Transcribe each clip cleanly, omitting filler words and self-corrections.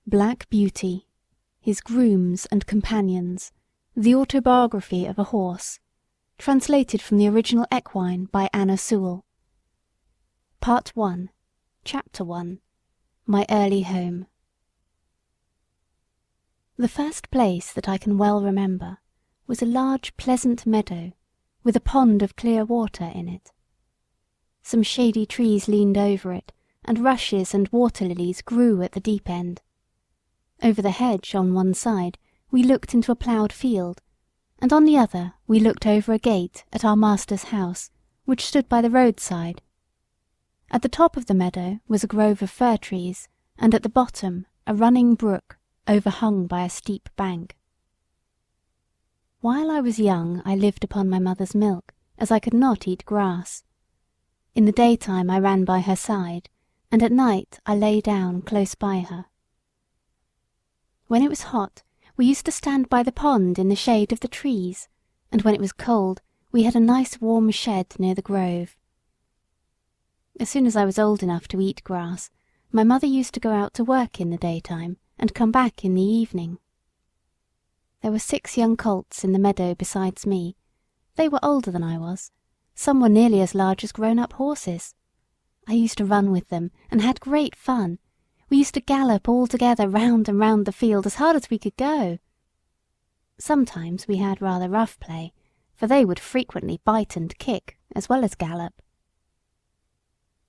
Black Beauty, His Grooms and Companions, The Autobiography of a Horse, translated from the original equine by Anna Sewell. Part 1, Chapter 1, My Early Home. The first place that I can well remember was a large pleasant meadow with a pond of clear water in it. Some shady trees leaned over it, and rushes and water lilies grew at the deep end. Over the hedge on one side we looked into a ploughed field, and on the other we looked over a gate at our master's house, which stood by the roadside. At the top of the meadow was a grove of fir trees, and at the bottom a running brook overhung by a steep bank. While I was young I lived upon my mother's milk, as I could not eat grass. In the daytime I ran by her side, and at night I lay down close by her. When it was hot, we used to stand by the pond in the shade of the trees, and when it was cold, we had a nice warm shed near the grove. As soon as I was old enough to eat grass, my mother used to go out to work in the daytime and come back in the evening. There were 6 young colts in the meadow besides me. They were older than I was. Some were nearly as large as grown-up horses. I used to run with them and had great fun. We used to gallop all together round and round the field as hard as we could go. Sometimes we had rather rough play, for they would frequently bite and kick as well as gallop.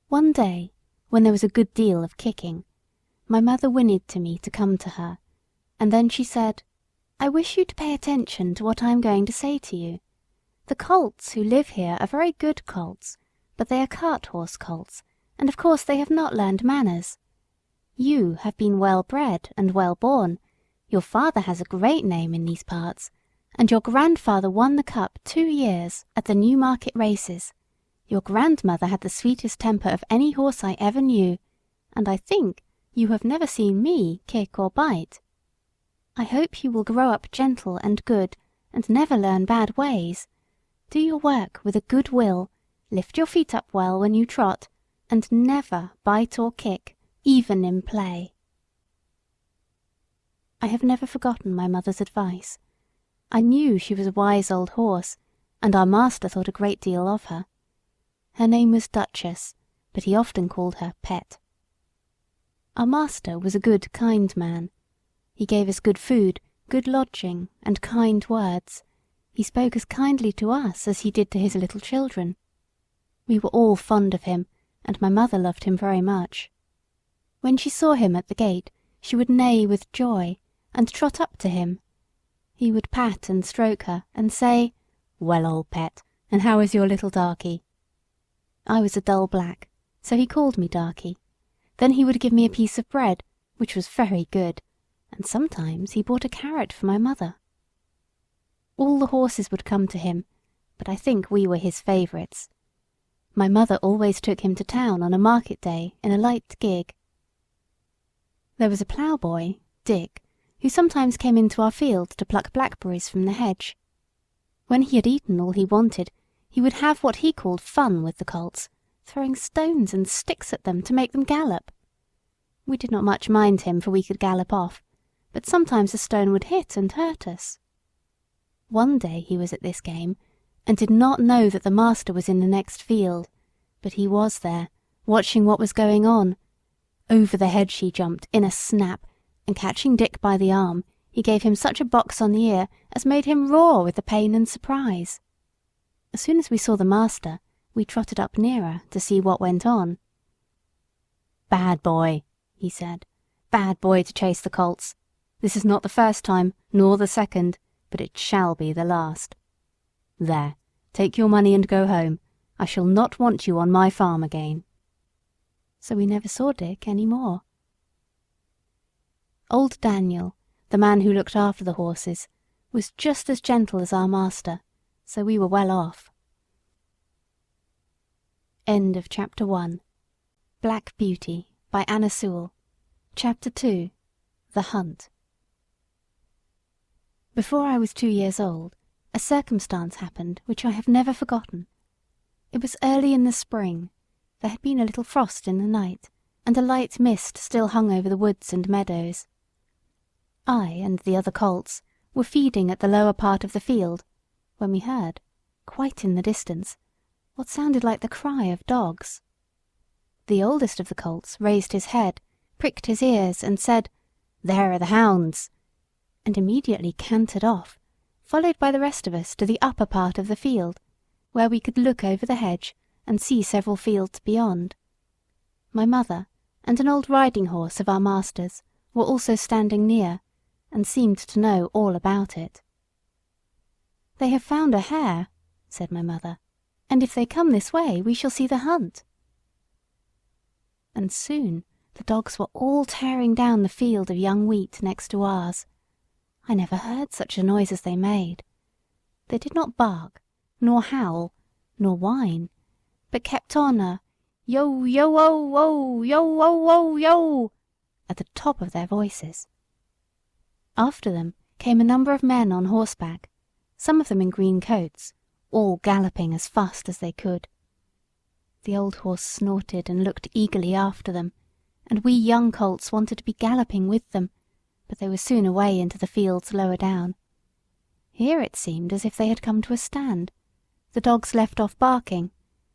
One day, when there was a good deal of kicking, my mother whinnied to me to come to her, and then she said, "I wish you to pay attention to what I am going to say to you. The colts who live here are very good colts, but they are cart-horse colts, and of course they have not learned manners. You have been well bred and well born. Your father has a great name in these parts, and your grandfather won the cup 2 years at the Newmarket races. Your grandmother had the sweetest temper of any horse I ever knew, and I think you have never seen me kick or bite. I hope you will grow up gentle and good, and never learn bad ways. Do your work with a good will, lift your feet up well when you trot, and never bite or kick, even in play." I have never forgotten my mother's advice. I knew she was a wise old horse, and our master thought a great deal of her. Her name was Duchess, but he often called her Pet. Our master was a good, kind man. He gave us good food, good lodging, and kind words. He spoke as kindly to us as he did to his little children. We were all fond of him, and my mother loved him very much. When she saw him at the gate, she would neigh with joy, and trot up to him. He would pat and stroke her, and say, "Well, old Pet, and how is your little darky?" I was a dull black, so he called me Darky. Then he would give me a piece of bread, which was very good, and sometimes he bought a carrot for my mother. All the horses would come to him, but I think we were his favourites. My mother always took him to town on a market day in a light gig. There was a ploughboy, Dick, who sometimes came into our field to pluck blackberries from the hedge. When he had eaten all he wanted, he would have what he called fun with the colts, throwing stones and sticks at them to make them gallop. We did not much mind him, for we could gallop off, but sometimes a stone would hit and hurt us. One day he was at this game, and did not know that the master was in the next field, but he was there, watching what was going on. Over the hedge he jumped in a snap, and catching Dick by the arm, he gave him such a box on the ear as made him roar with the pain and surprise. As soon as we saw the master, we trotted up nearer to see what went on. "Bad boy," he said, "bad boy to chase the colts. This is not the first time, nor the second, but it shall be the last. There, take your money and go home. I shall not want you on my farm again." So we never saw Dick any more. Old Daniel, the man who looked after the horses, was just as gentle as our master, so we were well off. End of Chapter 1. Black Beauty by Anna Sewell. Chapter 2. The Hunt. Before I was 2 years old, a circumstance happened which I have never forgotten. It was early in the spring. There had been a little frost in the night, and a light mist still hung over the woods and meadows. I and the other colts were feeding at the lower part of the field, when we heard, quite in the distance, what sounded like the cry of dogs. The oldest of the colts raised his head, pricked his ears, and said, "There are the hounds," and immediately cantered off, followed by the rest of us to the upper part of the field, where we could look over the hedge and see several fields beyond. My mother and an old riding horse of our master's were also standing near, and seemed to know all about it. "They have found a hare," said my mother, "and if they come this way we shall see the hunt." And soon the dogs were all tearing down the field of young wheat next to ours. I never heard such a noise as they made. They did not bark, nor howl, nor whine, but kept on a yo yo oh oh yo oh oh yo at the top of their voices. After them came a number of men on horseback, some of them in green coats, all galloping as fast as they could. The old horse snorted and looked eagerly after them, and we young colts wanted to be galloping with them, but they were soon away into the fields lower down. Here it seemed as if they had come to a stand. The dogs left off barking,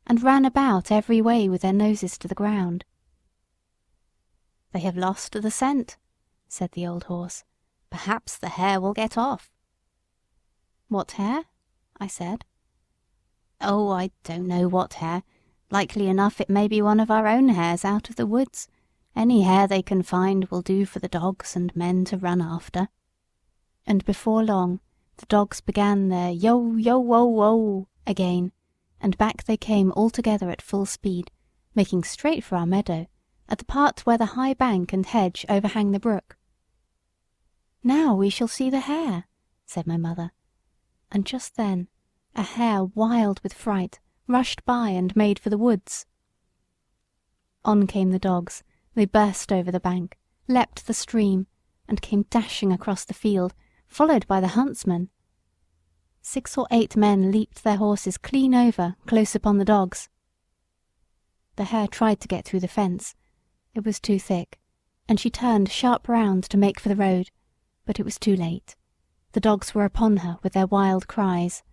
and ran about every way with their noses to the ground. "They have lost the scent," said the old horse. "Perhaps the hare will get off." "What hare?" I said. "Oh, I don't know what hare. Likely enough it may be one of our own hares out of the woods. Any hare they can find will do for the dogs and men to run after." And before long the dogs began their yo yo wo wo again, and back they came all together at full speed, making straight for our meadow, at the part where the high bank and hedge overhang the brook. "Now we shall see the hare," said my mother, and just then a hare wild with fright rushed by and made for the woods. On came the dogs. They burst over the bank, leapt the stream, and came dashing across the field, followed by the huntsman. 6 or 8 men leaped their horses clean over, close upon the dogs. The hare tried to get through the fence. It was too thick, and she turned sharp round to make for the road, but it was too late. The dogs were upon her with their wild cries.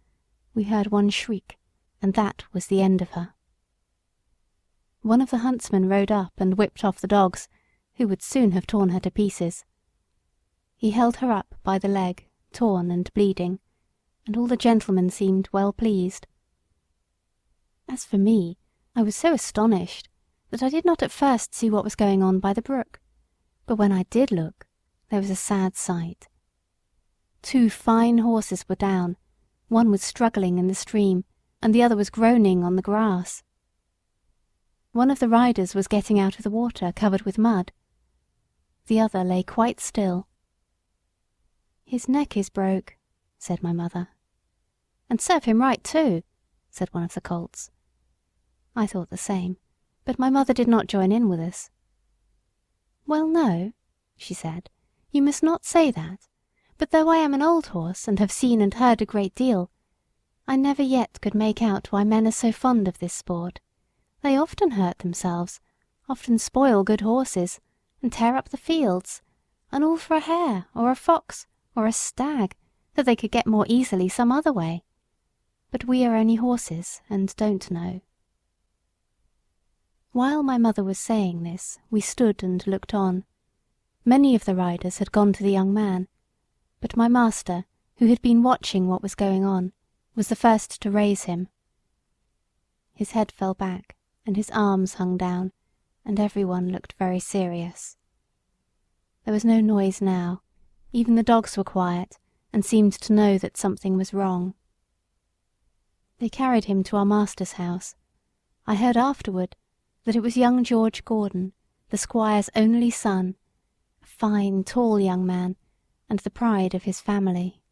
We heard one shriek, and that was the end of her. One of the huntsmen rode up and whipped off the dogs, who would soon have torn her to pieces. He held her up by the leg, torn and bleeding, and all the gentlemen seemed well pleased. As for me, I was so astonished that I did not at first see what was going on by the brook, but when I did look, there was a sad sight. 2 fine horses were down, one was struggling in the stream, and the other was groaning on the grass. One of the riders was getting out of the water covered with mud. The other lay quite still. "His neck is broke," said my mother. "And serve him right too," said one of the colts. I thought the same, but my mother did not join in with us. "Well, no," she said, "you must not say that, but though I am an old horse and have seen and heard a great deal, I never yet could make out why men are so fond of this sport. They often hurt themselves, often spoil good horses, and tear up the fields, and all for a hare or a fox or a stag that they could get more easily some other way. But we are only horses and don't know." While my mother was saying this, we stood and looked on. Many of the riders had gone to the young man, but my master, who had been watching what was going on, was the first to raise him. His head fell back, and his arms hung down, and everyone looked very serious. There was no noise now. Even the dogs were quiet, and seemed to know that something was wrong. They carried him to our master's house. I heard afterward that it was young George Gordon, the squire's only son, a fine, tall young man, and the pride of his family.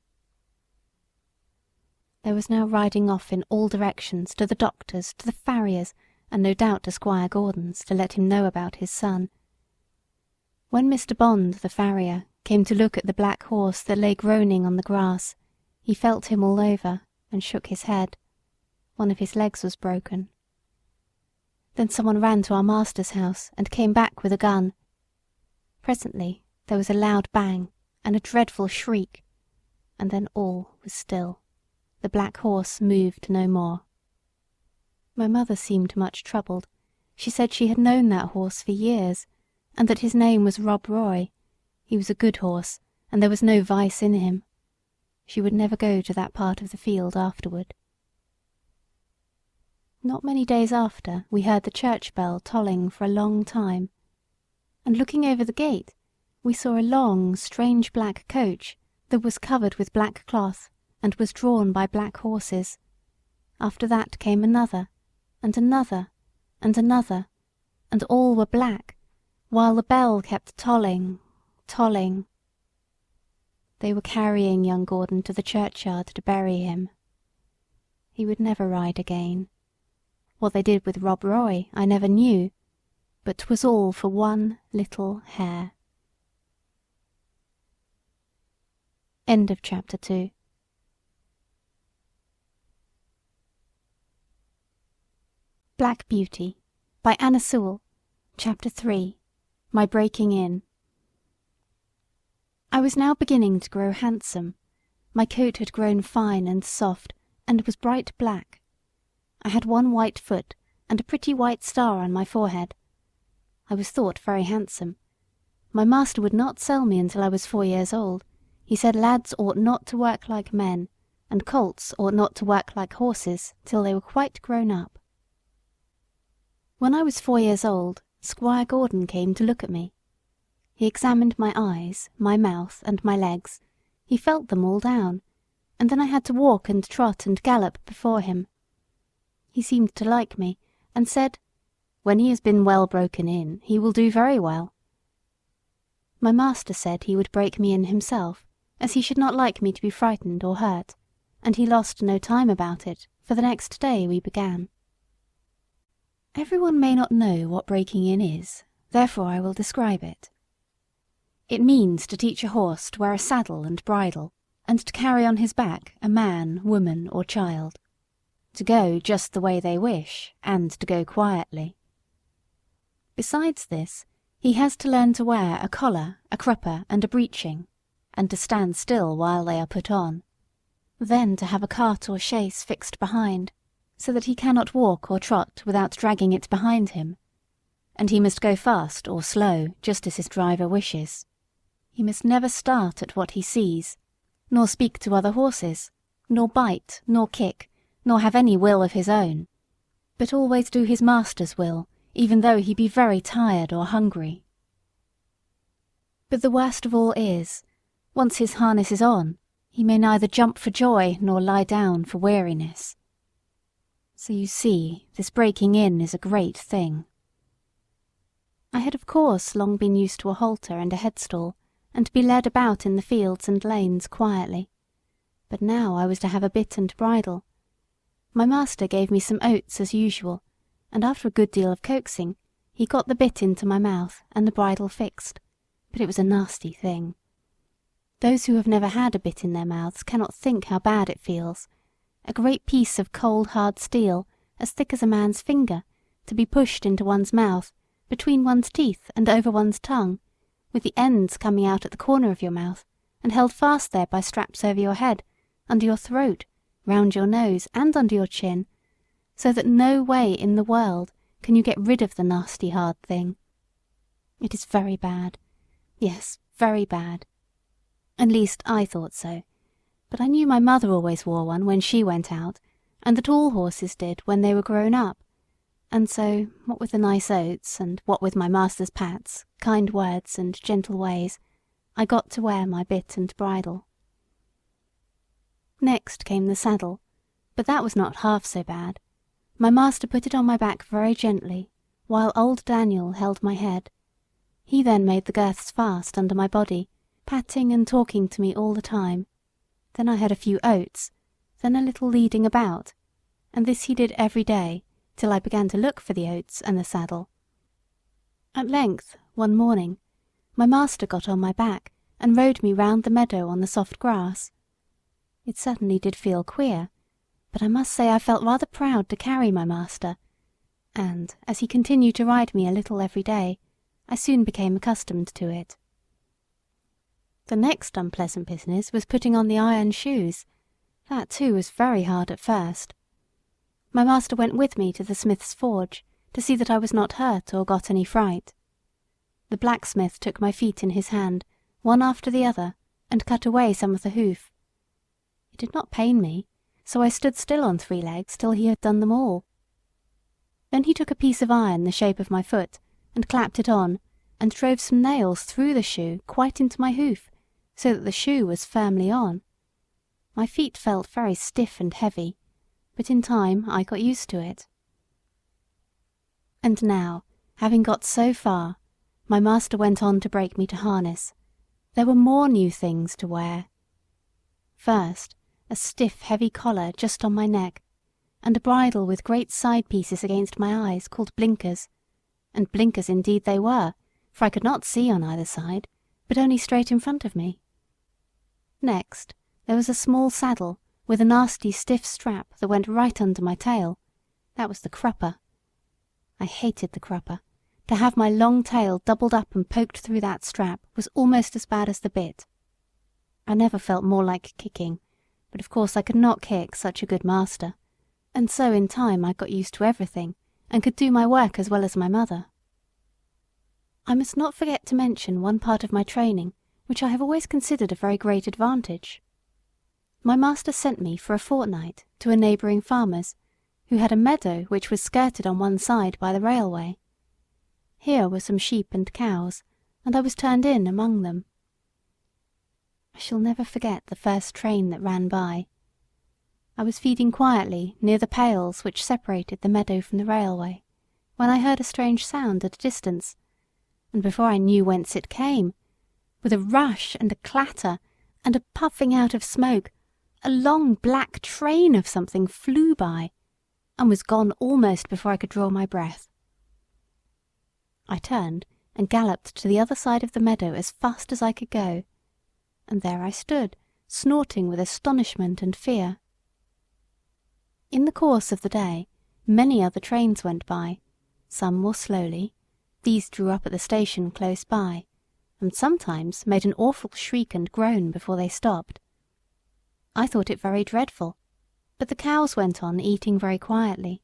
There was now riding off in all directions to the doctor's, to the farrier's, and no doubt to Squire Gordon's, to let him know about his son. When Mr. Bond, the farrier, came to look at the black horse that lay groaning on the grass, he felt him all over, and shook his head. One of his legs was broken. Then someone ran to our master's house, and came back with a gun. Presently there was a loud bang, and a dreadful shriek, and then all was still. The black horse moved no more. My mother seemed much troubled. She said she had known that horse for years, and that his name was Rob Roy. He was a good horse, and there was no vice in him. She would never go to that part of the field afterward. Not many days after, we heard the church bell tolling for a long time, and looking over the gate, we saw a long, strange black coach that was covered with black cloth and was drawn by black horses. After that came another, and another, and another, and all were black, while the bell kept tolling, tolling. They were carrying young Gordon to the churchyard to bury him. He would never ride again. What they did with Rob Roy I never knew, but 'twas all for one little hare. End of chapter 2. Black Beauty by Anna Sewell. Chapter 3. My Breaking In. I was now beginning to grow handsome. My coat had grown fine and soft, and was bright black. I had one white foot, and a pretty white star on my forehead. I was thought very handsome. My master would not sell me until I was 4 years old. He said lads ought not to work like men, and colts ought not to work like horses till they were quite grown up. When I was 4 years old, Squire Gordon came to look at me. He examined my eyes, my mouth, and my legs. He felt them all down, and then I had to walk and trot and gallop before him. He seemed to like me, and said, "When he has been well broken in, he will do very well." My master said he would break me in himself, as he should not like me to be frightened or hurt, and he lost no time about it, for the next day we began. Everyone may not know what breaking in is, therefore I will describe it. It means to teach a horse to wear a saddle and bridle, and to carry on his back a man, woman, or child. To go just the way they wish, and to go quietly. Besides this, he has to learn to wear a collar, a crupper, and a breeching, and to stand still while they are put on. Then to have a cart or chaise fixed behind, so that he cannot walk or trot without dragging it behind him. And he must go fast or slow, just as his driver wishes. He must never start at what he sees, nor speak to other horses, nor bite, nor kick, nor have any will of his own, but always do his master's will, even though he be very tired or hungry. But the worst of all is, once his harness is on, he may neither jump for joy nor lie down for weariness. So you see, this breaking in is a great thing. I had of course long been used to a halter and a headstall, and to be led about in the fields and lanes quietly. But now I was to have a bit and bridle. My master gave me some oats as usual, and after a good deal of coaxing, he got the bit into my mouth and the bridle fixed, but it was a nasty thing. Those who have never had a bit in their mouths cannot think how bad it feels. A great piece of cold hard steel, as thick as a man's finger, to be pushed into one's mouth, between one's teeth and over one's tongue, with the ends coming out at the corner of your mouth, and held fast there by straps over your head, under your throat, round your nose, and under your chin, so that no way in the world can you get rid of the nasty hard thing. It is very bad. Yes, very bad. At least I thought so, but I knew my mother always wore one when she went out, and that all horses did when they were grown up, and so, what with the nice oats, and what with my master's pats, kind words, and gentle ways, I got to wear my bit and bridle. Next came the saddle, but that was not half so bad. My master put it on my back very gently, while old Daniel held my head. He then made the girths fast under my body, patting and talking to me all the time. Then I had a few oats, then a little leading about, and this he did every day, till I began to look for the oats and the saddle. At length, one morning, my master got on my back, and rode me round the meadow on the soft grass. It certainly did feel queer, but I must say I felt rather proud to carry my master, and, as he continued to ride me a little every day, I soon became accustomed to it. The next unpleasant business was putting on the iron shoes. That too was very hard at first. My master went with me to the smith's forge to see that I was not hurt or got any fright. The blacksmith took my feet in his hand, one after the other, and cut away some of the hoof. It did not pain me, so I stood still on 3 legs till he had done them all. Then he took a piece of iron the shape of my foot, and clapped it on, and drove some nails through the shoe quite into my hoof, so that the shoe was firmly on. My feet felt very stiff and heavy, but in time I got used to it. And now, having got so far, my master went on to break me to harness. There were more new things to wear. First, a stiff, heavy collar just on my neck, and a bridle with great side pieces against my eyes called blinkers, and blinkers indeed they were, for I could not see on either side, but only straight in front of me. Next, there was a small saddle with a nasty stiff strap that went right under my tail. That was the crupper. I hated the crupper. To have my long tail doubled up and poked through that strap was almost as bad as the bit. I never felt more like kicking, but of course I could not kick such a good master, and so in time I got used to everything, and could do my work as well as my mother. I must not forget to mention one part of my training which I have always considered a very great advantage. My master sent me for a fortnight to a neighbouring farmer's, who had a meadow which was skirted on one side by the railway. Here were some sheep and cows, and I was turned in among them. I shall never forget the first train that ran by. I was feeding quietly near the pales which separated the meadow from the railway, when I heard a strange sound at a distance, and before I knew whence it came, with a rush and a clatter and a puffing out of smoke, a long black train of something flew by, and was gone almost before I could draw my breath. I turned and galloped to the other side of the meadow as fast as I could go, and there I stood, snorting with astonishment and fear. In the course of the day, many other trains went by, some more slowly. These drew up at the station close by, and sometimes made an awful shriek and groan before they stopped. I thought it very dreadful, but the cows went on eating very quietly,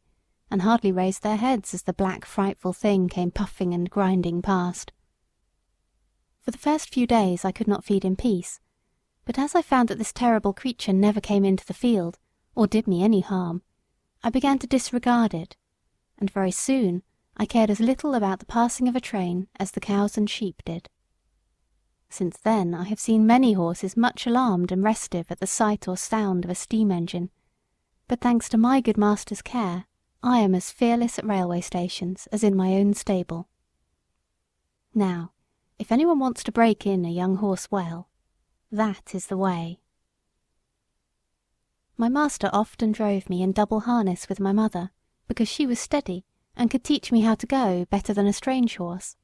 and hardly raised their heads as the black frightful thing came puffing and grinding past. For the first few days I could not feed in peace, but as I found that this terrible creature never came into the field, or did me any harm, I began to disregard it, and very soon I cared as little about the passing of a train as the cows and sheep did. Since then I have seen many horses much alarmed and restive at the sight or sound of a steam engine, but thanks to my good master's care, I am as fearless at railway stations as in my own stable. Now, if anyone wants to break in a young horse well, that is the way. My master often drove me in double harness with my mother, because she was steady and could teach me how to go better than a strange horse.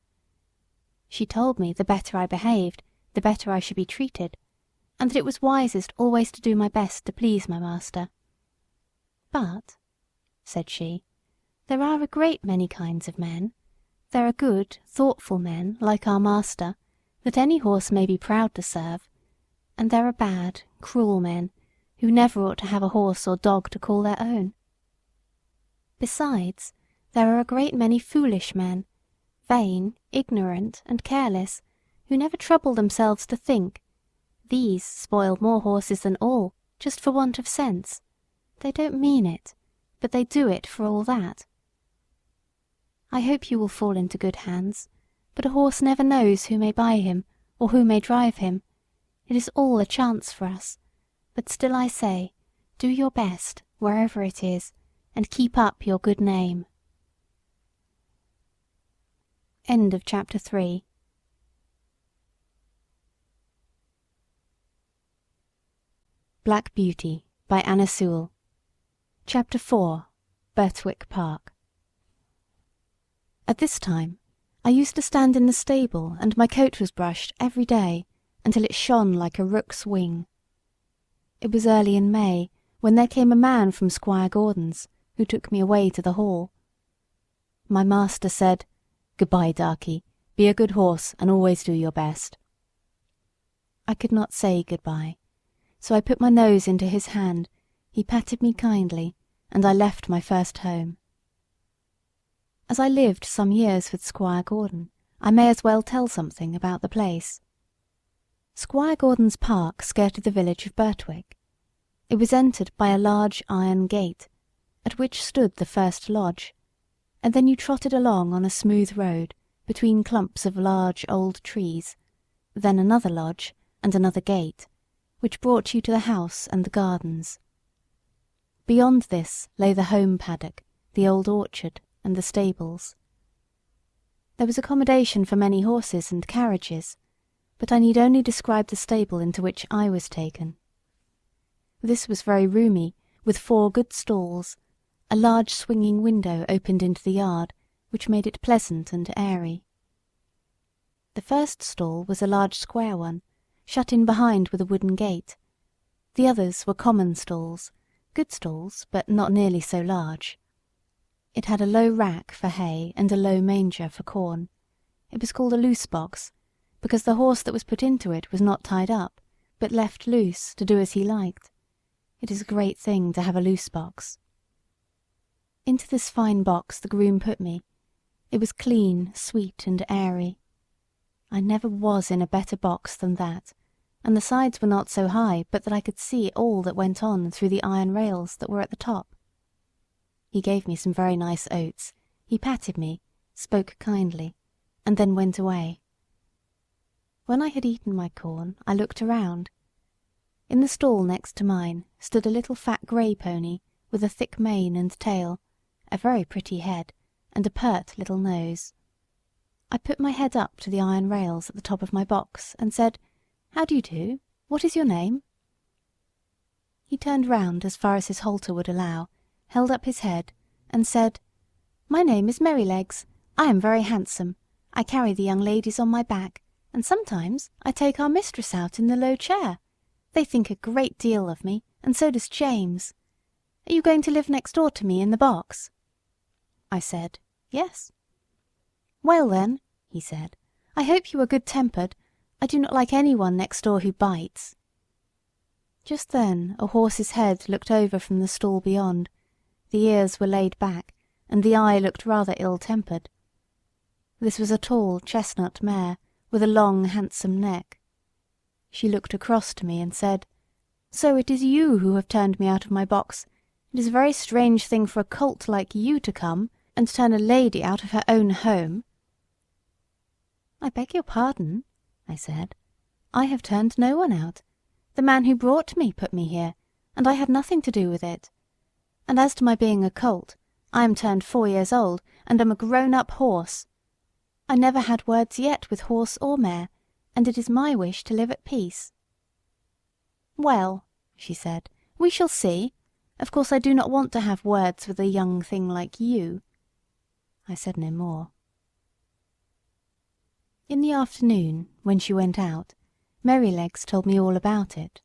She told me the better I behaved, the better I should be treated, and that it was wisest always to do my best to please my master. But, said she, there are a great many kinds of men. There are good, thoughtful men, like our master, that any horse may be proud to serve, and there are bad, cruel men, who never ought to have a horse or dog to call their own. Besides, there are a great many foolish men, vain, ignorant, and careless, who never trouble themselves to think. These spoil more horses than all, just for want of sense. They don't mean it, but they do it for all that. I hope you will fall into good hands, but a horse never knows who may buy him, or who may drive him. It is all a chance for us, but still I say, do your best, wherever it is, and keep up your good name. End of chapter 3. Black Beauty by Anna Sewell. Chapter 4. Birtwick Park. At this time, I used to stand in the stable and my coat was brushed every day until it shone like a rook's wing. It was early in May when there came a man from Squire Gordon's, who took me away to the hall. My master said, "Good-bye, Darky. Be a good horse and always do your best." I could not say good-bye, so I put my nose into his hand, he patted me kindly, and I left my first home. As I lived some years with Squire Gordon, I may as well tell something about the place. Squire Gordon's park skirted the village of Birtwick. It was entered by a large iron gate, at which stood the first lodge, and then you trotted along on a smooth road between clumps of large old trees, then another lodge and another gate, which brought you to the house and the gardens. Beyond this lay the home paddock, the old orchard, and the stables. There was accommodation for many horses and carriages, but I need only describe the stable into which I was taken. This was very roomy, with 4 good stalls. A large swinging window opened into the yard, which made it pleasant and airy. The first stall was a large square one, shut in behind with a wooden gate. The others were common stalls, good stalls, but not nearly so large. It had a low rack for hay and a low manger for corn. It was called a loose box, because the horse that was put into it was not tied up, but left loose to do as he liked. It is a great thing to have a loose box. Into this fine box the groom put me. It was clean, sweet, and airy. I never was in a better box than that, and the sides were not so high but that I could see all that went on through the iron rails that were at the top. He gave me some very nice oats, he patted me, spoke kindly, and then went away. When I had eaten my corn, I looked around. In the stall next to mine stood a little fat grey pony with a thick mane and tail, a very pretty head, and a pert little nose. I put my head up to the iron rails at the top of my box and said, "How do you do? What is your name?" He turned round as far as his halter would allow, held up his head, and said, "My name is Merrylegs. I am very handsome. I carry the young ladies on my back, and sometimes I take our mistress out in the low chair. They think a great deal of me, and so does James. Are you going to live next door to me in the box?" I said, "Yes." "Well then," he said, "I hope you are good-tempered. I do not like anyone next door who bites." Just then a horse's head looked over from the stall beyond. The ears were laid back, and the eye looked rather ill-tempered. This was a tall chestnut mare, with a long, handsome neck. She looked across to me and said, "So it is you who have turned me out of my box. It is a very strange thing for a colt like you to come and turn a lady out of her own home." "I beg your pardon," I said. "I have turned no one out. The man who brought me put me here, and I had nothing to do with it. And as to my being a colt, I am turned 4 years old, and am a grown-up horse. I never had words yet with horse or mare, and it is my wish to live at peace." "Well," she said, "we shall see. Of course I do not want to have words with a young thing like you." I said no more. In the afternoon, when she went out, Merrylegs told me all about it.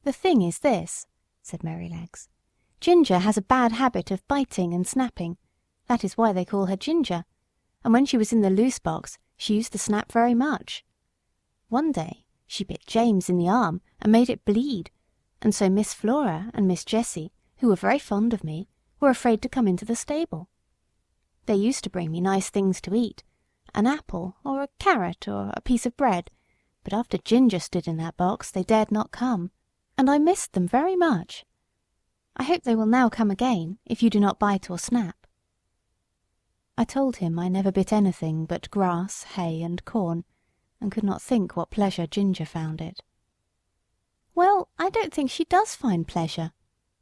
"The thing is this," said Merrylegs. "Ginger has a bad habit of biting and snapping. That is why they call her Ginger. And when she was in the loose box, she used to snap very much. One day she bit James in the arm and made it bleed, and so Miss Flora and Miss Jessie, who were very fond of me, were afraid to come into the stable. They used to bring me nice things to eat, an apple or a carrot or a piece of bread, but after Ginger stood in that box they dared not come, and I missed them very much. I hope they will now come again, if you do not bite or snap." I told him I never bit anything but grass, hay, and corn, and could not think what pleasure Ginger found it. "Well, I don't think she does find pleasure,"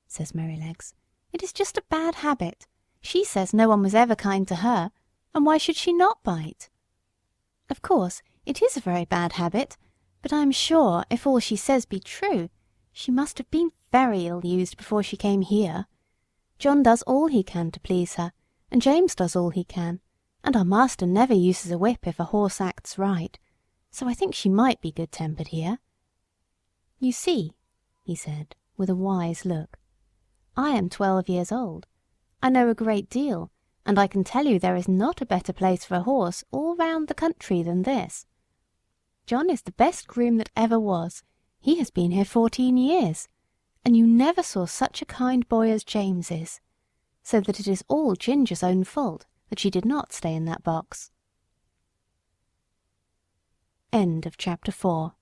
says Merrylegs. "It is just a bad habit. She says no one was ever kind to her, and why should she not bite? Of course, it is a very bad habit, but I am sure, if all she says be true, she must have been very ill-used before she came here. John does all he can to please her, and James does all he can, and our master never uses a whip if a horse acts right, so I think she might be good-tempered here. You see," he said, with a wise look, "I am 12 years old. I know a great deal, and I can tell you there is not a better place for a horse all round the country than this. John is the best groom that ever was. He has been here 14 years. And you never saw such a kind boy as James is. So that it is all Ginger's own fault that she did not stay in that box. End of chapter 4.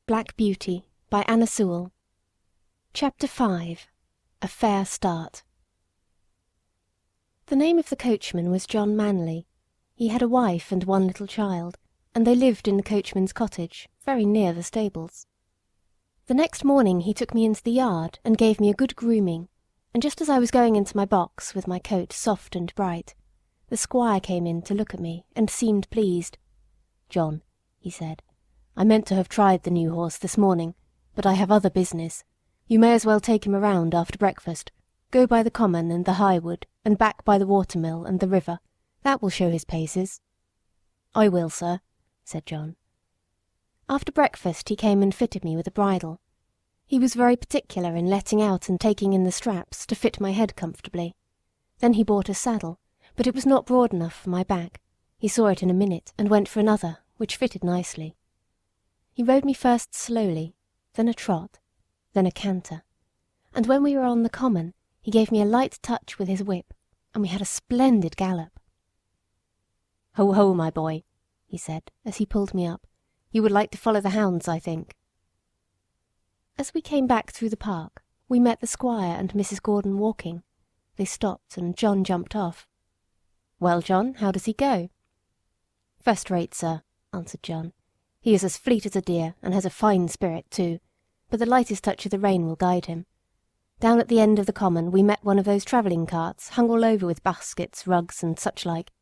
Black Beauty by Anna Sewell. Chapter 5. A Fair Start. The name of the coachman was John Manley. He had a wife and one little child, and they lived in the coachman's cottage, very near the stables. The next morning he took me into the yard and gave me a good grooming, and just as I was going into my box with my coat soft and bright, the squire came in to look at me and seemed pleased. "John," he said, "I meant to have tried the new horse this morning, but I have other business. You may as well take him around after breakfast. Go by the common and the high wood, and back by the watermill and the river. That will show his paces." "I will, sir," said John. After breakfast he came and fitted me with a bridle. He was very particular in letting out and taking in the straps to fit my head comfortably. Then he bought a saddle, but it was not broad enough for my back. He saw it in a minute and went for another, which fitted nicely. He rode me first slowly, then a trot, then a canter, and when we were on the common he gave me a light touch with his whip, and we had a splendid gallop. "Ho, ho, my boy," he said, as he pulled me up. "You would like to follow the hounds, I think." As we came back through the park, we met the squire and Mrs. Gordon walking. They stopped, and John jumped off. "Well, John, how does he go?" "First rate, sir," answered John. "He is as fleet as a deer, and has a fine spirit too, but the lightest touch of the rein will guide him. Down at the end of the common we met one of those travelling carts, hung all over with baskets, rugs, and such like.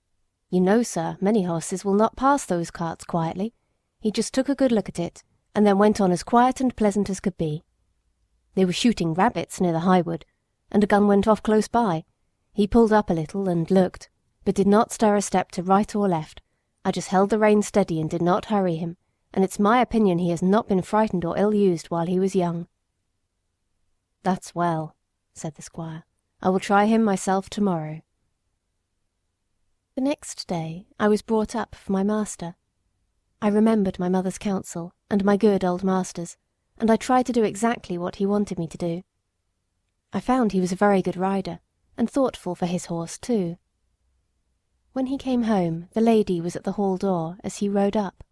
You know, sir, many horses will not pass those carts quietly. He just took a good look at it, and then went on as quiet and pleasant as could be. They were shooting rabbits near the high wood, and a gun went off close by. He pulled up a little and looked, but did not stir a step to right or left. I just held the rein steady and did not hurry him, and it's my opinion he has not been frightened or ill-used while he was young." "That's well," said the squire. "I will try him myself tomorrow." The next day I was brought up for my master. I remembered my mother's counsel and my good old master's, and I tried to do exactly what he wanted me to do. I found he was a very good rider, and thoughtful for his horse too. When he came home, the lady was at the hall door as he rode up.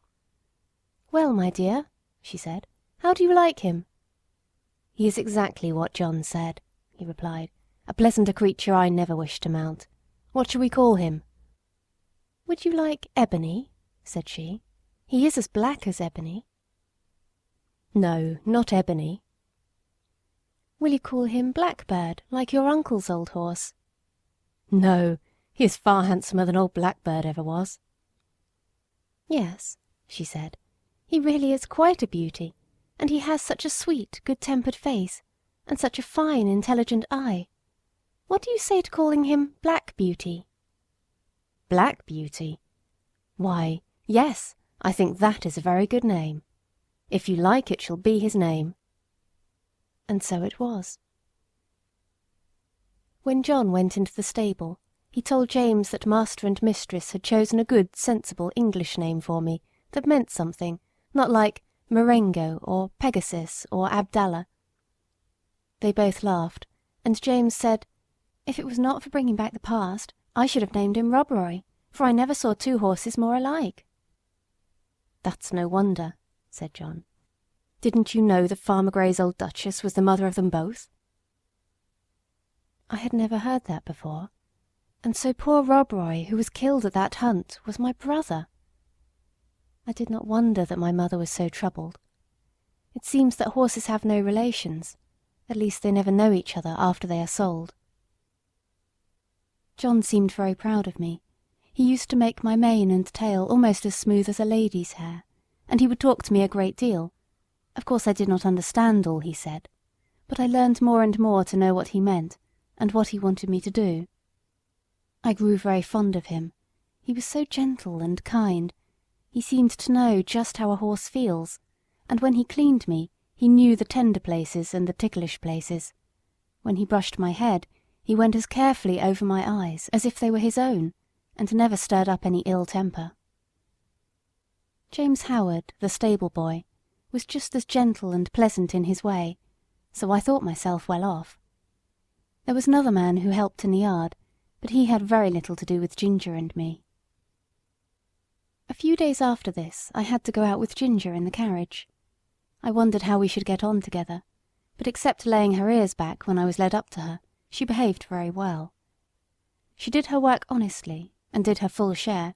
"Well, my dear," she said, "how do you like him?" "He is exactly what John said," he replied. "A pleasanter creature I never wish to mount. What shall we call him?" "Would you like Ebony?" said she. "He is as black as ebony." "No, not Ebony." "Will you call him Blackbird, like your uncle's old horse?" "No, he is far handsomer than old Blackbird ever was." "Yes," she said, "he really is quite a beauty, and he has such a sweet, good-tempered face, and such a fine, intelligent eye. What do you say to calling him Black Beauty?" "Black Beauty? Why, yes, I think that is a very good name. If you like, it shall be his name." And so it was. When John went into the stable, he told James that master and mistress had chosen a good, sensible English name for me that meant something, not like Marengo or Pegasus or Abdallah. They both laughed, and James said, "If it was not for bringing back the past, I should have named him Rob Roy, for I never saw two horses more alike." "That's no wonder," said John. "Didn't you know that Farmer Gray's old Duchess was the mother of them both?" I had never heard that before, and so poor Rob Roy, who was killed at that hunt, was my brother. I did not wonder that my mother was so troubled. It seems that horses have no relations, at least they never know each other after they are sold. John seemed very proud of me. He used to make my mane and tail almost as smooth as a lady's hair, and he would talk to me a great deal. Of course I did not understand all he said, but I learned more and more to know what he meant, and what he wanted me to do. I grew very fond of him. He was so gentle and kind. He seemed to know just how a horse feels, and when he cleaned me, he knew the tender places and the ticklish places. When he brushed my head, he went as carefully over my eyes as if they were his own, and never stirred up any ill temper. James Howard, the stable boy, was just as gentle and pleasant in his way, so I thought myself well off. There was another man who helped in the yard, but he had very little to do with Ginger and me. A few days after this I had to go out with Ginger in the carriage. I wondered how we should get on together, but except laying her ears back when I was led up to her, she behaved very well. She did her work honestly, and did her full share,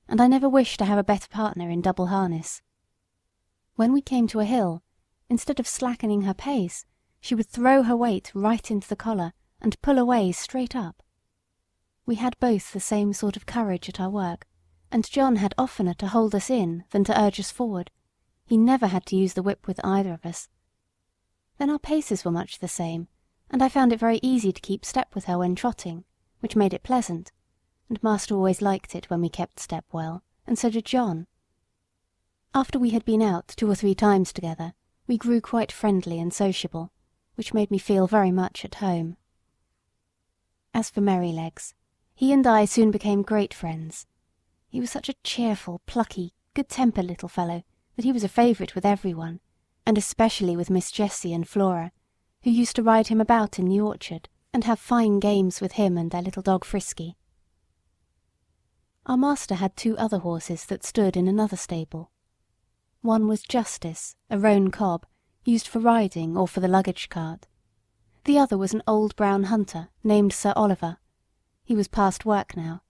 and I never wished to have a better partner in double harness. When we came to a hill, instead of slackening her pace, she would throw her weight right into the collar and pull away straight up. We had both the same sort of courage at our work, and John had oftener to hold us in than to urge us forward. He never had to use the whip with either of us. Then our paces were much the same, and I found it very easy to keep step with her when trotting, which made it pleasant, and master always liked it when we kept step well, and so did John. After we had been out 2 or 3 times together, we grew quite friendly and sociable, which made me feel very much at home. As for Merrylegs, he and I soon became great friends. He was such a cheerful, plucky, good-tempered little fellow that he was a favourite with everyone, and especially with Miss Jessie and Flora, who used to ride him about in the orchard and have fine games with him and their little dog Frisky. Our master had 2 other horses that stood in another stable. One was Justice, a roan cob, used for riding or for the luggage cart. The other was an old brown hunter named Sir Oliver. He was past work now,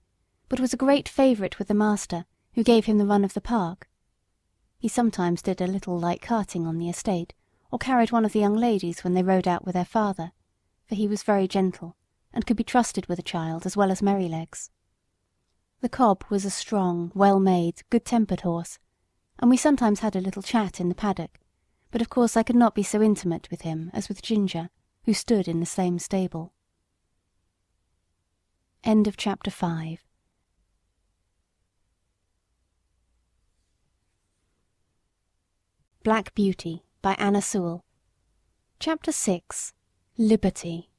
but was a great favourite with the master, who gave him the run of the park. He sometimes did a little light carting on the estate, or carried one of the young ladies when they rode out with their father, for he was very gentle, and could be trusted with a child as well as Merrylegs. The cob was a strong, well-made, good-tempered horse, and we sometimes had a little chat in the paddock, but of course I could not be so intimate with him as with Ginger, who stood in the same stable. End of chapter 5. Black Beauty by Anna Sewell. Chapter 6. Liberty.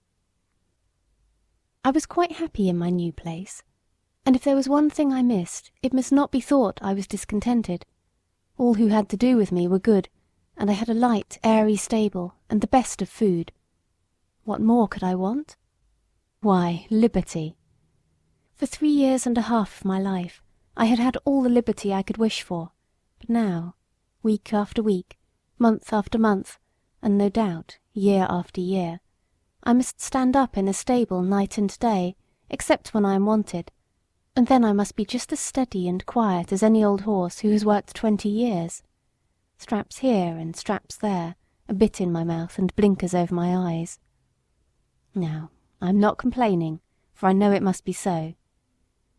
I was quite happy in my new place, and if there was one thing I missed, it must not be thought I was discontented. All who had to do with me were good, and I had a light, airy stable, and the best of food. What more could I want? Why, liberty. For 3 years and a half of my life I had had all the liberty I could wish for, but now, week after week, month after month, and no doubt year after year, I must stand up in a stable night and day, except when I am wanted, and then I must be just as steady and quiet as any old horse who has worked 20 years. Straps here and straps there, a bit in my mouth and blinkers over my eyes. Now, I am not complaining, for I know it must be so.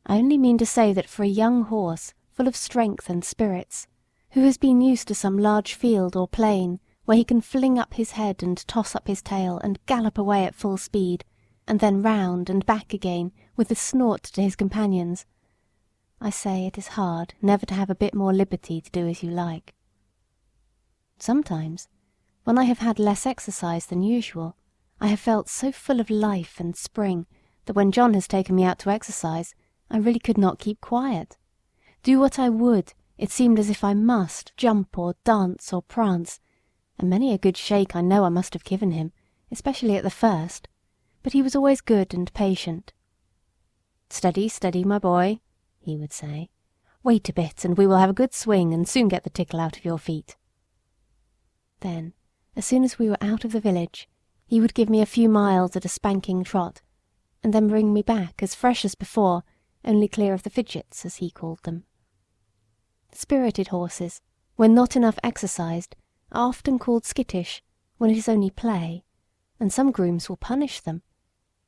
I only mean to say that for a young horse, full of strength and spirits, who has been used to some large field or plain where he can fling up his head and toss up his tail and gallop away at full speed, and then round and back again with the snort to his companions, I say it is hard never to have a bit more liberty to do as you like. Sometimes, when I have had less exercise than usual, I have felt so full of life and spring that when John has taken me out to exercise, I really could not keep quiet. Do what I would, it seemed as if I must jump or dance or prance, and many a good shake I know I must have given him, especially at the first, but he was always good and patient. "Steady, steady, my boy," he would say. "Wait a bit, and we will have a good swing, and soon get the tickle out of your feet." Then, as soon as we were out of the village, he would give me a few miles at a spanking trot, and then bring me back as fresh as before, only clear of the fidgets, as he called them. Spirited horses, when not enough exercised, are often called skittish, when it is only play, and some grooms will punish them,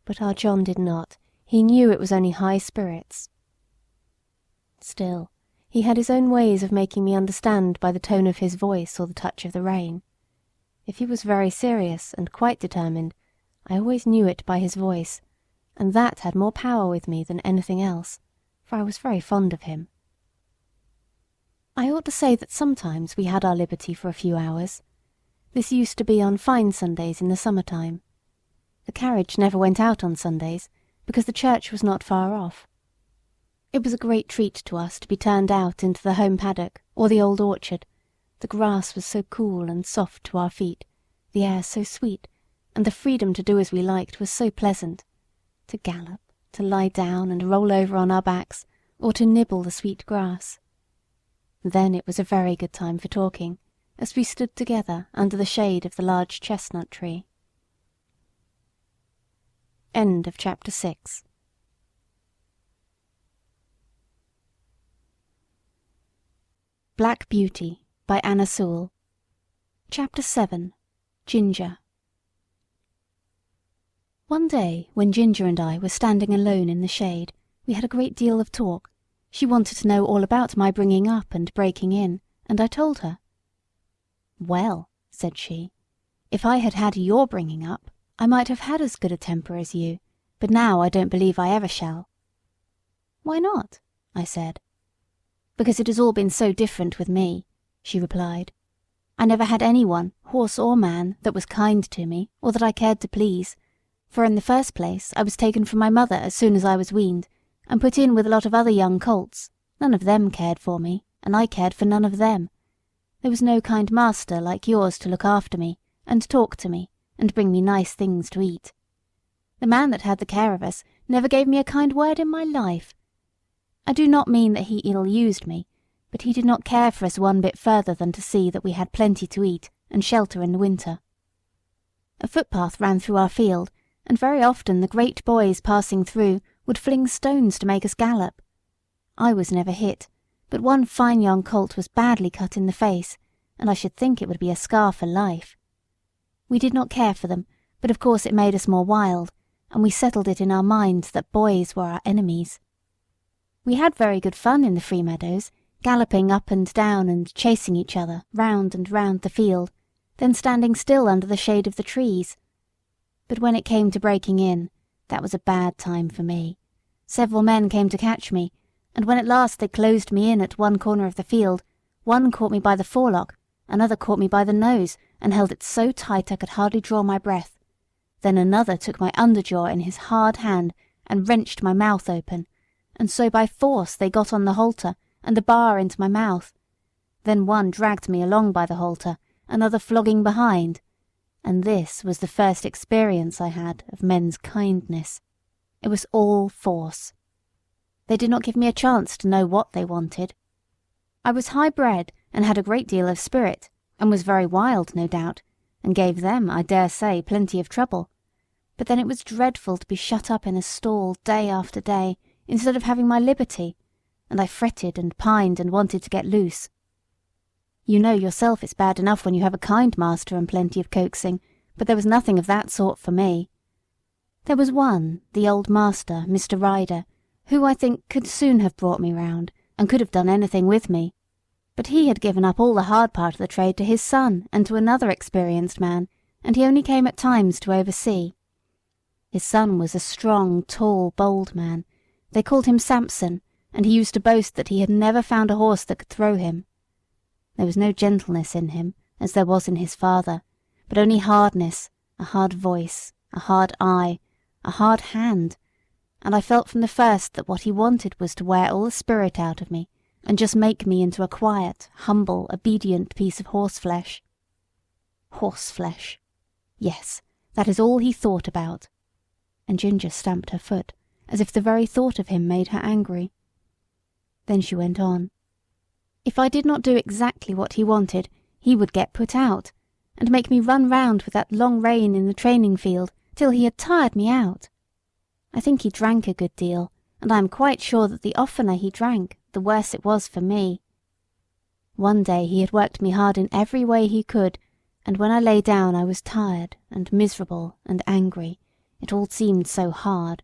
but our John did not. He knew it was only high spirits. Still, he had his own ways of making me understand by the tone of his voice or the touch of the rein. If he was very serious and quite determined, I always knew it by his voice, and that had more power with me than anything else, for I was very fond of him. I ought to say that sometimes we had our liberty for a few hours. This used to be on fine Sundays in the summer-time. The carriage never went out on Sundays, because the church was not far off. It was a great treat to us to be turned out into the home paddock or the old orchard. The grass was so cool and soft to our feet, the air so sweet, and the freedom to do as we liked was so pleasant. To gallop, to lie down and roll over on our backs, or to nibble the sweet grass. Then it was a very good time for talking, as we stood together under the shade of the large chestnut tree. End of chapter 6. Black Beauty by Anna Sewell. Chapter 7. Ginger. One day, when Ginger and I were standing alone in the shade, we had a great deal of talk. She wanted to know all about my bringing up and breaking in, and I told her. "Well," said she, "if I had had your bringing up, I might have had as good a temper as you, but now I don't believe I ever shall." "Why not?" I said. "Because it has all been so different with me," she replied. "I never had anyone, horse or man, that was kind to me, or that I cared to please, for in the first place I was taken from my mother as soon as I was weaned, and put in with a lot of other young colts. None of them cared for me, and I cared for none of them. There was no kind master like yours to look after me, and talk to me, and bring me nice things to eat. The man that had the care of us never gave me a kind word in my life. I do not mean that he ill-used me, but he did not care for us one bit further than to see that we had plenty to eat and shelter in the winter. A footpath ran through our field, and very often the great boys passing through would fling stones to make us gallop. I was never hit, but one fine young colt was badly cut in the face, and I should think it would be a scar for life. We did not care for them, but of course it made us more wild, and we settled it in our minds that boys were our enemies. We had very good fun in the free meadows, galloping up and down and chasing each other round and round the field, then standing still under the shade of the trees. But when it came to breaking in, that was a bad time for me. Several men came to catch me, and when at last they closed me in at one corner of the field, one caught me by the forelock, another caught me by the nose and held it so tight I could hardly draw my breath. Then another took my underjaw in his hard hand and wrenched my mouth open, and so by force they got on the halter and the bar into my mouth. Then one dragged me along by the halter, another flogging behind, and this was the first experience I had of men's kindness. It was all force. They did not give me a chance to know what they wanted. I was high-bred and had a great deal of spirit, and was very wild, no doubt, and gave them, I dare say, plenty of trouble. But then it was dreadful to be shut up in a stall day after day, instead of having my liberty, and I fretted and pined and wanted to get loose. You know yourself it's bad enough when you have a kind master and plenty of coaxing, but there was nothing of that sort for me. There was one, the old master, Mr. Ryder, who I think could soon have brought me round, and could have done anything with me. But he had given up all the hard part of the trade to his son and to another experienced man, and he only came at times to oversee. His son was a strong, tall, bold man. They called him Samson, and he used to boast that he had never found a horse that could throw him. There was no gentleness in him, as there was in his father, but only hardness, a hard voice, a hard eye, a hard hand, and I felt from the first that what he wanted was to wear all the spirit out of me, and just make me into a quiet, humble, obedient piece of horseflesh. Horseflesh. Yes, that is all he thought about. And Ginger stamped her foot, as if the very thought of him made her angry. Then she went on. If I did not do exactly what he wanted, he would get put out, and make me run round with that long rein in the training field till he had tired me out. I think he drank a good deal, and I am quite sure that the oftener he drank, the worse it was for me. One day he had worked me hard in every way he could, and when I lay down I was tired and miserable and angry. It all seemed so hard.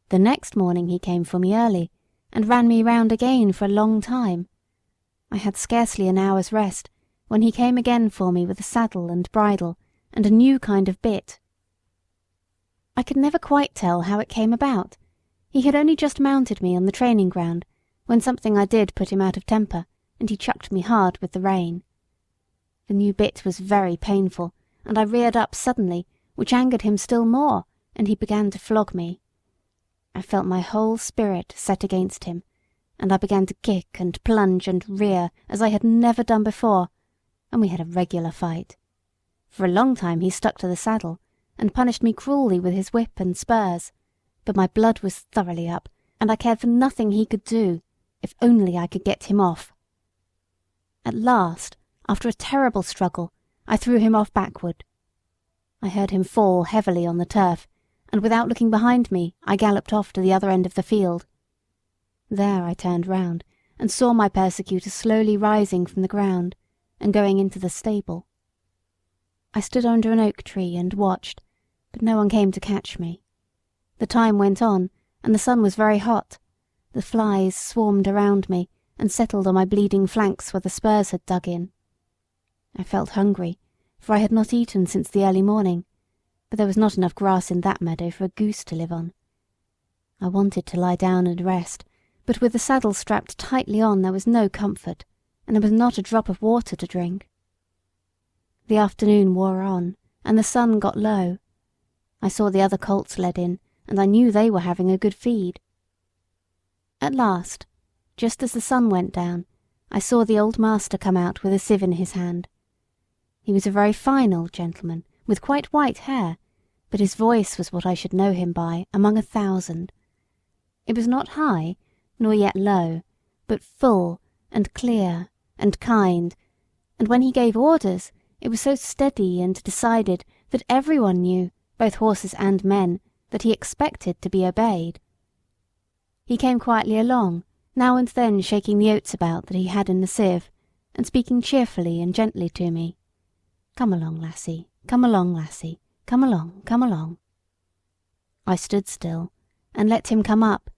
The next morning he came for me early, and ran me round again for a long time. I had scarcely an hour's rest, when he came again for me with a saddle and bridle, and a new kind of bit. I could never quite tell how it came about. He had only just mounted me on the training ground, when something I did put him out of temper, and he chucked me hard with the rein. The new bit was very painful, and I reared up suddenly, which angered him still more, and he began to flog me. I felt my whole spirit set against him, and I began to kick and plunge and rear as I had never done before, and we had a regular fight. For a long time he stuck to the saddle, and punished me cruelly with his whip and spurs, but my blood was thoroughly up, and I cared for nothing he could do, if only I could get him off. At last, after a terrible struggle, I threw him off backward. I heard him fall heavily on the turf, and without looking behind me, I galloped off to the other end of the field. There I turned round, and saw my persecutor slowly rising from the ground, and going into the stable. I stood under an oak tree and watched, but no one came to catch me. The time went on, and the sun was very hot. The flies swarmed around me, and settled on my bleeding flanks where the spurs had dug in. I felt hungry, for I had not eaten since the early morning, but there was not enough grass in that meadow for a goose to live on. I wanted to lie down and rest, but with the saddle strapped tightly on there was no comfort, and there was not a drop of water to drink. The afternoon wore on, and the sun got low. I saw the other colts led in, and I knew they were having a good feed. At last, just as the sun went down, I saw the old master come out with a sieve in his hand. He was a very fine old gentleman, with quite white hair, but his voice was what I should know him by among 1,000. It was not high, nor yet low, but full and clear and kind, and when he gave orders, it was so steady and decided that everyone knew, both horses and men, that he expected to be obeyed. He came quietly along, now and then shaking the oats about that he had in the sieve, and speaking cheerfully and gently to me. "Come along, lassie, come along, lassie, come along, come along." I stood still, and let him come up.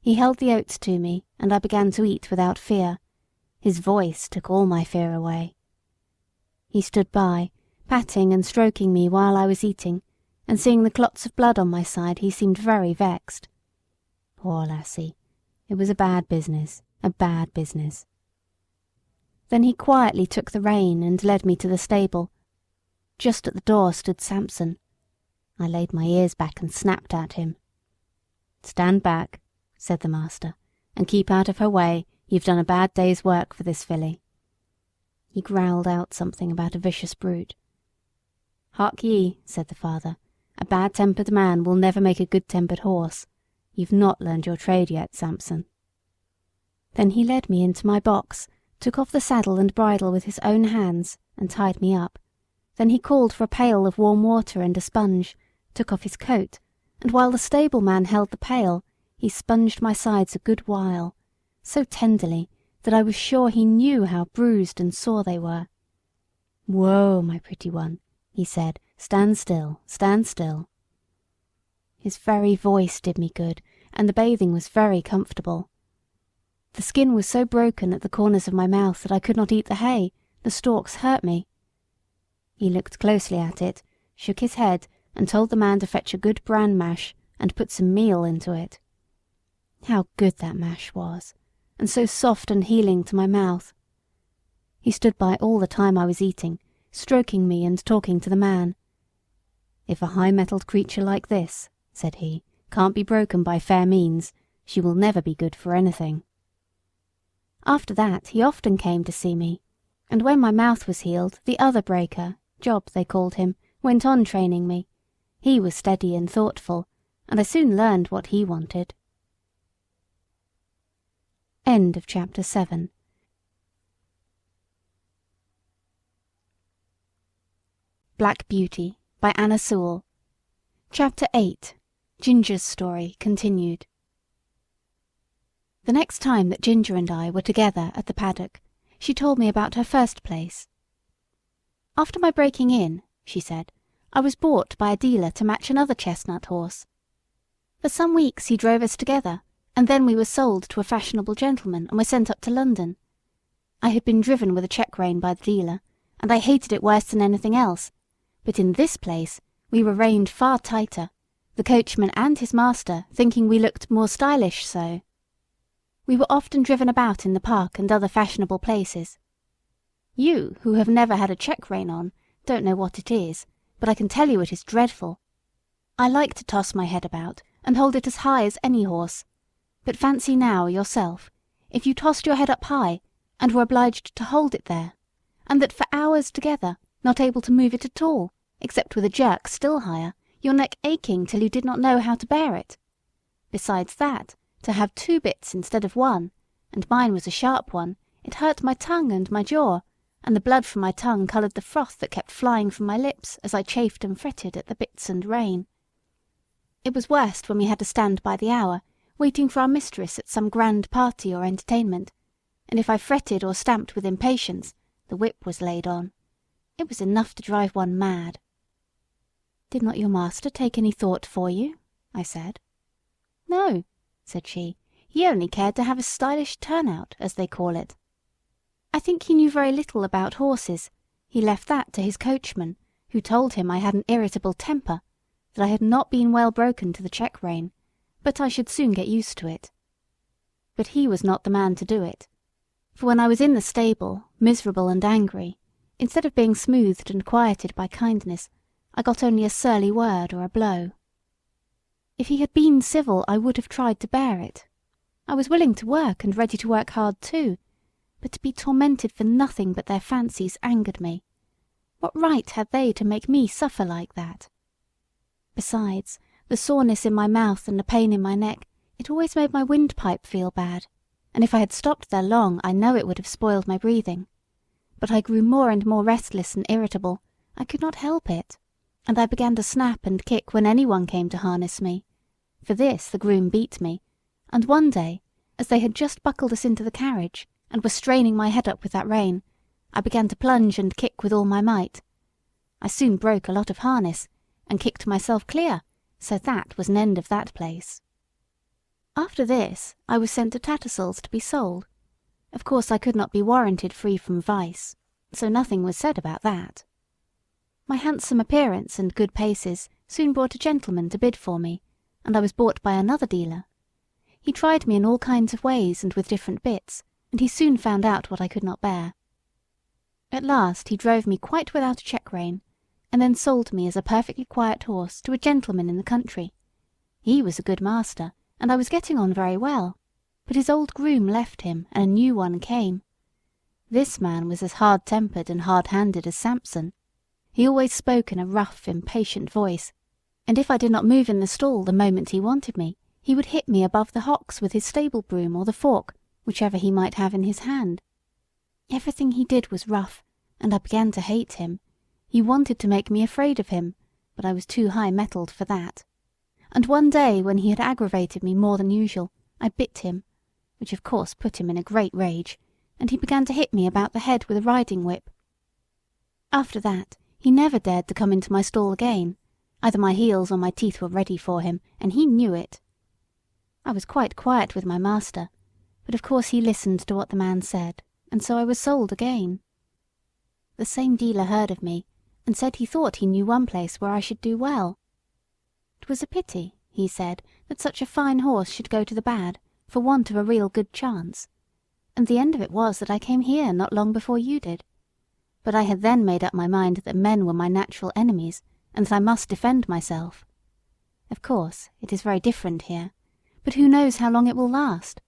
He held the oats to me, and I began to eat without fear. His voice took all my fear away. He stood by, patting and stroking me while I was eating, and seeing the clots of blood on my side, he seemed very vexed. Poor lassie, it was a bad business, a bad business. Then he quietly took the rein and led me to the stable. Just at the door stood Samson. I laid my ears back and snapped at him. "Stand back," said the master, "and keep out of her way. You've done a bad day's work for this filly." He growled out something about a vicious brute. "Hark ye," said the father, "a bad-tempered man will never make a good-tempered horse. You've not learned your trade yet, Samson." Then he led me into my box, took off the saddle and bridle with his own hands, and tied me up. Then he called for a pail of warm water and a sponge, took off his coat, and while the stableman held the pail, he sponged my sides a good while, so tenderly that I was sure he knew how bruised and sore they were. "Whoa, my pretty one," he said, "stand still, stand still." His very voice did me good, and the bathing was very comfortable. The skin was so broken at the corners of my mouth that I could not eat the hay, the stalks hurt me. He looked closely at it, shook his head, and told the man to fetch a good bran mash and put some meal into it. How good that mash was, and so soft and healing to my mouth. He stood by all the time I was eating, stroking me and talking to the man. "If a high-mettled creature like this," said he, "can't be broken by fair means, she will never be good for anything." After that he often came to see me, and when my mouth was healed, the other breaker, Job they called him, went on training me. He was steady and thoughtful, and I soon learned what he wanted. End of chapter 7. Black Beauty by Anna Sewell. Chapter 8. Ginger's Story continued. The next time that Ginger and I were together at the paddock, she told me about her first place. "After my breaking in," she said, "I was bought by a dealer to match another chestnut horse. For some weeks he drove us together, and then we were sold to a fashionable gentleman and were sent up to London. I had been driven with a check rein by the dealer, and I hated it worse than anything else, but in this place we were reined far tighter, the coachman and his master thinking we looked more stylish so. We were often driven about in the park and other fashionable places. You, who have never had a check rein on, don't know what it is, but I can tell you it is dreadful. I like to toss my head about, and hold it as high as any horse. But fancy now, yourself, if you tossed your head up high, and were obliged to hold it there, and that for hours together, not able to move it at all, except with a jerk still higher, your neck aching till you did not know how to bear it. Besides that, to have 2 bits instead of 1, and mine was a sharp one, it hurt my tongue and my jaw, and the blood from my tongue coloured the froth that kept flying from my lips as I chafed and fretted at the bits and rein. It was worst when we had to stand by the hour, waiting for our mistress at some grand party or entertainment, and if I fretted or stamped with impatience, the whip was laid on. It was enough to drive one mad. "Did not your master take any thought for you?" I said. "No," said she, "he only cared to have a stylish turnout, as they call it. I think he knew very little about horses. He left that to his coachman, who told him I had an irritable temper, that I had not been well broken to the check rein, but I should soon get used to it. But he was not the man to do it. For when I was in the stable, miserable and angry, instead of being smoothed and quieted by kindness, I got only a surly word or a blow. If he had been civil, I would have tried to bear it. I was willing to work, and ready to work hard too, but to be tormented for nothing but their fancies angered me. What right had they to make me suffer like that? Besides, the soreness in my mouth and the pain in my neck, it always made my windpipe feel bad, and if I had stopped there long, I know it would have spoiled my breathing. But I grew more and more restless and irritable. I could not help it, and I began to snap and kick when anyone came to harness me. For this the groom beat me, and one day, as they had just buckled us into the carriage, and were straining my head up with that rein, I began to plunge and kick with all my might. I soon broke a lot of harness, and kicked myself clear, so that was an end of that place. After this I was sent to Tattersall's to be sold. Of course I could not be warranted free from vice, so nothing was said about that. My handsome appearance and good paces soon brought a gentleman to bid for me, and I was bought by another dealer. He tried me in all kinds of ways and with different bits, and he soon found out what I could not bear. At last he drove me quite without a check rein, and then sold me as a perfectly quiet horse to a gentleman in the country. He was a good master, and I was getting on very well, but his old groom left him, and a new one came. This man was as hard-tempered and hard-handed as Samson. He always spoke in a rough, impatient voice, and if I did not move in the stall the moment he wanted me, he would hit me above the hocks with his stable broom or the fork, whichever he might have in his hand. Everything he did was rough, and I began to hate him. He wanted to make me afraid of him, but I was too high-mettled for that. And one day, when he had aggravated me more than usual, I bit him, which of course put him in a great rage, and he began to hit me about the head with a riding whip. After that, he never dared to come into my stall again. Either my heels or my teeth were ready for him, and he knew it. I was quite quiet with my master, but of course he listened to what the man said, and so I was sold again. The same dealer heard of me, and said he thought he knew one place where I should do well. It was a pity, he said, that such a fine horse should go to the bad, for want of a real good chance. And the end of it was that I came here not long before you did. But I had then made up my mind that men were my natural enemies, and that I must defend myself. Of course, it is very different here, but who knows how long it will last?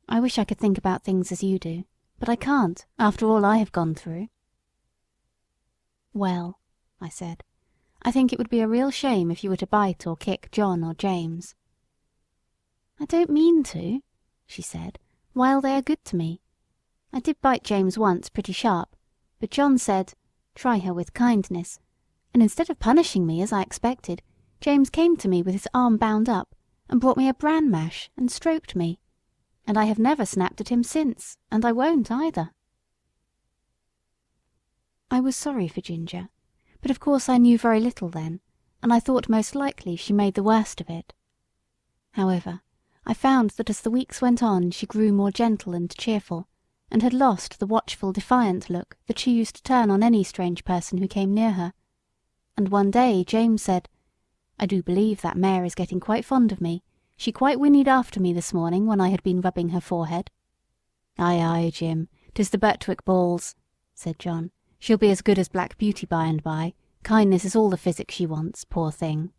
I wish I could think about things as you do, but I can't, after all I have gone through. "Well," I said, "I think it would be a real shame if you were to bite or kick John or James." "I don't mean to," she said, "while they are good to me. I did bite James once pretty sharp, but John said, 'Try her with kindness,' and instead of punishing me as I expected, James came to me with his arm bound up, and brought me a bran mash and stroked me, and I have never snapped at him since, and I won't either." I was sorry for Ginger, but of course I knew very little then, and I thought most likely she made the worst of it. However, I found that as the weeks went on she grew more gentle and cheerful, and had lost the watchful, defiant look that she used to turn on any strange person who came near her. And one day James said, "I do believe that mare is getting quite fond of me. She quite whinnied after me this morning when I had been rubbing her forehead." "Aye, aye, Jim, 'tis the Birtwick balls," said John. "She'll be as good as Black Beauty by and by. Kindness is all the physic she wants, poor thing."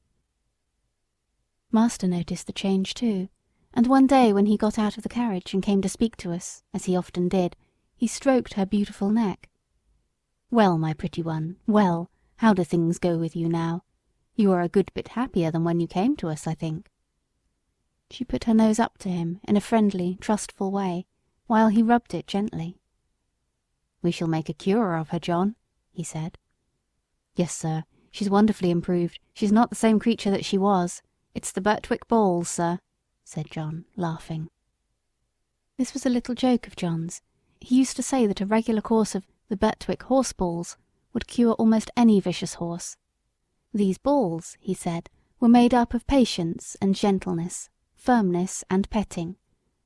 Master noticed the change too, and one day when he got out of the carriage and came to speak to us, as he often did, he stroked her beautiful neck. "Well, my pretty one, well, how do things go with you now? You are a good bit happier than when you came to us, I think." She put her nose up to him in a friendly, trustful way, while he rubbed it gently. "We shall make a cure of her, John," he said. "Yes, sir, she's wonderfully improved. She's not the same creature that she was. It's the Birtwick balls, sir," said John, laughing. This was a little joke of John's. He used to say that a regular course of the Birtwick horse balls would cure almost any vicious horse. These balls, he said, were made up of patience and gentleness, firmness and petting,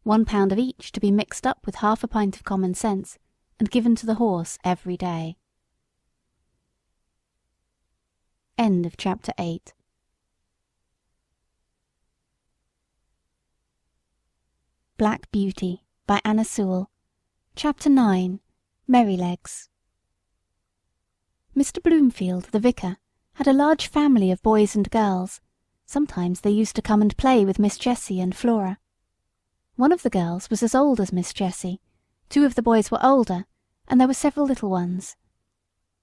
1 pound of each to be mixed up with half a pint of common sense, and given to the horse every day. End of chapter 8. Black Beauty by Anna Sewell. Chapter 9. Merrylegs. Mr. Bloomfield, the vicar, had a large family of boys and girls. Sometimes they used to come and play with Miss Jessie and Flora. One of the girls was as old as Miss Jessie, 2 of the boys were older, and there were several little ones.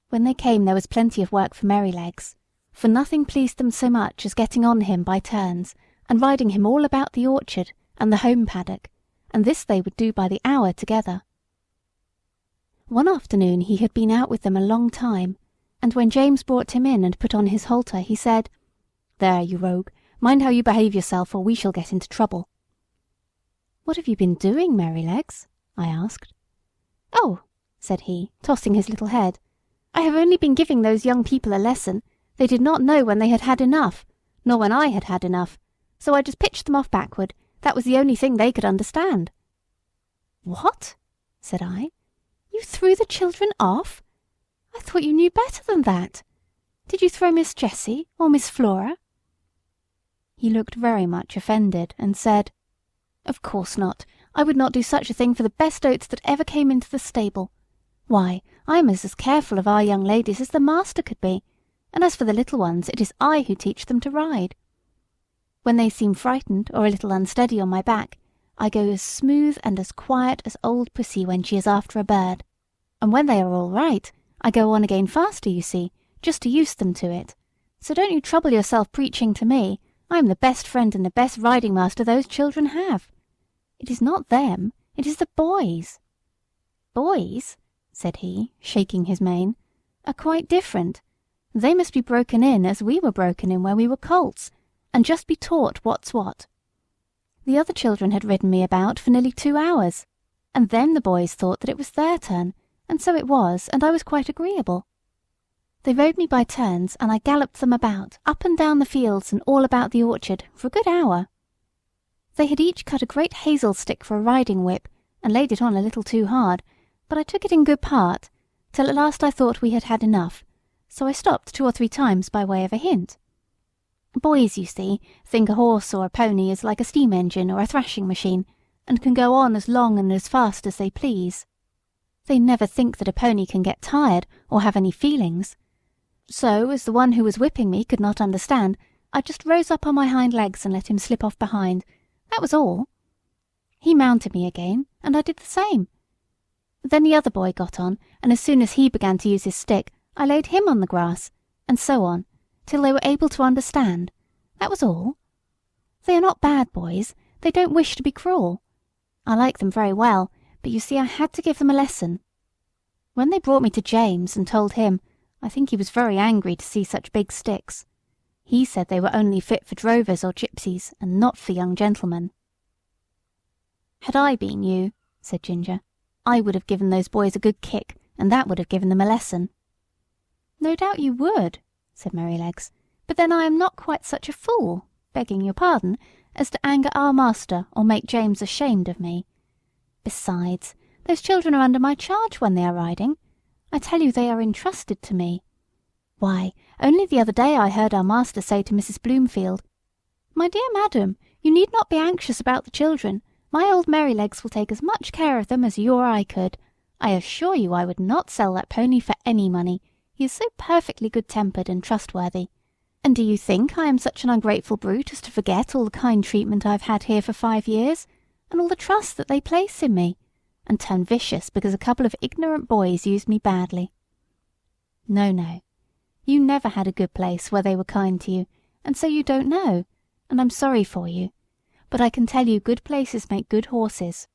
When they came there was plenty of work for Merrylegs, for nothing pleased them so much as getting on him by turns, and riding him all about the orchard and the home paddock, and this they would do by the hour together. One afternoon he had been out with them a long time, and when James brought him in and put on his halter, he said, "There, you rogue, mind how you behave yourself, or we shall get into trouble." "What have you been doing, Merrylegs?" I asked. "Oh," said he, tossing his little head, "I have only been giving those young people a lesson. They did not know when they had had enough, nor when I had had enough, so I just pitched them off backward. That was the only thing they could understand." "What?" said I. "You threw the children off? I thought you knew better than that. Did you throw Miss Jessie or Miss Flora?" He looked very much offended, and said, "Of course not. I would not do such a thing for the best oats that ever came into the stable. Why, I am as careful of our young ladies as the master could be, and as for the little ones, it is I who teach them to ride. When they seem frightened or a little unsteady on my back, I go as smooth and as quiet as old Pussy when she is after a bird, and when they are all right, I go on again faster, you see, just to use them to it. So don't you trouble yourself preaching to me. I am the best friend and the best riding master those children have. It is not them, it is the boys." "Boys," said he, shaking his mane, "are quite different. They must be broken in as we were broken in when we were colts, and just be taught what's what. The other children had ridden me about for nearly 2 hours, and then the boys thought that it was their turn, and so it was, and I was quite agreeable. They rode me by turns, and I galloped them about, up and down the fields and all about the orchard, for a good hour. They had each cut a great hazel stick for a riding whip, and laid it on a little too hard, but I took it in good part, till at last I thought we had had enough, so I stopped 2 or 3 times by way of a hint. Boys, you see, think a horse or a pony is like a steam engine or a thrashing machine, and can go on as long and as fast as they please. They never think that a pony can get tired or have any feelings. So, as the one who was whipping me could not understand, I just rose up on my hind legs and let him slip off behind. That was all. He mounted me again, and I did the same. Then the other boy got on, and as soon as he began to use his stick, I laid him on the grass, and so on, till they were able to understand. That was all. They are not bad boys. They don't wish to be cruel. I like them very well, but you see I had to give them a lesson. When they brought me to James and told him, I think he was very angry to see such big sticks. He said they were only fit for drovers or gypsies, and not for young gentlemen." "Had I been you," said Ginger, "I would have given those boys a good kick, and that would have given them a lesson." "No doubt you would," said Merrylegs, "but then I am not quite such a fool, begging your pardon, as to anger our master or make James ashamed of me. Besides, those children are under my charge when they are riding. I tell you they are entrusted to me. Why, only the other day I heard our master say to Mrs. Bloomfield, 'My dear madam, you need not be anxious about the children. My old Merrylegs will take as much care of them as you or I could. I assure you I would not sell that pony for any money. He is so perfectly good-tempered and trustworthy. And do you think I am such an ungrateful brute as to forget all the kind treatment I've had here for 5 years, and all the trust that they place in me, and turn vicious because a couple of ignorant boys used me badly? No, no. You never had a good place where they were kind to you, and so you don't know, and I'm sorry for you. But I can tell you good places make good horses.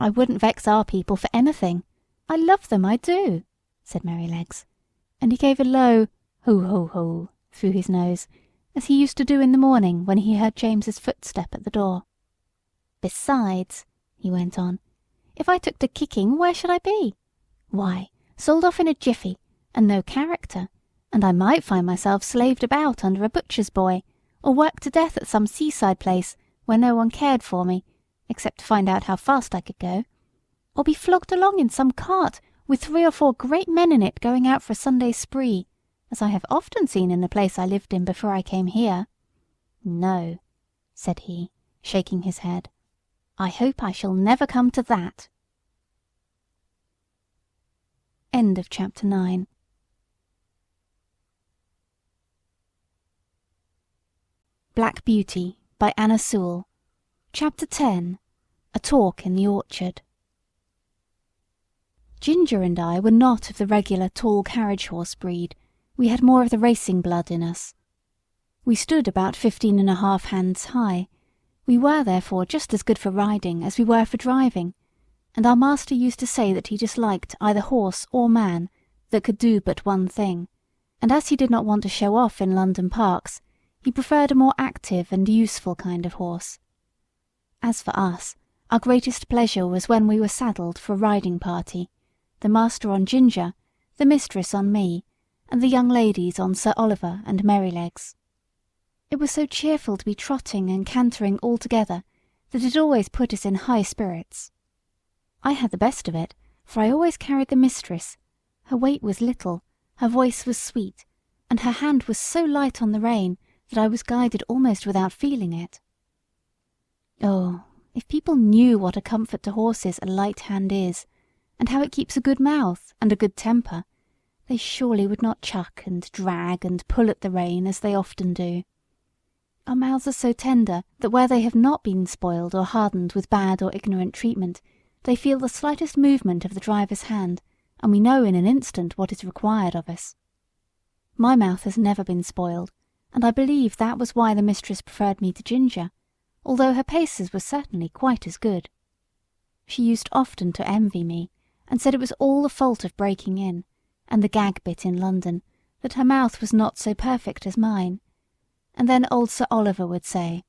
I wouldn't vex our people for anything. I love them, I do," said Merrylegs, and he gave a low "ho, ho, ho" through his nose, as he used to do in the morning when he heard James's footstep at the door. "Besides," he went on, "if I took to kicking, where should I be? Why, sold off in a jiffy, and no character, and I might find myself slaved about under a butcher's boy, or worked to death at some seaside place where no one cared for me, except to find out how fast I could go, or be flogged along in some cart with 3 or 4 great men in it going out for a Sunday spree, as I have often seen in the place I lived in before I came here. No," said he, shaking his head, "I hope I shall never come to that." End of chapter 9. Black Beauty by Anna Sewell. Chapter 10. A Talk in the Orchard. Ginger and I were not of the regular tall carriage horse breed. We had more of the racing blood in us. We stood about 15½ hands high. We were therefore just as good for riding as we were for driving, and our master used to say that he disliked either horse or man that could do but one thing, and as he did not want to show off in London parks, he preferred a more active and useful kind of horse. As for us, our greatest pleasure was when we were saddled for a riding party, the master on Ginger, the mistress on me, and the young ladies on Sir Oliver and Merrylegs. It was so cheerful to be trotting and cantering all together that it always put us in high spirits. I had the best of it, for I always carried the mistress. Her weight was little, her voice was sweet, and her hand was so light on the rein that I was guided almost without feeling it. Oh, if people knew what a comfort to horses a light hand is, and how it keeps a good mouth and a good temper, they surely would not chuck and drag and pull at the rein as they often do. Our mouths are so tender that where they have not been spoiled or hardened with bad or ignorant treatment, they feel the slightest movement of the driver's hand, and we know in an instant what is required of us. My mouth has never been spoiled, and I believe that was why the mistress preferred me to Ginger, although her paces were certainly quite as good. She used often to envy me, and said it was all the fault of breaking in, and the gag bit in London, that her mouth was not so perfect as mine. And then old Sir Oliver would say,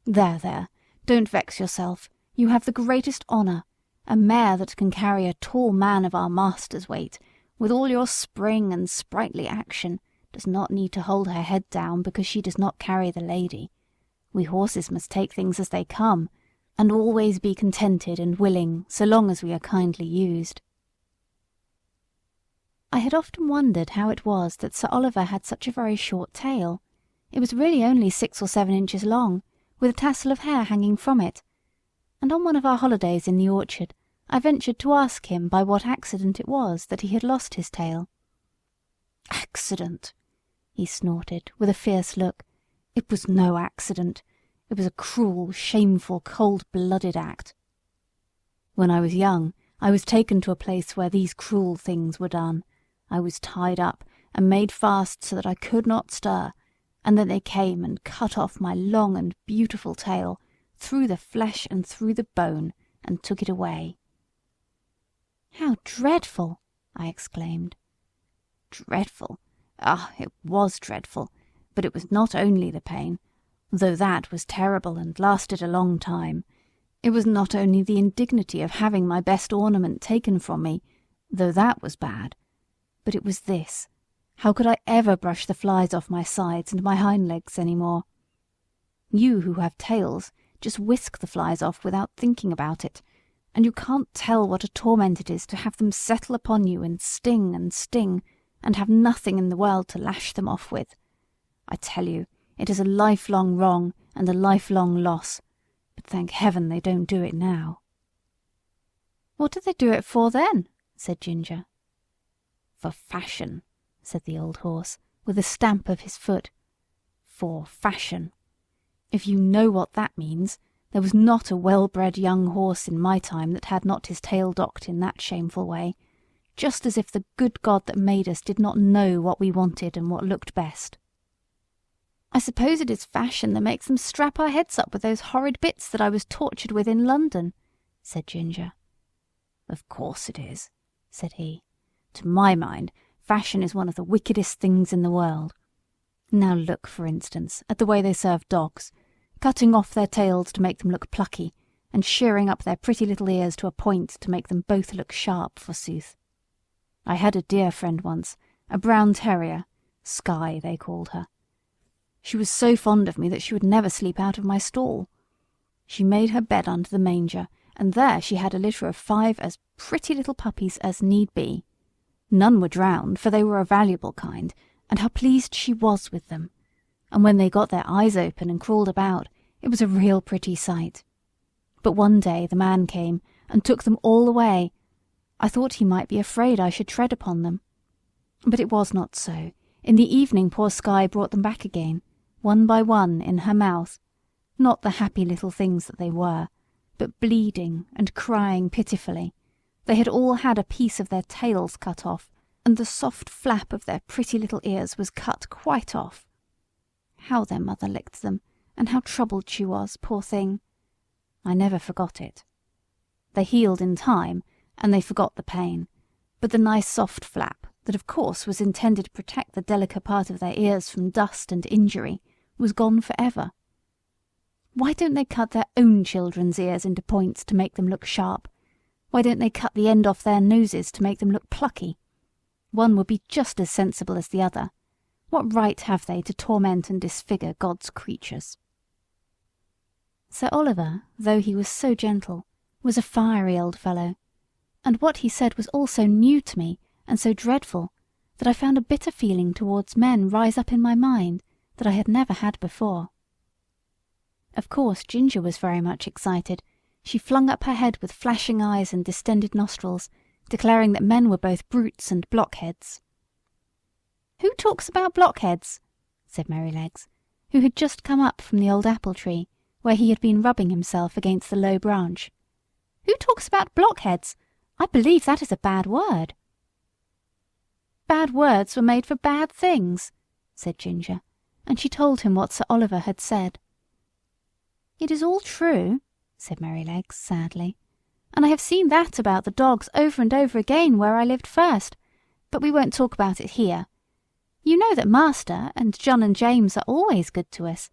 "There, there, don't vex yourself, you have the greatest honour. A mare that can carry a tall man of our master's weight, with all your spring and sprightly action, does not need to hold her head down because she does not carry the lady. We horses must take things as they come, and always be contented and willing so long as we are kindly used." I had often wondered how it was that Sir Oliver had such a very short tail. It was really only 6 or 7 inches long, with a tassel of hair hanging from it, and on one of our holidays in the orchard I ventured to ask him by what accident it was that he had lost his tail. "Accident!" he snorted, with a fierce look. "It was no accident. It was a cruel, shameful, cold-blooded act. When I was young, I was taken to a place where these cruel things were done. I was tied up and made fast so that I could not stir, and then they came and cut off my long and beautiful tail, through the flesh and through the bone, and took it away." "How dreadful!" I exclaimed. "Dreadful? Ah, it was dreadful, but it was not only the pain, though that was terrible and lasted a long time. It was not only the indignity of having my best ornament taken from me, though that was bad, but it was this: how could I ever brush the flies off my sides and my hind legs any more? You who have tails just whisk the flies off without thinking about it, and you can't tell what a torment it is to have them settle upon you and sting, and have nothing in the world to lash them off with. I tell you, it is a lifelong wrong and a lifelong loss, but thank heaven they don't do it now." "What do they do it for then?" said Ginger. "For fashion," said the old horse, with a stamp of his foot. For fashion. If you know what that means, there was not a well-bred young horse in my time that had not his tail docked in that shameful way, just as if the good God that made us did not know what we wanted and what looked best." "I suppose it is fashion that makes them strap our heads up with those horrid bits that I was tortured with in London," said Ginger. "Of course it is," said he. "To my mind, fashion is one of the wickedest things in the world. Now look, for instance, at the way they serve dogs, cutting off their tails to make them look plucky, and shearing up their pretty little ears to a point to make them both look sharp, forsooth. I had a dear friend once, a brown terrier, Skye they called her. She was so fond of me that she would never sleep out of my stall. She made her bed under the manger, and there she had a litter of 5 as pretty little puppies as need be. None were drowned, for they were a valuable kind, and how pleased she was with them. And when they got their eyes open and crawled about, it was a real pretty sight. But one day the man came and took them all away. I thought he might be afraid I should tread upon them. But it was not so. In the evening poor Skye brought them back again, one by one, in her mouth, not the happy little things that they were, but bleeding and crying pitifully. They had all had a piece of their tails cut off, and the soft flap of their pretty little ears was cut quite off. How their mother licked them, and how troubled she was, poor thing! I never forgot it. They healed in time, and they forgot the pain, but the nice soft flap, that of course was intended to protect the delicate part of their ears from dust and injury, was gone forever. Why don't they cut their own children's ears into points to make them look sharp? Why don't they cut the end off their noses to make them look plucky? One would be just as sensible as the other. What right have they to torment and disfigure God's creatures? Sir Oliver, though he was so gentle, was a fiery old fellow, and what he said was all so new to me and so dreadful that I found a bitter feeling towards men rise up in my mind that I had never had before. Of course Ginger was very much excited. She flung up her head with flashing eyes and distended nostrils, declaring that men were both brutes and blockheads. "Who talks about blockheads?" said Merrylegs, who had just come up from the old apple tree, where he had been rubbing himself against the low branch. "Who talks about blockheads? I believe that is a bad word." "Bad words were made for bad things," said Ginger, and she told him what Sir Oliver had said. "It is all true," said Merrylegs sadly, "and I have seen that about the dogs over and over again where I lived first, but we won't talk about it here. You know that Master and John and James are always good to us,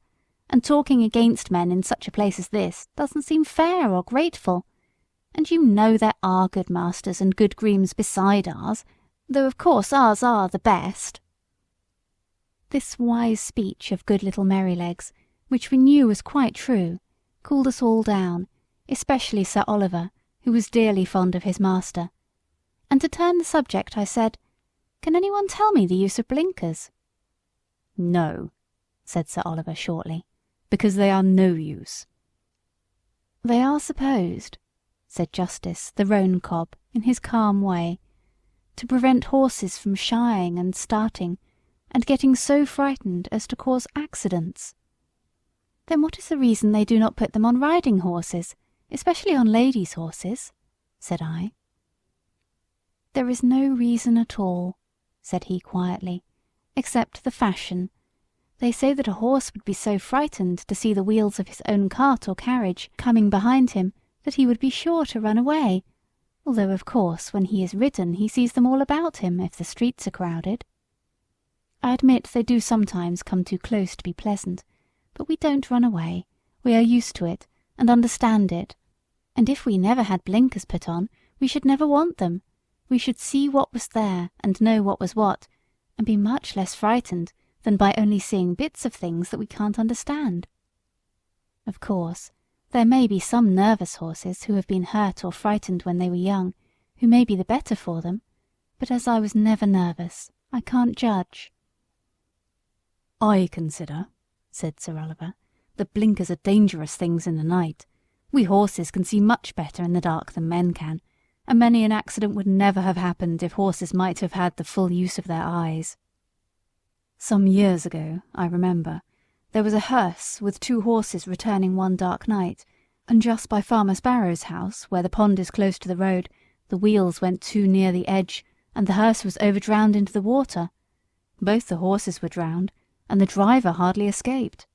and talking against men in such a place as this doesn't seem fair or grateful. And you know there are good masters and good grooms beside ours, though of course ours are the best." This wise speech of good little Merrylegs, which we knew was quite true, cooled us all down, especially Sir Oliver, who was dearly fond of his master. And to turn the subject, I said, "Can any one tell me the use of blinkers?" "No," said Sir Oliver shortly, "because they are no use." "They are supposed," said Justice, the roan cob, in his calm way, "to prevent horses from shying and starting, and getting so frightened as to cause accidents." "Then what is the reason they do not put them on riding horses, especially on ladies' horses?" said I. "There is no reason at all," said he quietly, "except the fashion. They say that a horse would be so frightened to see the wheels of his own cart or carriage coming behind him that he would be sure to run away, although of course when he is ridden he sees them all about him if the streets are crowded. I admit they do sometimes come too close to be pleasant, but we don't run away. We are used to it, and understand it. And if we never had blinkers put on, we should never want them. We should see what was there, and know what was what, and be much less frightened than by only seeing bits of things that we can't understand. Of course, there may be some nervous horses who have been hurt or frightened when they were young, who may be the better for them, but as I was never nervous, I can't judge." "I consider," said Sir Oliver, "that blinkers are dangerous things in the night. We horses can see much better in the dark than men can, and many an accident would never have happened if horses might have had the full use of their eyes. Some years ago, I remember, There was a hearse with 2 horses returning one dark night, and just by Farmer Sparrow's house, where the pond is close to the road, the wheels went too near the edge, and the hearse was overdrowned into the water. Both the horses were drowned, and the driver hardly escaped.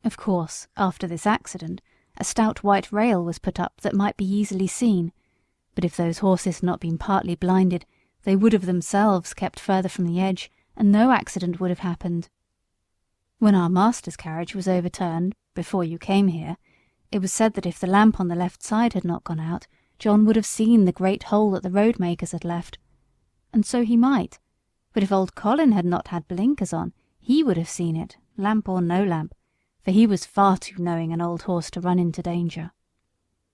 Of course, after this accident, a stout white rail was put up that might be easily seen, but if those horses had not been partly blinded, they would have themselves kept further from the edge, and no accident would have happened. When our master's carriage was overturned, before you came here, it was said that if the lamp on the left side had not gone out, John would have seen the great hole that the road-makers had left. And so he might, but if old Colin had not had blinkers on, he would have seen it, lamp or no lamp, for he was far too knowing an old horse to run into danger.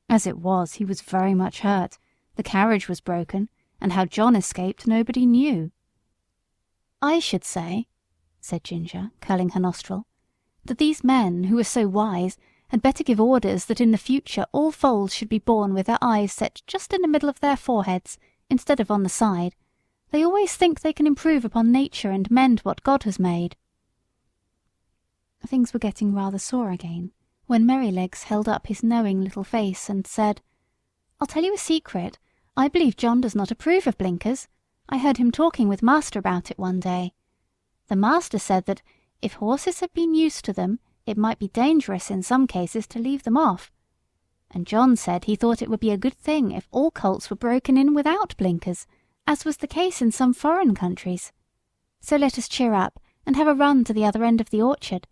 As it was, he was very much hurt, the carriage was broken, and how John escaped nobody knew. I should say, said Ginger, curling her nostril, that these men, who are so wise, had better give orders that in the future all foals should be born with their eyes set just in the middle of their foreheads, instead of on the side. They always think they can improve upon nature and mend what God has made. Things were getting rather sore again, when Merrylegs held up his knowing little face and said, "I'll tell you a secret. I believe John does not approve of blinkers. I heard him talking with Master about it one day. The Master said that, if horses had been used to them, it might be dangerous in some cases to leave them off. And John said he thought it would be a good thing if all colts were broken in without blinkers, as was the case in some foreign countries. So let us cheer up, and have a run to the other end of the orchard.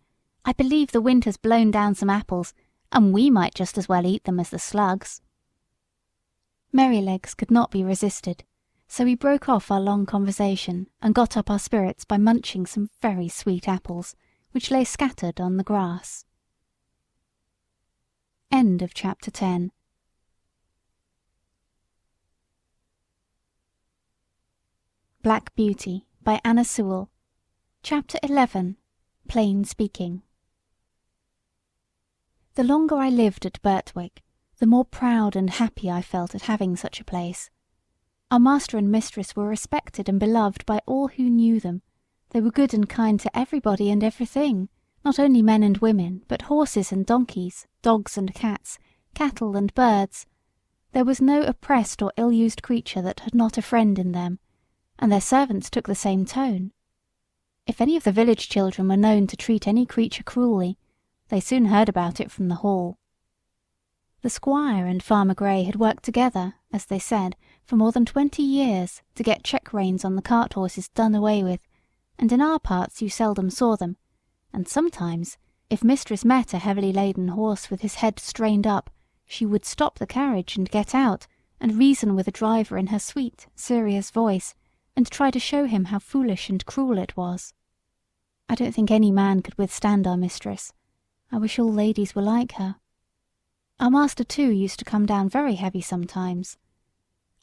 I believe the wind has blown down some apples, and we might just as well eat them as the slugs." Merrylegs could not be resisted, so we broke off our long conversation and got up our spirits by munching some very sweet apples, which lay scattered on the grass. End of chapter 10. Black Beauty by Anna Sewell. Chapter 11. Plain Speaking. The longer I lived at Birtwick, the more proud and happy I felt at having such a place. Our master and mistress were respected and beloved by all who knew them. They were good and kind to everybody and everything, not only men and women, but horses and donkeys, dogs and cats, cattle and birds. There was no oppressed or ill-used creature that had not a friend in them, and their servants took the same tone. If any of the village children were known to treat any creature cruelly, they soon heard about it from the hall. The squire and Farmer Grey had worked together, as they said, for more than 20 years to get check-reins on the cart-horses done away with, and in our parts you seldom saw them, and sometimes, if mistress met a heavily laden horse with his head strained up, she would stop the carriage and get out, and reason with the driver in her sweet, serious voice, and try to show him how foolish and cruel it was. I don't think any man could withstand our mistress. I wish all ladies were like her. Our master, too, used to come down very heavy sometimes.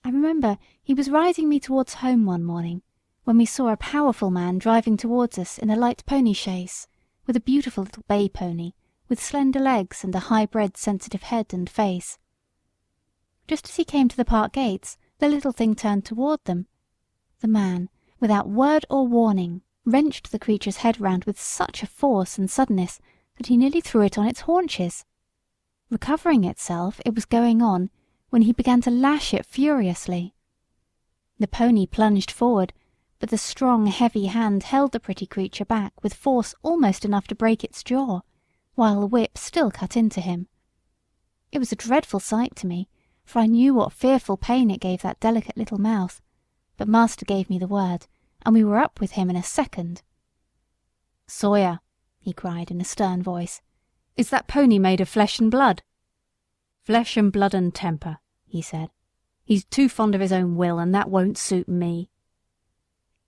I remember he was riding me towards home one morning, when we saw a powerful man driving towards us in a light pony chaise, with a beautiful little bay pony, with slender legs and a high-bred sensitive head and face. Just as he came to the park gates, the little thing turned toward them. The man, without word or warning, wrenched the creature's head round with such a force and suddenness that he nearly threw it on its haunches. Recovering itself, it was going on, when he began to lash it furiously. The pony plunged forward, but the strong, heavy hand held the pretty creature back with force almost enough to break its jaw, while the whip still cut into him. It was a dreadful sight to me, for I knew what fearful pain it gave that delicate little mouth, but master gave me the word, and we were up with him in a second. "Sawyer," he cried in a stern voice, "is that pony made of flesh and blood?" "Flesh and blood and temper," he said. "He's too fond of his own will, and that won't suit me."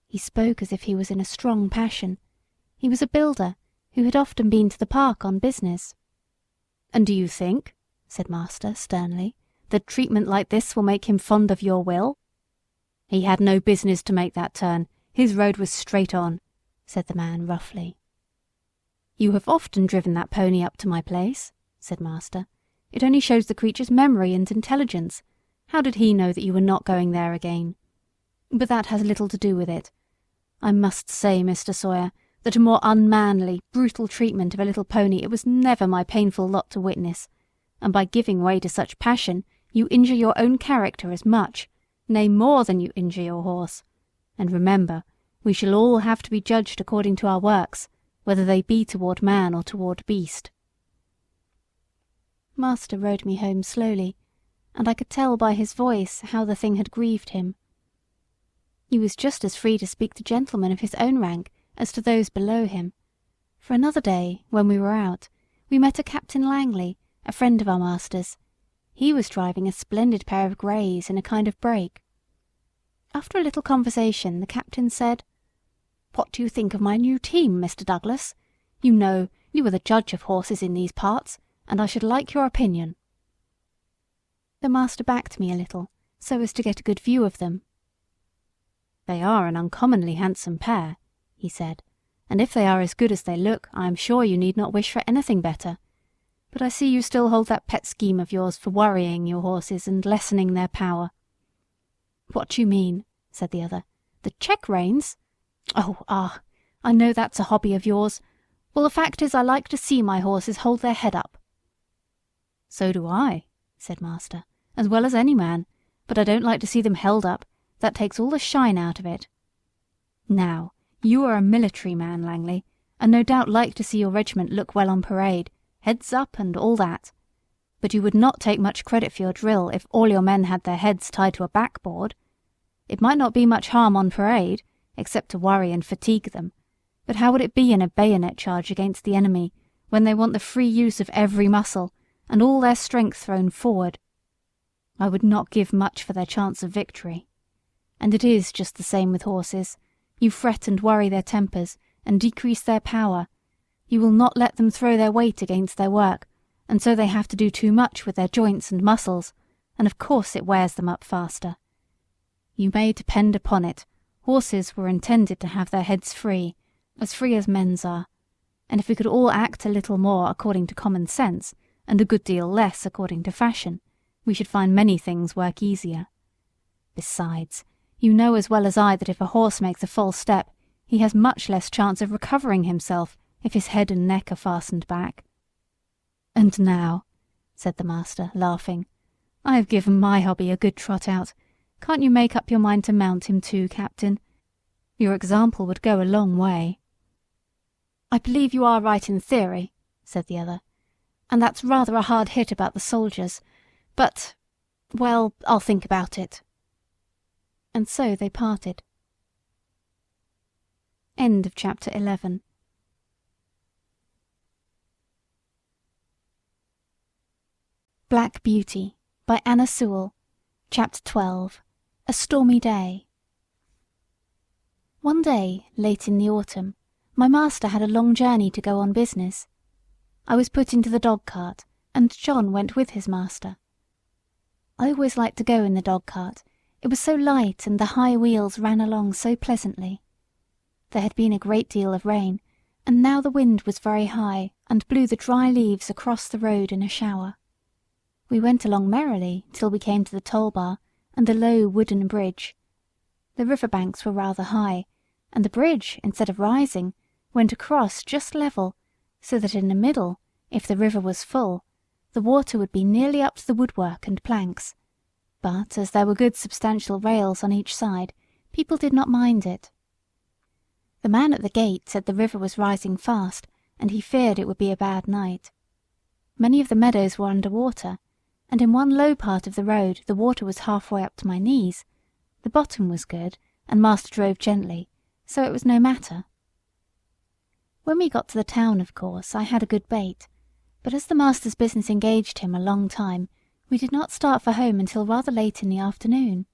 He spoke as if he was in a strong passion. He was a builder, who had often been to the park on business. "And do you think," said master sternly, "that treatment like this will make him fond of your will?" "He had no business to make that turn. His road was straight on," said the man roughly. "You have often driven that pony up to my place," said master. "It only shows the creature's memory and intelligence. How did he know that you were not going there again? But that has little to do with it. I must say, Mr. Sawyer, that a more unmanly, brutal treatment of a little pony it was never my painful lot to witness, and by giving way to such passion you injure your own character as much, nay more than you injure your horse. And remember, we shall all have to be judged according to our works, whether they be toward man or toward beast." Master rode me home slowly, and I could tell by his voice how the thing had grieved him. He was just as free to speak to gentlemen of his own rank as to those below him, for another day, when we were out, we met a Captain Langley, a friend of our master's. He was driving a splendid pair of greys in a kind of break. After a little conversation, the captain said, "What do you think of my new team, Mr. Douglas? You know, you are the judge of horses in these parts, and I should like your opinion." The master backed me a little, so as to get a good view of them. "They are an uncommonly handsome pair," he said, "and if they are as good as they look, I am sure you need not wish for anything better. But I see you still hold that pet scheme of yours for worrying your horses and lessening their power." "What do you mean?" said the other. "The check reins? I know that's a hobby of yours. Well, the fact is I like to see my horses hold their head up." "So do I," said master, "as well as any man, but I don't like to see them held up. That takes all the shine out of it. Now, you are a military man, Langley, and no doubt like to see your regiment look well on parade, heads up and all that. But you would not take much credit for your drill if all your men had their heads tied to a backboard. It might not be much harm on parade, except to worry and fatigue them, but how would it be in a bayonet charge against the enemy, when they want the free use of every muscle, and all their strength thrown forward? I would not give much for their chance of victory. And it is just the same with horses. You fret and worry their tempers, and decrease their power. You will not let them throw their weight against their work, and so they have to do too much with their joints and muscles, and of course it wears them up faster. You may depend upon it, horses were intended to have their heads free as men's are, and if we could all act a little more according to common sense, and a good deal less according to fashion, we should find many things work easier. Besides, you know as well as I that if a horse makes a false step, he has much less chance of recovering himself if his head and neck are fastened back. And now," said the master, laughing, "I have given my hobby a good trot out. Can't you make up your mind to mount him too, Captain? Your example would go a long way." "I believe you are right in theory," said the other, "and that's rather a hard hit about the soldiers. But, well, I'll think about it." And so they parted. End of chapter 11. Black Beauty by Anna Sewell. Chapter 12. A Stormy Day. One day, late in the autumn, my master had a long journey to go on business. I was put into the dog-cart, and John went with his master. I always liked to go in the dog-cart. It was so light, and the high wheels ran along so pleasantly. There had been a great deal of rain, and now the wind was very high, and blew the dry leaves across the road in a shower. We went along merrily till we came to the toll-bar and the low wooden bridge. The river banks were rather high, and the bridge, instead of rising, went across just level, so that in the middle, if the river was full, the water would be nearly up to the woodwork and planks. But as there were good substantial rails on each side, people did not mind it. The man at the gate said the river was rising fast, and he feared it would be a bad night. Many of the meadows were under water, and in one low part of the road the water was halfway up to my knees. The bottom was good, and master drove gently, so it was no matter. When we got to the town, of course, I had a good bait, but as the master's business engaged him a long time, we did not start for home until rather late in the afternoon.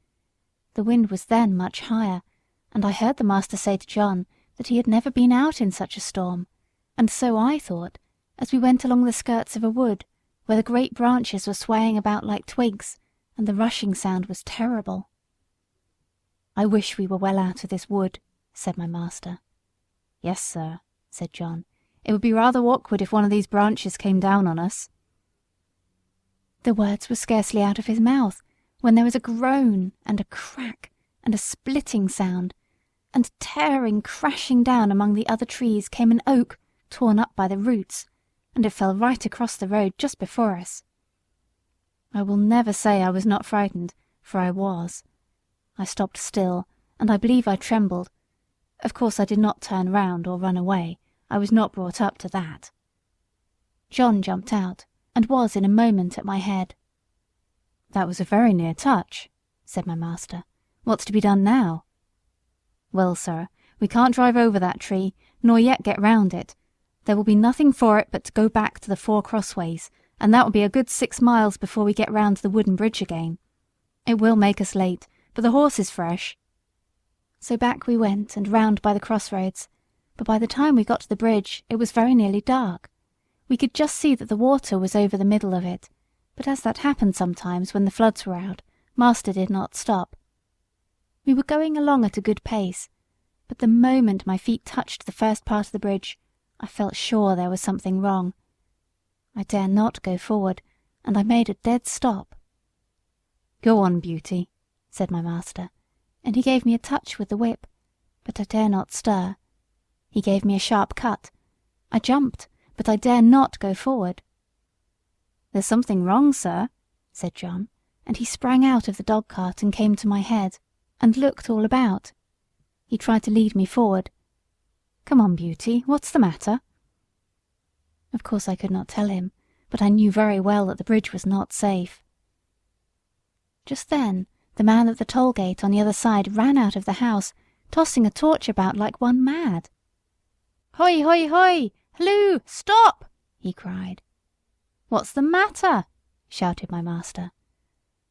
The wind was then much higher, and I heard the master say to John that he had never been out in such a storm, and so I thought, as we went along the skirts of a wood, where the great branches were swaying about like twigs, and the rushing sound was terrible. "I wish we were well out of this wood," said my master. "Yes, sir," said John. "It would be rather awkward if one of these branches came down on us." The words were scarcely out of his mouth when there was a groan and a crack and a splitting sound, and tearing crashing down among the other trees came an oak torn up by the roots, and it fell right across the road just before us. I will never say I was not frightened, for I was. I stopped still, and I believe I trembled. Of course I did not turn round or run away. I was not brought up to that. John jumped out, and was in a moment at my head. "That was a very near touch," said my master. "What's to be done now?" "Well, sir, we can't drive over that tree, nor yet get round it. There will be nothing for it but to go back to the 4 crossways, and that will be a good 6 miles before we get round to the wooden bridge again. It will make us late, but the horse is fresh." So back we went and round by the crossroads, but by the time we got to the bridge it was very nearly dark. We could just see that the water was over the middle of it, but as that happened sometimes when the floods were out, master did not stop. We were going along at a good pace, but the moment my feet touched the first part of the bridge, I felt sure there was something wrong. I dare not go forward, and I made a dead stop. "Go on, Beauty," said my master, and he gave me a touch with the whip, but I dare not stir. He gave me a sharp cut. I jumped, but I dare not go forward. "There's something wrong, sir," said John, and he sprang out of the dog-cart and came to my head, and looked all about. He tried to lead me forward. "Come on, Beauty, what's the matter?" Of course I could not tell him, but I knew very well that the bridge was not safe. Just then the man at the toll-gate on the other side ran out of the house, tossing a torch about like one mad. "Hoi, hoi, hoi! Halloo! Stop!" he cried. "What's the matter?" shouted my master.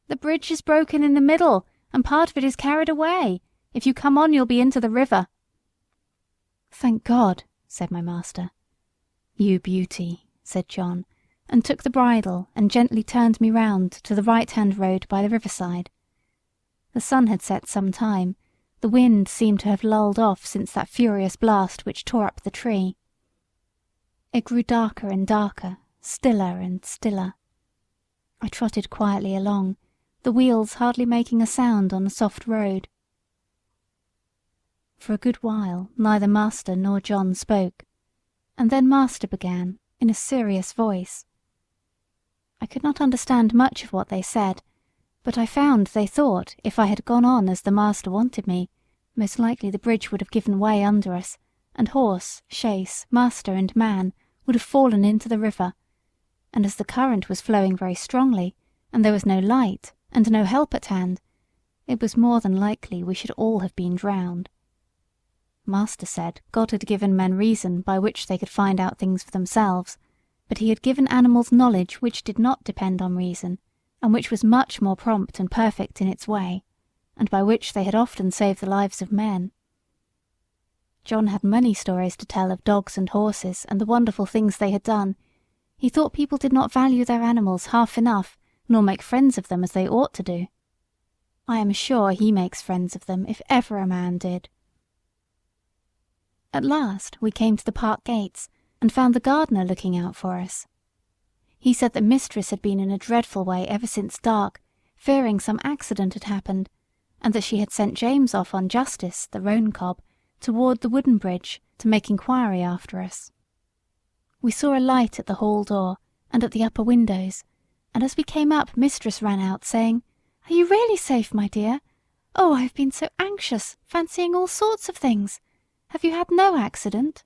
"The bridge is broken in the middle, and part of it is carried away. If you come on, you'll be into the river." "Thank God," said my master. "You Beauty," said John, and took the bridle and gently turned me round to the right-hand road by the riverside. The sun had set some time. The wind seemed to have lulled off since that furious blast which tore up the tree. It grew darker and darker, stiller and stiller. I trotted quietly along, the wheels hardly making a sound on the soft road. For a good while neither master nor John spoke, and then master began in a serious voice. I could not understand much of what they said, but I found they thought if I had gone on as the master wanted me, most likely the bridge would have given way under us, and horse, chaise, master, and man would have fallen into the river, and as the current was flowing very strongly, and there was no light and no help at hand, it was more than likely we should all have been drowned. Master said God had given men reason by which they could find out things for themselves, but he had given animals knowledge which did not depend on reason, and which was much more prompt and perfect in its way, and by which they had often saved the lives of men. John had many stories to tell of dogs and horses and the wonderful things they had done. He thought people did not value their animals half enough, nor make friends of them as they ought to do. I am sure he makes friends of them if ever a man did. At last we came to the park gates, and found the gardener looking out for us. He said that mistress had been in a dreadful way ever since dark, fearing some accident had happened, and that she had sent James off on Justice, the roan cob, toward the wooden bridge to make inquiry after us. We saw a light at the hall door and at the upper windows, and as we came up mistress ran out saying, "Are you really safe, my dear? Oh, I have been so anxious, fancying all sorts of things. Have you had no accident?"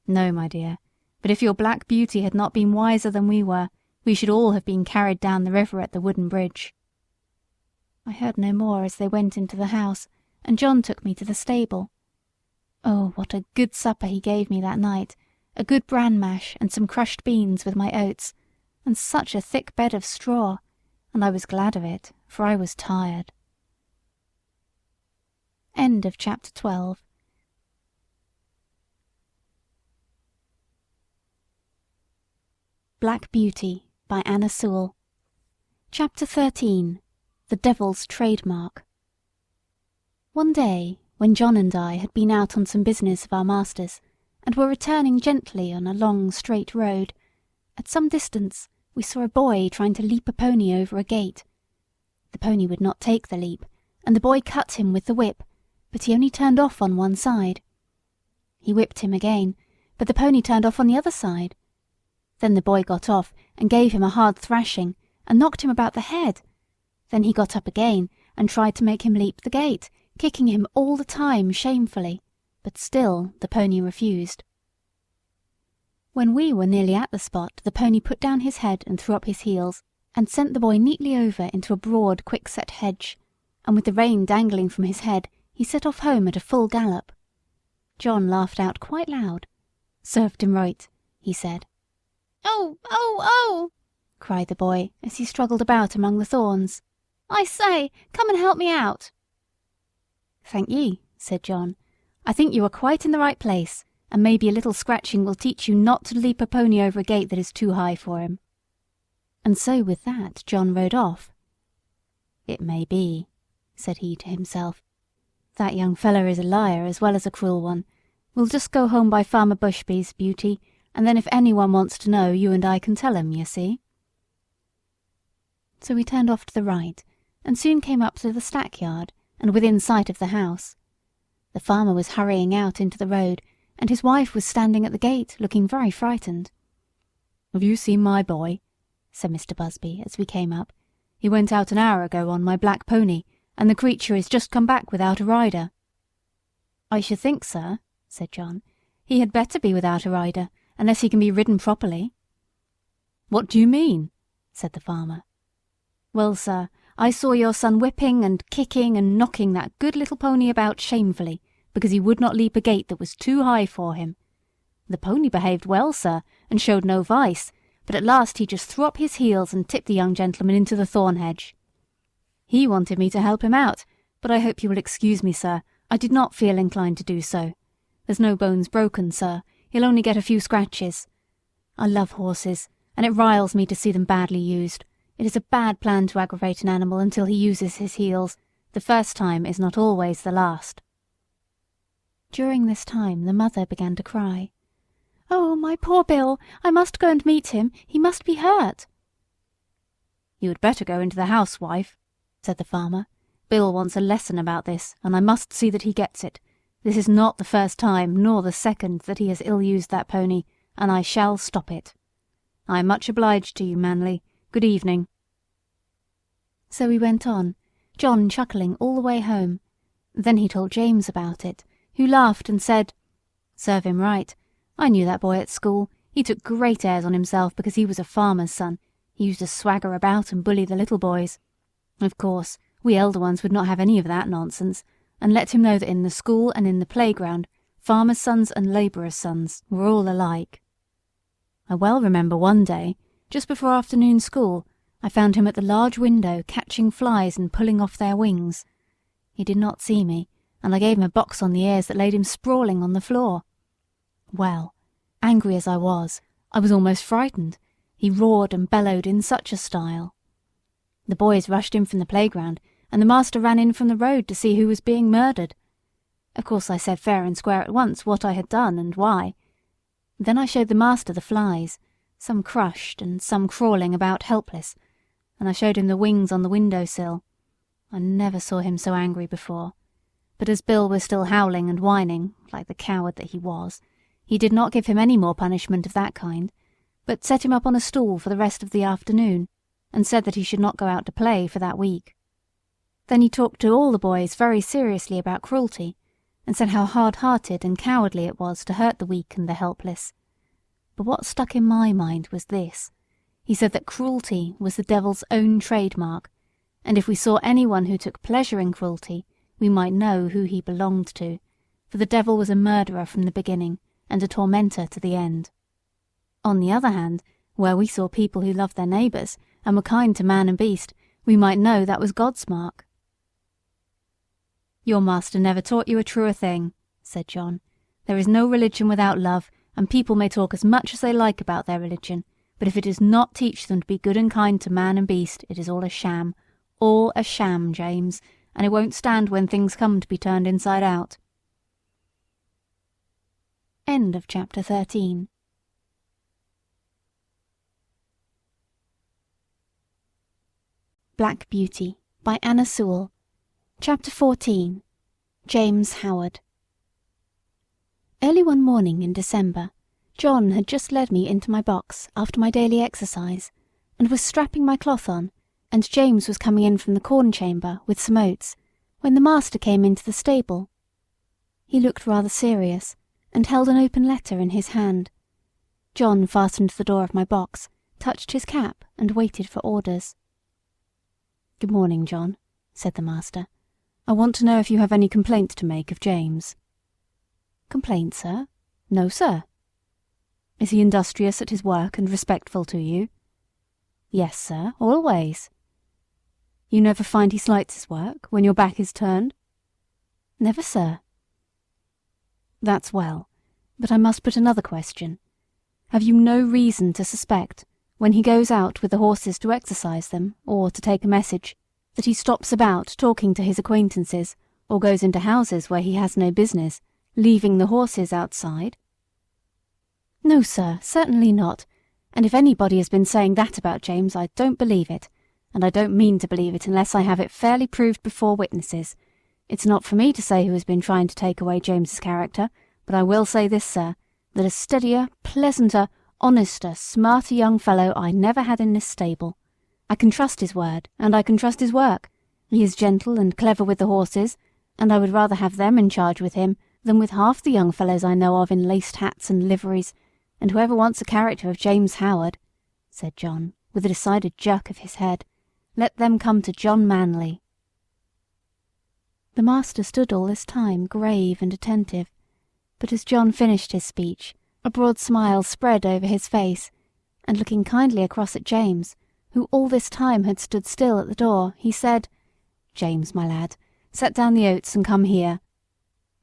"No, my dear, but if your Black Beauty had not been wiser than we were, we should all have been carried down the river at the wooden bridge." I heard no more as they went into the house, and John took me to the stable. Oh, what a good supper he gave me that night, a good bran mash and some crushed beans with my oats, and such a thick bed of straw, and I was glad of it, for I was tired. End of chapter 12. Black Beauty by Anna Sewell. Chapter 13. The Devil's Trademark. One day, when John and I had been out on some business of our master's, and were returning gently on a long straight road, at some distance we saw a boy trying to leap a pony over a gate. The pony would not take the leap, and the boy cut him with the whip, but he only turned off on one side. He whipped him again, but the pony turned off on the other side. Then the boy got off and gave him a hard thrashing and knocked him about the head. Then he got up again and tried to make him leap the gate, kicking him all the time shamefully, but still the pony refused. When we were nearly at the spot, the pony put down his head and threw up his heels, and sent the boy neatly over into a broad, quickset hedge, and with the rein dangling from his head, he set off home at a full gallop. John laughed out quite loud. "Served him right," he said. "Oh, oh, oh!" cried the boy as he struggled about among the thorns. "I say, come and help me out." "Thank ye," said John. "I think you are quite in the right place, and maybe a little scratching will teach you not to leap a pony over a gate that is too high for him." And so with that John rode off. "It may be," said he to himself. "That young feller is a liar as well as a cruel one. We'll just go home by Farmer Bushby's, Beauty, and then if anyone wants to know, you and I can tell 'em, you see." So we turned off to the right, and soon came up to the stackyard, and within sight of the house. The farmer was hurrying out into the road, and his wife was standing at the gate, looking very frightened. "Have you seen my boy?" said Mr. Busby, as we came up. "He went out an hour ago on my black pony, and the creature is just come back without a rider." "I should think, sir," said John, "he had better be without a rider, unless he can be ridden properly." "What do you mean?" said the farmer. "Well, sir, I saw your son whipping and kicking and knocking that good little pony about shamefully, because he would not leap a gate that was too high for him. The pony behaved well, sir, and showed no vice, but at last he just threw up his heels and tipped the young gentleman into the thorn hedge. He wanted me to help him out, but I hope you will excuse me, sir, I did not feel inclined to do so. There's no bones broken, sir, he'll only get a few scratches. I love horses, and it riles me to see them badly used. It is a bad plan to aggravate an animal until he uses his heels. The first time is not always the last." During this time the mother began to cry. "Oh, my poor Bill! I must go and meet him. He must be hurt." "You had better go into the house, wife," said the farmer. "Bill wants a lesson about this, and I must see that he gets it. This is not the first time, nor the second, that he has ill-used that pony, and I shall stop it. I am much obliged to you, Manly. Good evening." So we went on, John chuckling all the way home. Then he told James about it, who laughed and said, "Serve him right. I knew that boy at school. He took great airs on himself because he was a farmer's son. He used to swagger about and bully the little boys. Of course, we elder ones would not have any of that nonsense, and let him know that in the school and in the playground, farmers' sons and labourers' sons were all alike. I well remember one day, just before afternoon school, I found him at the large window catching flies and pulling off their wings. He did not see me, and I gave him a box on the ears that laid him sprawling on the floor. Well, angry as I was almost frightened. He roared and bellowed in such a style. The boys rushed in from the playground, and the master ran in from the road to see who was being murdered. Of course I said fair and square at once what I had done and why. Then I showed the master the flies, some crushed and some crawling about helpless, and I showed him the wings on the window-sill. I never saw him so angry before. But as Bill was still howling and whining, like the coward that he was, he did not give him any more punishment of that kind, but set him up on a stool for the rest of the afternoon, and said that he should not go out to play for that week. Then he talked to all the boys very seriously about cruelty, and said how hard-hearted and cowardly it was to hurt the weak and the helpless. But what stuck in my mind was this. He said that cruelty was the devil's own trademark, and if we saw anyone who took pleasure in cruelty, we might know who he belonged to, for the devil was a murderer from the beginning, and a tormentor to the end. On the other hand, where we saw people who loved their neighbours, and were kind to man and beast, we might know that was God's mark. "Your master never taught you a truer thing," said John. "There is no religion without love, and people may talk as much as they like about their religion, but if it does not teach them to be good and kind to man and beast, it is all a sham. All a sham, James, and it won't stand when things come to be turned inside out." End of chapter 13. Black Beauty by Anna Sewell. Chapter 14. James Howard. Early one morning in December, John had just led me into my box after my daily exercise, and was strapping my cloth on, and James was coming in from the corn chamber with some oats, when the master came into the stable. He looked rather serious, and held an open letter in his hand. John fastened the door of my box, touched his cap, and waited for orders. "Good morning, John," said the master. "I want to know if you have any complaint to make of James." "Complaint, sir? No, sir." "Is he industrious at his work and respectful to you?" "Yes, sir, always." "You never find he slights his work when your back is turned?" "Never, sir." "That's well, but I must put another question. Have you no reason to suspect, when he goes out with the horses to exercise them, or to take a message, that he stops about talking to his acquaintances, or goes into houses where he has no business, leaving the horses outside?" "No, sir, certainly not, and if anybody has been saying that about James, I don't believe it, and I don't mean to believe it unless I have it fairly proved before witnesses. It's not for me to say who has been trying to take away James's character, but I will say this, sir, that a steadier, pleasanter, honester, smarter young fellow I never had in this stable. I can trust his word, and I can trust his work. He is gentle and clever with the horses, and I would rather have them in charge with him than with half the young fellows I know of in laced hats and liveries, and whoever wants a character of James Howard," said John, with a decided jerk of his head, "let them come to John Manley." The master stood all this time grave and attentive, but as John finished his speech, a broad smile spread over his face, and looking kindly across at James, who all this time had stood still at the door, he said, "James, my lad, set down the oats and come here.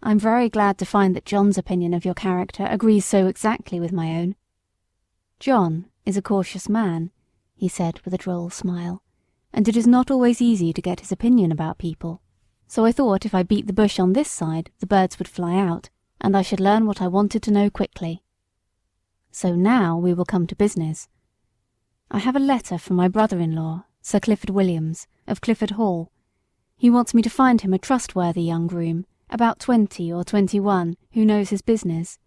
I'm very glad to find that John's opinion of your character agrees so exactly with my own. John is a cautious man," he said with a droll smile, "and it is not always easy to get his opinion about people. So I thought if I beat the bush on this side, the birds would fly out, and I should learn what I wanted to know quickly. So now we will come to business. I have a letter from my brother-in-law, Sir Clifford Williams, of Clifford Hall. He wants me to find him a trustworthy young groom, about 20 or 21, who knows his business.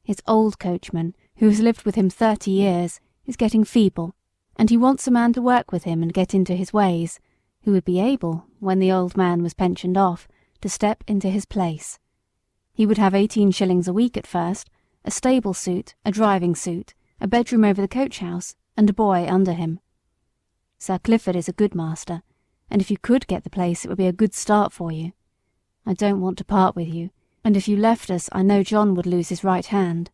His old coachman, who has lived with him 30 years, is getting feeble, and he wants a man to work with him and get into his ways, who would be able, when the old man was pensioned off, to step into his place. He would have 18 shillings a week at first, a stable suit, a driving suit, a bedroom over the coach-house, and a boy under him. Sir Clifford is a good master, and if you could get the place it would be a good start for you. I don't want to part with you, and if you left us I know John would lose his right hand."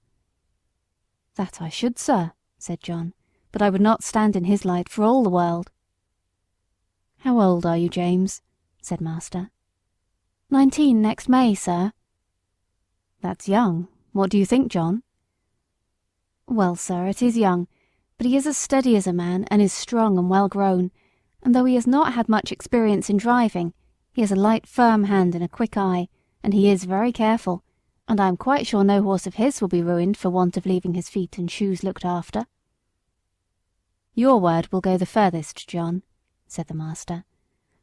"That I should, sir," said John, "but I would not stand in his light for all the world." "How old are you, James?" said master. 19 next May, sir." "That's young. What do you think, John?" "Well, sir, it is young, but he is as steady as a man and is strong and well grown, and though he has not had much experience in driving, he has a light firm hand and a quick eye, and he is very careful, and I am quite sure no horse of his will be ruined for want of leaving his feet and shoes looked after." "Your word will go the furthest, John," said the master,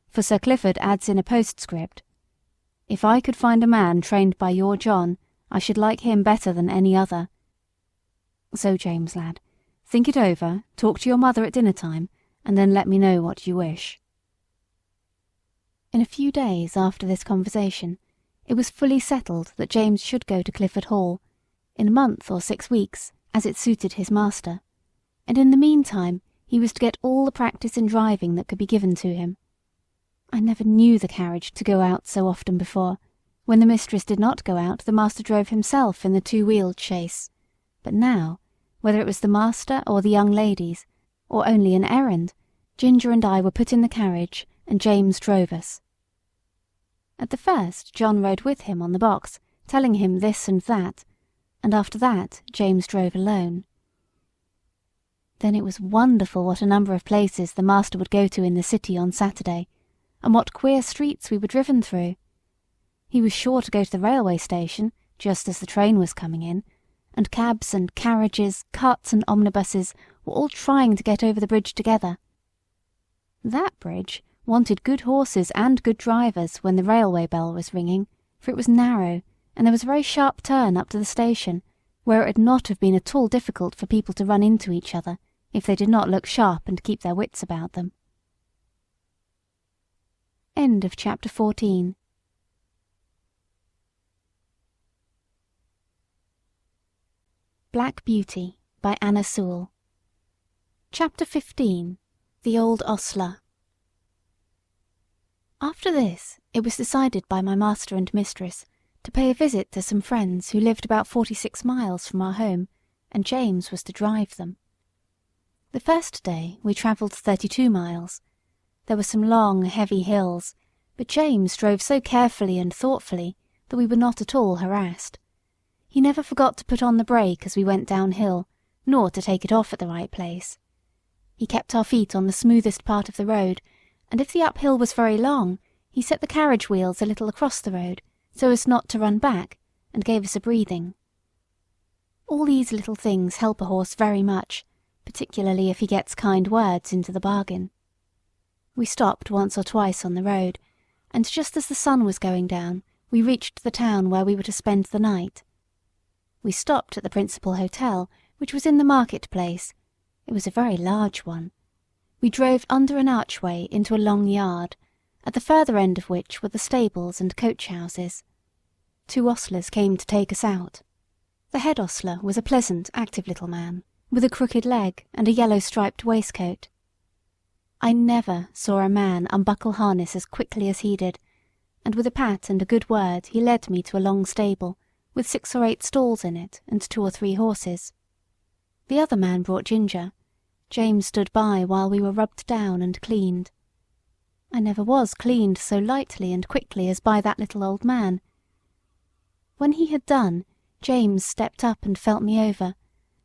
"for Sir Clifford adds in a postscript, 'If I could find a man trained by your John, I should like him better than any other.' So, James, lad, think it over, talk to your mother at dinner time, and then let me know what you wish." In a few days after this conversation, it was fully settled that James should go to Clifford Hall, in a month or 6 weeks, as it suited his master, and in the meantime he was to get all the practice in driving that could be given to him. I never knew the carriage to go out so often before. When the mistress did not go out, the master drove himself in the 2-wheeled chaise, but now, whether it was the master or the young ladies, or only an errand, Ginger and I were put in the carriage, and James drove us. At the first John rode with him on the box, telling him this and that, and after that James drove alone. Then it was wonderful what a number of places the master would go to in the city on Saturday, and what queer streets we were driven through. He was sure to go to the railway station, just as the train was coming in, and cabs and carriages, carts and omnibuses were all trying to get over the bridge together. That bridge wanted good horses and good drivers when the railway bell was ringing, for it was narrow, and there was a very sharp turn up to the station, where it would not have been at all difficult for people to run into each other if they did not look sharp and keep their wits about them. End of chapter 14. Black Beauty by Anna Sewell. Chapter 15. The Old Ostler. After this, it was decided by my master and mistress to pay a visit to some friends who lived about 46 miles from our home, and James was to drive them. The first day we travelled 32 miles. There were some long, heavy hills, but James drove so carefully and thoughtfully that we were not at all harassed. He never forgot to put on the brake as we went downhill, nor to take it off at the right place. He kept our feet on the smoothest part of the road, and if the uphill was very long, he set the carriage wheels a little across the road, so as not to run back, and gave us a breathing. All these little things help a horse very much, particularly if he gets kind words into the bargain. We stopped once or twice on the road, and just as the sun was going down, we reached the town where we were to spend the night. We stopped at the principal hotel, which was in the market-place. It was a very large one. We drove under an archway into a long yard, at the further end of which were the stables and coach-houses. 2 ostlers came to take us out. The head ostler was a pleasant, active little man, with a crooked leg and a yellow-striped waistcoat. I never saw a man unbuckle harness as quickly as he did, and with a pat and a good word he led me to a long stable, with 6 or 8 stalls in it, and 2 or 3 horses. The other man brought ginger. James stood by while we were rubbed down and cleaned. I never was cleaned so lightly and quickly as by that little old man. When he had done, James stepped up and felt me over,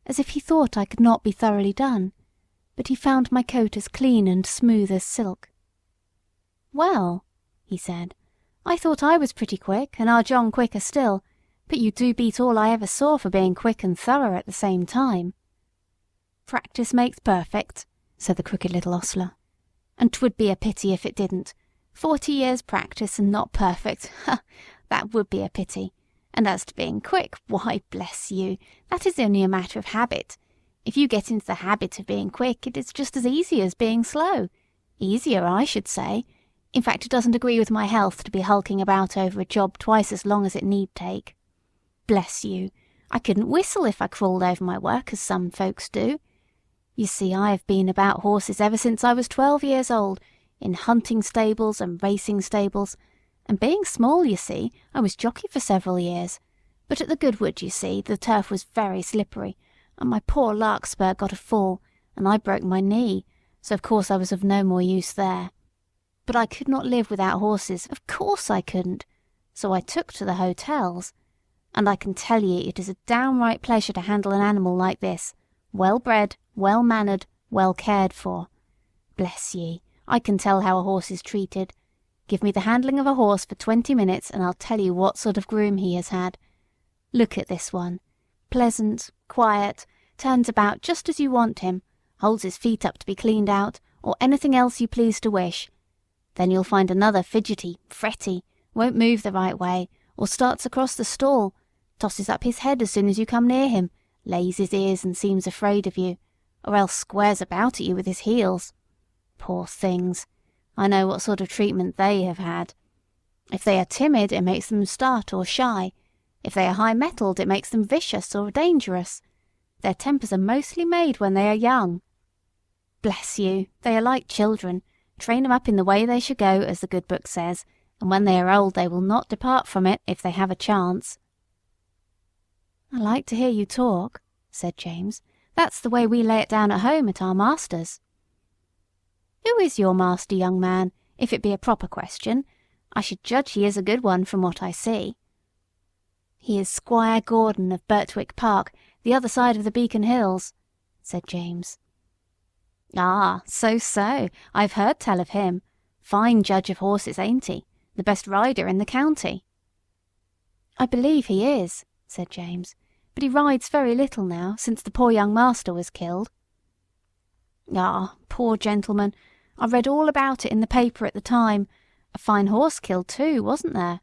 as if he thought I could not be thoroughly done, but he found my coat as clean and smooth as silk. "Well," he said, "I thought I was pretty quick, and our John quicker still, but you do beat all I ever saw for being quick and thorough at the same time." "Practice makes perfect," said the crooked little ostler, "and 'twould be a pity if it didn't. 40 years' practice and not perfect, ha! That would be a pity. And as to being quick, why, bless you, that is only a matter of habit. If you get into the habit of being quick, it is just as easy as being slow. Easier, I should say. In fact, it doesn't agree with my health to be hulking about over a job twice as long as it need take. Bless you, I couldn't whistle if I crawled over my work as some folks do. You see, I have been about horses ever since I was 12 years old, in hunting stables and racing stables, and being small, you see, I was jockey for several years. But at the Goodwood, you see, the turf was very slippery, and my poor larkspur got a fall, and I broke my knee, so of course I was of no more use there. But I could not live without horses, of course I couldn't, so I took to the hotels. And I can tell ye it is a downright pleasure to handle an animal like this, well-bred, well-mannered, well cared for. Bless ye, I can tell how a horse is treated. Give me the handling of a horse for 20 minutes, and I'll tell you what sort of groom he has had. Look at this one. Pleasant, quiet, turns about just as you want him, holds his feet up to be cleaned out, or anything else you please to wish. Then you'll find another fidgety, fretty, won't move the right way, or starts across the stall, tosses up his head as soon as you come near him, lays his ears and seems afraid of you, or else squares about at you with his heels. Poor things! I know what sort of treatment they have had. If they are timid, it makes them start or shy. If they are high-mettled, it makes them vicious or dangerous. Their tempers are mostly made when they are young. Bless you, they are like children. Train them up in the way they should go, as the good book says, and when they are old they will not depart from it if they have a chance. "I like to hear you talk," said James. "That's the way we lay it down at home at our master's." "Who is your master, young man, if it be a proper question? I should judge he is a good one from what I see." "He is Squire Gordon of Birtwick Park, the other side of the Beacon Hills," said James. "Ah, so, I've heard tell of him. Fine judge of horses, ain't he? The best rider in the county." "I believe he is," said James, "but he rides very little now, since the poor young master was killed." "Ah, poor gentleman. I read all about it in the paper at the time. A fine horse killed too, wasn't there?"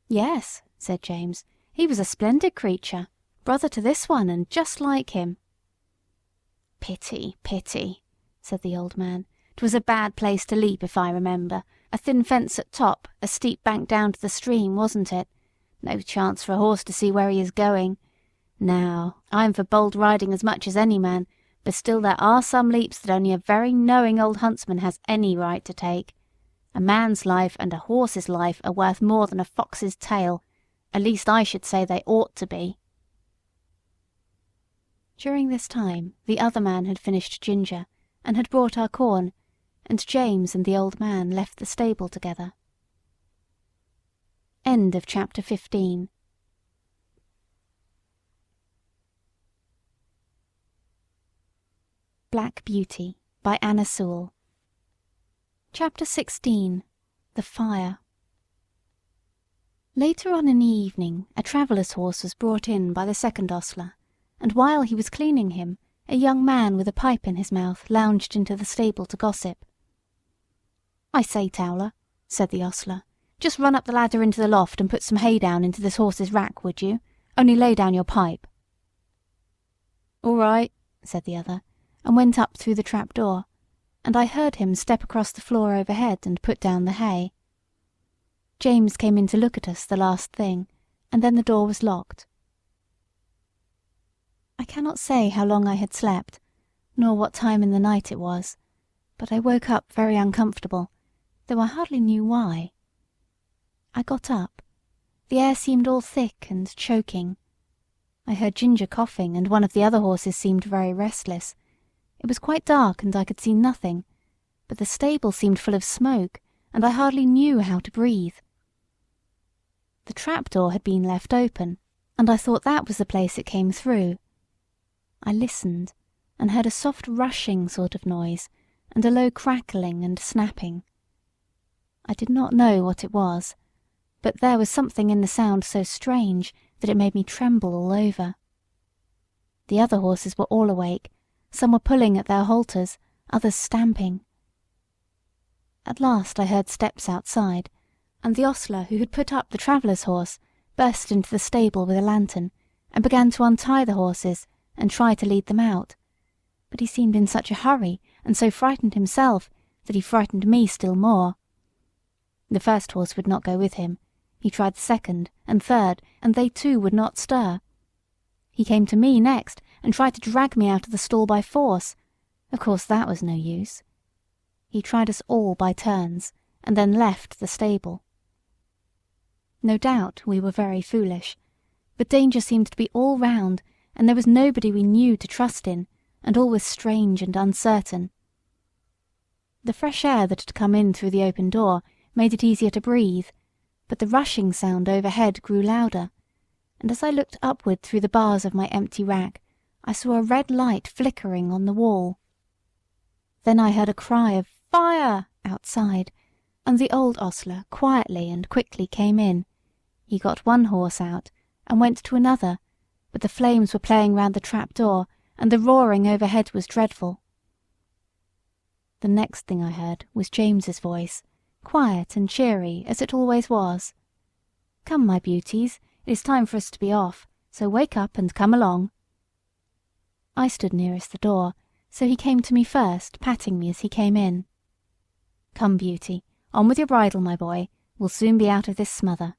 "Yes," said James. "He was a splendid creature. Brother to this one, and just like him." "Pity, pity," said the old man. "'Twas a bad place to leap, if I remember. A thin fence at top, a steep bank down to the stream, wasn't it? No chance for a horse to see where he is going. Now, I'm for bold riding as much as any man, but still there are some leaps that only a very knowing old huntsman has any right to take. A man's life and a horse's life are worth more than a fox's tail. At least I should say they ought to be." During this time the other man had finished Ginger, and had brought our corn, and James and the old man left the stable together. End of chapter 15. Black Beauty by Anna Sewell. Chapter 16. The Fire. Later on in the evening a traveller's horse was brought in by the second ostler, and while he was cleaning him, a young man with a pipe in his mouth lounged into the stable to gossip. "I say, Towler," said the ostler, "just run up the ladder into the loft and put some hay down into this horse's rack, would you? Only lay down your pipe." "All right," said the other, and went up through the trap door, and I heard him step across the floor overhead and put down the hay. James came in to look at us the last thing, and then the door was locked. I cannot say how long I had slept, nor what time in the night it was, but I woke up very uncomfortable, though I hardly knew why. I got up. The air seemed all thick and choking. I heard Ginger coughing, and one of the other horses seemed very restless. It was quite dark, and I could see nothing, but the stable seemed full of smoke, and I hardly knew how to breathe. The trap-door had been left open, and I thought that was the place it came through. I listened, and heard a soft rushing sort of noise, and a low crackling and snapping. I did not know what it was, but there was something in the sound so strange that it made me tremble all over. The other horses were all awake. Some were pulling at their halters, others stamping. At last I heard steps outside, and the ostler who had put up the traveller's horse burst into the stable with a lantern, and began to untie the horses and try to lead them out. But he seemed in such a hurry, and so frightened himself, that he frightened me still more. The first horse would not go with him. He tried the second and third, and they too would not stir. He came to me next, and tried to drag me out of the stall by force. Of course that was no use. He tried us all by turns, and then left the stable. No doubt we were very foolish, but danger seemed to be all round, and there was nobody we knew to trust in, and all was strange and uncertain. The fresh air that had come in through the open door made it easier to breathe, but the rushing sound overhead grew louder, and as I looked upward through the bars of my empty rack, I saw a red light flickering on the wall. Then I heard a cry of "Fire!" outside, and the old ostler quietly and quickly came in. He got one horse out, and went to another, but the flames were playing round the trap door, and the roaring overhead was dreadful. The next thing I heard was James's voice, quiet and cheery as it always was. "Come, my beauties, it is time for us to be off, so wake up and come along." I stood nearest the door, so he came to me first, patting me as he came in. "Come, Beauty, on with your bridle, my boy. We'll soon be out of this smother."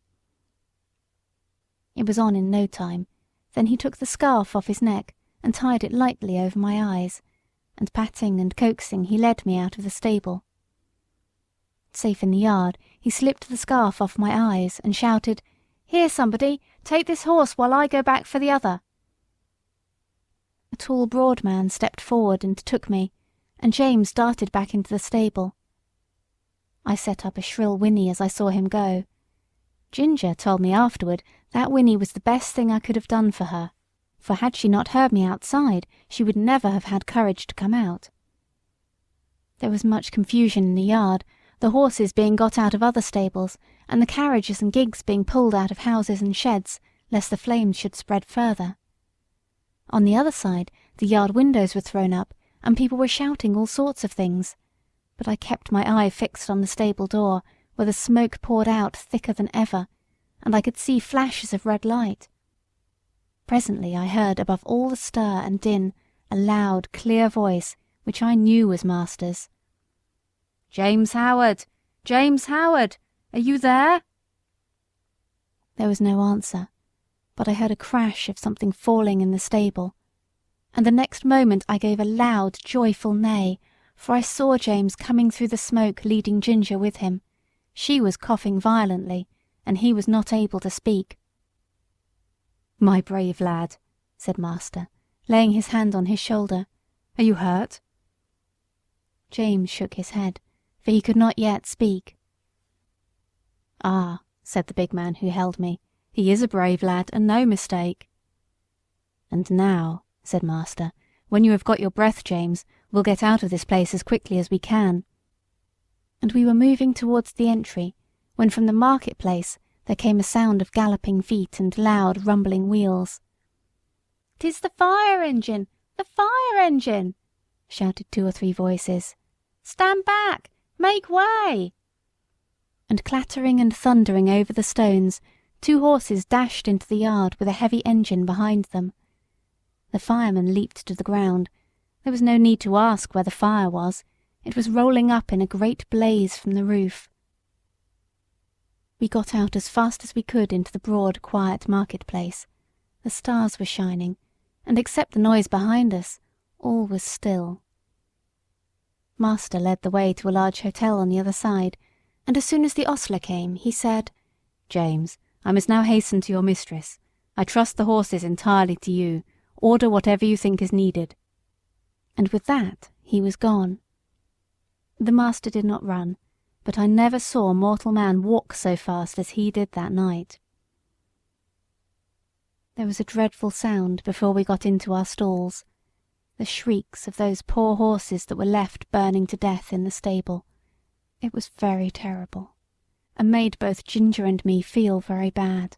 It was on in no time. Then he took the scarf off his neck and tied it lightly over my eyes, and patting and coaxing he led me out of the stable. Safe in the yard, he slipped the scarf off my eyes and shouted, "Here, somebody, take this horse while I go back for the other." A tall, broad man stepped forward and took me, and James darted back into the stable. I set up a shrill whinny as I saw him go. Ginger told me afterward that whinny was the best thing I could have done for her, for had she not heard me outside, she would never have had courage to come out. There was much confusion in the yard, the horses being got out of other stables, and the carriages and gigs being pulled out of houses and sheds, lest the flames should spread further. On the other side, the yard windows were thrown up, and people were shouting all sorts of things, but I kept my eye fixed on the stable door, where the smoke poured out thicker than ever, and I could see flashes of red light. Presently I heard above all the stir and din a loud, clear voice, which I knew was master's. "James Howard! James Howard! Are you there?" There was no answer, but I heard a crash of something falling in the stable, and the next moment I gave a loud, joyful neigh, for I saw James coming through the smoke leading Ginger with him. She was coughing violently, and he was not able to speak. "My brave lad," said master, laying his hand on his shoulder. "Are you hurt?" James shook his head, for he could not yet speak. "Ah," said the big man who held me, "he is a brave lad, and no mistake." "And now," said master, "when you have got your breath, James, we'll get out of this place as quickly as we can." And we were moving towards the entry, when from the market-place there came a sound of galloping feet and loud rumbling wheels. "'Tis the fire engine! The fire engine!" shouted 2 or 3 voices. "Stand back! Make way!" And clattering and thundering over the stones, 2 horses dashed into the yard with a heavy engine behind them. The fireman leaped to the ground. There was no need to ask where the fire was. It was rolling up in a great blaze from the roof. We got out as fast as we could into the broad, quiet market-place. The stars were shining, and except the noise behind us, all was still. Master led the way to a large hotel on the other side, and as soon as the ostler came, he said, "James, I must now hasten to your mistress. I trust the horses entirely to you. Order whatever you think is needed." And with that he was gone. The master did not run, but I never saw mortal man walk so fast as he did that night. There was a dreadful sound before we got into our stalls, the shrieks of those poor horses that were left burning to death in the stable. It was very terrible, and made both Ginger and me feel very bad.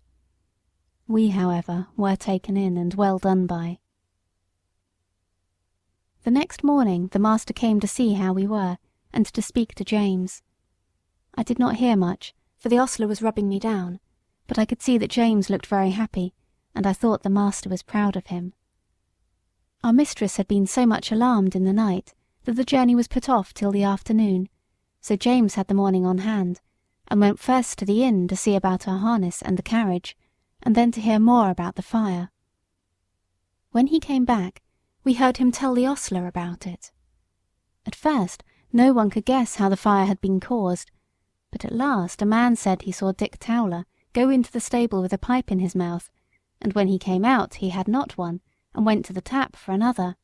We, however, were taken in and well done by. The next morning the master came to see how we were, and to speak to James. I did not hear much, for the ostler was rubbing me down, but I could see that James looked very happy, and I thought the master was proud of him. Our mistress had been so much alarmed in the night that the journey was put off till the afternoon, so James had the morning on hand, and went first to the inn to see about our harness and the carriage, and then to hear more about the fire. When he came back, we heard him tell the ostler about it. At first no one could guess how the fire had been caused, but at last a man said he saw Dick Towler go into the stable with a pipe in his mouth, and when he came out he had not one, and went to the tap for another.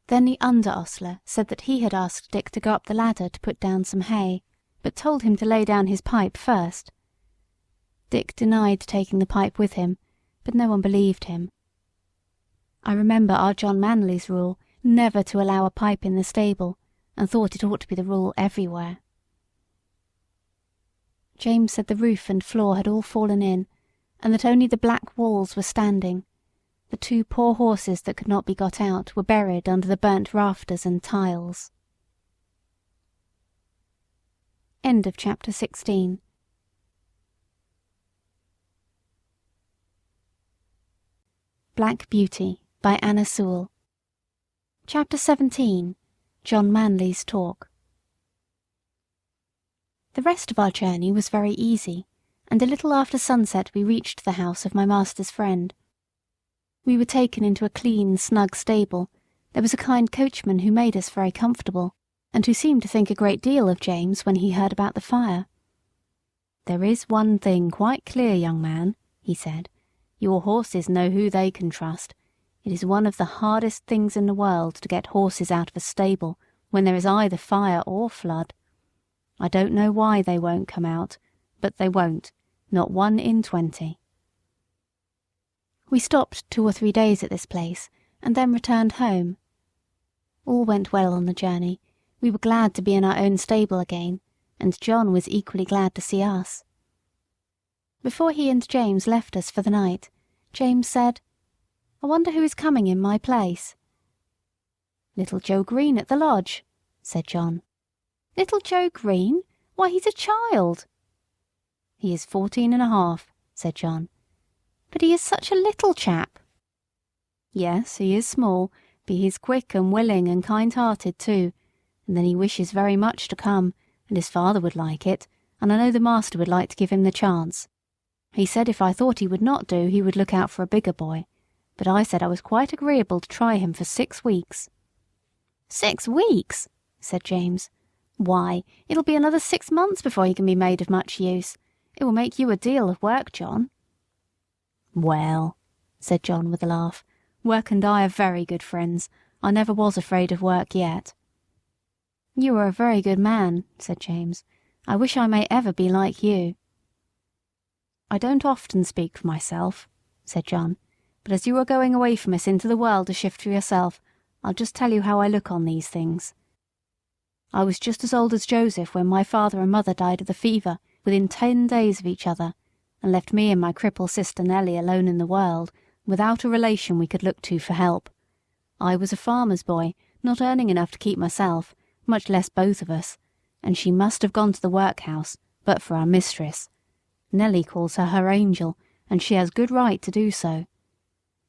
Then the under-ostler said that he had asked Dick to go up the ladder to put down some hay, but told him to lay down his pipe first. Dick denied taking the pipe with him, but no one believed him. I remember our John Manley's rule never to allow a pipe in the stable, and thought it ought to be the rule everywhere. James said the roof and floor had all fallen in, and that only the black walls were standing. The 2 poor horses that could not be got out were buried under the burnt rafters and tiles. End of chapter 16. Black Beauty by Anna Sewell. Chapter 17. John Manley's Talk. The rest of our journey was very easy, and a little after sunset we reached the house of my master's friend. We were taken into a clean, snug stable. There was a kind coachman who made us very comfortable, and who seemed to think a great deal of James when he heard about the fire. "There is one thing quite clear, young man," he said. "Your horses know who they can trust. It is one of the hardest things in the world to get horses out of a stable when there is either fire or flood. I don't know why they won't come out, but they won't, not 1 in 20. We stopped 2 or 3 days at this place, and then returned home. All went well on the journey. We were glad to be in our own stable again, and John was equally glad to see us. Before he and James left us for the night, James said, "I wonder who is coming in my place." "Little Joe Green at the lodge," said John. "Little Joe Green? Why, he's a child." "He is 14 and a half," said John. "But he is such a little chap." "Yes, he is small, but he's quick and willing and kind-hearted too, and then he wishes very much to come, and his father would like it, and I know the master would like to give him the chance. He said if I thought he would not do, he would look out for a bigger boy, but I said I was quite agreeable to try him for 6 weeks. 6 weeks?" said James. "Why, it'll be another 6 months before he can be made of much use. It will make you a deal of work, John." "Well," said John with a laugh, "work and I are very good friends. I never was afraid of work yet." "You are a very good man," said James. "I wish I may ever be like you." "I don't often speak for myself," said John, "but as you are going away from us into the world to shift for yourself, I'll just tell you how I look on these things. I was just as old as Joseph when my father and mother died of the fever within 10 days of each other, and left me and my crippled sister Nellie alone in the world, without a relation we could look to for help. I was a farmer's boy, not earning enough to keep myself, much less both of us, and she must have gone to the workhouse, but for our mistress. Nellie calls her angel, and she has good right to do so.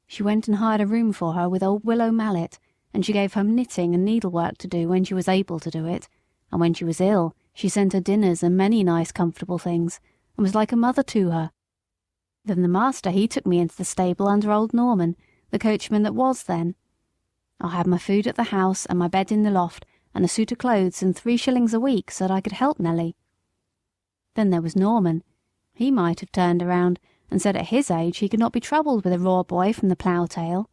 She went and hired a room for her with old Willow Mallet, and she gave her knitting and needlework to do when she was able to do it, and when she was ill she sent her dinners and many nice comfortable things, and was like a mother to her. Then the master he took me into the stable under old Norman, the coachman that was then. I had my food at the house and my bed in the loft, and a suit of clothes and 3 shillings a week so that I could help Nellie. Then there was Norman. He might have turned around and said at his age he could not be troubled with a raw boy from the plough-tail,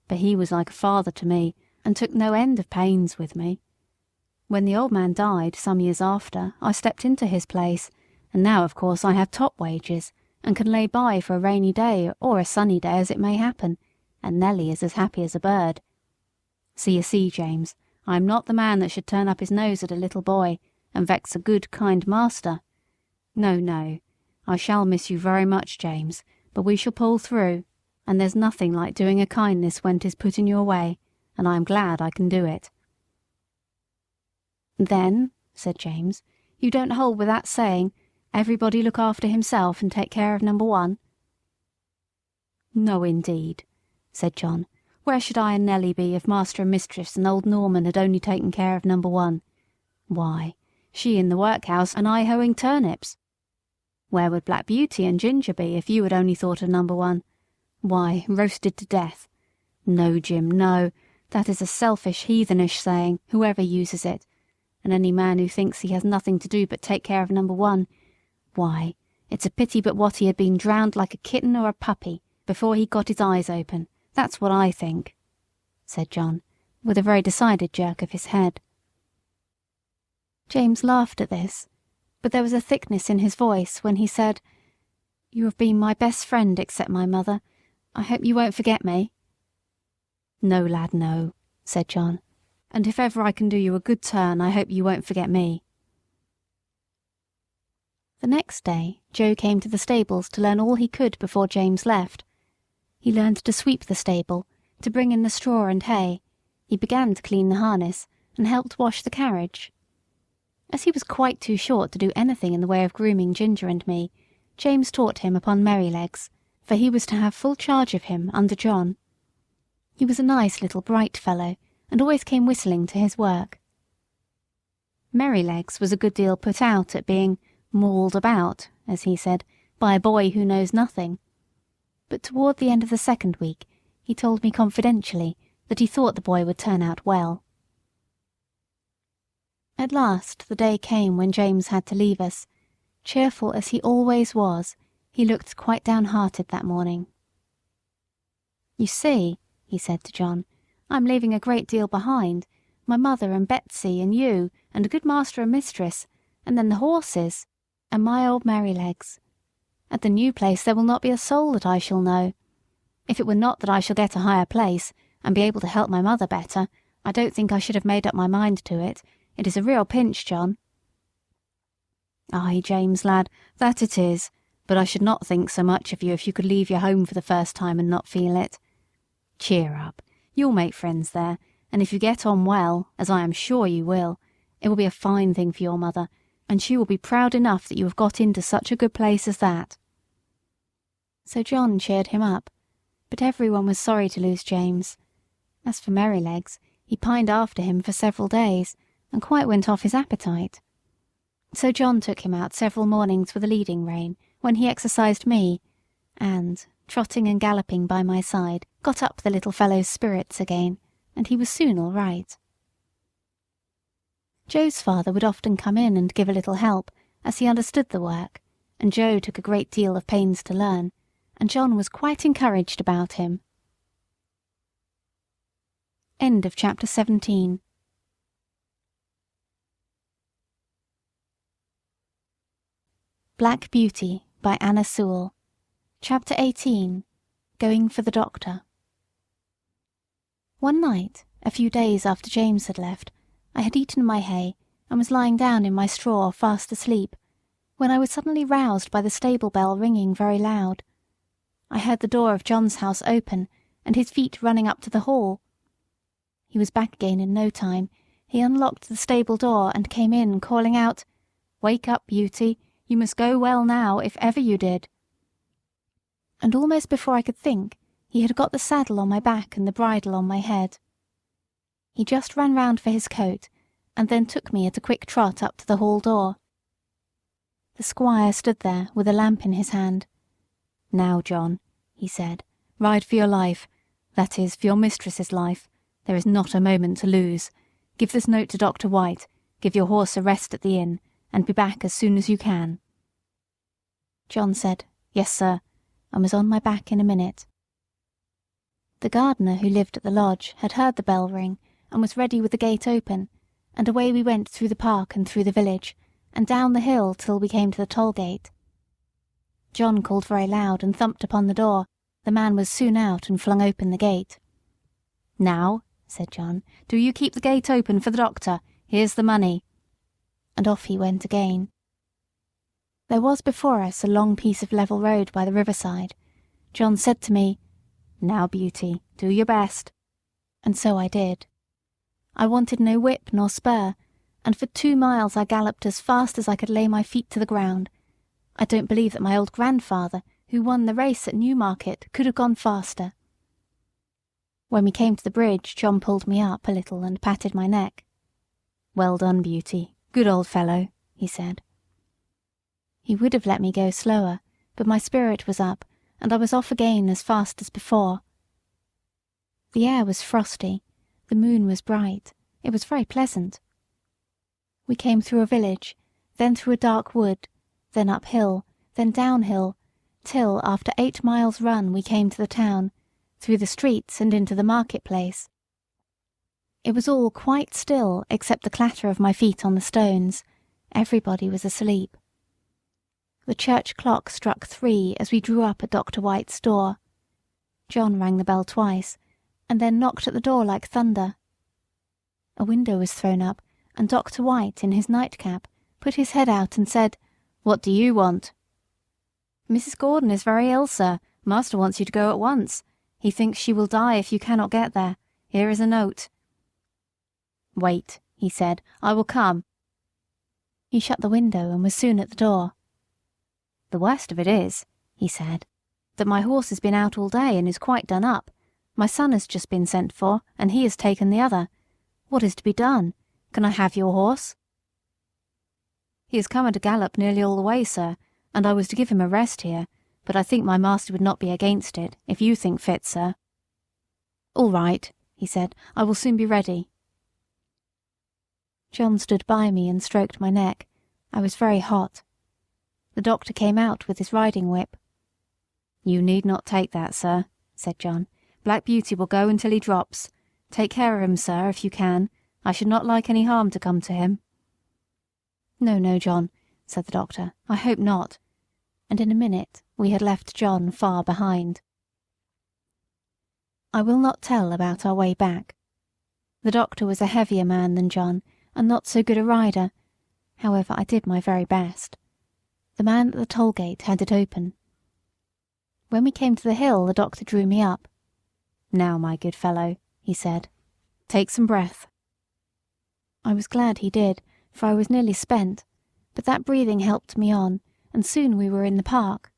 but he was like a father to me, and took no end of pains with me. When the old man died, some years after, I stepped into his place, and now of course I have top wages, and can lay by for a rainy day or a sunny day as it may happen, and Nellie is as happy as a bird. So you see, James, I am not the man that should turn up his nose at a little boy, and vex a good, kind master. No, no, I shall miss you very much, James, but we shall pull through, and there's nothing like doing a kindness when 'tis put in your way, and I am glad I can do it." "Then," said James, "you don't hold with that saying, 'Everybody look after himself and take care of number one'?" "No, indeed," said John. "Where should I and Nellie be if master and mistress and old Norman had only taken care of number one? Why, she in the workhouse and I hoeing turnips. Where would Black Beauty and Ginger be if you had only thought of number one? Why, roasted to death. No, Jim, no. That is a selfish, heathenish saying, whoever uses it. And any man who thinks he has nothing to do but take care of number one, why, it's a pity but what he had been drowned like a kitten or a puppy before he got his eyes open. That's what I think," said John, with a very decided jerk of his head. James laughed at this, but there was a thickness in his voice when he said, "You have been my best friend except my mother. I hope you won't forget me." "No, lad, no," said John. "And if ever I can do you a good turn, I hope you won't forget me." The next day Joe came to the stables to learn all he could before James left. He learned to sweep the stable, to bring in the straw and hay. He began to clean the harness, and helped wash the carriage. As he was quite too short to do anything in the way of grooming Ginger and me, James taught him upon Merrylegs, for he was to have full charge of him under John. He was a nice little bright fellow, and always came whistling to his work. Merrylegs was a good deal put out at being mauled about, as he said, by a boy who knows nothing. But toward the end of the 2nd week he told me confidentially that he thought the boy would turn out well. At last the day came when James had to leave us. Cheerful as he always was, he looked quite downhearted that morning. "You see," he said to John, "I'm leaving a great deal behind. My mother and Betsy and you and a good master and mistress, and then the horses, and my old Merrylegs. At the new place there will not be a soul that I shall know. If it were not that I shall get a higher place, and be able to help my mother better, I don't think I should have made up my mind to it. It is a real pinch, John." "Aye, James, lad, that it is, but I should not think so much of you if you could leave your home for the first time and not feel it. Cheer up, you'll make friends there, and if you get on well, as I am sure you will, it will be a fine thing for your mother, and she will be proud enough that you have got into such a good place as that." So John cheered him up, but everyone was sorry to lose James. As for Merrylegs, he pined after him for several days, and quite went off his appetite. So John took him out several mornings with a leading rein, when he exercised me, and, trotting and galloping by my side, got up the little fellow's spirits again, and he was soon all right. Joe's father would often come in and give a little help, as he understood the work, and Joe took a great deal of pains to learn, and John was quite encouraged about him. End of chapter 17. Black Beauty by Anna Sewell. Chapter 18. Going for the Doctor. One night, a few days after James had left, I had eaten my hay and was lying down in my straw fast asleep, when I was suddenly roused by the stable bell ringing very loud. I heard the door of John's house open, and his feet running up to the hall. He was back again in no time. He unlocked the stable door and came in, calling out, "Wake up, Beauty! You must go well now, if ever you did." And almost before I could think, he had got the saddle on my back and the bridle on my head. He just ran round for his coat, and then took me at a quick trot up to the hall door. The squire stood there with a lamp in his hand. "Now, John," he said, "ride for your life, that is, for your mistress's life. There is not a moment to lose. Give this note to Dr. White, give your horse a rest at the inn, and be back as soon as you can." John said, "Yes, sir," and was on my back in a minute. The gardener who lived at the lodge had heard the bell ring, and was ready with the gate open, and away we went through the park and through the village, and down the hill till we came to the toll gate. John called very loud and thumped upon the door. The man was soon out and flung open the gate. "Now," said John, "do you keep the gate open for the doctor. Here's the money." And off he went again. There was before us a long piece of level road by the riverside. John said to me, "Now, Beauty, do your best." And so I did. I wanted no whip nor spur, and for 2 miles I galloped as fast as I could lay my feet to the ground. I don't believe that my old grandfather, who won the race at Newmarket, could have gone faster. When we came to the bridge, John pulled me up a little and patted my neck. "Well done, Beauty. Good old fellow," he said. He would have let me go slower, but my spirit was up, and I was off again as fast as before. The air was frosty, the moon was bright, it was very pleasant. We came through a village, then through a dark wood, then uphill, then downhill, till after 8 miles' run we came to the town, through the streets and into the market-place. It was all quite still except the clatter of my feet on the stones. Everybody was asleep. The church clock struck 3 as we drew up at Dr. White's door. John rang the bell twice, and then knocked at the door like thunder. A window was thrown up, and Dr. White, in his nightcap, put his head out and said, "What do you want?" "Mrs. Gordon is very ill, sir. Master wants you to go at once. He thinks she will die if you cannot get there. Here is a note." "Wait," he said, "I will come." He shut the window and was soon at the door. "The worst of it is," he said, "that my horse has been out all day and is quite done up. My son has just been sent for, and he has taken the other. What is to be done? Can I have your horse?" "He has come at a gallop nearly all the way, sir, and I was to give him a rest here, but I think my master would not be against it, if you think fit, sir." "All right," he said, "I will soon be ready." John stood by me and stroked my neck. I was very hot. The doctor came out with his riding whip. "You need not take that, sir," said John. "Black Beauty will go until he drops. Take care of him, sir, if you can. I should not like any harm to come to him." "No, no, John," said the doctor. "I hope not." And in a minute we had left John far behind. I will not tell about our way back. The doctor was a heavier man than John, and not so good a rider. However, I did my very best. The man at the toll gate had it open. When we came to the hill, the doctor drew me up. "Now, my good fellow," he said, "take some breath." I was glad he did, for I was nearly spent, but that breathing helped me on, and soon we were in the park.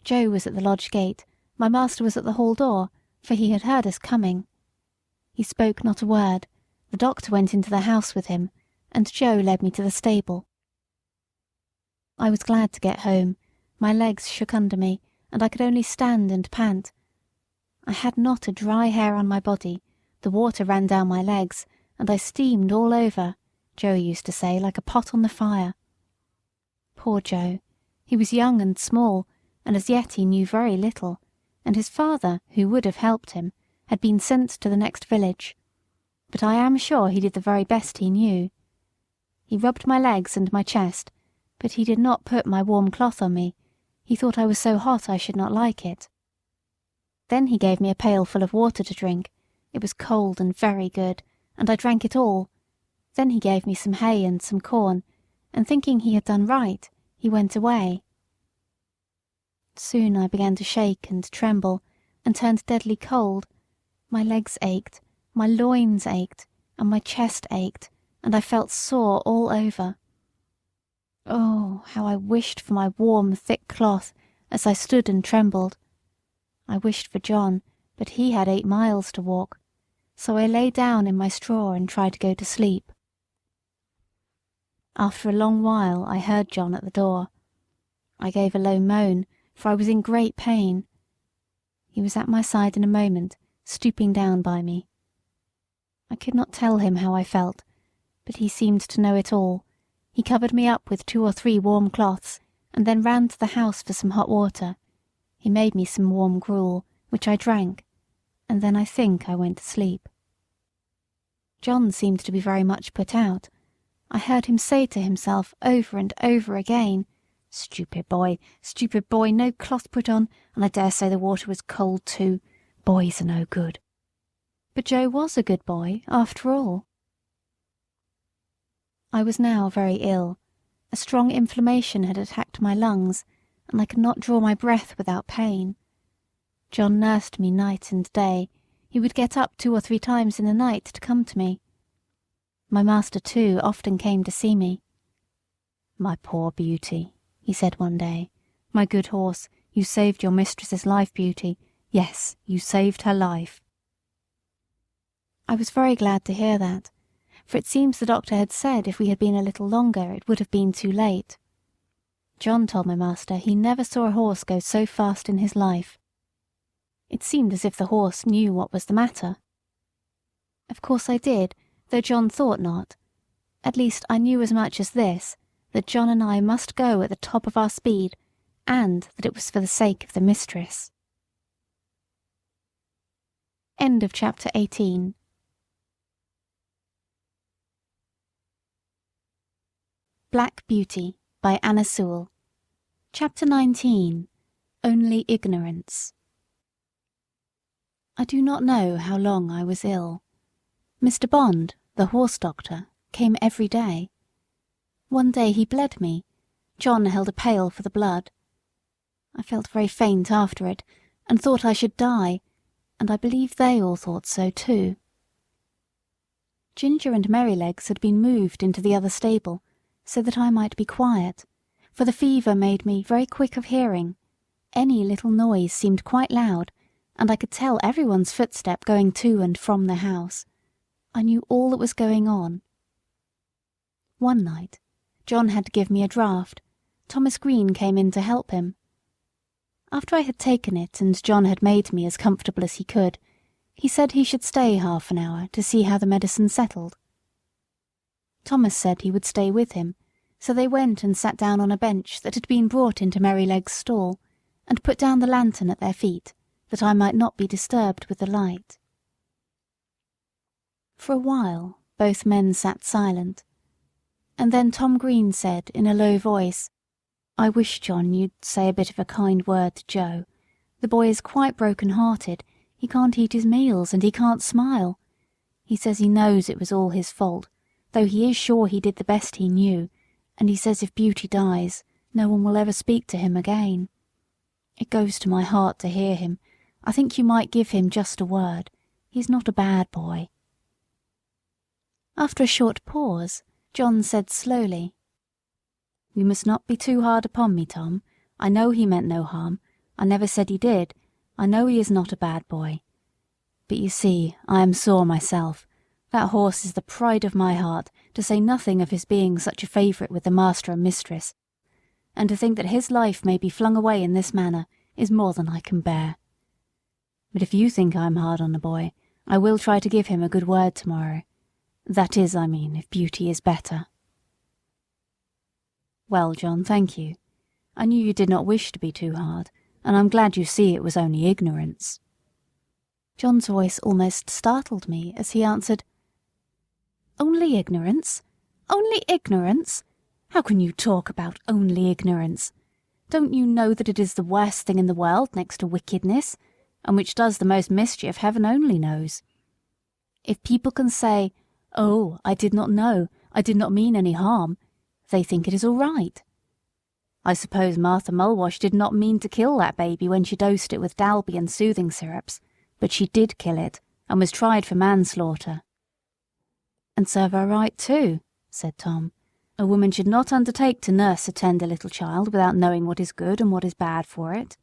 Joe was at the lodge gate, my master was at the hall door, for he had heard us coming. He spoke not a word, the doctor went into the house with him, and Joe led me to the stable. I was glad to get home, my legs shook under me, and I could only stand and pant. I had not a dry hair on my body, the water ran down my legs, and I steamed all over, Joe used to say, like a pot on the fire. Poor Joe, he was young and small, and as yet he knew very little, and his father, who would have helped him, had been sent to the next village. But I am sure he did the very best he knew. He rubbed my legs and my chest, but he did not put my warm cloth on me. He thought I was so hot I should not like it. Then he gave me a pail full of water to drink. It was cold and very good, and I drank it all. Then he gave me some hay and some corn, and thinking he had done right, he went away. Soon I began to shake and tremble, and turned deadly cold. My legs ached, my loins ached, and my chest ached, and I felt sore all over. Oh, how I wished for my warm, thick cloth, as I stood and trembled. I wished for John, but he had 8 miles to walk, so I lay down in my straw and tried to go to sleep. After a long while I heard John at the door. I gave a low moan, for I was in great pain. He was at my side in a moment, stooping down by me. I could not tell him how I felt, but he seemed to know it all. He covered me up with 2 or 3 warm cloths, and then ran to the house for some hot water. He made me some warm gruel, which I drank, and then I think I went to sleep. John seemed to be very much put out. I heard him say to himself over and over again, stupid boy, no cloth put on, and I dare say the water was cold too. Boys are no good." But Joe was a good boy, after all. I was now very ill. A strong inflammation had attacked my lungs, and I could not draw my breath without pain. John nursed me night and day. He would get up 2 or 3 times in the night to come to me. My master, too, often came to see me. "My poor Beauty," he said one day. "My good horse, you saved your mistress's life, Beauty. Yes, you saved her life." I was very glad to hear that, for it seems the doctor had said if we had been a little longer it would have been too late. John told my master he never saw a horse go so fast in his life. It seemed as if the horse knew what was the matter. Of course I did, though John thought not. At least I knew as much as this, that John and I must go at the top of our speed, and that it was for the sake of the mistress. End of chapter 18. Black Beauty by Anna Sewell. Chapter 19. Only Ignorance. I do not know how long I was ill. Mr. Bond, the horse doctor, came every day. One day he bled me. John held a pail for the blood. I felt very faint after it, and thought I should die, and I believe they all thought so too. Ginger and Merrylegs had been moved into the other stable, so that I might be quiet, for the fever made me very quick of hearing. Any little noise seemed quite loud, and I could tell everyone's footstep going to and from the house. I knew all that was going on. One night, John had to give me a draught. Thomas Green came in to help him. After I had taken it and John had made me as comfortable as he could, he said he should stay half an hour to see how the medicine settled. Thomas said he would stay with him, so they went and sat down on a bench that had been brought into Merryleg's stall, and put down the lantern at their feet, that I might not be disturbed with the light. For a while both men sat silent, and then Tom Green said in a low voice, "I wish, John, you'd say a bit of a kind word to Joe. The boy is quite broken-hearted. He can't eat his meals, and he can't smile. He says he knows it was all his fault, though he is sure he did the best he knew, and he says if Beauty dies, no one will ever speak to him again. It goes to my heart to hear him. I think you might give him just a word. He's not a bad boy." After a short pause, John said slowly, "You must not be too hard upon me, Tom. I know he meant no harm. I never said he did. I know he is not a bad boy. But you see, I am sore myself. That horse is the pride of my heart, to say nothing of his being such a favourite with the master and mistress. And to think that his life may be flung away in this manner is more than I can bear. But if you think I am hard on the boy, I will try to give him a good word tomorrow. That is, I mean, if Beauty is better." "Well, John, thank you. I knew you did not wish to be too hard, and I'm glad you see it was only ignorance." John's voice almost startled me as he answered, "Only ignorance? Only ignorance? How can you talk about only ignorance? Don't you know that it is the worst thing in the world next to wickedness, and which does the most mischief heaven only knows? If people can say, 'Oh, I did not know, I did not mean any harm,' they think it is all right. I suppose Martha Mulwash did not mean to kill that baby when she dosed it with Dalby and soothing syrups, but she did kill it, and was tried for manslaughter." "And serve her right too," said Tom. "A woman should not undertake to nurse a tender little child without knowing what is good and what is bad for it."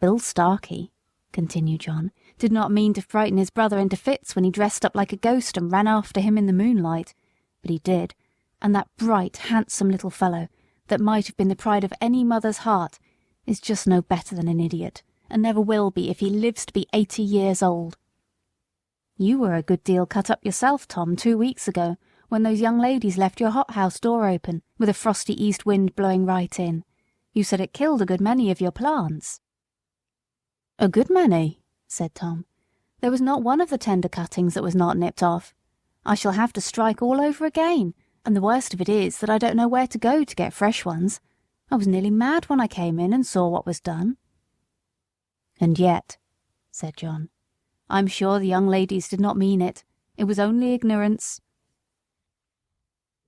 "Bill Starkey," continued John, "did not mean to frighten his brother into fits when he dressed up like a ghost and ran after him in the moonlight, but he did, and that bright, handsome little fellow, that might have been the pride of any mother's heart, is just no better than an idiot, and never will be if he lives to be 80 years old. You were a good deal cut up yourself, Tom, 2 weeks ago, when those young ladies left your hothouse door open, with a frosty east wind blowing right in. You said it killed a good many of your plants." "A good many," said Tom. "There was not one of the tender cuttings that was not nipped off. I shall have to strike all over again, and the worst of it is that I don't know where to go to get fresh ones. I was nearly mad when I came in and saw what was done." "And yet," said John, "I'm sure the young ladies did not mean it. It was only ignorance."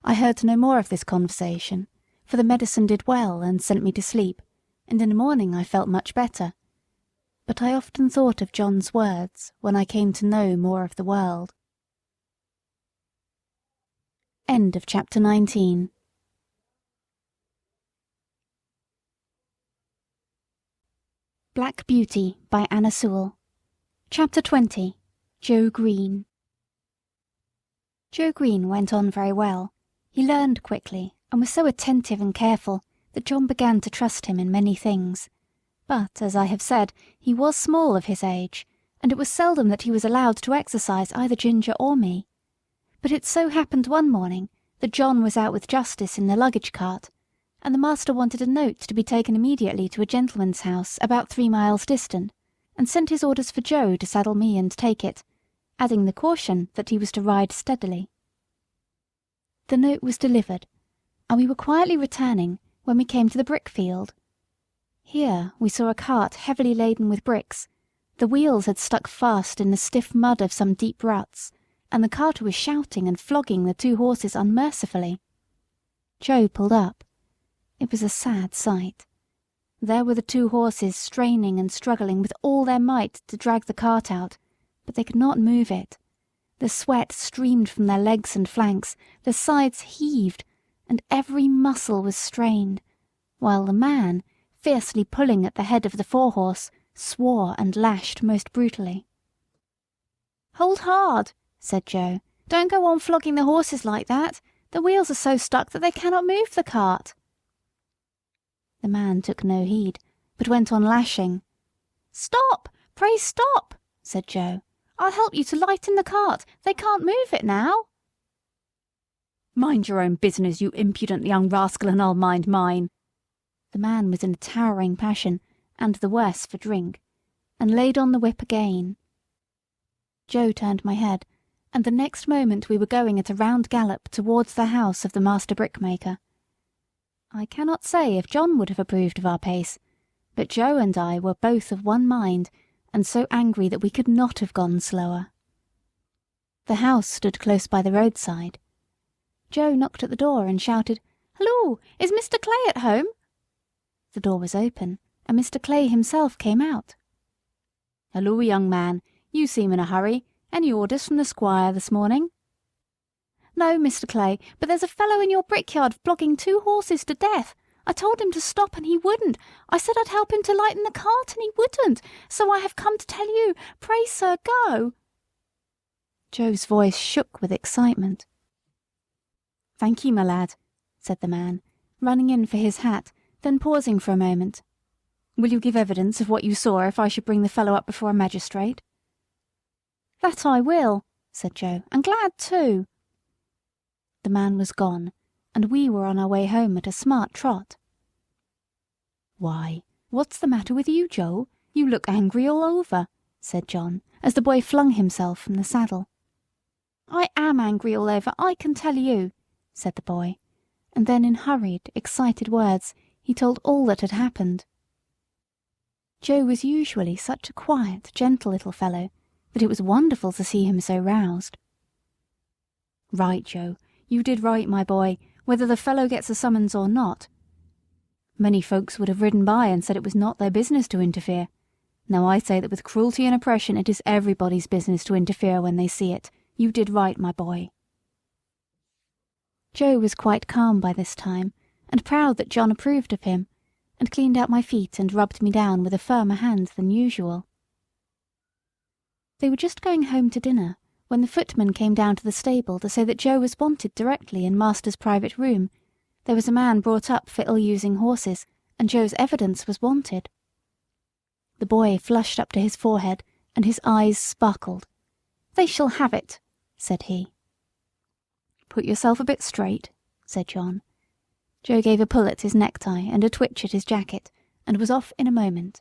I heard no more of this conversation, for the medicine did well and sent me to sleep, and in the morning I felt much better. But I often thought of John's words when I came to know more of the world. End of chapter 19. Black Beauty by Anna Sewell. Chapter 20. Joe Green. Joe Green went on very well. He learned quickly, and was so attentive and careful that John began to trust him in many things. But, as I have said, he was small of his age, and it was seldom that he was allowed to exercise either Ginger or me. But it so happened one morning that John was out with Justice in the luggage cart, and the master wanted a note to be taken immediately to a gentleman's house about 3 miles distant, and sent his orders for Joe to saddle me and take it, adding the caution that he was to ride steadily. The note was delivered, and we were quietly returning when we came to the brick field. Here we saw a cart heavily laden with bricks. The wheels had stuck fast in the stiff mud of some deep ruts, and the carter was shouting and flogging the 2 horses unmercifully. Joe pulled up. It was a sad sight. There were the 2 horses straining and struggling with all their might to drag the cart out, but they could not move it. The sweat streamed from their legs and flanks, their sides heaved, and every muscle was strained, while the man, fiercely pulling at the head of the 4-horse, swore and lashed most brutally. "Hold hard," said Joe. "Don't go on flogging the horses like that. The wheels are so stuck that they cannot move the cart." The man took no heed, but went on lashing. "Stop! Pray stop!" said Joe. "I'll help you to lighten the cart. They can't move it now." "Mind your own business, you impudent young rascal, and I'll mind mine." The man was in a towering passion, and the worse for drink, and laid on the whip again. Joe turned my head, and the next moment we were going at a round gallop towards the house of the master brickmaker. I cannot say if John would have approved of our pace, but Joe and I were both of one mind, and so angry that we could not have gone slower. The house stood close by the roadside. Joe knocked at the door and shouted, "Halloo! Is Mr. Clay at home?" The door was open, and Mr. Clay himself came out. "Halloo, young man, you seem in a hurry. Any orders from the squire this morning?" "No, Mr. Clay, but there's a fellow in your brickyard flogging 2 horses to death. I told him to stop and he wouldn't. I said I'd help him to lighten the cart and he wouldn't. So I have come to tell you. Pray, sir, go." Joe's voice shook with excitement. "Thank you, my lad," said the man, running in for his hat, then pausing for a moment. "Will you give evidence of what you saw if I should bring the fellow up before a magistrate?" "That I will," said Joe, "and glad too." The man was gone, and we were on our way home at a smart trot. "Why, what's the matter with you, Joe? You look angry all over," said John, as the boy flung himself from the saddle. "I am angry all over, I can tell you," said the boy, and then in hurried, excited words he told all that had happened. Joe was usually such a quiet, gentle little fellow that it was wonderful to see him so roused. "Right, Joe, you did right, my boy, whether the fellow gets a summons or not. Many folks would have ridden by and said it was not their business to interfere. Now I say that with cruelty and oppression it is everybody's business to interfere when they see it. You did right, my boy." Joe was quite calm by this time, and proud that John approved of him, and cleaned out my feet and rubbed me down with a firmer hand than usual. They were just going home to dinner when the footman came down to the stable to say that Joe was wanted directly in master's private room. There was a man brought up for ill-using horses, and Joe's evidence was wanted. The boy flushed up to his forehead, and his eyes sparkled. "They shall have it," said he. "Put yourself a bit straight," said John. Joe gave a pull at his necktie and a twitch at his jacket, and was off in a moment.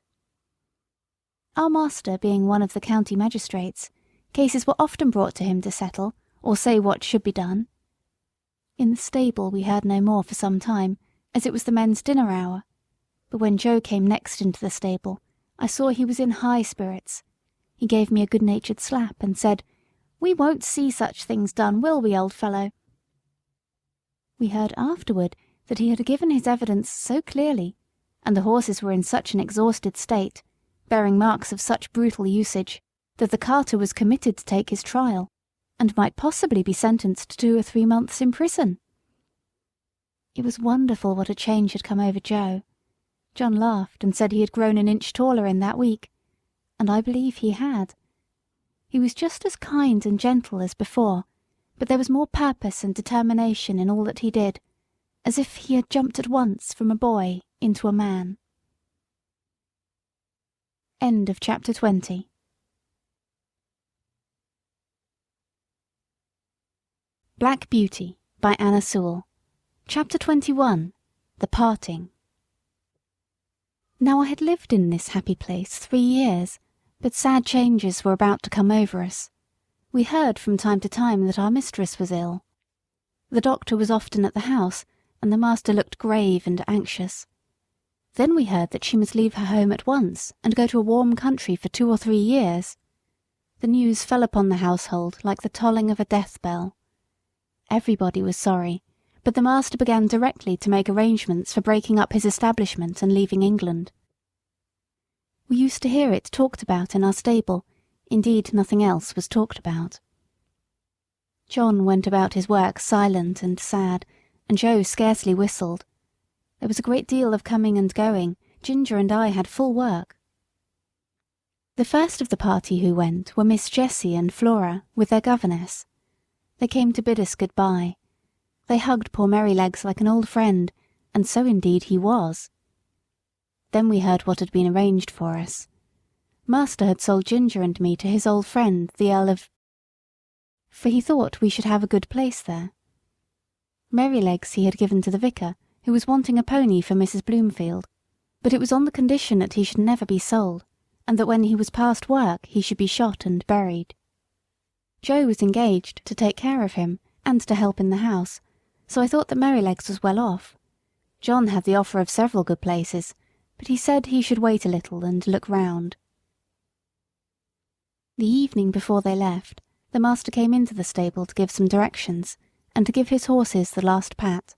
Our master being one of the county magistrates, cases were often brought to him to settle, or say what should be done. In the stable we heard no more for some time, as it was the men's dinner hour, but when Joe came next into the stable, I saw he was in high spirits. He gave me a good-natured slap and said, "We won't see such things done, will we, old fellow?" We heard afterward that he had given his evidence so clearly, and the horses were in such an exhausted state, bearing marks of such brutal usage, that the carter was committed to take his trial, and might possibly be sentenced to 2 or 3 months in prison. It was wonderful what a change had come over Joe. John laughed and said he had grown an inch taller in that week, and I believe he had. He was just as kind and gentle as before, but there was more purpose and determination in all that he did, as if he had jumped at once from a boy into a man. End of chapter 20. Black Beauty by Anna Sewell. Chapter 21. The Parting. Now I had lived in this happy place 3 years, but sad changes were about to come over us. We heard from time to time that our mistress was ill. The doctor was often at the house, and the master looked grave and anxious. Then we heard that she must leave her home at once and go to a warm country for 2 or 3 years. The news fell upon the household like the tolling of a death bell. Everybody was sorry, but the master began directly to make arrangements for breaking up his establishment and leaving England. We used to hear it talked about in our stable, indeed nothing else was talked about. John went about his work silent and sad, and Joe scarcely whistled. There was a great deal of coming and going. Ginger and I had full work. The first of the party who went were Miss Jessie and Flora, with their governess. They came to bid us good-bye. They hugged poor Merrylegs like an old friend, and so indeed he was. Then we heard what had been arranged for us. Master had sold Ginger and me to his old friend, the Earl of... for he thought we should have a good place there. Merrylegs he had given to the vicar, who was wanting a pony for Mrs. Bloomfield, but it was on the condition that he should never be sold, and that when he was past work he should be shot and buried. Joe was engaged to take care of him, and to help in the house, so I thought that Merrylegs was well off. John had the offer of several good places, but he said he should wait a little and look round. The evening before they left, the master came into the stable to give some directions, and to give his horses the last pat.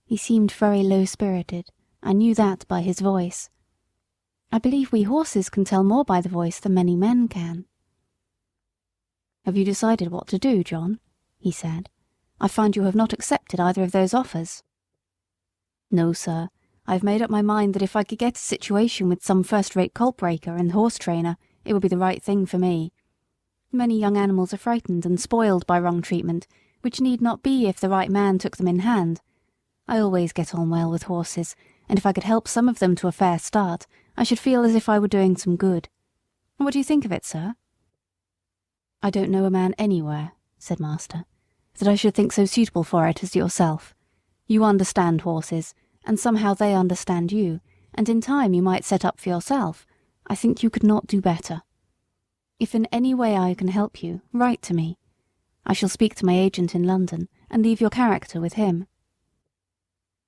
He seemed very low-spirited. I knew that by his voice. I believe we horses can tell more by the voice than many men can. "Have you decided what to do, John?" he said. "I find you have not accepted either of those offers." "No, sir. I've made up my mind that if I could get a situation with some first-rate colt breaker and horse trainer, it would be the right thing for me. Many young animals are frightened and spoiled by wrong treatment, which need not be if the right man took them in hand. I always get on well with horses, and if I could help some of them to a fair start, I should feel as if I were doing some good. What do you think of it, sir?" "I don't know a man anywhere," said master, "that I should think so suitable for it as yourself. You understand horses, and somehow they understand you, and in time you might set up for yourself. I think you could not do better. If in any way I can help you, write to me. I shall speak to my agent in London, and leave your character with him."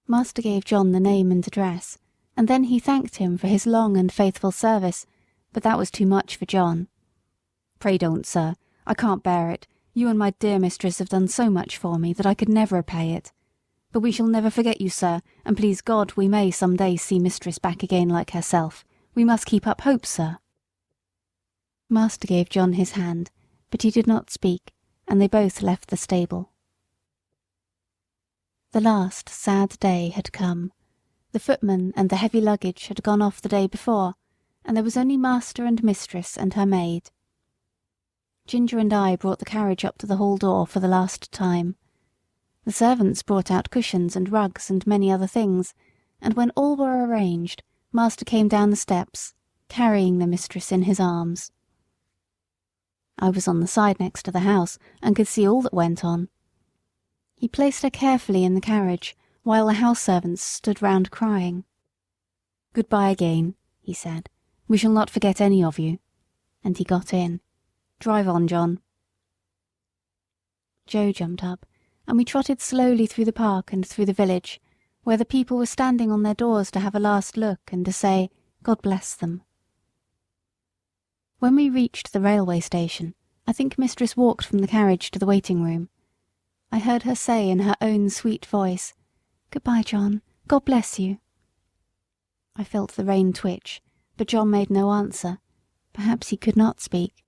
Master gave John the name and address, and then he thanked him for his long and faithful service, but that was too much for John. "Pray don't, sir. I can't bear it. You and my dear mistress have done so much for me that I could never repay it. But we shall never forget you, sir, and please God we may some day see mistress back again like herself. We must keep up hope, sir." Master gave John his hand, but he did not speak, and they both left the stable. The last sad day had come. The footman and the heavy luggage had gone off the day before, and there was only master and mistress and her maid. Ginger and I brought the carriage up to the hall door for the last time. The servants brought out cushions and rugs and many other things, and when all were arranged, master came down the steps, carrying the mistress in his arms. I was on the side next to the house, and could see all that went on. He placed her carefully in the carriage, while the house servants stood round crying. "Good-bye again," he said. "We shall not forget any of you." And he got in. "Drive on, John." Joe jumped up, and we trotted slowly through the park and through the village, where the people were standing on their doors to have a last look and to say, "God bless them." When we reached the railway station, I think mistress walked from the carriage to the waiting room. I heard her say in her own sweet voice, "Good-bye, John. God bless you." I felt the rein twitch, but John made no answer. Perhaps he could not speak.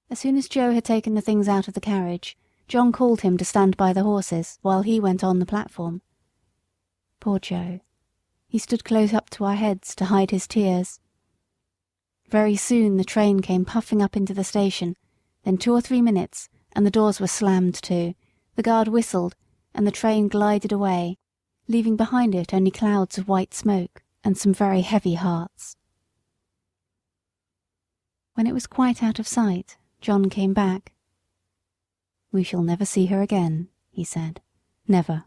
As soon as Joe had taken the things out of the carriage, John called him to stand by the horses while he went on the platform. Poor Joe. He stood close up to our heads to hide his tears. Very soon the train came puffing up into the station, then 2 or 3 minutes, and the doors were slammed to, the guard whistled, and the train glided away, leaving behind it only clouds of white smoke and some very heavy hearts. When it was quite out of sight, John came back. "We shall never see her again," he said. "Never."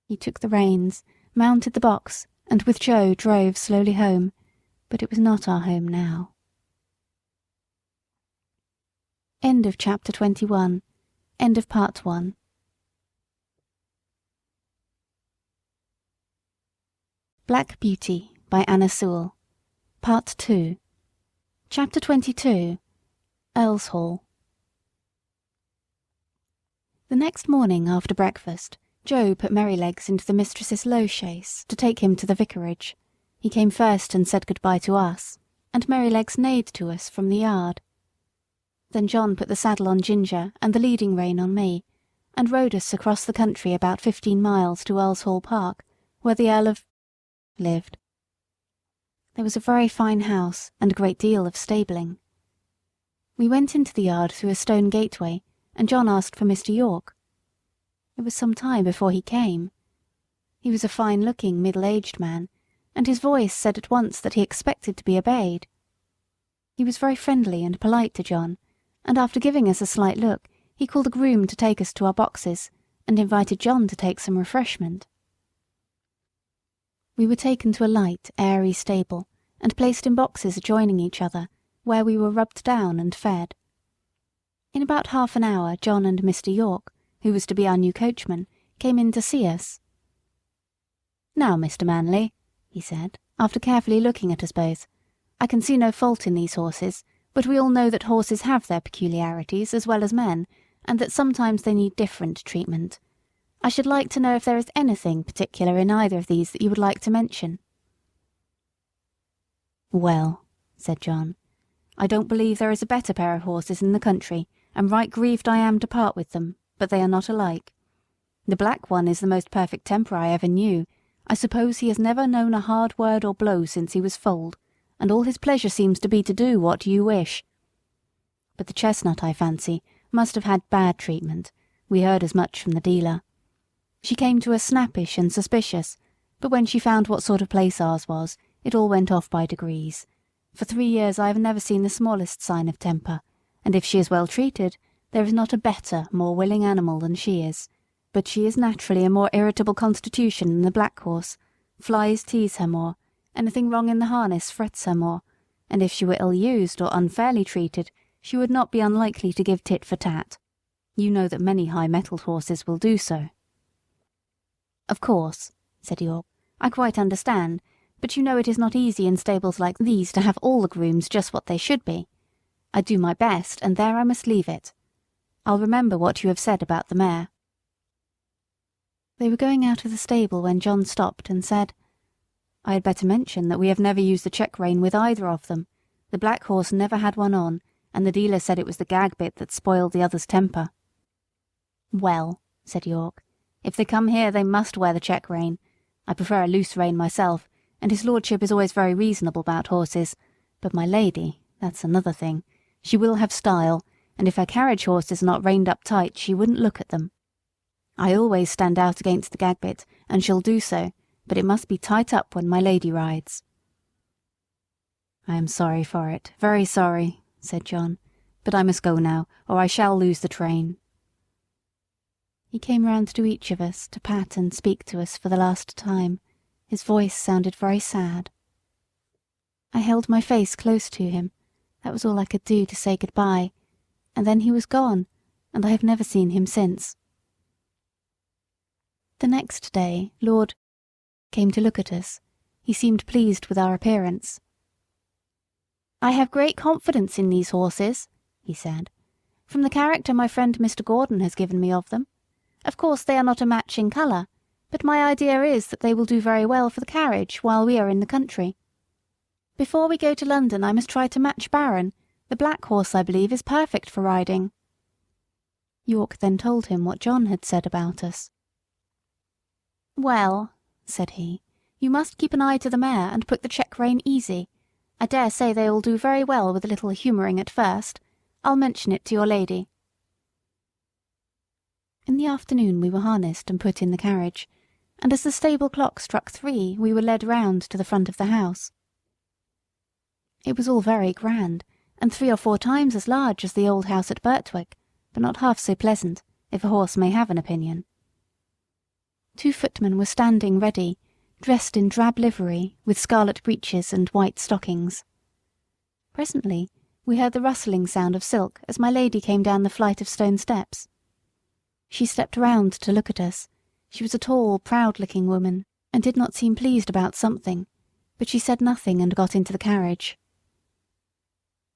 He took the reins, mounted the box, and with Joe drove slowly home, but it was not our home now. End of chapter 21. End of part 1. Black Beauty by Anna Sewell. Part 2. Chapter 22. Earl's Hall. The next morning after breakfast, Joe put Merrylegs into the mistress's low chaise to take him to the vicarage. He came first and said good-bye to us, and Merrylegs neighed to us from the yard. Then John put the saddle on Ginger and the leading rein on me, and rode us across the country about 15 miles to Earl's Hall Park, where the Earl of lived. There was a very fine house and a great deal of stabling. We went into the yard through a stone gateway, and John asked for Mr. York. It was some time before he came. He was a fine-looking, middle-aged man, and his voice said at once that he expected to be obeyed. He was very friendly and polite to John, and after giving us a slight look, he called a groom to take us to our boxes, and invited John to take some refreshment. We were taken to a light, airy stable, and placed in boxes adjoining each other, where we were rubbed down and fed. In about half an hour John and Mr. York, who was to be our new coachman, came in to see us. "Now, Mr. Manley," he said, after carefully looking at us both, "I can see no fault in these horses, but we all know that horses have their peculiarities as well as men, and that sometimes they need different treatment. I should like to know if there is anything particular in either of these that you would like to mention." "Well," said John, "I don't believe there is a better pair of horses in the country, and right grieved I am to part with them, but they are not alike. The black one is the most perfect temper I ever knew. I suppose he has never known a hard word or blow since he was foaled, and all his pleasure seems to be to do what you wish. But the chestnut, I fancy, must have had bad treatment. We heard as much from the dealer. She came to us snappish and suspicious, but when she found what sort of place ours was, it all went off by degrees. For 3 years I have never seen the smallest sign of temper, and if she is well treated, there is not a better, more willing animal than she is. But she is naturally a more irritable constitution than the black horse. Flies tease her more, anything wrong in the harness frets her more, and if she were ill-used or unfairly treated, she would not be unlikely to give tit for tat. You know that many high-mettled horses will do so. Of course, said York, I quite understand, but you know it is not easy in stables like these to have all the grooms just what they should be. I do my best, and there I must leave it. I'll remember what you have said about the mare. They were going out of the stable when John stopped and said, I had better mention that we have never used the check-rein with either of them. The black horse never had one on, and the dealer said it was the gag bit that spoiled the other's temper. Well, said York, if they come here they must wear the check-rein. I prefer a loose rein myself, and his lordship is always very reasonable about horses, but my lady, that's another thing. She will have style, and if her carriage horse is not reined up tight she wouldn't look at them. I always stand out against the gag bit, and shall do so, but it must be tight up when my lady rides. I am sorry for it, very sorry, said John, but I must go now, or I shall lose the train. He came round to each of us to pat and speak to us for the last time. His voice sounded very sad. I held my face close to him. That was all I could do to say goodbye, and then he was gone, and I have never seen him since. The next day Lord came to look at us. He seemed pleased with our appearance. I have great confidence in these horses, he said, from the character my friend Mr. Gordon has given me of them. Of course they are not a match in colour, but my idea is that they will do very well for the carriage while we are in the country. Before we go to London I must try to match Baron. The black horse, I believe, is perfect for riding. York then told him what John had said about us. Well, said he, you must keep an eye to the mare and put the check-rein easy. I dare say they will do very well with a little humouring at first. I'll mention it to your lady. In the afternoon we were harnessed and put in the carriage, and as the stable clock struck 3 we were led round to the front of the house. It was all very grand, and 3 or 4 times as large as the old house at Birtwick, but not half so pleasant, if a horse may have an opinion. 2 footmen were standing ready, dressed in drab livery, with scarlet breeches and white stockings. Presently we heard the rustling sound of silk as my lady came down the flight of stone steps. She stepped round to look at us. She was a tall, proud-looking woman, and did not seem pleased about something, but she said nothing and got into the carriage.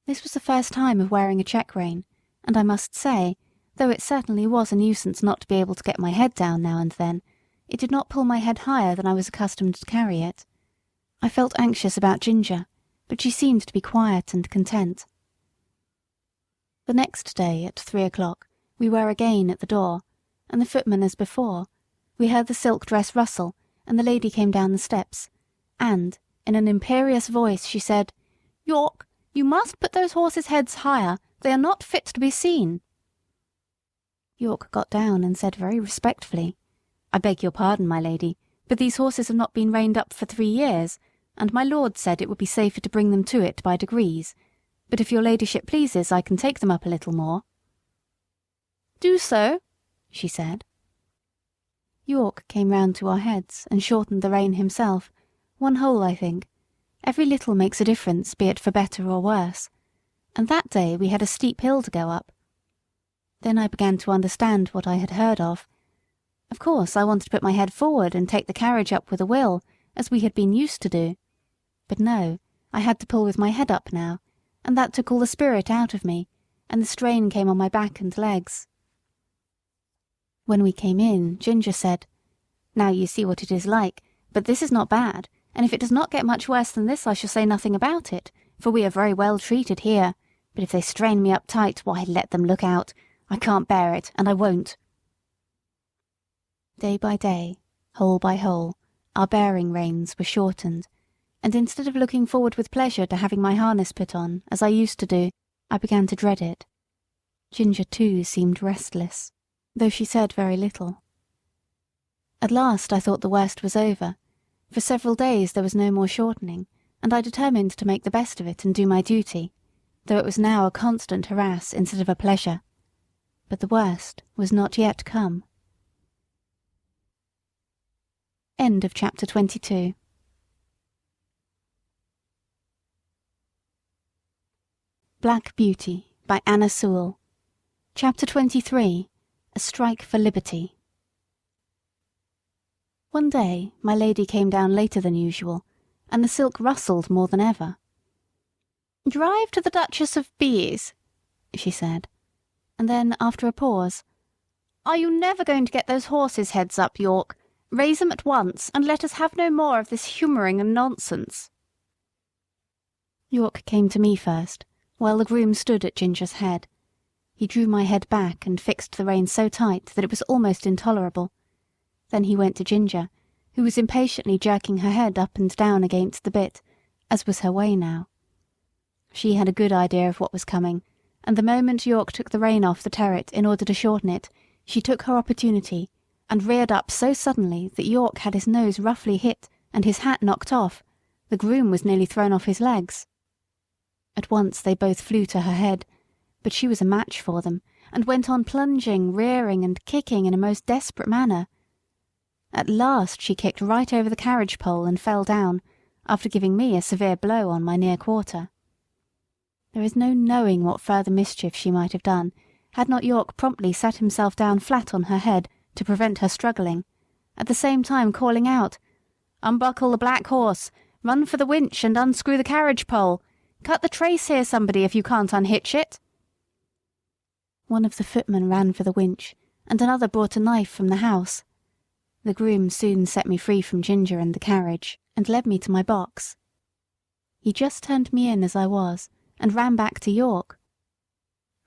This was the first time of wearing a check-rein, and I must say, though it certainly was a nuisance not to be able to get my head down now and then, it did not pull my head higher than I was accustomed to carry it. I felt anxious about Ginger, but she seemed to be quiet and content. The next day, at 3 o'clock, we were again at the door, and the footman as before. We heard the silk dress rustle, and the lady came down the steps, and, in an imperious voice, she said, York, you must put those horses' heads higher. They are not fit to be seen. York got down and said very respectfully, I beg your pardon, my lady, but these horses have not been reined up for 3 years, and my lord said it would be safer to bring them to it by degrees. But if your ladyship pleases, I can take them up a little more. Do so, she said. York came round to our heads and shortened the rein himself, 1 hole, I think. Every little makes a difference, be it for better or worse. And that day we had a steep hill to go up. Then I began to understand what I had heard of. Of course, I wanted to put my head forward and take the carriage up with a will, as we had been used to do. But no, I had to pull with my head up now, and that took all the spirit out of me, and the strain came on my back and legs. When we came in, Ginger said, Now you see what it is like, but this is not bad, and if it does not get much worse than this I shall say nothing about it, for we are very well treated here, but if they strain me up tight, why, let them look out. I can't bear it, and I won't. Day by day, hole by hole, our bearing reins were shortened, and instead of looking forward with pleasure to having my harness put on, as I used to do, I began to dread it. Ginger, too, seemed restless, though she said very little. At last I thought the worst was over. For several days there was no more shortening, and I determined to make the best of it and do my duty, though it was now a constant harass instead of a pleasure. But the worst was not yet come. End of chapter 22. Black Beauty by Anna Sewell. Chapter 23. A Strike for Liberty. One day my lady came down later than usual, and the silk rustled more than ever. "Drive to the Duchess of B.'s," she said, and then, after a pause, "Are you never going to get those horses' heads up, York? Raise them at once, and let us have no more of this humouring and nonsense." York came to me first, while the groom stood at Ginger's head. He drew my head back and fixed the rein so tight that it was almost intolerable. Then he went to Ginger, who was impatiently jerking her head up and down against the bit, as was her way now. She had a good idea of what was coming, and the moment York took the rein off the terret in order to shorten it, she took her opportunity, and reared up so suddenly that York had his nose roughly hit and his hat knocked off. The groom was nearly thrown off his legs. At once they both flew to her head, but she was a match for them, and went on plunging, rearing, and kicking in a most desperate manner. At last she kicked right over the carriage pole and fell down, after giving me a severe blow on my near quarter. There is no knowing what further mischief she might have done, had not York promptly sat himself down flat on her head to prevent her struggling, at the same time calling out, "Unbuckle the black horse! Run for the winch and unscrew the carriage pole! Cut the trace here, somebody, if you can't unhitch it!" One of the footmen ran for the winch, and another brought a knife from the house. The groom soon set me free from Ginger and the carriage, and led me to my box. He just turned me in as I was, and ran back to York.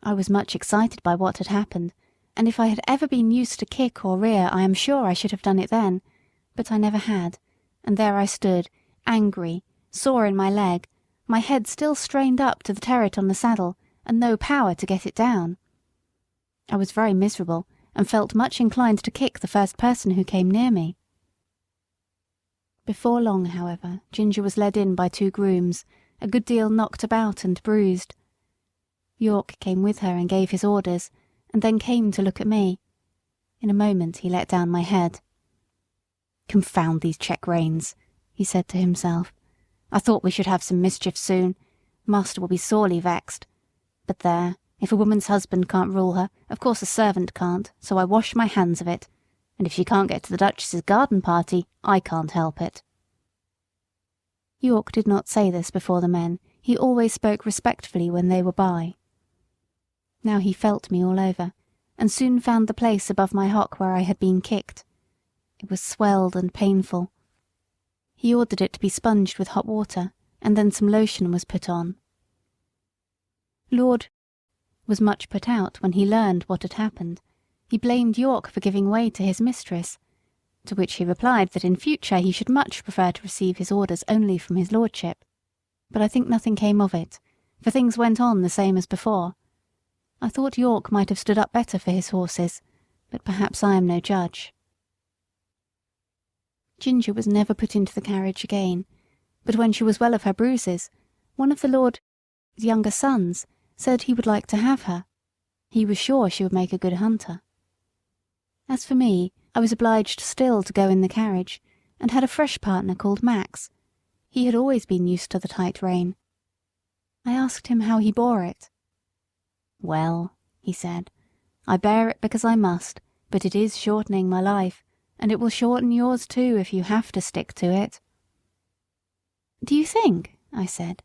I was much excited by what had happened, and if I had ever been used to kick or rear, I am sure I should have done it then, but I never had, and there I stood, angry, sore in my leg, my head still strained up to the terret on the saddle, and no power to get it down. I was very miserable, and felt much inclined to kick the first person who came near me. Before long, however, Ginger was led in by two grooms, a good deal knocked about and bruised. York came with her and gave his orders, and then came to look at me. In a moment he let down my head. "Confound these check reins," he said to himself. "I thought we should have some mischief soon. Master will be sorely vexed. But there, if a woman's husband can't rule her, of course a servant can't, so I wash my hands of it. And if she can't get to the Duchess's garden party, I can't help it." York did not say this before the men. He always spoke respectfully when they were by. Now he felt me all over, and soon found the place above my hock where I had been kicked. It was swelled and painful. He ordered it to be sponged with hot water, and then some lotion was put on. Lord was much put out when he learned what had happened. He blamed York for giving way to his mistress, to which he replied that in future he should much prefer to receive his orders only from his lordship. But I think nothing came of it, for things went on the same as before. I thought York might have stood up better for his horses, but perhaps I am no judge. Ginger was never put into the carriage again, but when she was well of her bruises, one of the lord's younger sons said he would like to have her. He was sure she would make a good hunter. As for me, I was obliged still to go in the carriage, and had a fresh partner called Max. He had always been used to the tight rein. I asked him how he bore it. "Well," he said, "I bear it because I must, but it is shortening my life, and it will shorten yours too if you have to stick to it." "Do you think," I said,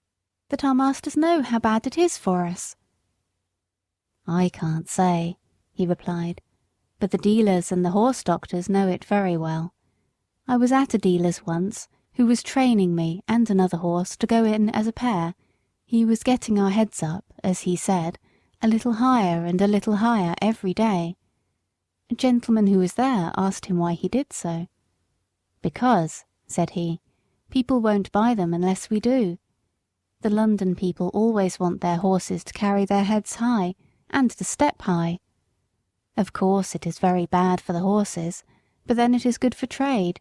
"that our masters know how bad it is for us?" "I can't say," he replied, "but the dealers and the horse doctors know it very well. I was at a dealer's once, who was training me and another horse to go in as a pair. He was getting our heads up, as he said, a little higher and a little higher every day. A gentleman who was there asked him why he did so. 'Because,' said he. "People won't buy them unless we do. The London people always want their horses to carry their heads high, and to step high. Of course it is very bad for the horses, but then it is good for trade.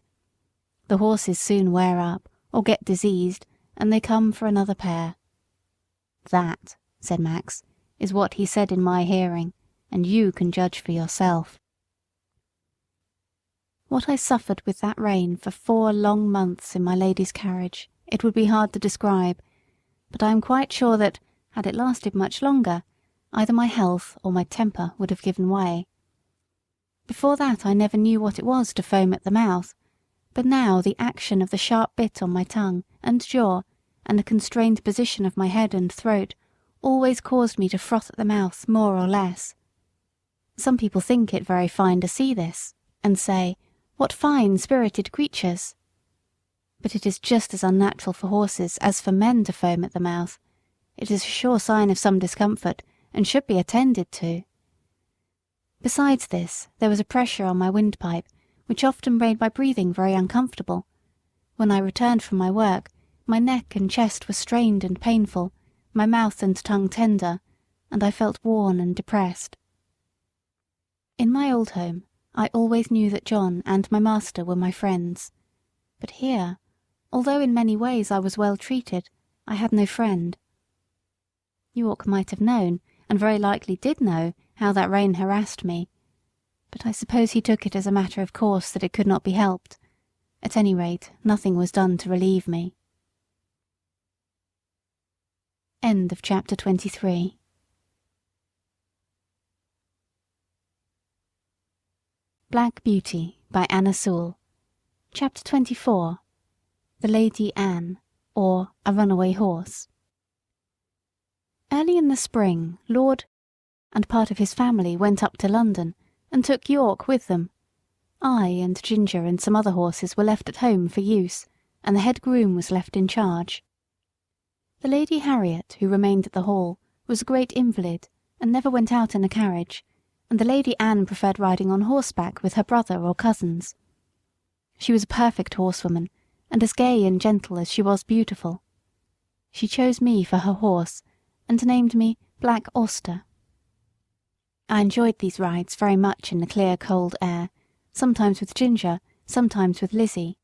The horses soon wear up, or get diseased, and they come for another pair." "That," said Max, "is what he said in my hearing, and you can judge for yourself." What I suffered with that rain for 4 long months in my lady's carriage it would be hard to describe, but I am quite sure that, had it lasted much longer, either my health or my temper would have given way. Before that I never knew what it was to foam at the mouth, but now the action of the sharp bit on my tongue and jaw, and the constrained position of my head and throat, always caused me to froth at the mouth more or less. Some people think it very fine to see this, and say, "What fine, spirited creatures!" But it is just as unnatural for horses as for men to foam at the mouth. It is a sure sign of some discomfort, and should be attended to. Besides this, there was a pressure on my windpipe, which often made my breathing very uncomfortable. When I returned from my work, my neck and chest were strained and painful, my mouth and tongue tender, and I felt worn and depressed. In my old home, I always knew that John and my master were my friends. But here, although in many ways I was well treated, I had no friend. York might have known, and very likely did know, how that rain harassed me, but I suppose he took it as a matter of course that it could not be helped. At any rate, nothing was done to relieve me. End of chapter 23. Black Beauty by Anna Sewell. Chapter 24. The Lady Anne, or A Runaway Horse. Early in the spring, Lord and part of his family went up to London, and took York with them. I and Ginger and some other horses were left at home for use, and the head groom was left in charge. The Lady Harriet, who remained at the Hall, was a great invalid, and never went out in a carriage, and the Lady Anne preferred riding on horseback with her brother or cousins. She was a perfect horsewoman, and as gay and gentle as she was beautiful. She chose me for her horse, and named me Black Auster. I enjoyed these rides very much in the clear cold air, sometimes with Ginger, sometimes with Lizzie.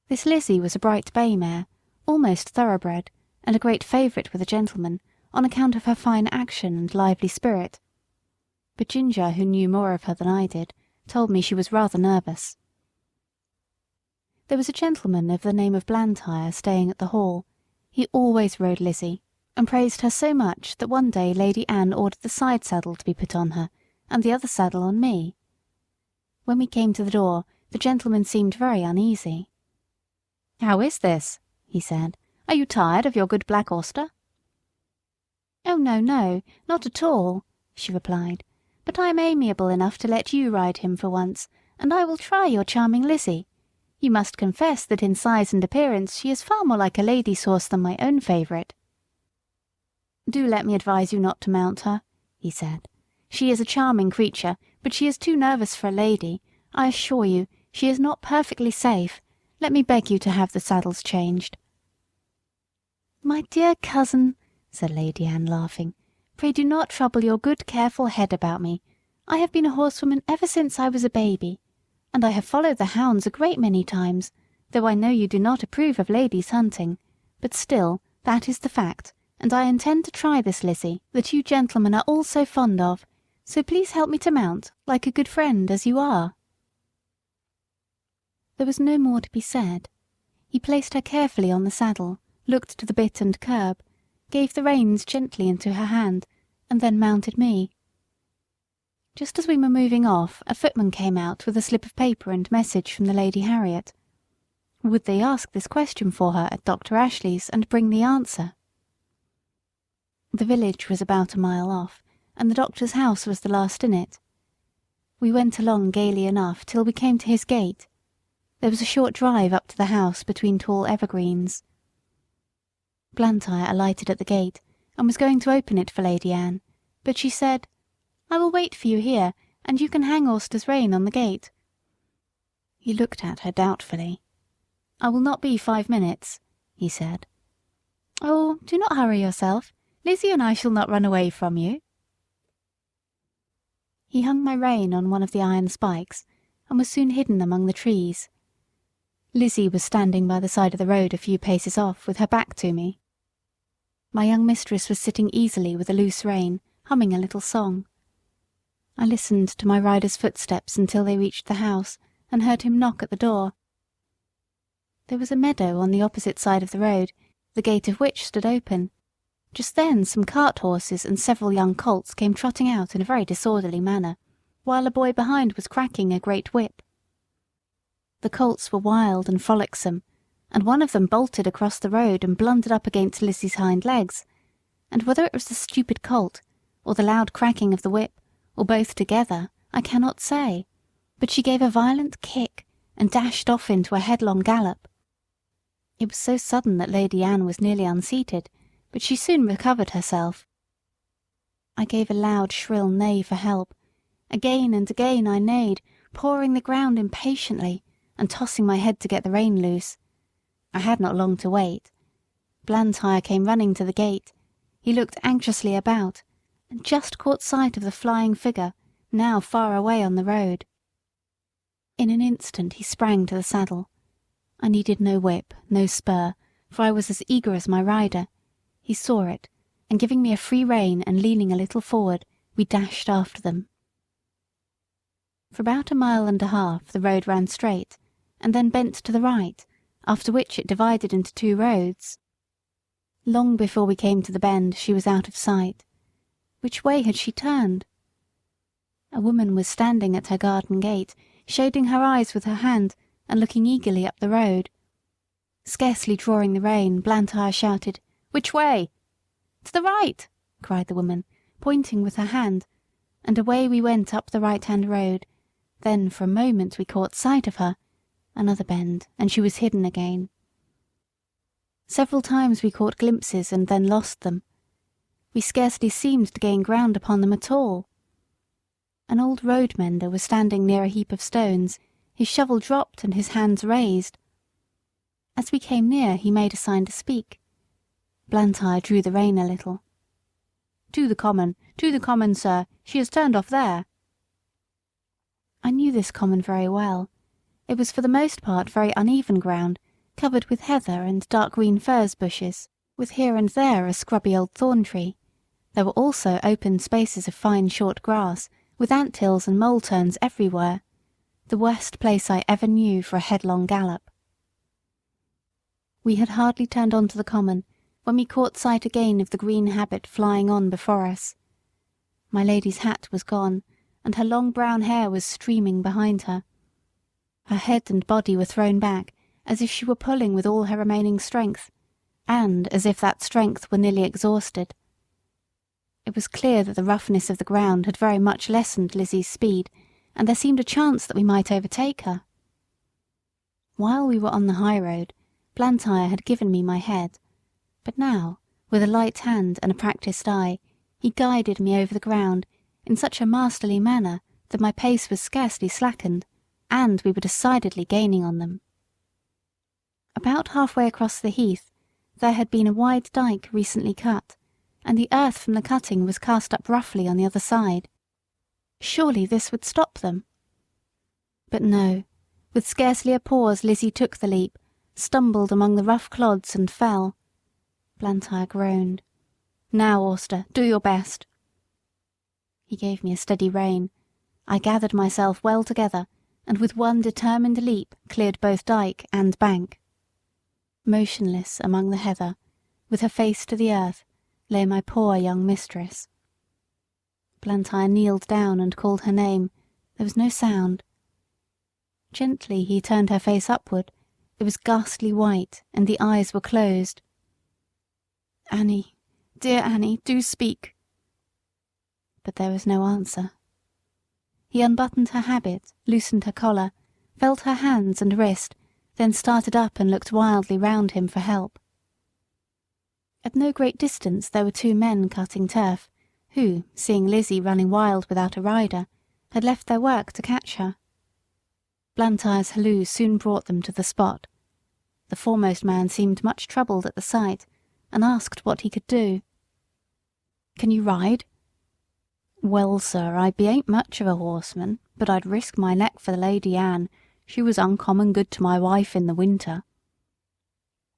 This Lizzie was a bright bay mare, almost thoroughbred, and a great favourite with a gentleman, on account of her fine action and lively spirit. But Ginger, who knew more of her than I did, told me she was rather nervous. There was a gentleman of the name of Blantyre staying at the Hall. He always rode Lizzie, and praised her so much that one day Lady Anne ordered the side saddle to be put on her, and the other saddle on me. When we came to the door, the gentleman seemed very uneasy. "How is this?" he said. "Are you tired of your good Black Auster?" "Oh, no, no, not at all," she replied. "But I am amiable enough to let you ride him for once, and I will try your charming Lizzie. You must confess that in size and appearance she is far more like a lady's horse than my own favourite." "Do let me advise you not to mount her," he said. "She is a charming creature, but she is too nervous for a lady. I assure you, she is not perfectly safe. Let me beg you to have the saddles changed." "My dear cousin," said Lady Anne, laughing, "pray do not trouble your good careful head about me. I have been a horsewoman ever since I was a baby, and I have followed the hounds a great many times, though I know you do not approve of ladies hunting, but still that is the fact, and I intend to try this Lizzie that you gentlemen are all so fond of, so please help me to mount, like a good friend as you are." There was no more to be said. He placed her carefully on the saddle, looked to the bit and curb, gave the reins gently into her hand, and then mounted me. Just as we were moving off, a footman came out with a slip of paper and message from the Lady Harriet. Would they ask this question for her at Dr. Ashley's, and bring the answer? The village was about a mile off, and the doctor's house was the last in it. We went along gaily enough till we came to his gate. There was a short drive up to the house between tall evergreens. Blantyre alighted at the gate, and was going to open it for Lady Anne, but she said, "I will wait for you here, and you can hang Auster's rein on the gate." He looked at her doubtfully. I will not be 5 minutes," he said. "Oh, do not hurry yourself. Lizzie and I shall not run away from you." He hung my rein on one of the iron spikes, and was soon hidden among the trees. Lizzie was standing by the side of the road a few paces off, with her back to me. My young mistress was sitting easily with a loose rein, humming a little song. I listened to my rider's footsteps until they reached the house, and heard him knock at the door. There was a meadow on the opposite side of the road, the gate of which stood open. Just then some cart horses and several young colts came trotting out in a very disorderly manner, while a boy behind was cracking a great whip. The colts were wild and frolicsome, and one of them bolted across the road and blundered up against Lizzie's hind legs, and whether it was the stupid colt, or the loud cracking of the whip, or both together, I cannot say, but she gave a violent kick and dashed off into a headlong gallop. It was so sudden that Lady Anne was nearly unseated, but she soon recovered herself. I gave a loud shrill neigh for help. Again and again I neighed, pawing the ground impatiently, and tossing my head to get the rein loose. I had not long to wait. Blantyre came running to the gate. He looked anxiously about, and just caught sight of the flying figure, now far away on the road. In an instant he sprang to the saddle. I needed no whip, no spur, for I was as eager as my rider. He saw it, and giving me a free rein and leaning a little forward, we dashed after them. For about 1.5 miles the road ran straight, and then bent to the right, after which it divided into 2 roads. Long before we came to the bend she was out of sight. Which way had she turned? A woman was standing at her garden gate, shading her eyes with her hand and looking eagerly up the road. Scarcely drawing the rein, Blantyre shouted, "Which way?" "To the right," cried the woman, pointing with her hand, and away we went up the right-hand road. Then for a moment we caught sight of her. Another bend, and she was hidden again. Several times we caught glimpses and then lost them. We scarcely seemed to gain ground upon them at all. An old road mender was standing near a heap of stones, his shovel dropped and his hands raised. As we came near he made a sign to speak. Blantyre drew the rein a little. To the common, sir. She has turned off there." I knew this common very well. It was for the most part very uneven ground, covered with heather and dark green furze bushes, with here and there a scrubby old thorn tree. There were also open spaces of fine short grass, with ant hills and mole turns everywhere. The worst place I ever knew for a headlong gallop. We had hardly turned on to the common when we caught sight again of the green habit flying on before us. My lady's hat was gone, and her long brown hair was streaming behind her. Her head and body were thrown back, as if she were pulling with all her remaining strength, and as if that strength were nearly exhausted. It was clear that the roughness of the ground had very much lessened Lizzie's speed, and there seemed a chance that we might overtake her. While we were on the high road, Blantyre had given me my head, but now, with a light hand and a practised eye, he guided me over the ground in such a masterly manner that my pace was scarcely slackened, and we were decidedly gaining on them. About halfway across the heath there had been a wide dyke recently cut, and the earth from the cutting was cast up roughly on the other side. Surely this would stop them. But no, with scarcely a pause Lizzie took the leap, stumbled among the rough clods and fell. Blantyre groaned. "Now, Auster, do your best." He gave me a steady rein. I gathered myself well together, and with one determined leap cleared both dyke and bank. Motionless among the heather, with her face to the earth, lay my poor young mistress. Blantyre kneeled down and called her name. There was no sound. Gently he turned her face upward. It was ghastly white, and the eyes were closed. "Annie, dear Annie, do speak." But there was no answer. He unbuttoned her habit, loosened her collar, felt her hands and wrist, then started up and looked wildly round him for help. At no great distance there were 2 men cutting turf, who, seeing Lizzie running wild without a rider, had left their work to catch her. Blantyre's halloo soon brought them to the spot. The foremost man seemed much troubled at the sight, and asked what he could do. "Can you ride?" "Well, sir, I bean't much of a horseman, but I'd risk my neck for the Lady Anne. She was uncommon good to my wife in the winter."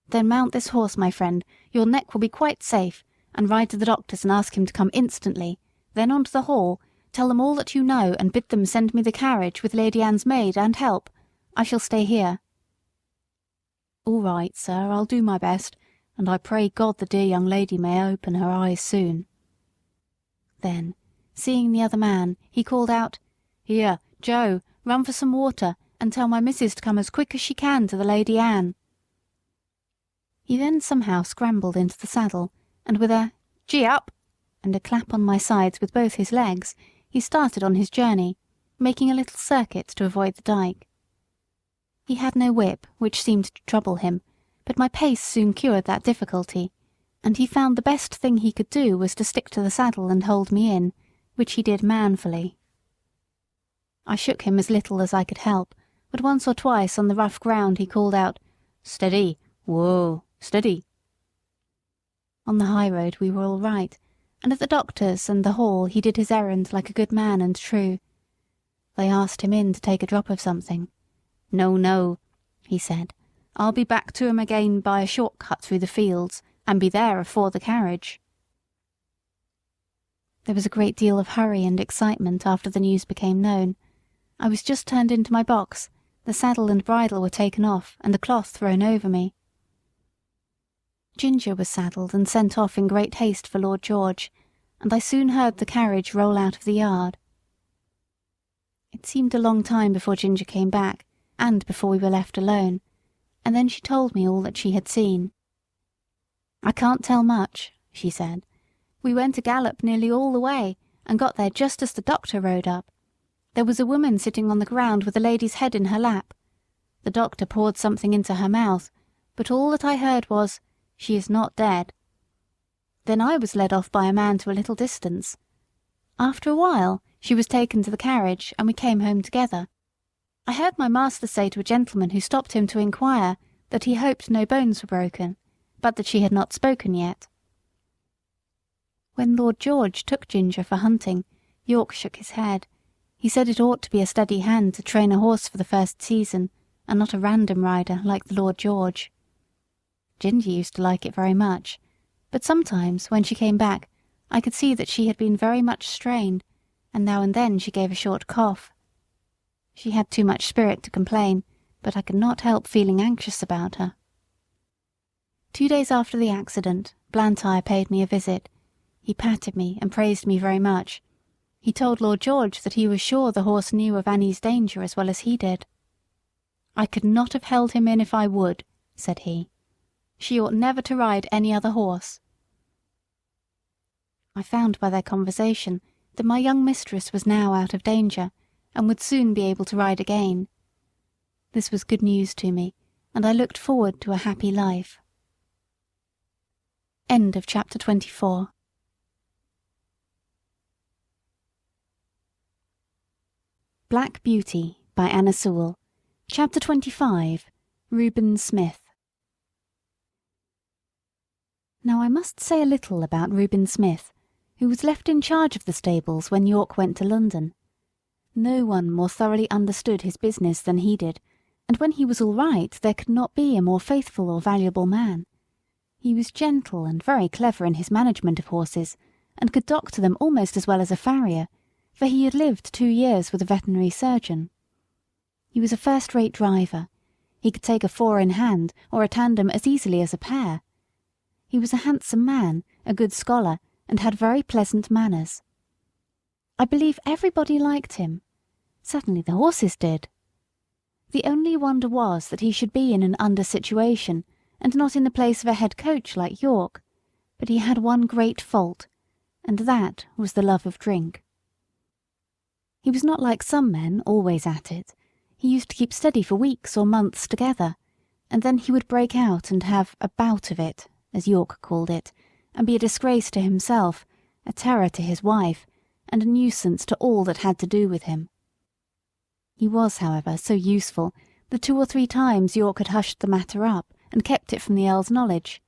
"Then mount this horse, my friend, your neck will be quite safe, and ride to the doctor's and ask him to come instantly. Then on to the hall, tell them all that you know, and bid them send me the carriage with Lady Anne's maid and help. I shall stay here." "All right, sir, I'll do my best, and I pray God the dear young lady may open her eyes soon." Then, seeing the other man, he called out, "Here, Joe, run for some water, and tell my missus to come as quick as she can to the Lady Anne." He then somehow scrambled into the saddle, and with a "Gee up!" and a clap on my sides with both his legs, he started on his journey, making a little circuit to avoid the dike. He had no whip, which seemed to trouble him, but my pace soon cured that difficulty, and he found the best thing he could do was to stick to the saddle and hold me in, which he did manfully. I shook him as little as I could help, but once or twice on the rough ground he called out, "Steady! Whoa! Steady!" On the high road we were all right, and at the doctor's and the hall he did his errand like a good man and true. They asked him in to take a drop of something. "No, no," he said, "I'll be back to 'em again by a short cut through the fields, and be there afore the carriage." There was a great deal of hurry and excitement after the news became known. I was just turned into my box, the saddle and bridle were taken off, and the cloth thrown over me. Ginger was saddled and sent off in great haste for Lord George, and I soon heard the carriage roll out of the yard. It seemed a long time before Ginger came back, and before we were left alone, and then she told me all that she had seen. "I can't tell much," she said. "We went a gallop nearly all the way, and got there just as the doctor rode up. There was a woman sitting on the ground with a lady's head in her lap. The doctor poured something into her mouth, but all that I heard was, 'She is not dead.' Then I was led off by a man to a little distance. After a while she was taken to the carriage, and we came home together. I heard my master say to a gentleman who stopped him to inquire that he hoped no bones were broken, but that she had not spoken yet." When Lord George took Ginger for hunting, York shook his head. He said it ought to be a steady hand to train a horse for the first season, and not a random rider like the Lord George. Ginger used to like it very much, but sometimes, when she came back, I could see that she had been very much strained, and now and then she gave a short cough. She had too much spirit to complain, but I could not help feeling anxious about her. 2 days after the accident, Blantyre paid me a visit. He patted me and praised me very much. He told Lord George that he was sure the horse knew of Annie's danger as well as he did. "I could not have held him in if I would," said he. "She ought never to ride any other horse." I found by their conversation that my young mistress was now out of danger, and would soon be able to ride again. This was good news to me, and I looked forward to a happy life. End of chapter 24. Black Beauty by Anna Sewell. Chapter 25. Reuben Smith. Now I must say a little about Reuben Smith, who was left in charge of the stables when York went to London. No one more thoroughly understood his business than he did, and when he was all right there could not be a more faithful or valuable man. He was gentle and very clever in his management of horses, and could doctor them almost as well as a farrier, for he had lived 2 years with a veterinary surgeon. He was a first-rate driver. He could take a 4 in hand or a tandem as easily as a pair. He was a handsome man, a good scholar, and had very pleasant manners. I believe everybody liked him. Certainly the horses did. The only wonder was that he should be in an under situation, and not in the place of a head coach like York. But he had one great fault, and that was the love of drink. He was not like some men, always at it. He used to keep steady for weeks or months together, and then he would break out and have a bout of it, as York called it, and be a disgrace to himself, a terror to his wife, and a nuisance to all that had to do with him. He was, however, so useful that 2 or 3 times York had hushed the matter up, and kept it from the Earl's knowledge.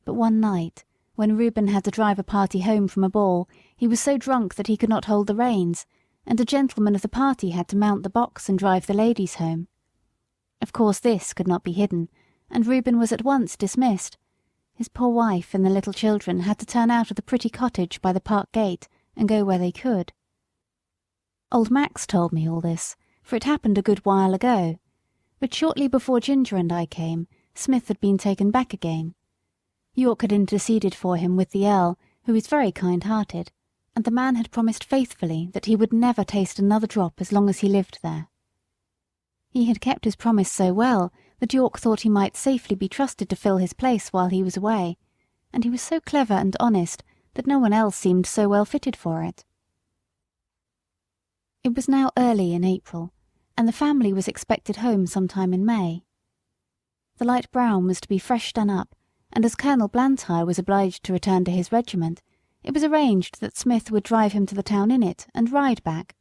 But one night, when Reuben had to drive a party home from a ball, he was so drunk that he could not hold the reins, and a gentleman of the party had to mount the box and drive the ladies home. Of course this could not be hidden, and Reuben was at once dismissed. His poor wife and the little children had to turn out of the pretty cottage by the park gate and go where they could. Old Max told me all this, for it happened a good while ago, but shortly before Ginger and I came, Smith had been taken back again. York had interceded for him with the Earl, who is very kind-hearted, and the man had promised faithfully that he would never taste another drop as long as he lived there. He had kept his promise so well that York thought he might safely be trusted to fill his place while he was away, and he was so clever and honest that no one else seemed so well fitted for it. It was now early in April, and the family was expected home sometime in May. The light brown was to be fresh done up, and as Colonel Blantyre was obliged to return to his regiment, it was arranged that Smith would drive him to the town in it and ride back.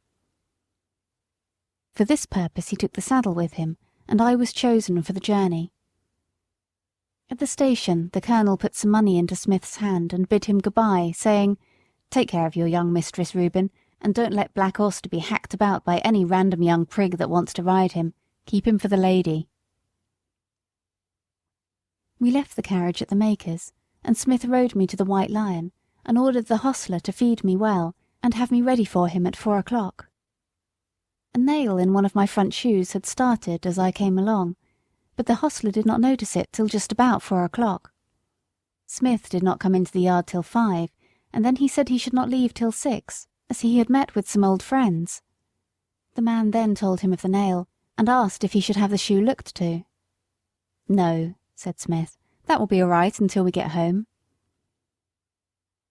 For this purpose he took the saddle with him, and I was chosen for the journey. At the station the Colonel put some money into Smith's hand and bid him good-bye, saying, "Take care of your young mistress, Reuben, and don't let Black Auster be hacked about by any random young prig that wants to ride him. Keep him for the lady." We left the carriage at the maker's, and Smith rode me to the White Lion, and ordered the hostler to feed me well, and have me ready for him at 4 o'clock. A nail in one of my front shoes had started as I came along, but the hostler did not notice it till just about 4 o'clock. Smith did not come into the yard till 5, and then he said he should not leave till 6, as he had met with some old friends. The man then told him of the nail, and asked if he should have the shoe looked to. "No," said Smith, "that will be all right until we get home."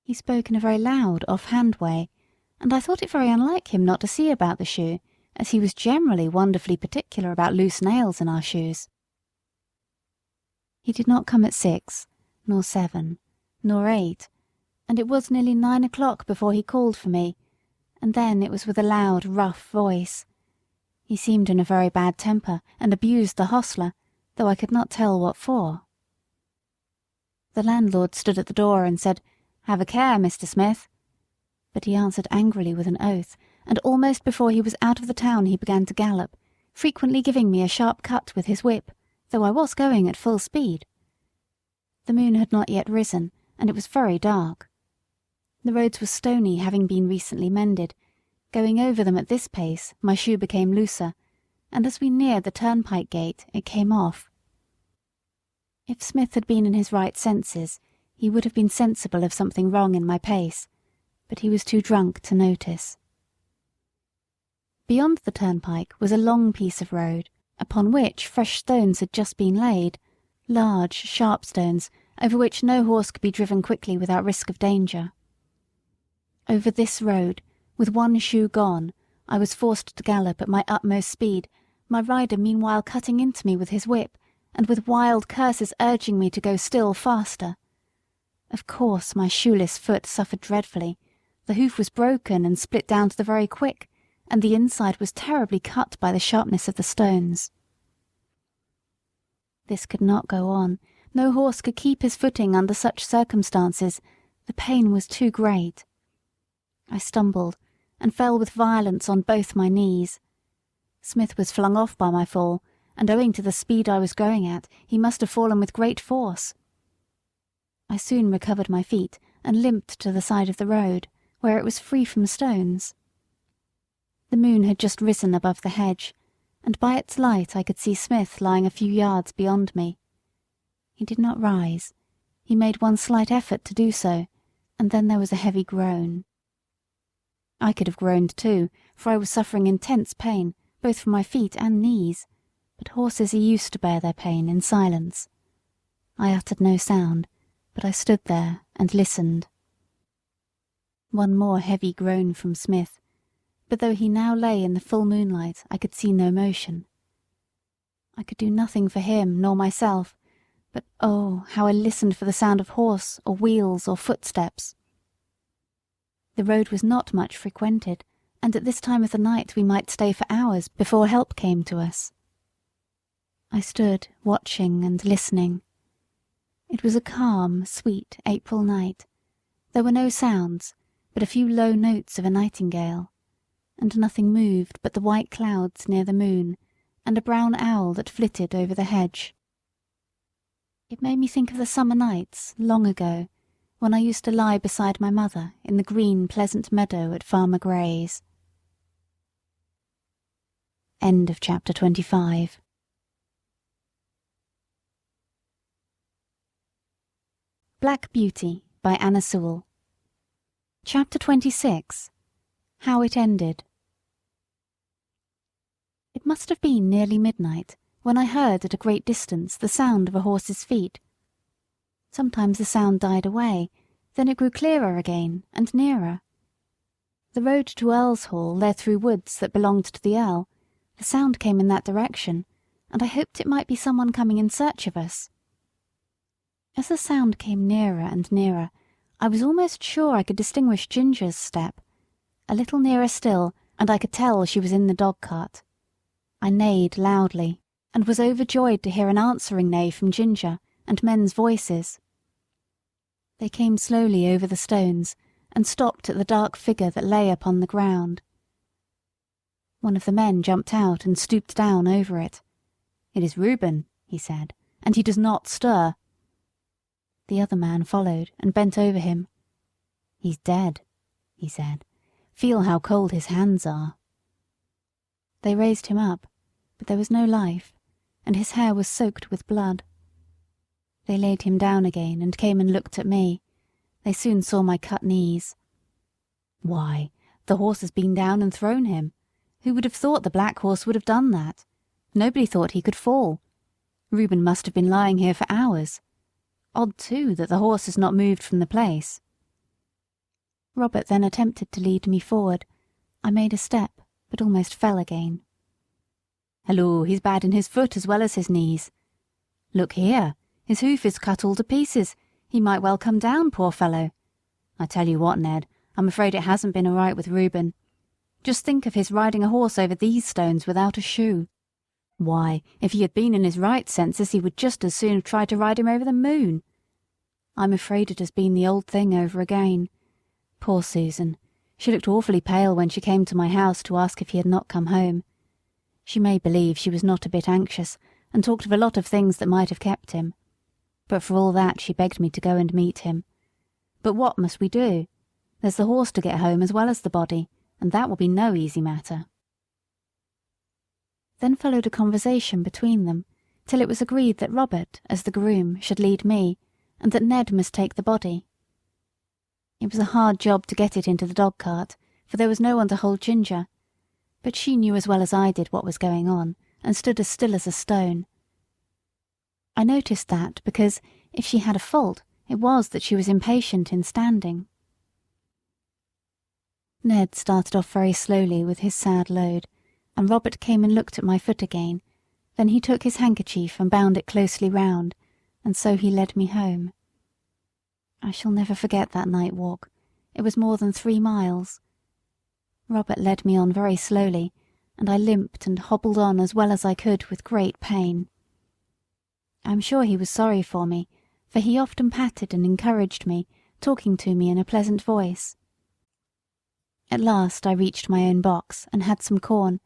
He spoke in a very loud, off-hand way, and I thought it very unlike him not to see about the shoe, as he was generally wonderfully particular about loose nails in our shoes. He did not come at 6, nor 7, nor 8, and it was nearly 9 o'clock before he called for me, and then it was with a loud, rough voice. He seemed in a very bad temper, and abused the hostler, though I could not tell what for. The landlord stood at the door and said, "Have a care, Mr. Smith." But he answered angrily with an oath, and almost before he was out of the town he began to gallop, frequently giving me a sharp cut with his whip, though I was going at full speed. The moon had not yet risen, and it was very dark. The roads were stony, having been recently mended. Going over them at this pace, my shoe became looser, and as we neared the turnpike gate it came off. If Smith had been in his right senses, he would have been sensible of something wrong in my pace, but he was too drunk to notice. Beyond the turnpike was a long piece of road, upon which fresh stones had just been laid, large, sharp stones, over which no horse could be driven quickly without risk of danger. Over this road, with one shoe gone, I was forced to gallop at my utmost speed, my rider meanwhile cutting into me with his whip, and with wild curses urging me to go still faster. Of course my shoeless foot suffered dreadfully. The hoof was broken and split down to the very quick, and the inside was terribly cut by the sharpness of the stones. This could not go on. No horse could keep his footing under such circumstances. The pain was too great. I stumbled, and fell with violence on both my knees. Smith was flung off by my fall, and owing to the speed I was going at, he must have fallen with great force. I soon recovered my feet, and limped to the side of the road, where it was free from stones. The moon had just risen above the hedge, and by its light I could see Smith lying a few yards beyond me. He did not rise. He made one slight effort to do so, and then there was a heavy groan. I could have groaned too, for I was suffering intense pain, both from my feet and knees, but horses are used to bear their pain in silence. I uttered no sound, but I stood there and listened. One more heavy groan from Smith, but though he now lay in the full moonlight, I could see no motion. I could do nothing for him nor myself, but oh, how I listened for the sound of horse or wheels or footsteps. The road was not much frequented, and at this time of the night we might stay for hours before help came to us. I stood watching and listening. It was a calm, sweet April night. There were no sounds, but a few low notes of a nightingale, and nothing moved but the white clouds near the moon and a brown owl that flitted over the hedge. It made me think of the summer nights, long ago, when I used to lie beside my mother in the green, pleasant meadow at Farmer Gray's. End of chapter 25. Black Beauty by Anna Sewell. Chapter 26. How it ended. It must have been nearly midnight when I heard at a great distance the sound of a horse's feet. Sometimes the sound died away, then it grew clearer again and nearer. The road to Earl's Hall led through woods that belonged to the Earl. The sound came in that direction, and I hoped it might be someone coming in search of us. As the sound came nearer and nearer, I was almost sure I could distinguish Ginger's step. A little nearer still, and I could tell she was in the dog-cart. I neighed loudly, and was overjoyed to hear an answering neigh from Ginger, and men's voices. They came slowly over the stones, and stopped at the dark figure that lay upon the ground. One of the men jumped out and stooped down over it. "It is Reuben," he said, "and he does not stir." The other man followed and bent over him. "He's dead," he said. "Feel how cold his hands are." They raised him up, but there was no life, and his hair was soaked with blood. They laid him down again and came and looked at me. They soon saw my cut knees. "Why, the horse has been down and thrown him. Who would have thought the black horse would have done that? Nobody thought he could fall. Reuben must have been lying here for hours. Odd, too, that the horse has not moved from the place." Robert then attempted to lead me forward. I made a step, but almost fell again. "Halloo, he's bad in his foot as well as his knees. Look here, his hoof is cut all to pieces. He might well come down, poor fellow. I tell you what, Ned, I'm afraid it hasn't been all right with Reuben. Just think of his riding a horse over these stones without a shoe. Why, if he had been in his right senses he would just as soon have tried to ride him over the moon. I'm afraid it has been the old thing over again. Poor Susan. She looked awfully pale when she came to my house to ask if he had not come home. She made believe she was not a bit anxious, and talked of a lot of things that might have kept him. But for all that she begged me to go and meet him. But what must we do? There's the horse to get home as well as the body, and that will be no easy matter." Then followed a conversation between them, till it was agreed that Robert, as the groom, should lead me, and that Ned must take the body. It was a hard job to get it into the dog-cart, for there was no one to hold Ginger, but she knew as well as I did what was going on, and stood as still as a stone. I noticed that because, if she had a fault, it was that she was impatient in standing. Ned started off very slowly with his sad load, and Robert came and looked at my foot again. Then he took his handkerchief and bound it closely round, and so he led me home. I shall never forget that night walk. It was more than 3 miles. Robert led me on very slowly, and I limped and hobbled on as well as I could with great pain. I am sure he was sorry for me, for he often patted and encouraged me, talking to me in a pleasant voice. At last I reached my own box and had some corn,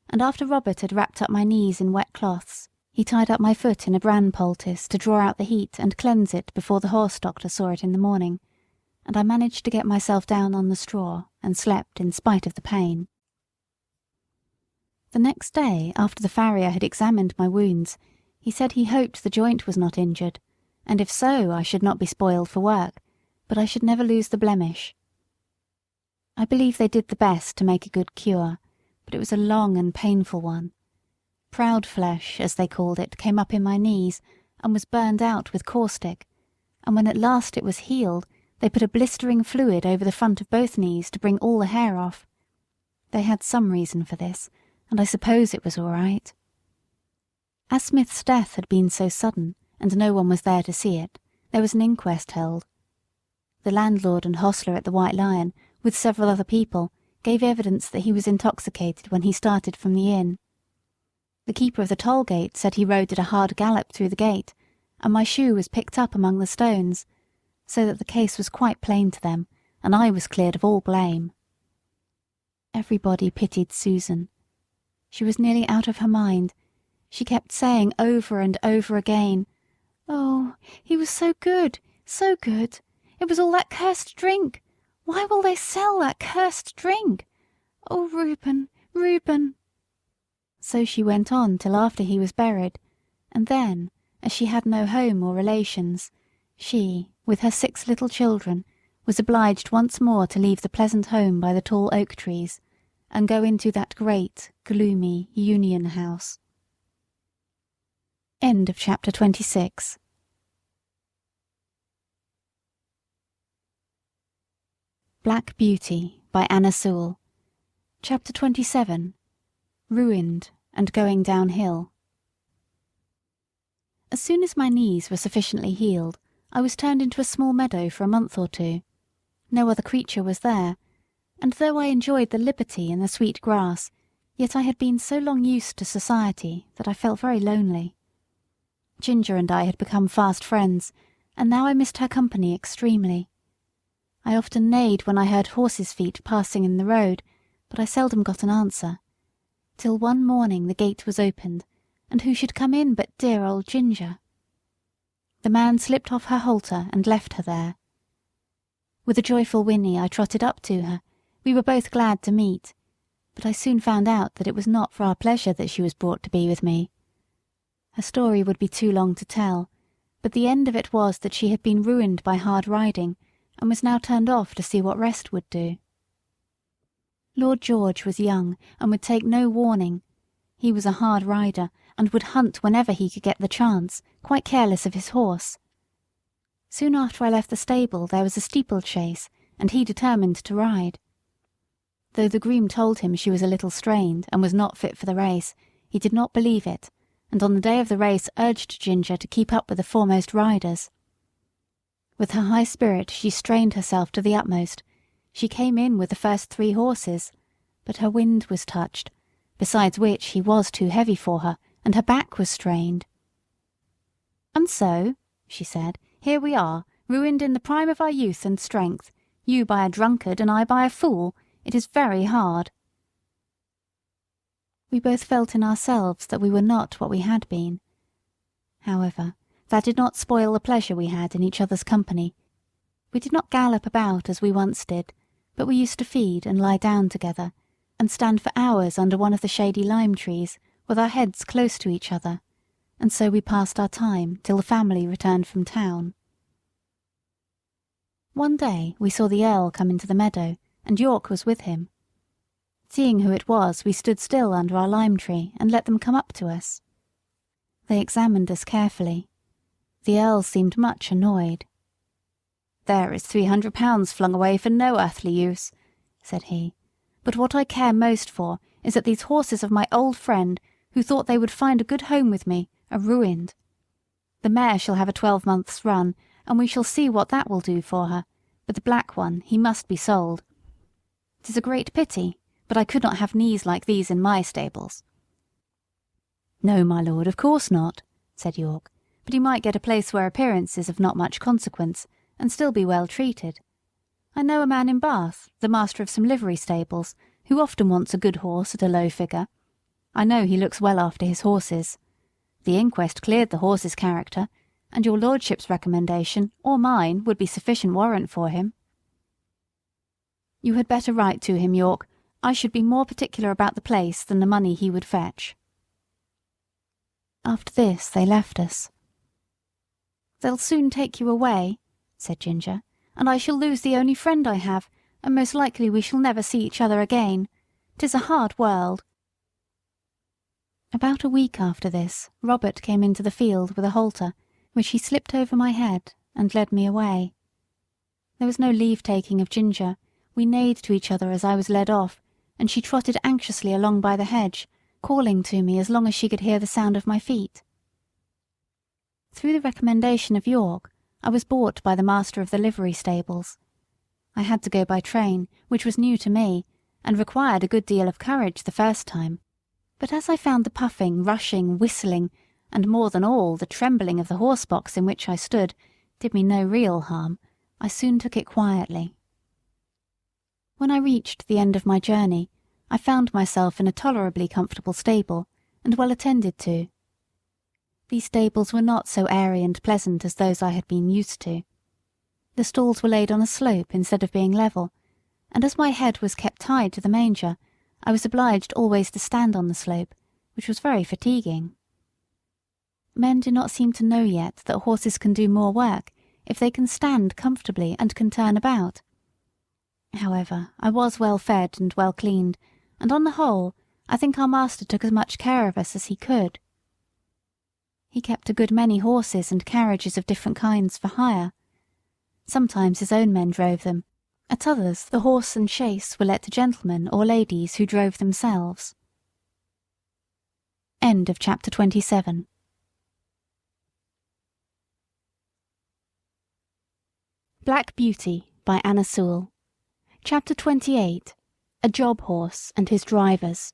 and after Robert had wrapped up my knees in wet cloths, he tied up my foot in a bran poultice to draw out the heat and cleanse it before the horse doctor saw it in the morning, and I managed to get myself down on the straw and slept in spite of the pain. The next day, after the farrier had examined my wounds, he said he hoped the joint was not injured, and if so I should not be spoiled for work, but I should never lose the blemish. I believe they did the best to make a good cure, but it was a long and painful one. Proud flesh, as they called it, came up in my knees, and was burned out with caustic, and when at last it was healed, they put a blistering fluid over the front of both knees to bring all the hair off. They had some reason for this, and I suppose it was all right. As Smith's death had been so sudden, and no one was there to see it, there was an inquest held. The landlord and hostler at the White Lion, with several other people, gave evidence that he was intoxicated when he started from the inn. The keeper of the toll gate said he rode at a hard gallop through the gate, and my shoe was picked up among the stones, so that the case was quite plain to them, and I was cleared of all blame. Everybody pitied Susan. She was nearly out of her mind. She kept saying over and over again, "Oh, he was so good, so good. It was all that cursed drink. Why will they sell that cursed drink? Oh, Reuben, Reuben." So she went on till after he was buried, and then, as she had no home or relations, she, with her 6 little children, was obliged once more to leave the pleasant home by the tall oak trees, and go into that great, gloomy Union House. End of chapter 26. Black Beauty by Anna Sewell. Chapter 27. Ruined and going downhill. As soon as my knees were sufficiently healed, I was turned into a small meadow for a month or 2. No other creature was there, and though I enjoyed the liberty and the sweet grass, yet I had been so long used to society that I felt very lonely. Ginger and I had become fast friends, and now I missed her company extremely. I often neighed when I heard horses' feet passing in the road, but I seldom got an answer, till one morning the gate was opened, and who should come in but dear old Ginger. The man slipped off her halter and left her there. With a joyful whinny I trotted up to her. We were both glad to meet, but I soon found out that it was not for our pleasure that she was brought to be with me. Her story would be too long to tell, but the end of it was that she had been ruined by hard riding, and was now turned off to see what rest would do. Lord George was young, and would take no warning. He was a hard rider, and would hunt whenever he could get the chance, quite careless of his horse. Soon after I left the stable there was a steeplechase, and he determined to ride. Though the groom told him she was a little strained, and was not fit for the race, he did not believe it, and on the day of the race urged Ginger to keep up with the foremost riders. With her high spirit she strained herself to the utmost. She came in with the first 3 horses, but her wind was touched, besides which he was too heavy for her, and her back was strained. "And so," she said, "here we are, ruined in the prime of our youth and strength, you by a drunkard and I by a fool. It is very hard." We both felt in ourselves that we were not what we had been. However, that did not spoil the pleasure we had in each other's company. We did not gallop about as we once did, but we used to feed and lie down together, and stand for hours under one of the shady lime trees, with our heads close to each other, and so we passed our time till the family returned from town. One day we saw the Earl come into the meadow, and York was with him. Seeing who it was, we stood still under our lime tree and let them come up to us. They examined us carefully. The Earl seemed much annoyed. "There is £300 flung away for no earthly use," said he. "But what I care most for is that these horses of my old friend, who thought they would find a good home with me, are ruined. The mare shall have a 12-months' run, and we shall see what that will do for her, but the black one, he must be sold. 'Tis a great pity, but I could not have knees like these in my stables." "No, my lord, of course not," said York, "but he might get a place where appearance is of not much consequence, and still be well treated. I know a man in Bath, the master of some livery stables, who often wants a good horse at a low figure. I know he looks well after his horses. The inquest cleared the horse's character, and your lordship's recommendation, or mine, would be sufficient warrant for him." "You had better write to him, York. I should be more particular about the place than the money he would fetch." After this they left us. "They'll soon take you away," said Ginger, "and I shall lose the only friend I have, and most likely we shall never see each other again. 'Tis a hard world." About a week after this, Robert came into the field with a halter, which he slipped over my head and led me away. There was no leave-taking of Ginger. We neighed to each other as I was led off, and she trotted anxiously along by the hedge, calling to me as long as she could hear the sound of my feet. Through the recommendation of York, I was bought by the master of the livery stables. I had to go by train, which was new to me, and required a good deal of courage the first time. But as I found the puffing, rushing, whistling, and more than all, the trembling of the horse-box in which I stood did me no real harm, I soon took it quietly. When I reached the end of my journey, I found myself in a tolerably comfortable stable, and well attended to. These stables were not so airy and pleasant as those I had been used to. The stalls were laid on a slope instead of being level, and as my head was kept tied to the manger, I was obliged always to stand on the slope, which was very fatiguing. Men do not seem to know yet that horses can do more work if they can stand comfortably and can turn about. However, I was well fed and well cleaned, and on the whole, I think our master took as much care of us as he could. He kept a good many horses and carriages of different kinds for hire. Sometimes his own men drove them, at others the horse and chaise were let to gentlemen or ladies who drove themselves. End of chapter 27. Black Beauty by Anna Sewell. Chapter 28. A Job Horse and His Drivers.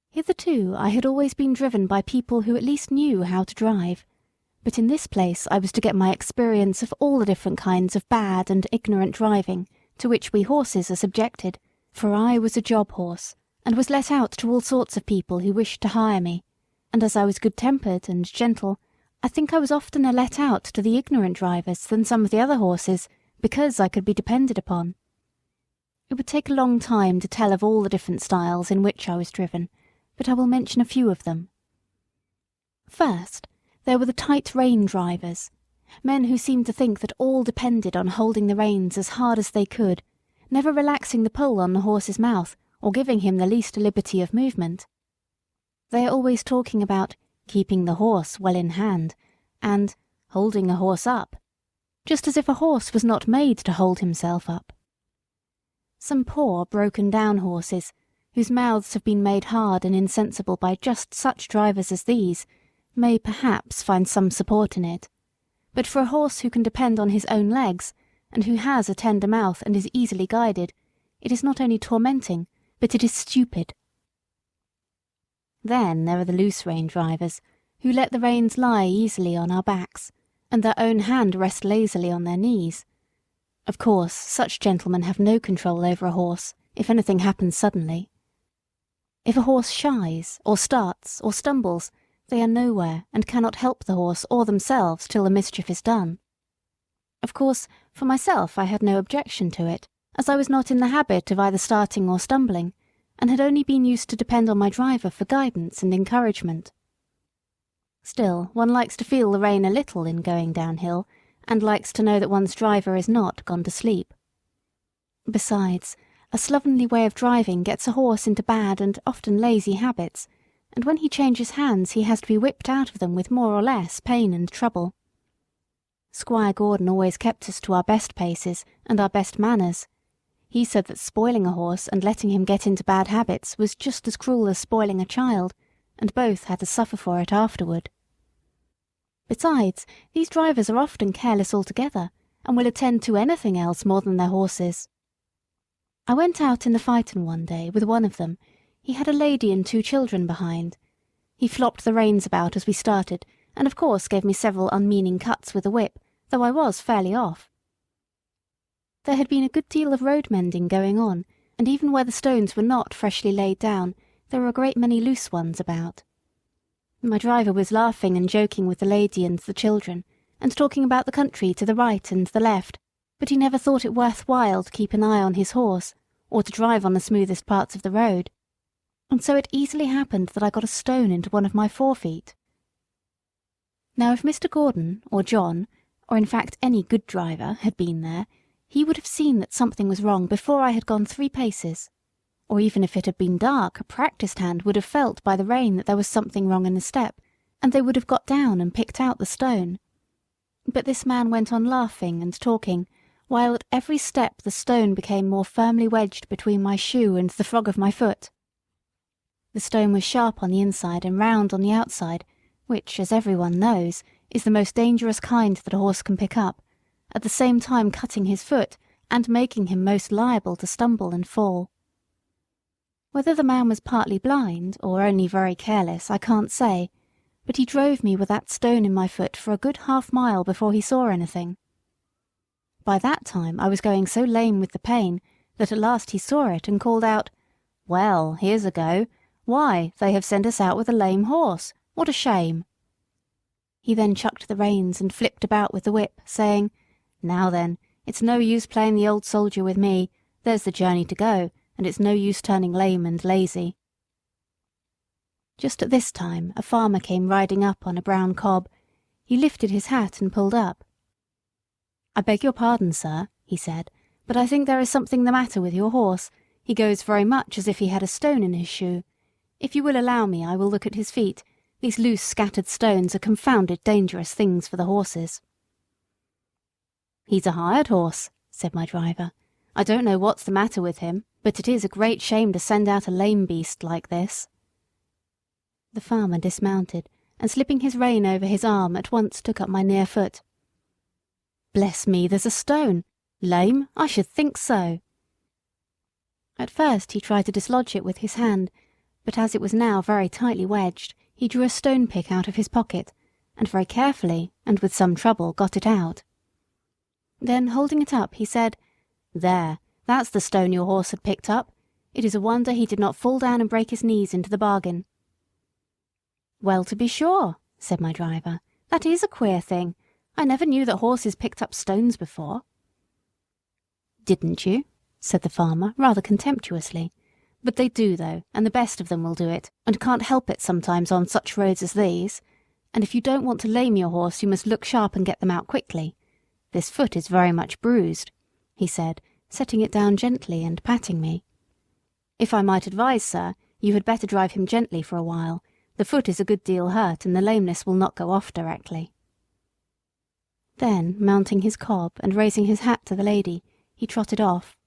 Hitherto I had always been driven by people who at least knew how to drive, but in this place I was to get my experience of all the different kinds of bad and ignorant driving to which we horses are subjected, for I was a job horse, and was let out to all sorts of people who wished to hire me, and as I was good-tempered and gentle, I think I was oftener let out to the ignorant drivers than some of the other horses, because I could be depended upon. It would take a long time to tell of all the different styles in which I was driven, but I will mention a few of them. First, there were the tight rein drivers, men who seemed to think that all depended on holding the reins as hard as they could, never relaxing the pull on the horse's mouth or giving him the least liberty of movement. They are always talking about keeping the horse well in hand, and holding the horse up, just as if a horse was not made to hold himself up. Some poor, broken-down horses, whose mouths have been made hard and insensible by just such drivers as these, may perhaps find some support in it, but for a horse who can depend on his own legs, and who has a tender mouth and is easily guided, it is not only tormenting, but it is stupid. Then there are the loose-rein drivers, who let the reins lie easily on our backs, and their own hand rest lazily on their knees. Of course, such gentlemen have no control over a horse, if anything happens suddenly. If a horse shies, or starts, or stumbles, they are nowhere, and cannot help the horse or themselves till the mischief is done. Of course, for myself I had no objection to it, as I was not in the habit of either starting or stumbling, and had only been used to depend on my driver for guidance and encouragement. Still, one likes to feel the rein a little in going downhill, and likes to know that one's driver is not gone to sleep. Besides, a slovenly way of driving gets a horse into bad and often lazy habits, and when he changes hands he has to be whipped out of them with more or less pain and trouble. Squire Gordon always kept us to our best paces and our best manners. He said that spoiling a horse and letting him get into bad habits was just as cruel as spoiling a child, and both had to suffer for it afterward. Besides, these drivers are often careless altogether, and will attend to anything else more than their horses. I went out in the phaeton one day with one of them. He had a lady and 2 children behind. He flopped the reins about as we started, and of course gave me several unmeaning cuts with the whip, though I was fairly off. There had been a good deal of road mending going on, and even where the stones were not freshly laid down, there were a great many loose ones about. My driver was laughing and joking with the lady and the children, and talking about the country to the right and the left, but he never thought it worth while to keep an eye on his horse, or to drive on the smoothest parts of the road. And so it easily happened that I got a stone into one of my forefeet. Now if Mr. Gordon, or John, or in fact any good driver, had been there, he would have seen that something was wrong before I had gone 3 paces. Or even if it had been dark, a practised hand would have felt by the rain that there was something wrong in the step, and they would have got down and picked out the stone. But this man went on laughing and talking, while at every step the stone became more firmly wedged between my shoe and the frog of my foot. The stone was sharp on the inside and round on the outside, which, as everyone knows, is the most dangerous kind that a horse can pick up, at the same time cutting his foot and making him most liable to stumble and fall. Whether the man was partly blind or only very careless, I can't say, but he drove me with that stone in my foot for a good half-mile before he saw anything. By that time I was going so lame with the pain that at last he saw it and called out, "Well, here's a go. Why, they have sent us out with a lame horse. What a shame!" He then chucked the reins and flipped about with the whip, saying, "Now then, it's no use playing the old soldier with me. There's the journey to go, and it's no use turning lame and lazy." Just at this time a farmer came riding up on a brown cob. He lifted his hat and pulled up. "I beg your pardon, sir," he said, "but I think there is something the matter with your horse. He goes very much as if he had a stone in his shoe. If you will allow me, I will look at his feet. These loose scattered stones are confounded dangerous things for the horses." "He's a hired horse," said my driver. "I don't know what's the matter with him, but it is a great shame to send out a lame beast like this." The farmer dismounted, and slipping his rein over his arm at once took up my near foot. "Bless me, there's a stone! Lame? I should think so!" At first he tried to dislodge it with his hand, but as it was now very tightly wedged, he drew a stone pick out of his pocket, and very carefully, and with some trouble, got it out. Then, holding it up, he said, "There, that's the stone your horse had picked up. It is a wonder he did not fall down and break his knees into the bargain." "Well, to be sure," said my driver, "that is a queer thing. I never knew that horses picked up stones before." "Didn't you?" said the farmer, rather contemptuously. "But they do, though, and the best of them will do it, and can't help it sometimes on such roads as these. And if you don't want to lame your horse, you must look sharp and get them out quickly. This foot is very much bruised," he said, setting it down gently and patting me. "If I might advise, sir, you had better drive him gently for a while. The foot is a good deal hurt, and the lameness will not go off directly." Then, mounting his cob and raising his hat to the lady, he trotted off.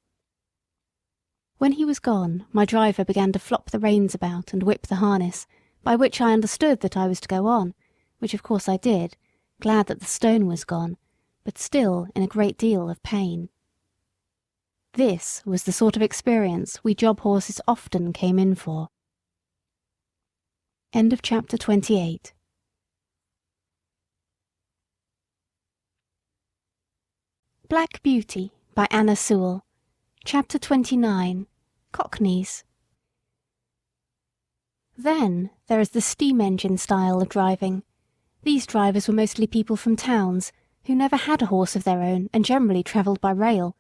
When he was gone, my driver began to flop the reins about and whip the harness, by which I understood that I was to go on, which of course I did, glad that the stone was gone, but still in a great deal of pain. This was the sort of experience we job horses often came in for. End of chapter 28. Black Beauty by Anna Sewell. Chapter 29. Cockneys. Then there is the steam engine style of driving. These drivers were mostly people from towns, who never had a horse of their own and generally travelled by rail.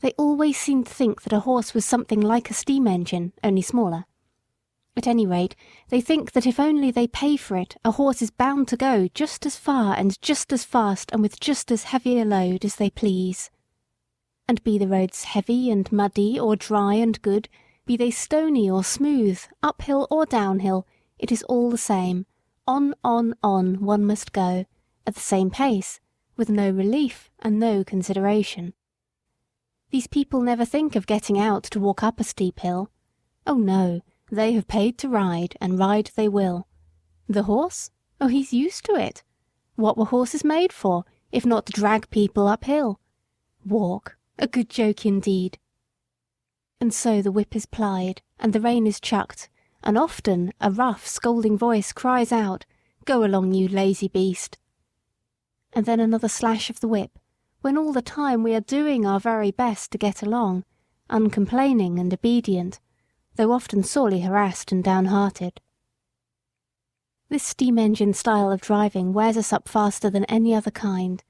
They always seemed to think that a horse was something like a steam engine, only smaller. At any rate, they think that if only they pay for it, a horse is bound to go just as far and just as fast and with just as heavy a load as they please. And be the roads heavy and muddy or dry and good, be they stony or smooth, uphill or downhill, it is all the same. On one must go, at the same pace, with no relief and no consideration. These people never think of getting out to walk up a steep hill. Oh no, they have paid to ride, and ride they will. The horse? Oh, he's used to it. What were horses made for, if not to drag people uphill? Walk, a good joke indeed. And so the whip is plied, and the rein is chucked, and often a rough, scolding voice cries out, "Go along, you lazy beast." And then another slash of the whip, when all the time we are doing our very best to get along, uncomplaining and obedient, though often sorely harassed and downhearted. This steam engine style of driving wears us up faster than any other kind.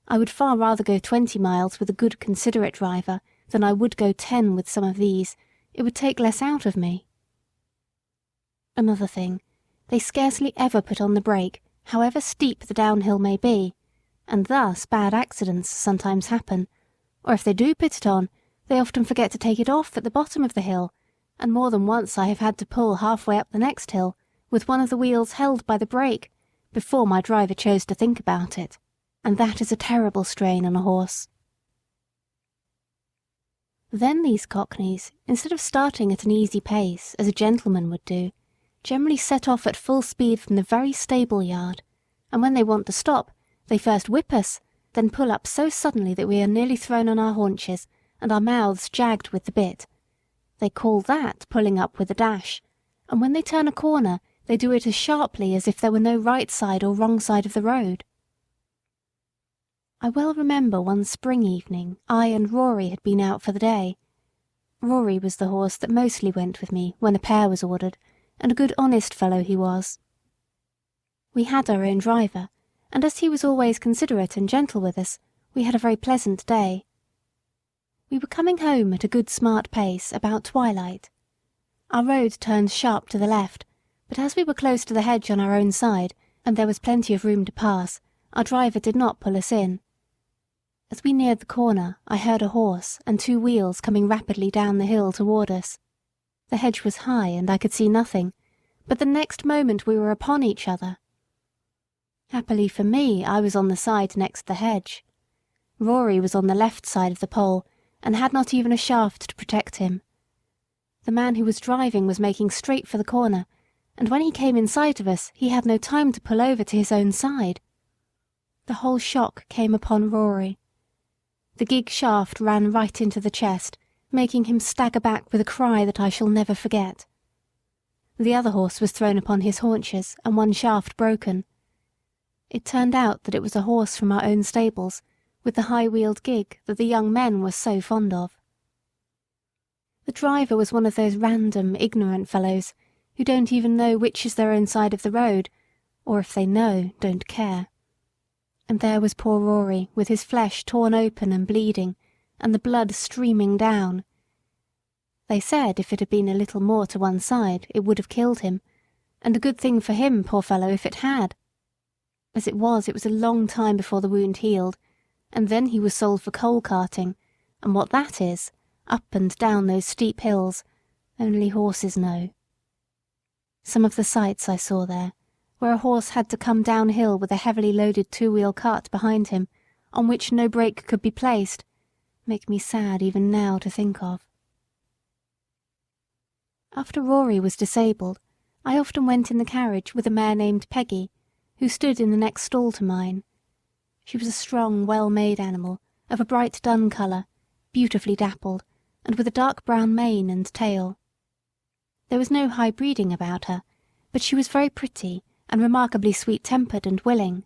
I would far rather go 20 miles with a good considerate driver than I would go 10 with some of these. It would take less out of me. Another thing, they scarcely ever put on the brake, however steep the downhill may be, and thus bad accidents sometimes happen, or if they do put it on, they often forget to take it off at the bottom of the hill, and more than once I have had to pull halfway up the next hill, with one of the wheels held by the brake, before my driver chose to think about it, and that is a terrible strain on a horse. Then these cockneys, instead of starting at an easy pace, as a gentleman would do, generally set off at full speed from the very stable yard, and when they want to stop, they first whip us, then pull up so suddenly that we are nearly thrown on our haunches, and our mouths jagged with the bit. They call that pulling up with a dash, and when they turn a corner, they do it as sharply as if there were no right side or wrong side of the road. I well remember one spring evening I and Rory had been out for the day. Rory was the horse that mostly went with me when a pair was ordered, and a good honest fellow he was. We had our own driver, and as he was always considerate and gentle with us, we had a very pleasant day. We were coming home at a good smart pace about twilight. Our road turned sharp to the left, but as we were close to the hedge on our own side, and there was plenty of room to pass, our driver did not pull us in. As we neared the corner, I heard a horse and 2 wheels coming rapidly down the hill toward us. The hedge was high and I could see nothing, but the next moment we were upon each other. Happily for me, I was on the side next the hedge. Rory was on the left side of the pole, and had not even a shaft to protect him. The man who was driving was making straight for the corner, and when he came in sight of us, he had no time to pull over to his own side. The whole shock came upon Rory. The gig shaft ran right into the chest, making him stagger back with a cry that I shall never forget. The other horse was thrown upon his haunches, and one shaft broken. It turned out that it was a horse from our own stables, with the high-wheeled gig that the young men were so fond of. The driver was one of those random, ignorant fellows who don't even know which is their own side of the road, or if they know, don't care. And there was poor Rory with his flesh torn open and bleeding, and the blood streaming down. They said if it had been a little more to one side it would have killed him, and a good thing for him, poor fellow, if it had. As it was a long time before the wound healed, and then he was sold for coal carting, and what that is, up and down those steep hills, only horses know. Some of the sights I saw there, where a horse had to come downhill with a heavily loaded 2-wheel cart behind him, on which no brake could be placed, make me sad even now to think of. After Rory was disabled, I often went in the carriage with a mare named Peggy, who stood in the next stall to mine. She was a strong, well-made animal, of a bright dun colour, beautifully dappled, and with a dark brown mane and tail. There was no high breeding about her, but she was very pretty and remarkably sweet-tempered and willing.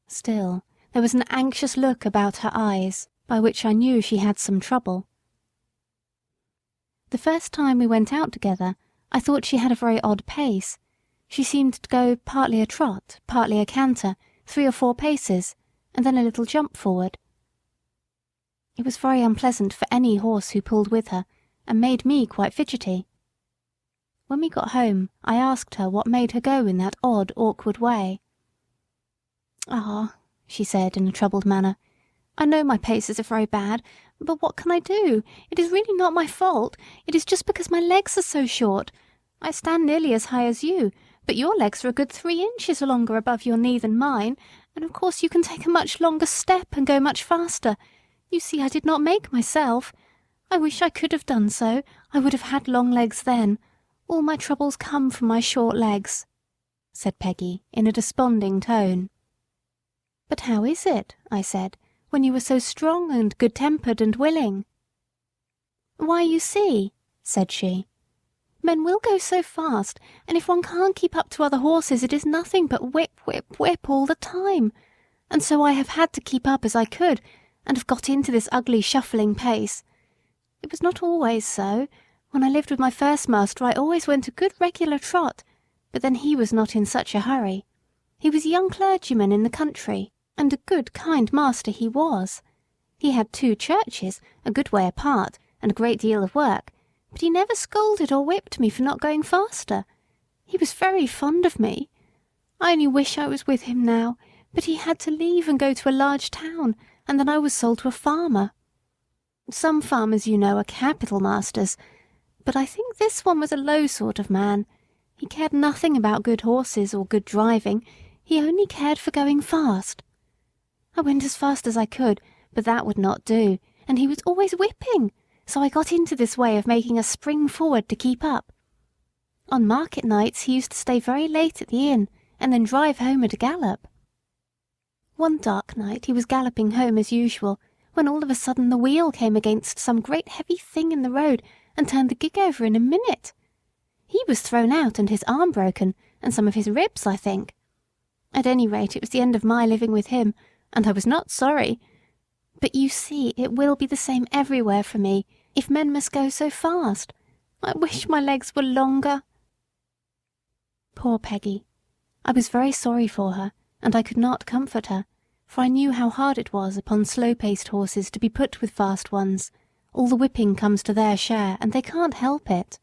Still, there was an anxious look about her eyes, by which I knew she had some trouble. The first time we went out together, I thought she had a very odd pace. She seemed to go partly a trot, partly a canter, 3 or 4 paces, and then a little jump forward. It was very unpleasant for any horse who pulled with her, and made me quite fidgety. When we got home, I asked her what made her go in that odd, awkward way. "Ah," she said in a troubled manner, "I know my paces are very bad, but what can I do? It is really not my fault. It is just because my legs are so short. I stand nearly as high as you, but your legs are a good 3 inches longer above your knee than mine, and of course you can take a much longer step and go much faster. You see, I did not make myself. I wish I could have done so. I would have had long legs then. All my troubles come from my short legs," said Peggy in a desponding tone. "But how is it," I said, "when you were so strong and good-tempered and willing?" "Why, you see," said she, "men will go so fast, and if one can't keep up to other horses it is nothing but whip, whip, whip all the time. And so I have had to keep up as I could, and have got into this ugly shuffling pace. It was not always so. When I lived with my first master I always went a good regular trot, but then he was not in such a hurry. He was a young clergyman in the country, and a good kind master he was. He had 2 churches, a good way apart, and a great deal of work, but he never scolded or whipped me for not going faster. He was very fond of me. I only wish I was with him now, but he had to leave and go to a large town, and then I was sold to a farmer. Some farmers, you know, are capital masters, but I think this one was a low sort of man. He cared nothing about good horses or good driving. He only cared for going fast. I went as fast as I could, but that would not do, and he was always whipping, so I got into this way of making a spring forward to keep up. On market nights he used to stay very late at the inn, and then drive home at a gallop. One dark night he was galloping home as usual, when all of a sudden the wheel came against some great heavy thing in the road, and turned the gig over in a minute. He was thrown out and his arm broken, and some of his ribs, I think. At any rate, it was the end of my living with him, and I was not sorry. But you see, it will be the same everywhere for me, if men must go so fast. I wish my legs were longer." Poor Peggy. I was very sorry for her, and I could not comfort her, for I knew how hard it was upon slow-paced horses to be put with fast ones. All the whipping comes to their share, and they can't help it.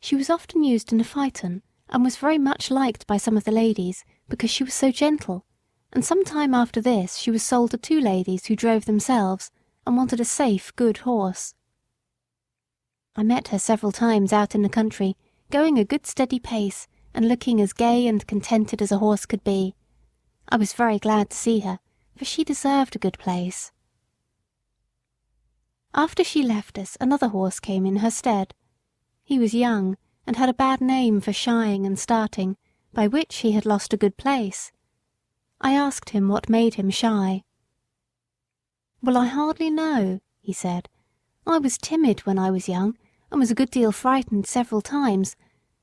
She was often used in a phaeton, and was very much liked by some of the ladies, because she was so gentle, and some time after this she was sold to 2 ladies who drove themselves, and wanted a safe, good horse. I met her several times out in the country, going a good steady pace, and looking as gay and contented as a horse could be. I was very glad to see her, for she deserved a good place. After she left us, another horse came in her stead. He was young, and had a bad name for shying and starting, by which he had lost a good place. I asked him what made him shy. "Well, I hardly know," he said. "I was timid when I was young, and was a good deal frightened several times,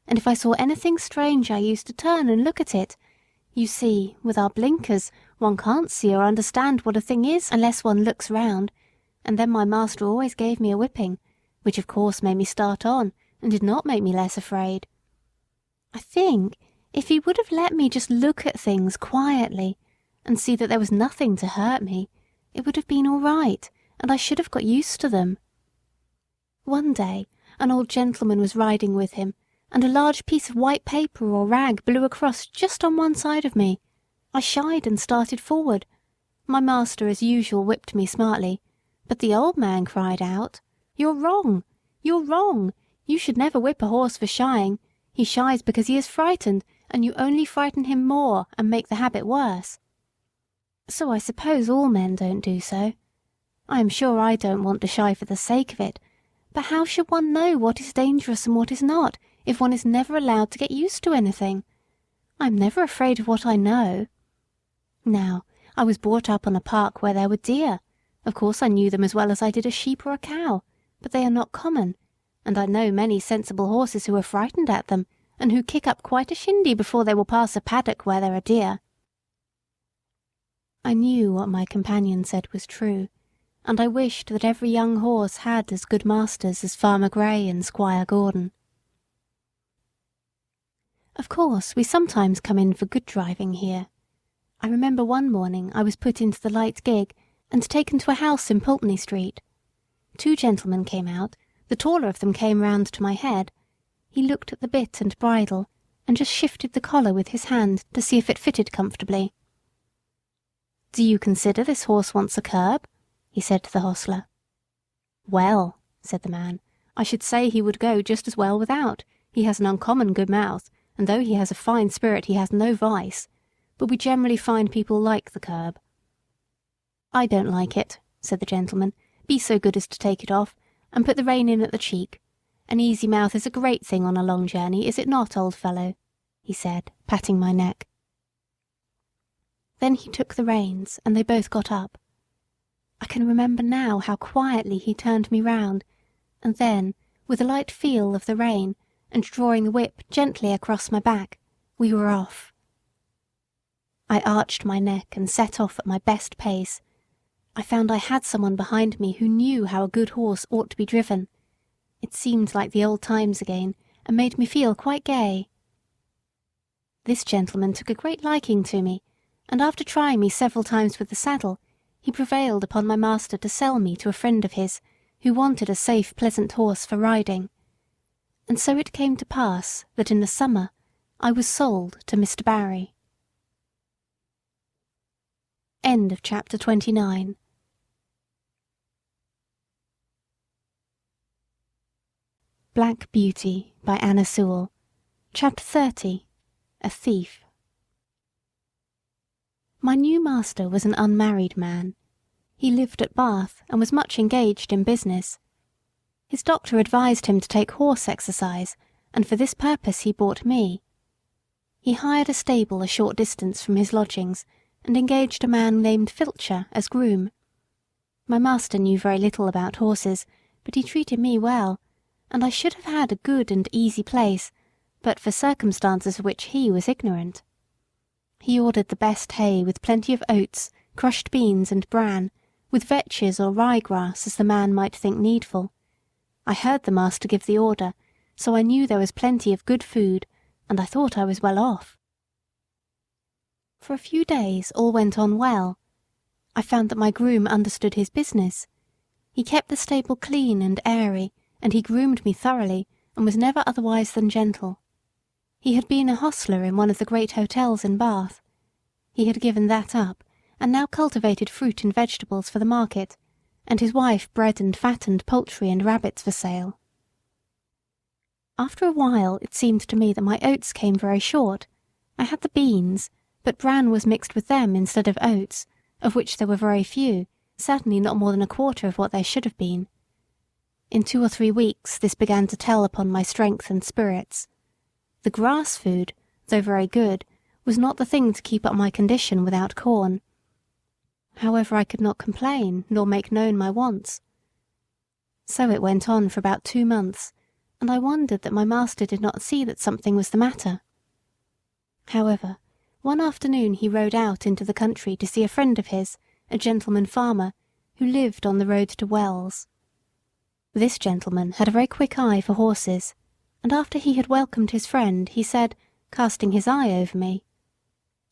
and if I saw anything strange I used to turn and look at it. You see, with our blinkers, one can't see or understand what a thing is unless one looks round, and then my master always gave me a whipping, which of course made me start on, and did not make me less afraid. I think if he would have let me just look at things quietly, and see that there was nothing to hurt me, it would have been all right, and I should have got used to them." One day an old gentleman was riding with him, and a large piece of white paper or rag blew across just on one side of me. I shied and started forward. My master as usual whipped me smartly, but the old man cried out, "You're wrong! You're wrong! You should never whip a horse for shying. He shies because he is frightened, and you only frighten him more and make the habit worse." So I suppose all men don't do so. I am sure I don't want to shy for the sake of it, but how should one know what is dangerous and what is not, if one is never allowed to get used to anything? I am never afraid of what I know. Now, I was brought up on a park where there were deer. Of course I knew them as well as I did a sheep or a cow, but they are not common, and I know many sensible horses who are frightened at them, and who kick up quite a shindy before they will pass a paddock where there are deer. I knew what my companion said was true, and I wished that every young horse had as good masters as Farmer Grey and Squire Gordon. Of course, we sometimes come in for good driving here. I remember one morning I was put into the light gig and taken to a house in Pulteney Street. 2 gentlemen came out. The taller of them came round to my head. He looked at the bit and bridle, and just shifted the collar with his hand to see if it fitted comfortably. "Do you consider this horse wants a curb?" he said to the hostler. "Well," said the man, "I should say he would go just as well without. He has an uncommon good mouth, and though he has a fine spirit he has no vice. But we generally find people like the curb." "I don't like it," said the gentleman. "Be so good as to take it off, and put the rein in at the cheek. An easy mouth is a great thing on a long journey, is it not, old fellow?" he said, patting my neck. Then he took the reins, and they both got up. I can remember now how quietly he turned me round, and then, with a light feel of the rein, and drawing the whip gently across my back, we were off. I arched my neck and set off at my best pace. I found I had someone behind me who knew how a good horse ought to be driven. It seemed like the old times again, and made me feel quite gay. This gentleman took a great liking to me, and after trying me several times with the saddle, he prevailed upon my master to sell me to a friend of his, who wanted a safe, pleasant horse for riding. And so it came to pass that in the summer I was sold to Mr. Barry. End of chapter 29. Black Beauty by Anna Sewell. Chapter 30. A Thief. My new master was an unmarried man. He lived at Bath and was much engaged in business. His doctor advised him to take horse exercise, and for this purpose he bought me. He hired a stable a short distance from his lodgings, and engaged a man named Filcher as groom. My master knew very little about horses, but he treated me well, and I should have had a good and easy place, but for circumstances of which he was ignorant. He ordered the best hay with plenty of oats, crushed beans and bran, with vetches or ryegrass as the man might think needful. I heard the master give the order, so I knew there was plenty of good food, and I thought I was well off. For a few days all went on well. I found that my groom understood his business. He kept the stable clean and airy, and he groomed me thoroughly, and was never otherwise than gentle. He had been a hostler in one of the great hotels in Bath. He had given that up, and now cultivated fruit and vegetables for the market, and his wife bred and fattened poultry and rabbits for sale. After a while it seemed to me that my oats came very short. I had the beans, but bran was mixed with them instead of oats, of which there were very few, certainly not more than a quarter of what there should have been. In 2 or 3 weeks this began to tell upon my strength and spirits. The grass food, though very good, was not the thing to keep up my condition without corn. However, I could not complain, nor make known my wants. So it went on for about 2 months, and I wondered that my master did not see that something was the matter. However, one afternoon he rode out into the country to see a friend of his, a gentleman farmer, who lived on the road to Wells. This gentleman had a very quick eye for horses, and after he had welcomed his friend, he said, casting his eye over me,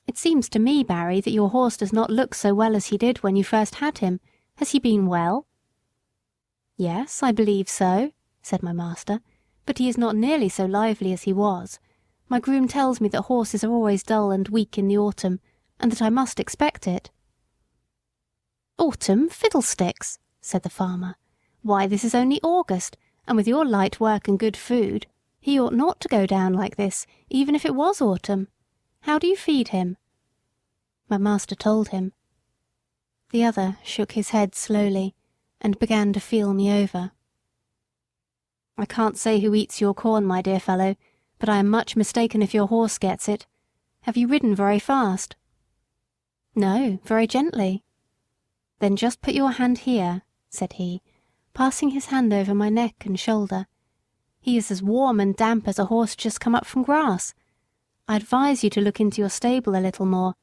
"It seems to me, Barry, that your horse does not look so well as he did when you first had him. Has he been well?" "Yes, I believe so," said my master, "but he is not nearly so lively as he was. My groom tells me that horses are always dull and weak in the autumn, and that I must expect it." "Autumn, fiddlesticks!" said the farmer. "Why, this is only August, and with your light work and good food, he ought not to go down like this, even if it was autumn. How do you feed him?" My master told him. The other shook his head slowly, and began to feel me over. "I can't say who eats your corn, my dear fellow, but I am much mistaken if your horse gets it. Have you ridden very fast?" "No, very gently." "Then just put your hand here," said he, passing his hand over my neck and shoulder. "He is as warm and damp as a horse just come up from grass. I advise you to look into your stable a little more.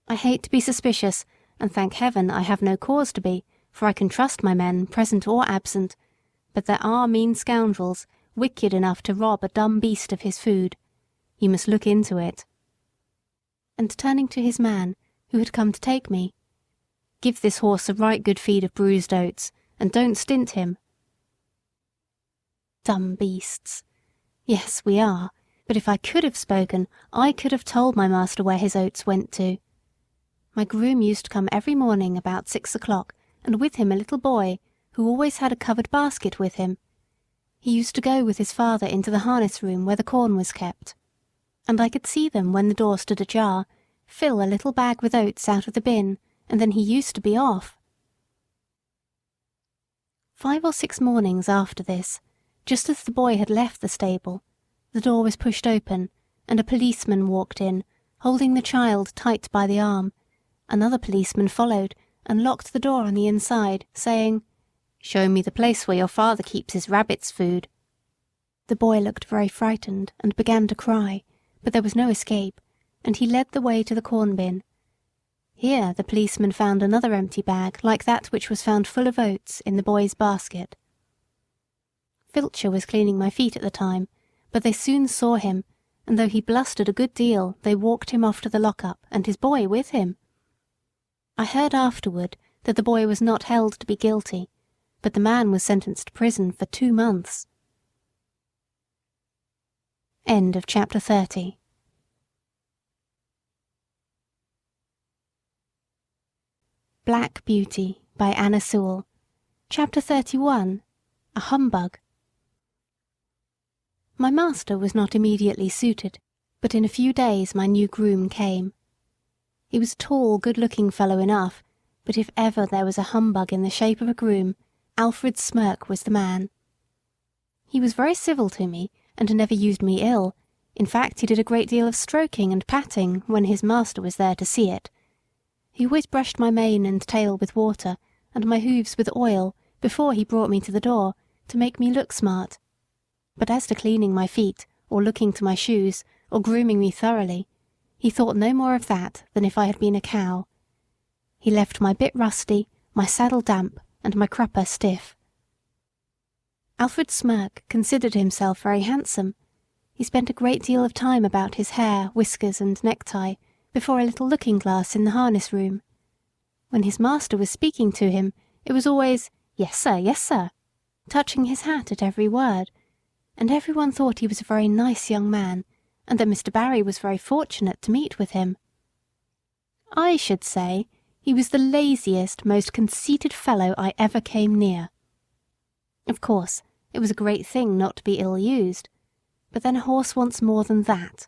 I hate to be suspicious, and thank heaven I have no cause to be, for I can trust my men, present or absent, but there are mean scoundrels, wicked enough to rob a dumb beast of his food. You must look into it." And turning to his man, who had come to take me, "Give this horse a right good feed of bruised oats, and don't stint him." Dumb beasts. Yes, we are, but if I could have spoken, I could have told my master where his oats went to. My groom used to come every morning about 6 o'clock, and with him a little boy, who always had a covered basket with him. He used to go with his father into the harness room where the corn was kept, and I could see them, when the door stood ajar, fill a little bag with oats out of the bin, and then he used to be off. 5 or 6 mornings after this, just as the boy had left the stable, the door was pushed open, and a policeman walked in, holding the child tight by the arm. Another policeman followed, and locked the door on the inside, saying, "Show me the place where your father keeps his rabbit's food." The boy looked very frightened, and began to cry, but there was no escape, and he led the way to the corn bin. Here the policeman found another empty bag like that which was found full of oats in the boy's basket. Filcher was cleaning my feet at the time, but they soon saw him, and though he blustered a good deal, they walked him off to the lock-up, and his boy with him. I heard afterward that the boy was not held to be guilty, but the man was sentenced to prison for 2 months. End of chapter 30. Black Beauty by Anna Sewell. Chapter 31. A Humbug. My master was not immediately suited, but in a few days my new groom came. He was a tall, good-looking fellow enough, but if ever there was a humbug in the shape of a groom, Alfred Smirk was the man. He was very civil to me, and never used me ill. In fact, he did a great deal of stroking and patting when his master was there to see it. He always brushed my mane and tail with water, and my hoofs with oil, before he brought me to the door to make me look smart. But as to cleaning my feet, or looking to my shoes, or grooming me thoroughly, he thought no more of that than if I had been a cow. He left my bit rusty, my saddle damp, and my crupper stiff. Alfred Smirk considered himself very handsome. He spent a great deal of time about his hair, whiskers, and necktie before a little looking-glass in the harness room. When his master was speaking to him, it was always, "Yes, sir, yes, sir," touching his hat at every word, and everyone thought he was a very nice young man, and that Mr. Barry was very fortunate to meet with him. I should say he was the laziest, most conceited fellow I ever came near. Of course, it was a great thing not to be ill-used, but then a horse wants more than that.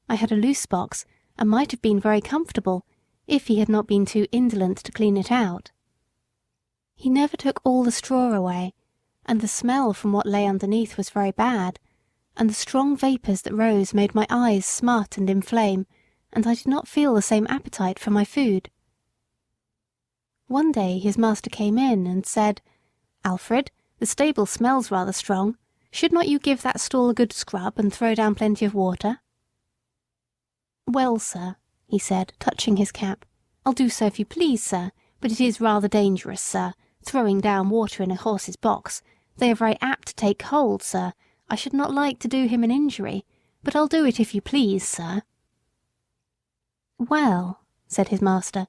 I had a loose box, and might have been very comfortable if he had not been too indolent to clean it out. He never took all the straw away, and the smell from what lay underneath was very bad, and the strong vapours that rose made my eyes smart and inflame, and I did not feel the same appetite for my food. One day his master came in and said, "Alfred, the stable smells rather strong. Should not you give that stall a good scrub and throw down plenty of water?" "Well, sir," he said, touching his cap, "I'll do so if you please, sir, but it is rather dangerous, sir, throwing down water in a horse's box. They are very apt to take cold, sir. I should not like to do him an injury, but I'll do it if you please, sir." "Well," said his master,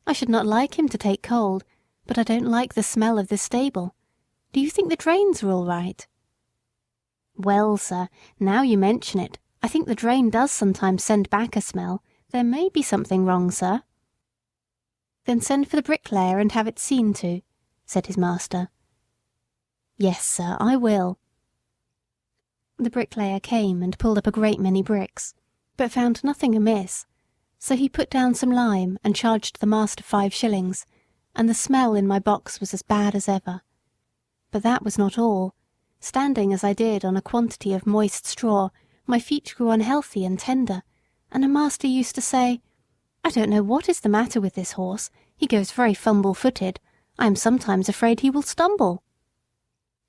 "I should not like him to take cold, but I don't like the smell of this stable. Do you think the drains are all right?" "Well, sir, now you mention it, I think the drain does sometimes send back a smell. There may be something wrong, sir." "Then send for the bricklayer and have it seen to," said his master. "Yes, sir, I will." The bricklayer came and pulled up a great many bricks, but found nothing amiss, so he put down some lime and charged the master 5 shillings, and the smell in my box was as bad as ever. But that was not all. Standing as I did on a quantity of moist straw, my feet grew unhealthy and tender, and a master used to say, "I don't know what is the matter with this horse. He goes very fumble-footed. I am sometimes afraid he will stumble."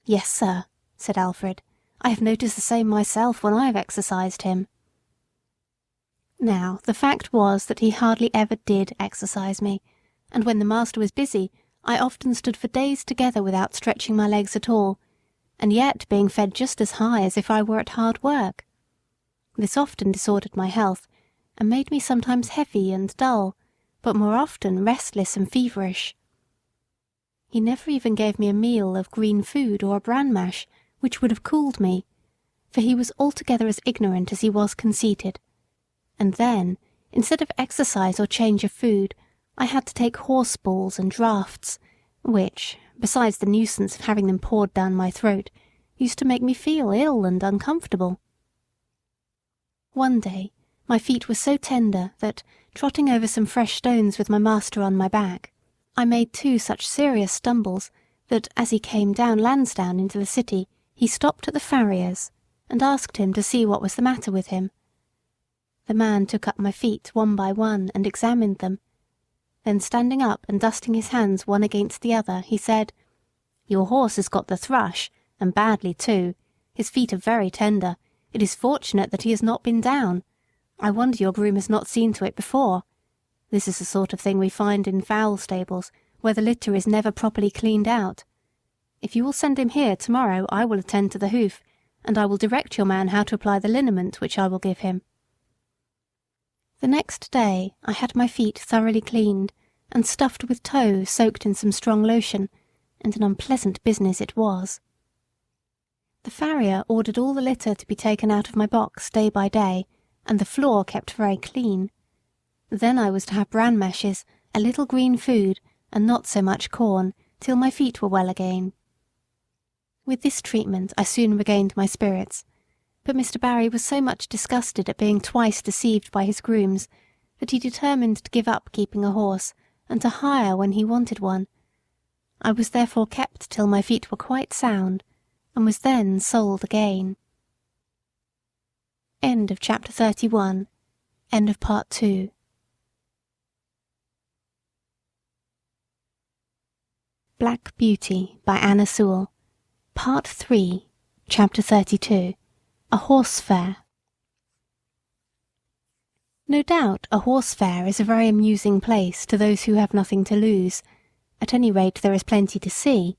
"Yes, sir," said Alfred. "I have noticed the same myself when I have exercised him." Now, the fact was that he hardly ever did exercise me, and when the master was busy, I often stood for days together without stretching my legs at all, and yet being fed just as high as if I were at hard work. This often disordered my health, and made me sometimes heavy and dull, but more often restless and feverish. He never even gave me a meal of green food or a bran mash, which would have cooled me, for he was altogether as ignorant as he was conceited. And then, instead of exercise or change of food, I had to take horse balls and draughts, which, besides the nuisance of having them poured down my throat, used to make me feel ill and uncomfortable. One day my feet were so tender that, trotting over some fresh stones with my master on my back, I made 2 such serious stumbles that, as he came down Lansdowne into the city, he stopped at the farrier's and asked him to see what was the matter with him. The man took up my feet one by one and examined them. Then, standing up and dusting his hands one against the other, he said, "Your horse has got the thrush, and badly too. His feet are very tender. It is fortunate that he has not been down. I wonder your groom has not seen to it before. This is the sort of thing we find in fowl stables, where the litter is never properly cleaned out. If you will send him here tomorrow, I will attend to the hoof, and I will direct your man how to apply the liniment which I will give him." The next day I had my feet thoroughly cleaned, and stuffed with tow soaked in some strong lotion, and an unpleasant business it was. The farrier ordered all the litter to be taken out of my box day by day, and the floor kept very clean. Then I was to have bran mashes, a little green food, and not so much corn, till my feet were well again. With this treatment I soon regained my spirits, but Mr. Barry was so much disgusted at being twice deceived by his grooms that he determined to give up keeping a horse, and to hire when he wanted one. I was therefore kept till my feet were quite sound, and was then sold again. End of chapter 31. End of part 2. Black Beauty by Anna Sewell. Part 3, Chapter 32. A Horse Fair. No doubt a horse fair is a very amusing place to those who have nothing to lose. At any rate there is plenty to see.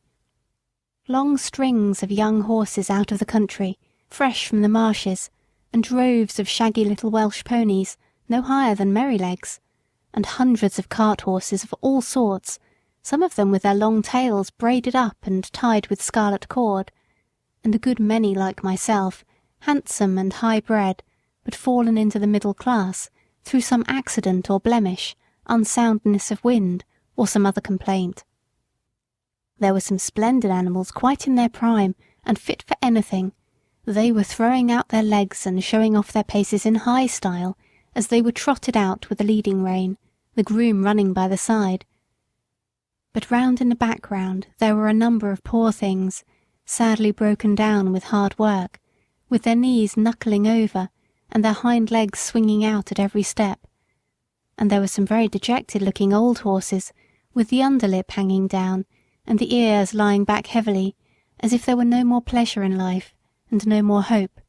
Long strings of young horses out of the country, fresh from the marshes, and droves of shaggy little Welsh ponies, no higher than Merrylegs, and hundreds of cart horses of all sorts, some of them with their long tails braided up and tied with scarlet cord, and a good many like myself, handsome and high-bred, but fallen into the middle class through some accident or blemish, unsoundness of wind, or some other complaint. There were some splendid animals quite in their prime and fit for anything. They were throwing out their legs and showing off their paces in high style as they were trotted out with the leading rein, the groom running by the side. But round in the background there were a number of poor things, sadly broken down with hard work, with their knees knuckling over and their hind legs swinging out at every step. And there were some very dejected-looking old horses, with the underlip hanging down and the ears lying back heavily, as if there were no more pleasure in life and no more hope.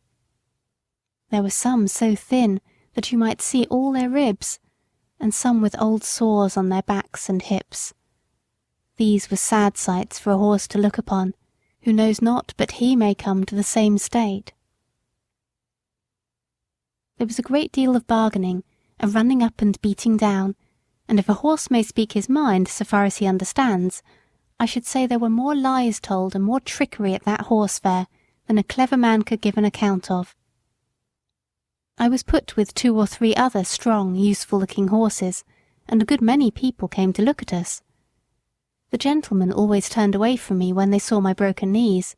There were some so thin that you might see all their ribs, and some with old sores on their backs and hips. These were sad sights for a horse to look upon, who knows not but he may come to the same state. There was a great deal of bargaining, a running up and beating down, and if a horse may speak his mind so far as he understands, I should say there were more lies told and more trickery at that horse fair than a clever man could give an account of. I was put with 2 or 3 other strong, useful-looking horses, and a good many people came to look at us. The gentlemen always turned away from me when they saw my broken knees,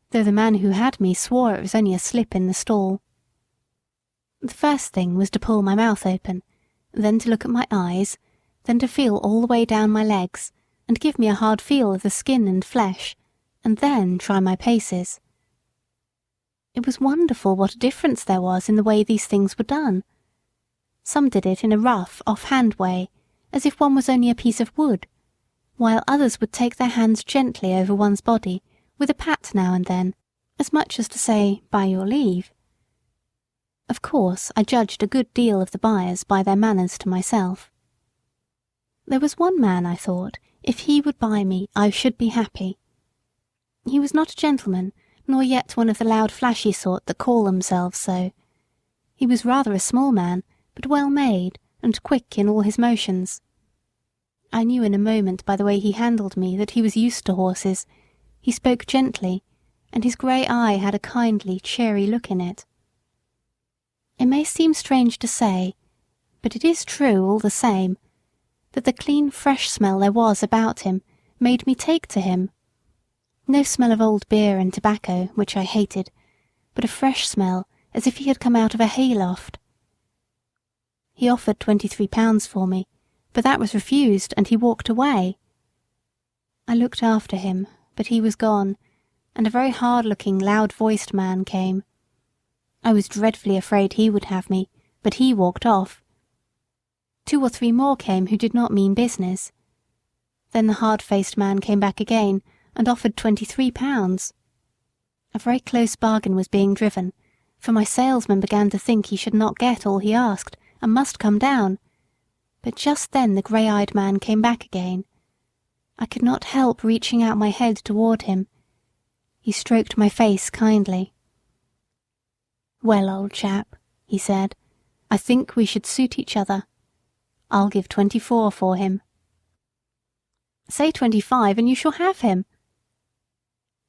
though the man who had me swore it was only a slip in the stall. The first thing was to pull my mouth open, then to look at my eyes, then to feel all the way down my legs, and give me a hard feel of the skin and flesh, and then try my paces. It was wonderful what a difference there was in the way these things were done. Some did it in a rough, off-hand way, as if one was only a piece of wood, while others would take their hands gently over one's body, with a pat now and then, as much as to say, by your leave. Of course, I judged a good deal of the buyers by their manners to myself. There was one man, I thought, if he would buy me, I should be happy. He was not a gentleman, nor yet one of the loud flashy sort that call themselves so. He was rather a small man, but well made, and quick in all his motions. I knew in a moment by the way he handled me that he was used to horses. He spoke gently, and his grey eye had a kindly, cheery look in it. It may seem strange to say, but it is true all the same, that the clean, fresh smell there was about him made me take to him. No smell of old beer and tobacco, which I hated, but a fresh smell as if he had come out of a hayloft. He offered £23 for me, but that was refused, and he walked away. I looked after him, but he was gone, and a very hard-looking, loud-voiced man came. I was dreadfully afraid he would have me, but he walked off. 2 or 3 more came who did not mean business. Then the hard-faced man came back again, and offered £23. A very close bargain was being driven, for my salesman began to think he should not get all he asked, and must come down. But just then the grey-eyed man came back again. I could not help reaching out my head toward him. He stroked my face kindly. "Well, old chap," he said, "I think we should suit each other. I'll give 24 for him." "Say 25 and you shall have him."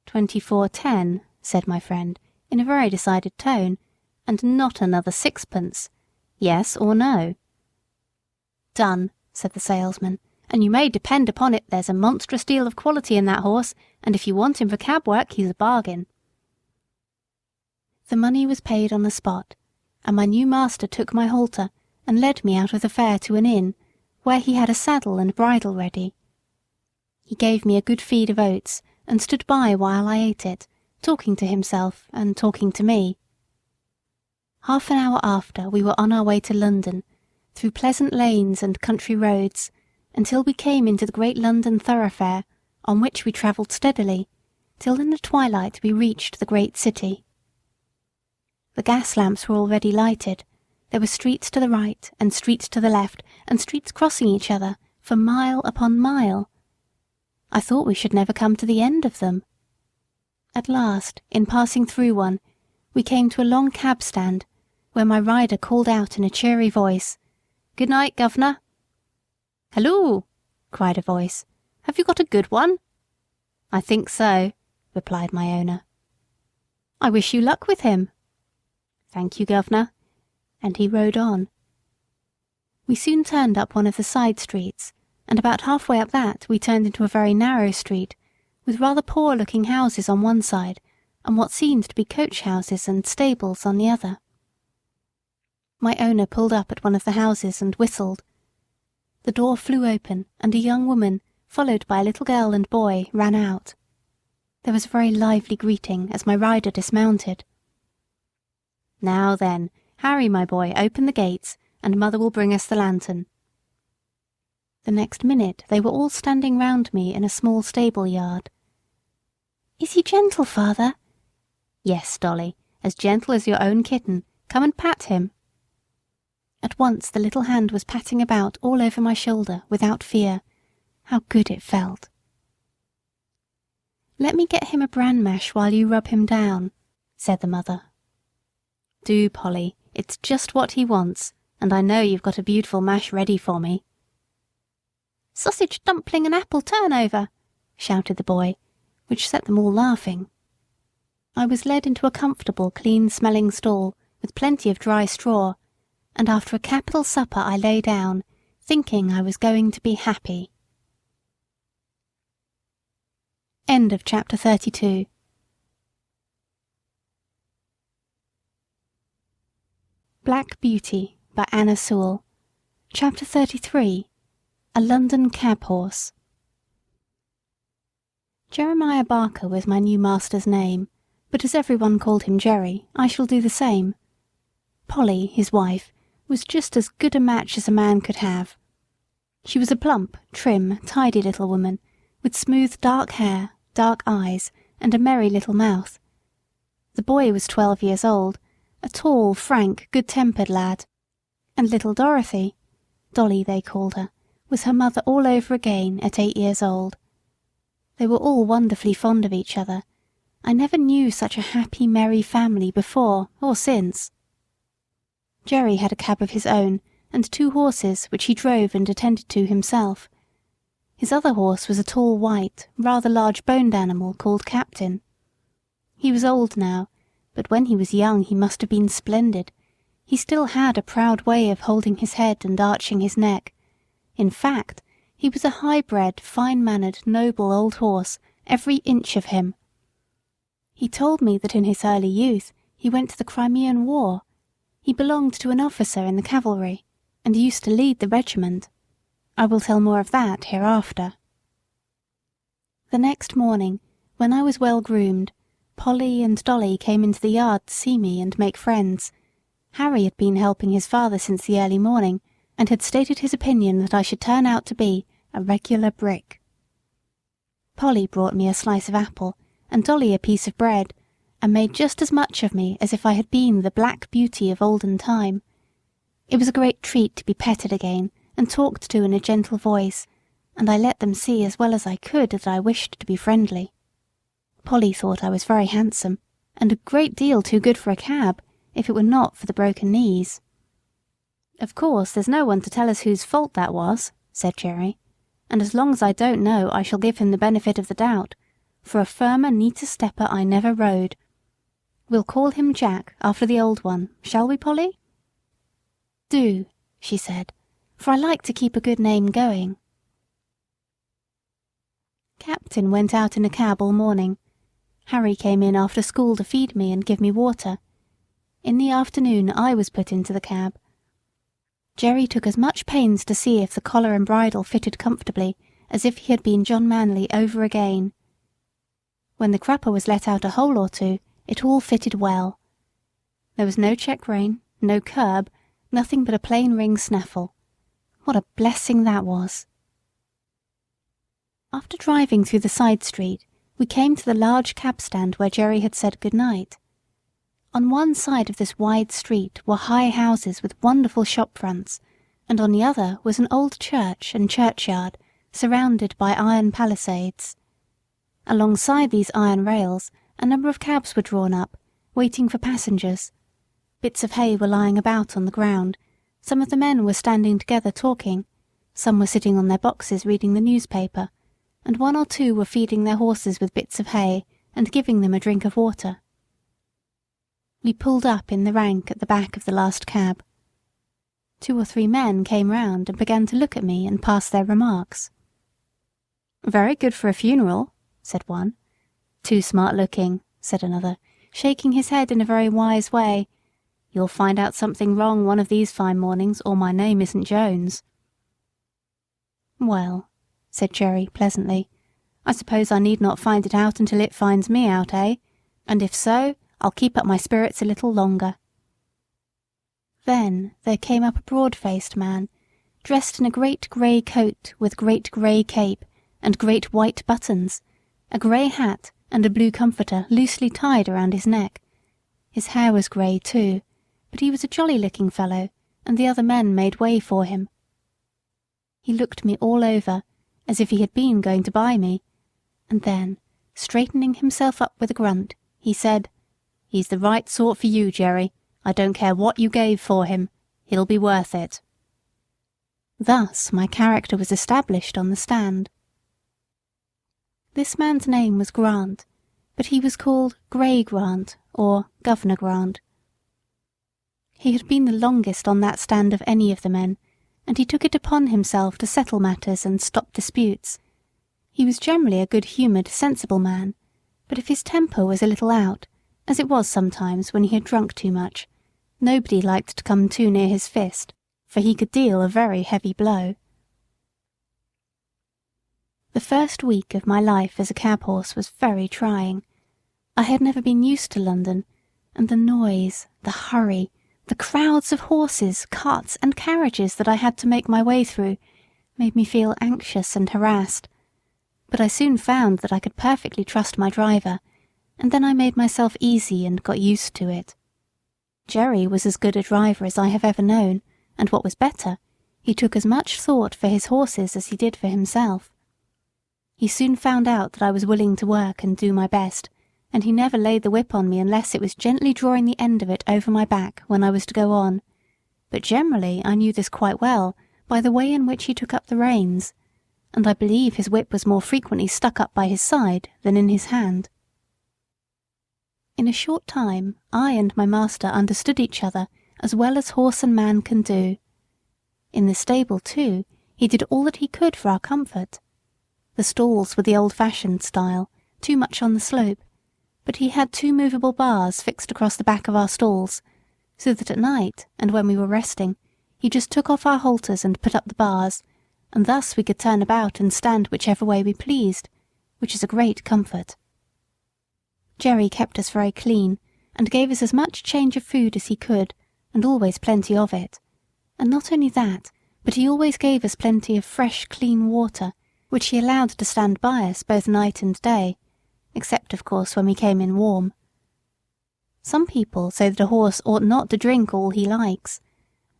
24.10, said my friend, in a very decided tone, "and not another 6pence. Yes or no?" "Done," said the salesman, "and you may depend upon it there's a monstrous deal of quality in that horse, and if you want him for cab work he's a bargain." The money was paid on the spot, and my new master took my halter and led me out of the fair to an inn, where he had a saddle and bridle ready. He gave me a good feed of oats, and stood by while I ate it, talking to himself and talking to me. Half an hour after we were on our way to London, through pleasant lanes and country roads, until we came into the great London thoroughfare, on which we travelled steadily, till in the twilight we reached the great city. The gas lamps were already lighted. There were streets to the right, and streets to the left, and streets crossing each other for mile upon mile. I thought we should never come to the end of them. At last, in passing through one, we came to a long cab stand, where my rider called out in a cheery voice, "Good night, governor." "Halloo!" cried a voice. "Have you got a good one?" "I think so," replied my owner. "I wish you luck with him." "Thank you, governor," and he rode on. We soon turned up one of the side streets, and about halfway up that we turned into a very narrow street, with rather poor-looking houses on one side, and what seemed to be coach-houses and stables on the other. My owner pulled up at one of the houses and whistled. The door flew open, and a young woman, followed by a little girl and boy, ran out. There was a very lively greeting as my rider dismounted. "Now then, Harry, my boy, open the gates, and mother will bring us the lantern." The next minute they were all standing round me in a small stable yard. "Is he gentle, father?" "Yes, Dolly, as gentle as your own kitten. Come and pat him." At once the little hand was patting about all over my shoulder without fear. How good it felt. "Let me get him a bran mash while you rub him down," said the mother. "Do, Polly, it's just what he wants, and I know you've got a beautiful mash ready for me." "Sausage dumpling and apple turnover," shouted the boy, which set them all laughing. I was led into a comfortable, clean-smelling stall with plenty of dry straw, and after a capital supper I lay down, thinking I was going to be happy. End of chapter 32. Black Beauty by Anna Sewell. Chapter 33. A London Cab Horse. Jeremiah Barker was my new master's name, but as everyone called him Jerry, I shall do the same. Polly, his wife, was just as good a match as a man could have. She was a plump, trim, tidy little woman, with smooth dark hair, dark eyes, and a merry little mouth. The boy was 12 years old, a tall, frank, good-tempered lad. And little Dorothy, Dolly they called her, was her mother all over again at 8 years old. They were all wonderfully fond of each other. I never knew such a happy, merry family before or since. Jerry had a cab of his own, and 2 horses which he drove and attended to himself. His other horse was a tall, white, rather large-boned animal called Captain. He was old now, but when he was young he must have been splendid. He still had a proud way of holding his head and arching his neck. In fact, he was a high-bred, fine-mannered, noble old horse, every inch of him. He told me that in his early youth he went to the Crimean War. He belonged to an officer in the cavalry, and used to lead the regiment. I will tell more of that hereafter. The next morning, when I was well groomed, Polly and Dolly came into the yard to see me and make friends. Harry had been helping his father since the early morning, and had stated his opinion that I should turn out to be a regular brick. Polly brought me a slice of apple, and Dolly a piece of bread, and made just as much of me as if I had been the Black Beauty of olden time. It was a great treat to be petted again, and talked to in a gentle voice, and I let them see as well as I could that I wished to be friendly. Polly thought I was very handsome, and a great deal too good for a cab, if it were not for the broken knees. "Of course there's no one to tell us whose fault that was," said Jerry, "and as long as I don't know I shall give him the benefit of the doubt, for a firmer, neater stepper I never rode. We'll call him Jack, after the old one, shall we, Polly?" "Do," she said, "for I like to keep a good name going." Captain went out in a cab all morning. Harry came in after school to feed me and give me water. In the afternoon I was put into the cab. Jerry took as much pains to see if the collar and bridle fitted comfortably as if he had been John Manley over again. When the crupper was let out a hole or two, it all fitted well. There was no check rein, no curb, nothing but a plain ring snaffle. What a blessing that was! After driving through the side street, we came to the large cab stand where Jerry had said good night. On one side of this wide street were high houses with wonderful shop fronts, and on the other was an old church and churchyard surrounded by iron palisades. Alongside these iron rails a number of cabs were drawn up, waiting for passengers. Bits of hay were lying about on the ground. Some of the men were standing together talking, some were sitting on their boxes reading the newspaper, and one or two were feeding their horses with bits of hay and giving them a drink of water. We pulled up in the rank at the back of the last cab. 2 or 3 men came round and began to look at me and pass their remarks. "Very good for a funeral," said one. "Too smart looking," said another, shaking his head in a very wise way. "You'll find out something wrong one of these fine mornings, or my name isn't Jones." "Well," said Jerry pleasantly, "I suppose I need not find it out until it finds me out, eh? And if so, I'll keep up my spirits a little longer." Then there came up a broad-faced man, dressed in a great grey coat with great grey cape and great white buttons, a grey hat and a blue comforter loosely tied around his neck. His hair was grey too, but he was a jolly-looking fellow, and the other men made way for him. He looked me all over, as if he had been going to buy me, and then, straightening himself up with a grunt, he said, "He's the right sort for you, Jerry. I don't care what you gave for him. He'll be worth it." Thus my character was established on the stand. This man's name was Grant, but he was called Grey Grant, or Governor Grant. He had been the longest on that stand of any of the men, and he took it upon himself to settle matters and stop disputes. He was generally a good-humoured, sensible man, but if his temper was a little out, as it was sometimes when he had drunk too much, nobody liked to come too near his fist, for he could deal a very heavy blow. The first week of my life as a cab horse was very trying. I had never been used to London, and the noise, the hurry, the crowds of horses, carts, and carriages that I had to make my way through made me feel anxious and harassed. But I soon found that I could perfectly trust my driver, and then I made myself easy and got used to it. Jerry was as good a driver as I have ever known, and what was better, he took as much thought for his horses as he did for himself. He soon found out that I was willing to work and do my best, and he never laid the whip on me unless it was gently drawing the end of it over my back when I was to go on. But generally I knew this quite well by the way in which he took up the reins, and I believe his whip was more frequently stuck up by his side than in his hand. In a short time I and my master understood each other as well as horse and man can do. In the stable, too, he did all that he could for our comfort. The stalls were the old-fashioned style, too much on the slope, but he had 2 movable bars fixed across the back of our stalls, so that at night, and when we were resting, he just took off our halters and put up the bars, and thus we could turn about and stand whichever way we pleased, which is a great comfort. Jerry kept us very clean, and gave us as much change of food as he could, and always plenty of it. And not only that, but he always gave us plenty of fresh, clean water, which he allowed to stand by us both night and day, except, of course, when we came in warm. Some people say that a horse ought not to drink all he likes,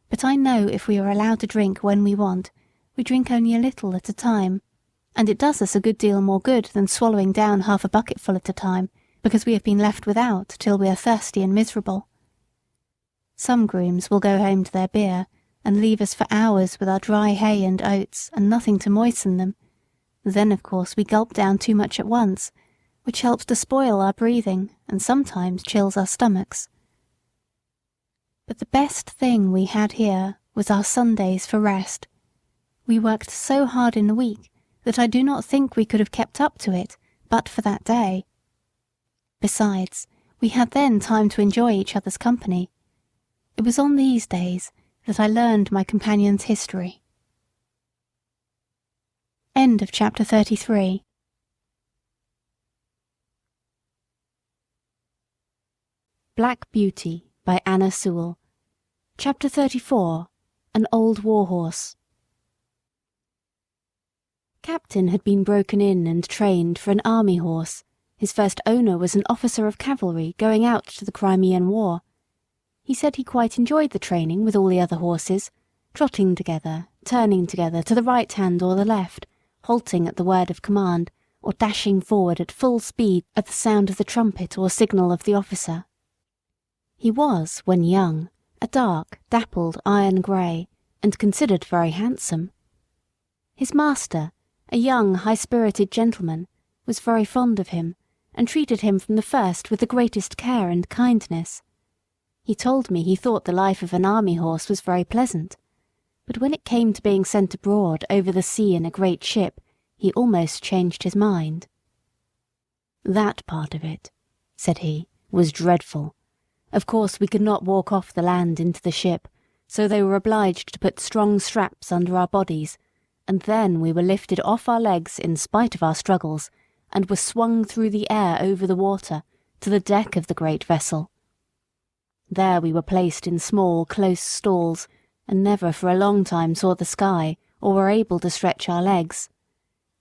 but I know if we are allowed to drink when we want, we drink only a little at a time, and it does us a good deal more good than swallowing down half a bucketful at a time, because we have been left without till we are thirsty and miserable. Some grooms will go home to their beer, and leave us for hours with our dry hay and oats, and nothing to moisten them. Then, of course, we gulp down too much at once, which helps to spoil our breathing, and sometimes chills our stomachs. But the best thing we had here was our Sundays for rest. We worked so hard in the week that I do not think we could have kept up to it but for that day. Besides, we had then time to enjoy each other's company. It was on these days that I learned my companion's history. End of chapter 33. Black Beauty by Anna Sewell. Chapter 34. An Old War Horse. Captain had been broken in and trained for an army horse. His first owner was an officer of cavalry going out to the Crimean War. He said he quite enjoyed the training with all the other horses, trotting together, turning together to the right hand or the left, halting at the word of command, or dashing forward at full speed at the sound of the trumpet or signal of the officer. He was, when young, a dark, dappled iron grey, and considered very handsome. His master, a young, high-spirited gentleman, was very fond of him, and treated him from the first with the greatest care and kindness. He told me he thought the life of an army horse was very pleasant, but when it came to being sent abroad over the sea in a great ship, he almost changed his mind. "That part of it," said he, "was dreadful. Of course we could not walk off the land into the ship, so they were obliged to put strong straps under our bodies, and then we were lifted off our legs in spite of our struggles, and were swung through the air over the water to the deck of the great vessel. There we were placed in small, close stalls, and never for a long time saw the sky or were able to stretch our legs.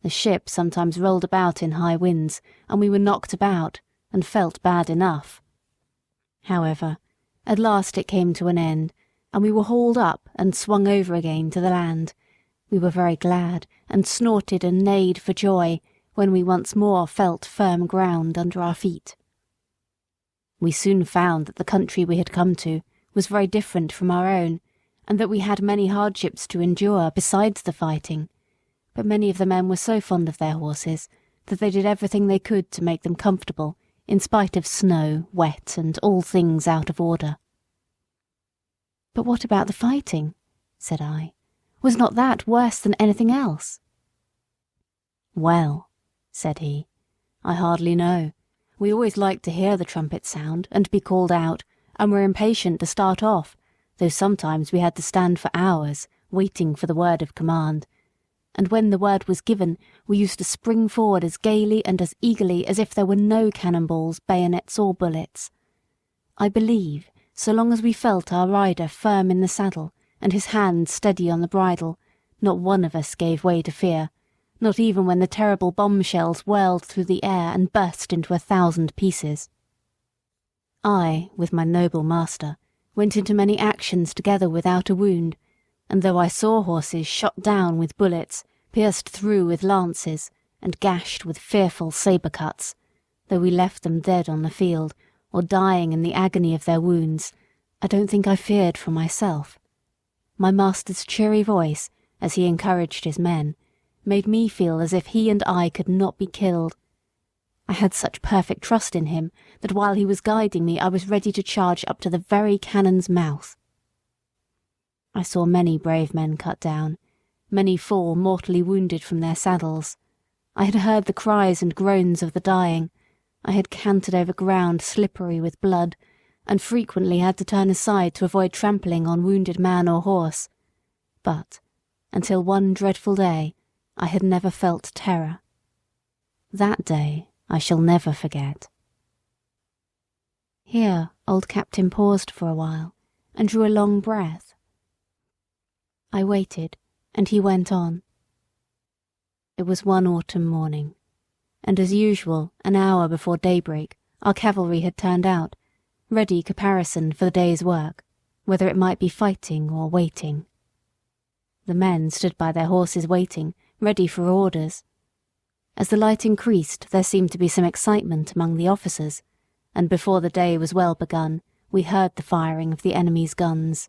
The ship sometimes rolled about in high winds, and we were knocked about, and felt bad enough. However, at last it came to an end, and we were hauled up and swung over again to the land. We were very glad, and snorted and neighed for joy, when we once more felt firm ground under our feet. We soon found that the country we had come to was very different from our own, and that we had many hardships to endure besides the fighting, but many of the men were so fond of their horses that they did everything they could to make them comfortable, in spite of snow, wet, and all things out of order. "But what about the fighting?" said I. "Was not that worse than anything else?" "Well," said he, "I hardly know. We always liked to hear the trumpet sound and be called out, and were impatient to start off, though sometimes we had to stand for hours, waiting for the word of command. And when the word was given, we used to spring forward as gaily and as eagerly as if there were no cannonballs, bayonets, or bullets. I believe, so long as we felt our rider firm in the saddle, and his hand steady on the bridle, not one of us gave way to fear, not even when the terrible bombshells whirled through the air and burst into 1,000 pieces. I, with my noble master, went into many actions together without a wound, and though I saw horses shot down with bullets, pierced through with lances, and gashed with fearful sabre cuts, though we left them dead on the field, or dying in the agony of their wounds, I don't think I feared for myself. My master's cheery voice, as he encouraged his men, made me feel as if he and I could not be killed. I had such perfect trust in him that while he was guiding me I was ready to charge up to the very cannon's mouth. I saw many brave men cut down, many fall mortally wounded from their saddles. I had heard the cries and groans of the dying. I had cantered over ground slippery with blood, and frequently had to turn aside to avoid trampling on wounded man or horse. But, until one dreadful day, I had never felt terror. That day I shall never forget. Here old Captain paused for a while, and drew a long breath. I waited, and he went on. It was one autumn morning, and as usual, an hour before daybreak, our cavalry had turned out, ready caparisoned for the day's work, whether it might be fighting or waiting. The men stood by their horses waiting, ready for orders. As the light increased, there seemed to be some excitement among the officers, and before the day was well begun, we heard the firing of the enemy's guns.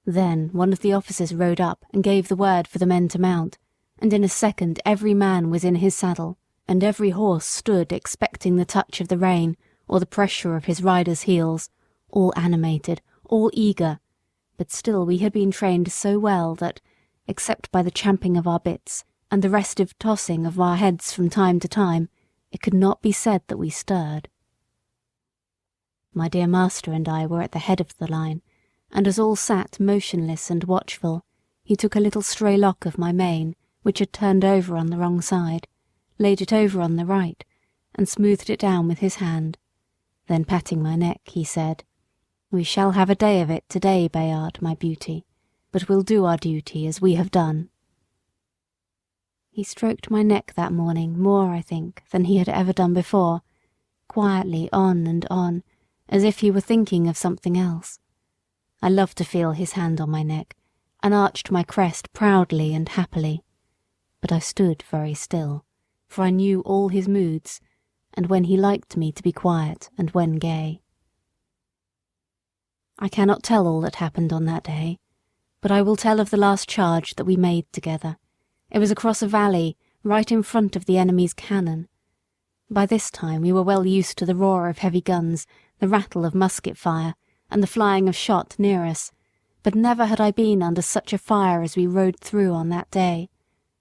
Then one of the officers rode up and gave the word for the men to mount, and in a second every man was in his saddle, and every horse stood expecting the touch of the rein or the pressure of his rider's heels, all animated, all eager, but still we had been trained so well that, except by the champing of our bits and the restive tossing of our heads from time to time, it could not be said that we stirred. My dear master and I were at the head of the line, and as all sat motionless and watchful, he took a little stray lock of my mane, which had turned over on the wrong side, laid it over on the right, and smoothed it down with his hand. Then patting my neck, he said, "We shall have a day of it to-day, Bayard, my beauty, but we'll do our duty as we have done." He stroked my neck that morning more, I think, than he had ever done before, quietly on and on, as if he were thinking of something else. I loved to feel his hand on my neck, and arched my crest proudly and happily. But I stood very still, for I knew all his moods, and when he liked me to be quiet and when gay. I cannot tell all that happened on that day, but I will tell of the last charge that we made together. It was across a valley, right in front of the enemy's cannon. By this time we were well used to the roar of heavy guns, the rattle of musket fire, and the flying of shot near us, but never had I been under such a fire as we rode through on that day.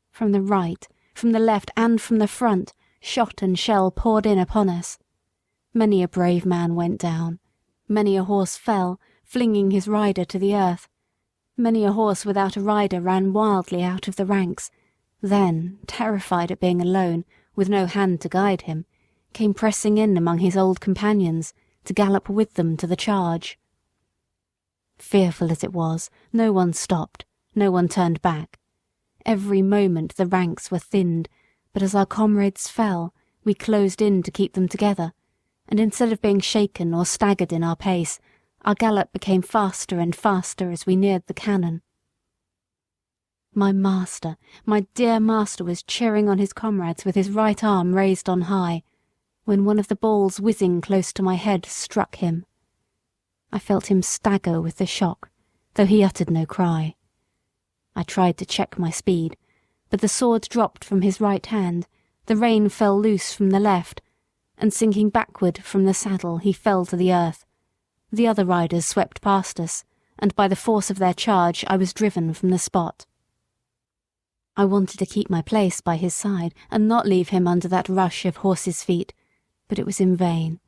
From the right, from the left, and from the front, shot and shell poured in upon us. Many a brave man went down. Many a horse fell, flinging his rider to the earth. Many a horse without a rider ran wildly out of the ranks, then, terrified at being alone, with no hand to guide him, came pressing in among his old companions, to gallop with them to the charge. Fearful as it was, no one stopped, no one turned back. Every moment the ranks were thinned, but as our comrades fell, we closed in to keep them together, and instead of being shaken or staggered in our pace, our gallop became faster and faster as we neared the cannon. My master, my dear master, was cheering on his comrades with his right arm raised on high, when one of the balls whizzing close to my head struck him. I felt him stagger with the shock, though he uttered no cry. I tried to check my speed, but the sword dropped from his right hand, the rein fell loose from the left, and sinking backward from the saddle he fell to the earth. The other riders swept past us, and by the force of their charge I was driven from the spot. I wanted to keep my place by his side and not leave him under that rush of horses' feet, but it was in vain.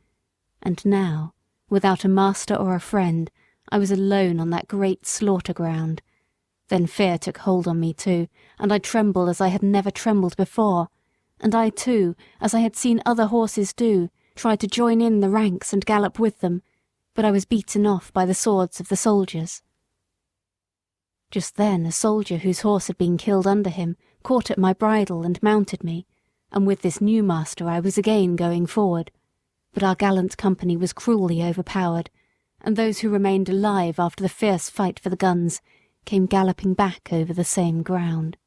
And now, without a master or a friend, I was alone on that great slaughter ground. Then fear took hold on me too, and I trembled as I had never trembled before, and I too, as I had seen other horses do, tried to join in the ranks and gallop with them, but I was beaten off by the swords of the soldiers. Just then a soldier whose horse had been killed under him caught at my bridle and mounted me, and with this new master I was again going forward. But our gallant company was cruelly overpowered, and those who remained alive after the fierce fight for the guns came galloping back over the same ground.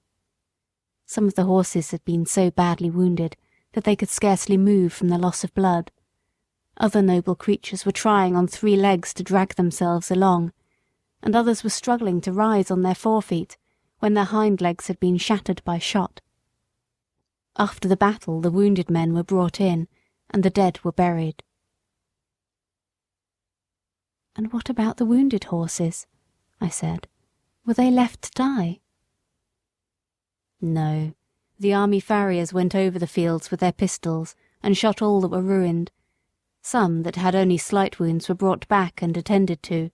Some of the horses had been so badly wounded that they could scarcely move from the loss of blood. Other noble creatures were trying on 3 legs to drag themselves along, and others were struggling to rise on their forefeet when their hind legs had been shattered by shot. After the battle the wounded men were brought in, and the dead were buried. "And what about the wounded horses?" I said. "Were they left to die?" "No. The army farriers went over the fields with their pistols and shot all that were ruined. Some that had only slight wounds were brought back and attended to,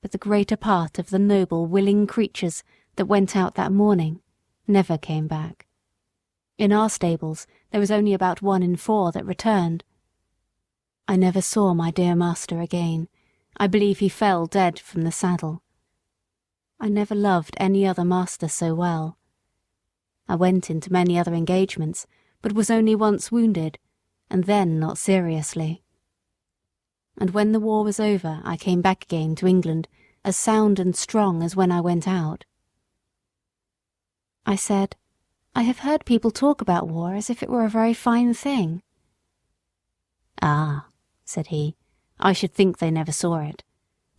but the greater part of the noble, willing creatures that went out that morning never came back. In our stables there was only about 1 in 4 that returned. I never saw my dear master again. I believe he fell dead from the saddle. I never loved any other master so well. I went into many other engagements, but was only once wounded, and then not seriously. And when the war was over I came back again to England as sound and strong as when I went out." I said, "I have heard people talk about war as if it were a very fine thing." "Ah," said he, "I should think they never saw it.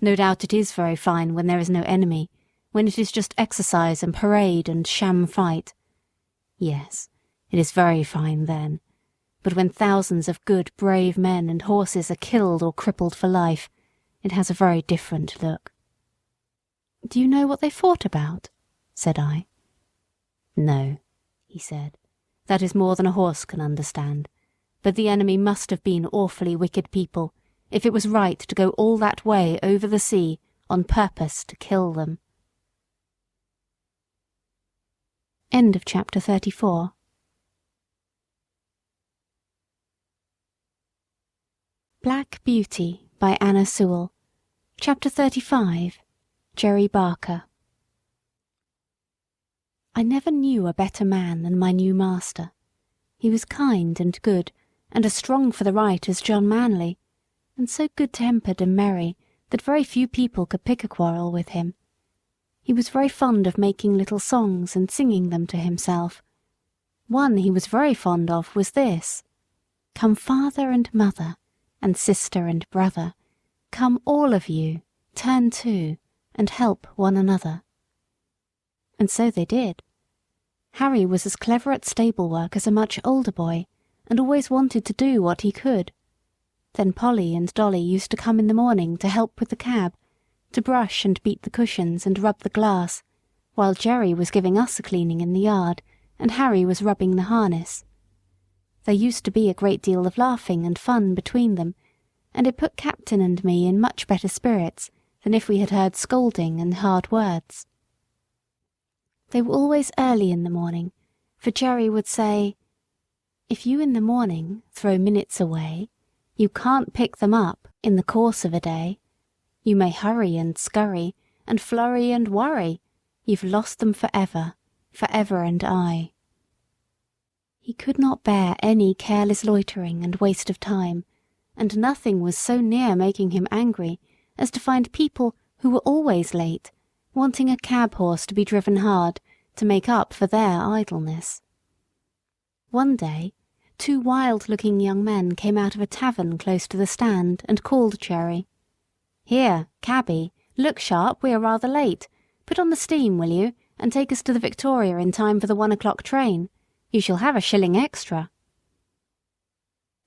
No doubt it is very fine when there is no enemy, when it is just exercise and parade and sham fight. Yes, it is very fine then. But when thousands of good, brave men and horses are killed or crippled for life, it has a very different look." "Do you know what they fought about?" said I. "No," he said, "that is more than a horse can understand. But the enemy must have been awfully wicked people, if it was right to go all that way over the sea on purpose to kill them." End of chapter 34. Black Beauty by Anna Sewell. Chapter 35. Jerry Barker. I never knew a better man than my new master. He was kind and good, and as strong for the right as John Manly, and so good-tempered and merry that very few people could pick a quarrel with him. He was very fond of making little songs and singing them to himself. One he was very fond of was this: "Come father and mother, and sister and brother, come all of you, turn to, and help one another." And so they did. Harry was as clever at stable work as a much older boy, and always wanted to do what he could. Then Polly and Dolly used to come in the morning to help with the cab, to brush and beat the cushions and rub the glass, while Jerry was giving us a cleaning in the yard, and Harry was rubbing the harness. There used to be a great deal of laughing and fun between them, and it put Captain and me in much better spirits than if we had heard scolding and hard words. They were always early in the morning, for Jerry would say, "If you in the morning throw minutes away, you can't pick them up in the course of a day. You may hurry and scurry, and flurry and worry, you've lost them forever, forever and aye." He could not bear any careless loitering and waste of time, and nothing was so near making him angry as to find people who were always late wanting a cab horse to be driven hard to make up for their idleness. One day, 2 wild-looking young men came out of a tavern close to the stand and called Jerry. "Here, cabby, look sharp, we are rather late. Put on the steam, will you, and take us to the Victoria in time for the 1 o'clock train. You shall have a shilling extra."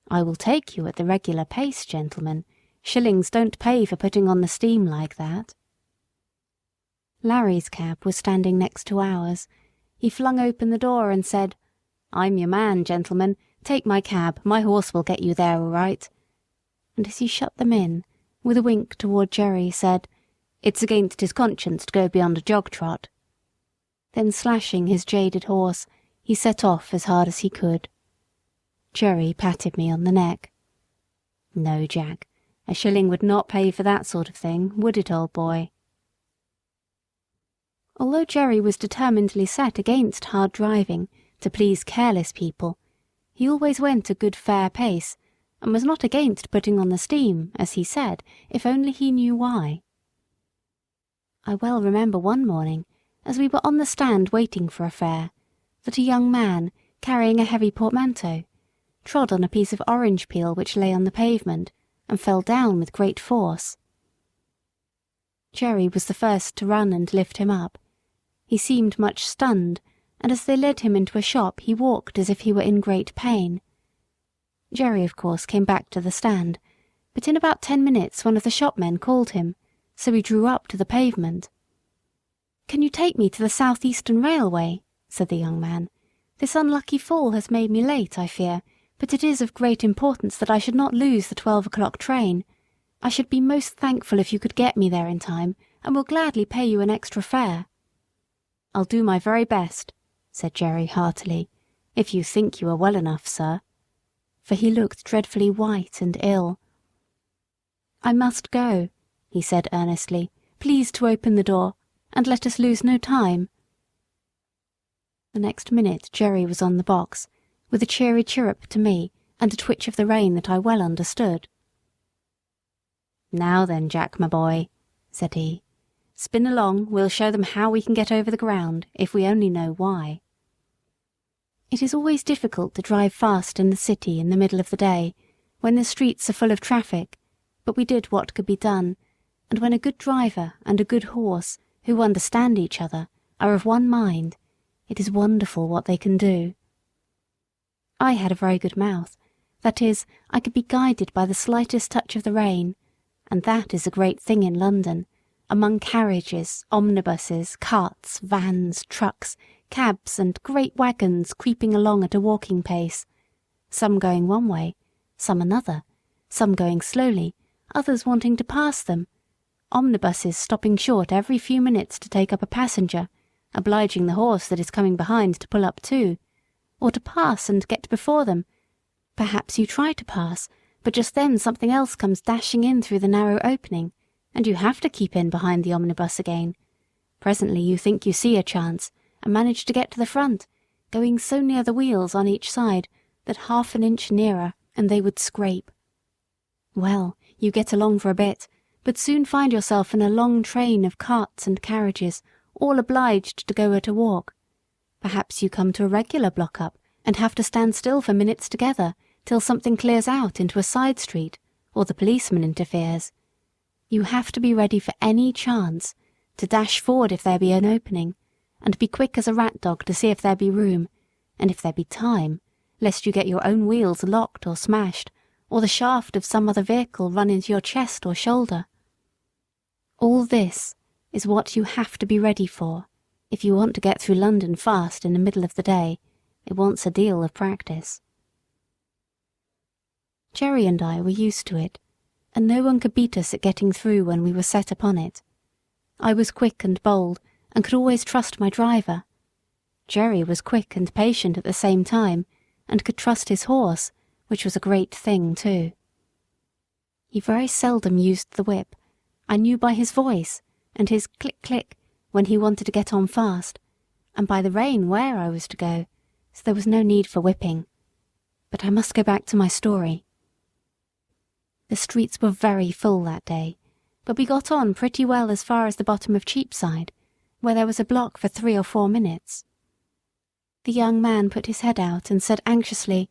"I will take you at the regular pace, gentlemen. Shillings don't pay for putting on the steam like that." Larry's cab was standing next to ours. He flung open the door and said, "I'm your man, gentlemen. Take my cab, my horse will get you there all right." And as he shut them in, with a wink toward Jerry, said, "It's against his conscience to go beyond a jog trot." Then slashing his jaded horse, he set off as hard as he could. Jerry patted me on the neck. "No, Jack, a shilling would not pay for that sort of thing, would it, old boy?" Although Jerry was determinedly set against hard driving to please careless people, he always went a good fair pace, and was not against putting on the steam, as he said, if only he knew why. I well remember one morning, as we were on the stand waiting for a fare, that a young man, carrying a heavy portmanteau, trod on a piece of orange peel which lay on the pavement, and fell down with great force. Jerry was the first to run and lift him up. He seemed much stunned, and as they led him into a shop he walked as if he were in great pain. Jerry, of course, came back to the stand, but in about 10 minutes one of the shopmen called him, so he drew up to the pavement. "Can you take me to the South Eastern Railway?" said the young man. "This unlucky fall has made me late, I fear, but it is of great importance that I should not lose the 12 o'clock train. I should be most thankful if you could get me there in time, and will gladly pay you an extra fare." "I'll do my very best," said Jerry heartily, "if you think you are well enough, sir," for he looked dreadfully white and ill. "I must go," he said earnestly. "Please to open the door, and let us lose no time." The next minute Jerry was on the box, with a cheery chirrup to me and a twitch of the rein that I well understood. "Now then, Jack, my boy," said he, "spin along, we'll show them how we can get over the ground, if we only know why." It is always difficult to drive fast in the city in the middle of the day, when the streets are full of traffic, but we did what could be done, and when a good driver and a good horse, who understand each other, are of one mind, it is wonderful what they can do. I had a very good mouth, that is, I could be guided by the slightest touch of the rein, and that is a great thing in London, among carriages, omnibuses, carts, vans, trucks, cabs, and great wagons creeping along at a walking pace, some going one way, some another, some going slowly, others wanting to pass them, omnibuses stopping short every few minutes to take up a passenger, obliging the horse that is coming behind to pull up too, or to pass and get before them. Perhaps you try to pass, but just then something else comes dashing in through the narrow opening, and you have to keep in behind the omnibus again. Presently you think you see a chance, and managed to get to the front, going so near the wheels on each side that half an inch nearer and they would scrape. Well, you get along for a bit, but soon find yourself in a long train of carts and carriages, all obliged to go at a walk. Perhaps you come to a regular block-up and have to stand still for minutes together till something clears out into a side street, or the policeman interferes. You have to be ready for any chance, to dash forward if there be an opening, and be quick as a rat dog to see if there be room, and if there be time, lest you get your own wheels locked or smashed, or the shaft of some other vehicle run into your chest or shoulder. All this is what you have to be ready for. If you want to get through London fast in the middle of the day, it wants a deal of practice. Jerry and I were used to it, and no one could beat us at getting through when we were set upon it. I was quick and bold, and could always trust my driver. Jerry was quick and patient at the same time, and could trust his horse, which was a great thing too. He very seldom used the whip. I knew by his voice, and his click-click when he wanted to get on fast, and by the rein where I was to go, so there was no need for whipping. But I must go back to my story. The streets were very full that day, but we got on pretty well as far as the bottom of Cheapside, where there was a block for 3 or 4 minutes. The young man put his head out and said anxiously,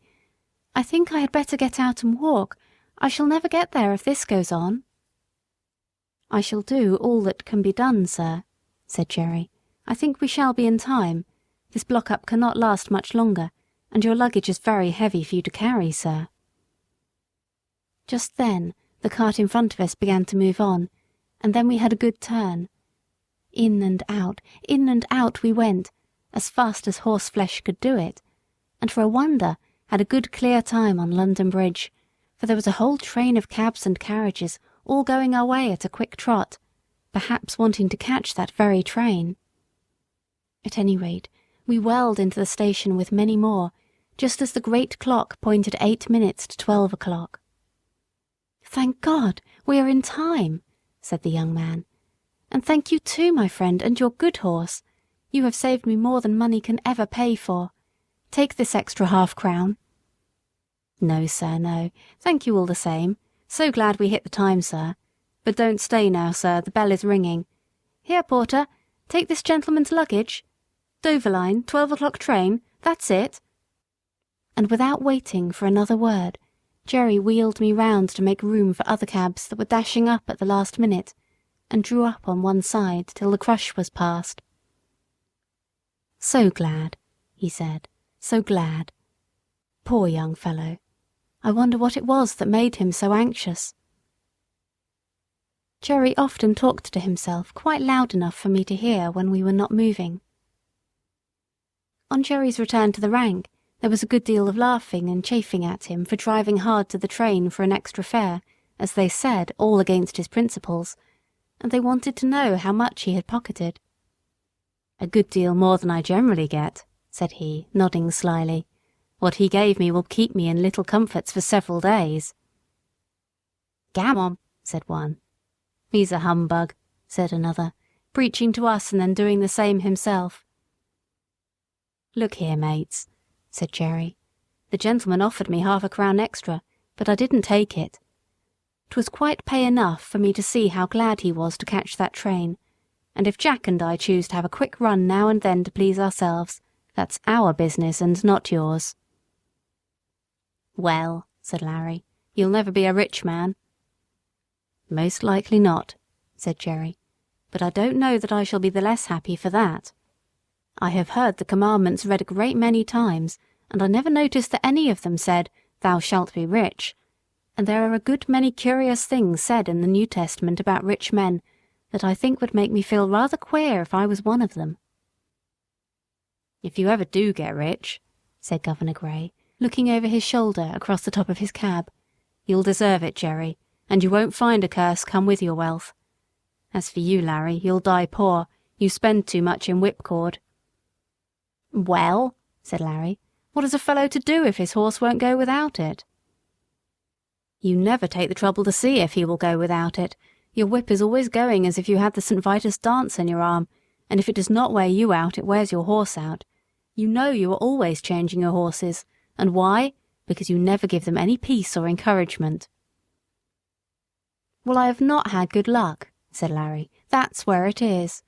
"I think I had better get out and walk. I shall never get there if this goes on." "I shall do all that can be done, sir," said Jerry. "I think we shall be in time. This block-up cannot last much longer, and your luggage is very heavy for you to carry, sir." Just then the cart in front of us began to move on, and then we had a good turn. In and out we went, as fast as horseflesh could do it, and for a wonder had a good clear time on London Bridge, for there was a whole train of cabs and carriages all going our way at a quick trot, perhaps wanting to catch that very train. At any rate, we whirled into the station with many more, just as the great clock pointed 8 minutes to 12 o'clock. "Thank God, we are in time," said the young man. "And thank you too, my friend, and your good horse. You have saved me more than money can ever pay for. Take this extra half-crown." "No, sir, no. Thank you all the same. So glad we hit the time, sir. But don't stay now, sir, the bell is ringing. Here, porter, take this gentleman's luggage. Dover line, 12 o'clock train, that's it." And without waiting for another word, Jerry wheeled me round to make room for other cabs that were dashing up at the last minute, and drew up on one side till the crush was past. "So glad," he said, "so glad. Poor young fellow. I wonder what it was that made him so anxious." Jerry often talked to himself quite loud enough for me to hear when we were not moving. On Jerry's return to the rank, there was a good deal of laughing and chaffing at him for driving hard to the train for an extra fare, as they said, all against his principles, and they wanted to know how much he had pocketed. "A good deal more than I generally get," said he, nodding slyly. "What he gave me will keep me in little comforts for several days." "Gammon," said one. "He's a humbug," said another, preaching to us and then doing the same himself. "Look here, mates," said Jerry. "The gentleman offered me half a crown extra, but I didn't take it. 'Twas quite pay enough for me to see how glad he was to catch that train, and if Jack and I choose to have a quick run now and then to please ourselves, that's our business and not yours." "Well," said Larry, "you'll never be a rich man." "Most likely not," said Jerry, "but I don't know that I shall be the less happy for that. I have heard the commandments read a great many times, and I never noticed that any of them said, 'Thou shalt be rich,' and there are a good many curious things said in the New Testament about rich men that I think would make me feel rather queer if I was one of them." "If you ever do get rich," said Governor Gray, looking over his shoulder across the top of his cab, "you'll deserve it, Jerry, and you won't find a curse come with your wealth. As for you, Larry, you'll die poor. You spend too much in whipcord." "Well," said Larry, "what is a fellow to do if his horse won't go without it?" "You never take the trouble to see if he will go without it. Your whip is always going as if you had the St. Vitus dance in your arm, and if it does not wear you out, it wears your horse out. You know you are always changing your horses. And why? Because you never give them any peace or encouragement." "Well, I have not had good luck," said Larry. "That's where it is."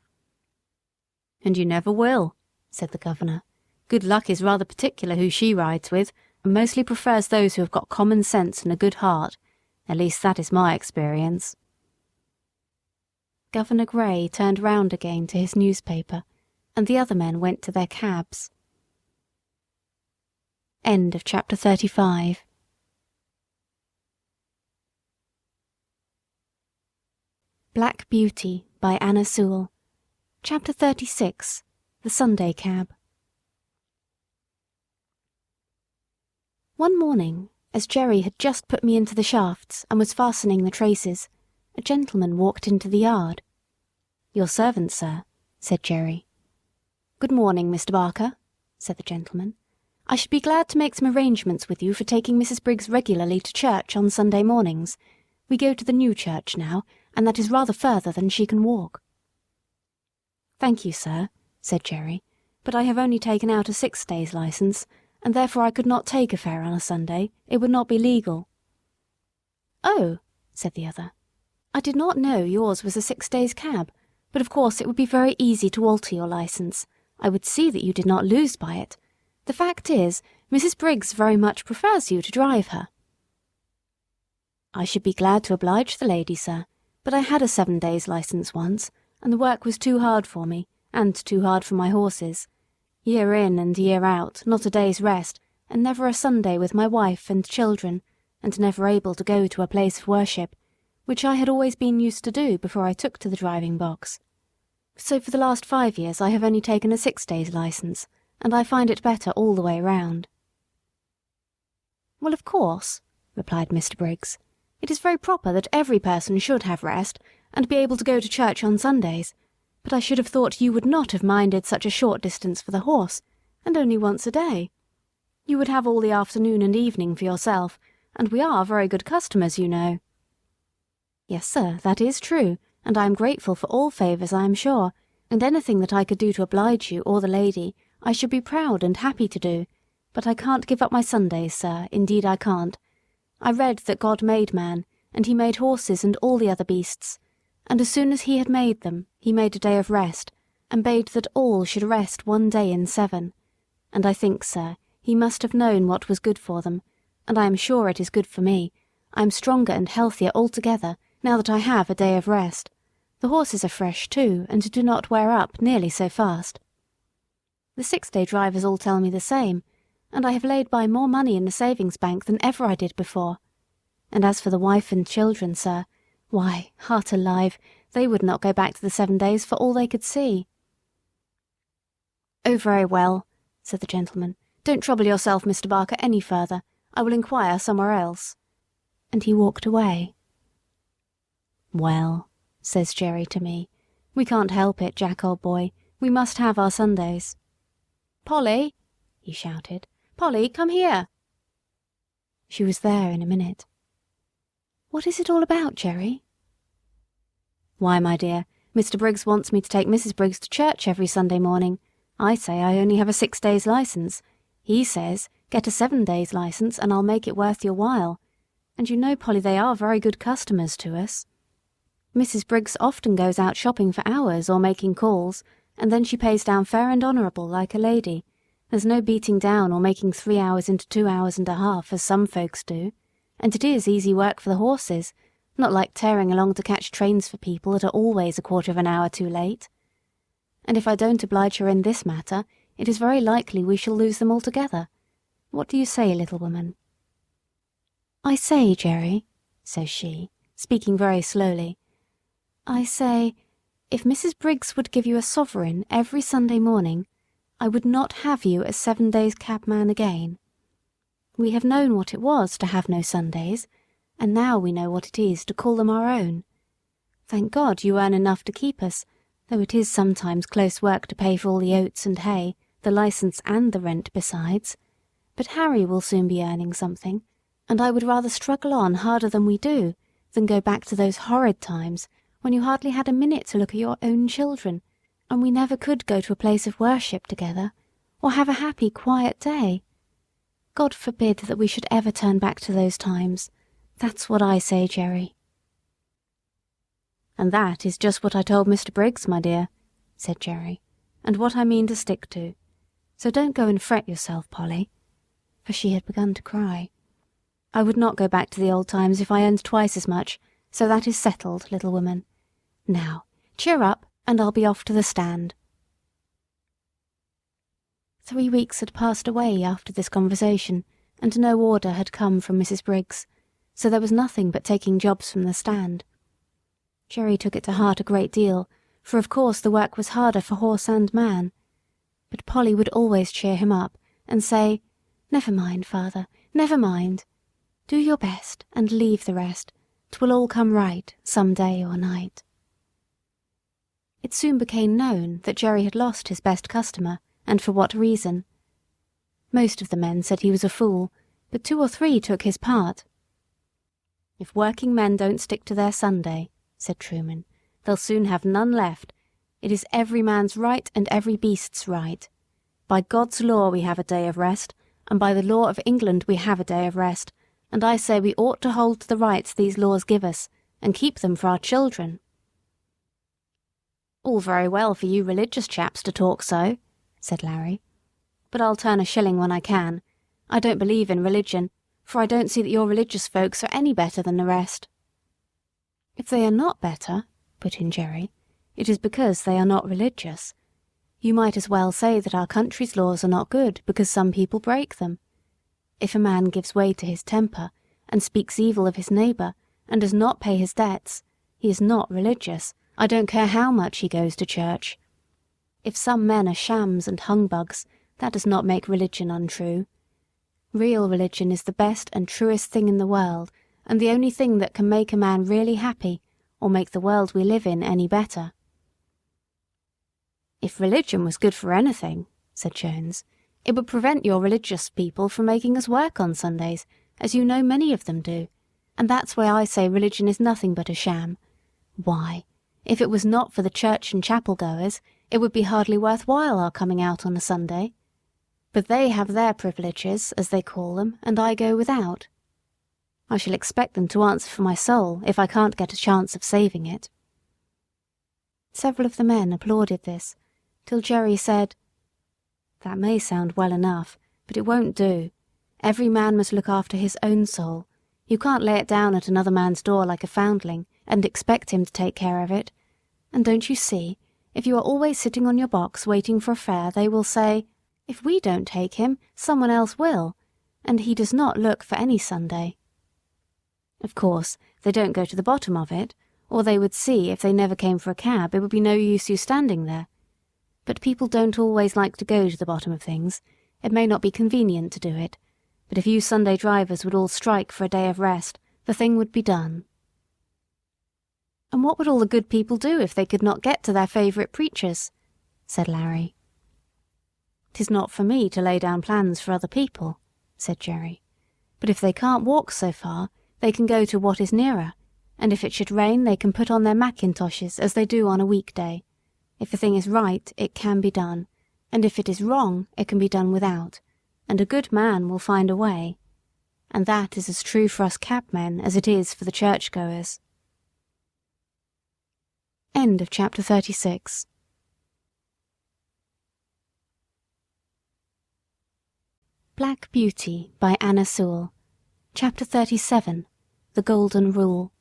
"And you never will," said the governor. "Good luck is rather particular who she rides with, and mostly prefers those who have got common sense and a good heart. At least that is my experience." Governor Gray turned round again to his newspaper, and the other men went to their cabs. End of chapter 35. Black Beauty by Anna Sewell. Chapter 36. The Sunday Cab. One morning, as Jerry had just put me into the shafts and was fastening the traces, a gentleman walked into the yard. "Your servant, sir," said Jerry. "Good morning, Mr. Barker," said the gentleman. "I should be glad to make some arrangements with you for taking Mrs. Briggs regularly to church on Sunday mornings. We go to the new church now, and that is rather further than she can walk." "Thank you, sir," said Jerry, "but I have only taken out a 6 days' license, and therefore I could not take a fare on a Sunday. It would not be legal." "Oh," said the other, "I did not know yours was a 6 days' cab, but of course it would be very easy to alter your license. I would see that you did not lose by it. The fact is, Mrs. Briggs very much prefers you to drive her." "I should be glad to oblige the lady, sir, but I had a 7 days' license once, and the work was too hard for me, and too hard for my horses. Year in and year out, not a day's rest, and never a Sunday with my wife and children, and never able to go to a place of worship, which I had always been used to do before I took to the driving box. So for the last 5 years I have only taken a 6 days' license, and I find it better all the way round." "Well, of course," replied Mr. Briggs, "it is very proper that every person should have rest, and be able to go to church on Sundays, but I should have thought you would not have minded such a short distance for the horse, and only once a day. You would have all the afternoon and evening for yourself, and we are very good customers, you know." "Yes, sir, that is true, and I am grateful for all favours, I am sure, and anything that I could do to oblige you or the lady, I should be proud and happy to do, but I can't give up my Sundays, sir, indeed I can't. I read that God made man, and he made horses and all the other beasts, and as soon as he had made them, he made a day of rest, and bade that all should rest 1 day in 7. And I think, sir, he must have known what was good for them, and I am sure it is good for me. I am stronger and healthier altogether, now that I have a day of rest. The horses are fresh too, and do not wear up nearly so fast. The 6-day drivers all tell me the same, and I have laid by more money in the savings bank than ever I did before. And as for the wife and children, sir, why, heart alive, they would not go back to the 7 days for all they could see." "Oh, very well," said the gentleman. "Don't trouble yourself, Mr. Barker, any further. I will inquire somewhere else." And he walked away. "Well," says Jerry to me, "we can't help it, Jack, old boy. We must have our Sundays." "Polly!" he shouted. "Polly, come here!" She was there in a minute. "What is it all about, Jerry?" "Why, my dear, Mr. Briggs wants me to take Mrs. Briggs to church every Sunday morning. I say I only have a 6 days' license. He says, get a 7 days' license and I'll make it worth your while. And you know, Polly, they are very good customers to us. Mrs. Briggs often goes out shopping for hours or making calls, and then she pays down fair and honourable like a lady. There's no beating down or making 3 hours into 2 hours and a half, as some folks do. And it is easy work for the horses, not like tearing along to catch trains for people that are always a quarter of an hour too late. And if I don't oblige her in this matter, it is very likely we shall lose them altogether. What do you say, little woman?" "I say, Jerry," says she, speaking very slowly, "I say, if Mrs. Briggs would give you a sovereign every Sunday morning, I would not have you as 7 days cabman again. We have known what it was to have no Sundays, and now we know what it is to call them our own. Thank God you earn enough to keep us, though it is sometimes close work to pay for all the oats and hay, the licence and the rent besides. But Harry will soon be earning something, and I would rather struggle on harder than we do, than go back to those horrid times when you hardly had a minute to look at your own children, And we never could go to a place of worship together, or have a happy, quiet day. God forbid that we should ever turn back to those times. That's what I say, Jerry." "And that is just what I told Mr. Briggs, my dear," said Jerry, "and what I mean to stick to. So don't go and fret yourself, Polly," for she had begun to cry. "I would not go back to the old times if I earned twice as much, so that is settled, little woman. Now, cheer up, and I'll be off to the stand." 3 weeks had passed away after this conversation, and no order had come from Mrs. Briggs, so there was nothing but taking jobs from the stand. Jerry took it to heart a great deal, for of course the work was harder for horse and man. But Polly would always cheer him up, and say, "Never mind, father, never mind. Do your best, and leave the rest. 'Twill all come right, some day or night." It soon became known that Jerry had lost his best customer, and for what reason. Most of the men said he was a fool, but 2 or 3 took his part. "If working men don't stick to their Sunday," said Truman, "they'll soon have none left. It is every man's right and every beast's right. By God's law we have a day of rest, and by the law of England we have a day of rest, and I say we ought to hold to the rights these laws give us, and keep them for our children." "All very well for you religious chaps to talk so," said Larry, "but I'll turn a shilling when I can. I don't believe in religion, for I don't see that your religious folks are any better than the rest." "If they are not better," put in Jerry, "it is because they are not religious. You might as well say that our country's laws are not good because some people break them. If a man gives way to his temper, and speaks evil of his neighbour, and does not pay his debts, he is not religious, I don't care how much he goes to church. If some men are shams and humbugs, that does not make religion untrue. Real religion is the best and truest thing in the world, and the only thing that can make a man really happy, or make the world we live in any better." "If religion was good for anything," said Jones, "it would prevent your religious people from making us work on Sundays, as you know many of them do, and that's why I say religion is nothing but a sham. Why, if it was not for the church and chapel goers, it would be hardly worth while our coming out on a Sunday. But they have their privileges, as they call them, and I go without. I shall expect them to answer for my soul if I can't get a chance of saving it." Several of the men applauded this, till Jerry said, "That may sound well enough, but it won't do. Every man must look after his own soul. You can't lay it down at another man's door like a foundling, and expect him to take care of it. And don't you see, if you are always sitting on your box waiting for a fare, they will say, 'If we don't take him, someone else will,' and he does not look for any Sunday. Of course, they don't go to the bottom of it, or they would see if they never came for a cab it would be no use you standing there. But people don't always like to go to the bottom of things. It may not be convenient to do it, but if you Sunday drivers would all strike for a day of rest, the thing would be done." "And what would all the good people do if they could not get to their favourite preachers?" said Larry. "'Tis not for me to lay down plans for other people," said Jerry. "But if they can't walk so far, they can go to what is nearer, and if it should rain they can put on their mackintoshes as they do on a week-day. If the thing is right, it can be done, and if it is wrong, it can be done without, and a good man will find a way. And that is as true for us cabmen as it is for the churchgoers." End of chapter 36. Black Beauty by Anna Sewell. Chapter 37. The Golden Rule.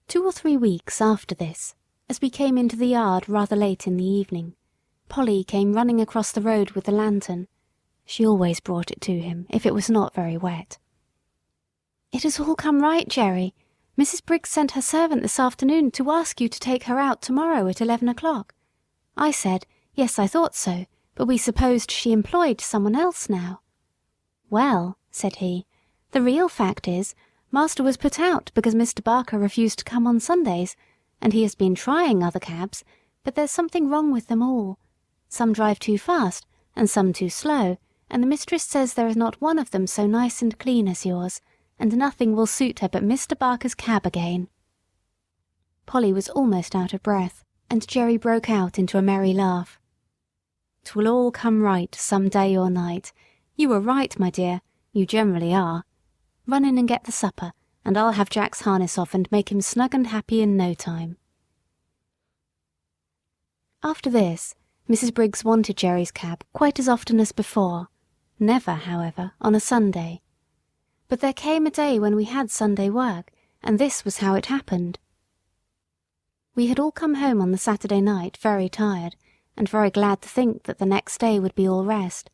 2 or 3 weeks after this, as we came into the yard rather late in the evening, Polly came running across the road with the lantern. She always brought it to him, if it was not very wet. "It has all come right, Jerry. Mrs. Briggs sent her servant this afternoon to ask you to take her out tomorrow at 11 o'clock. I said, yes, I thought so, but we supposed she employed someone else now." "Well," said he, "the real fact is, Master was put out because Mr. Barker refused to come on Sundays, and he has been trying other cabs, but there's something wrong with them all. Some drive too fast, and some too slow, and the mistress says there is not one of them so nice and clean as yours, and nothing will suit her but Mr. Barker's cab again." Polly was almost out of breath. and Jerry broke out into a merry laugh. "'Twill all come right some day or night. You were right, my dear, you generally are. Run in and get the supper, and I'll have Jack's harness off and make him snug and happy in no time." After this, Mrs. Briggs wanted Jerry's cab quite as often as before, never, however, on a Sunday. But there came a day when we had Sunday work, and this was how it happened. We had all come home on the Saturday night very tired, and very glad to think that the next day would be all rest,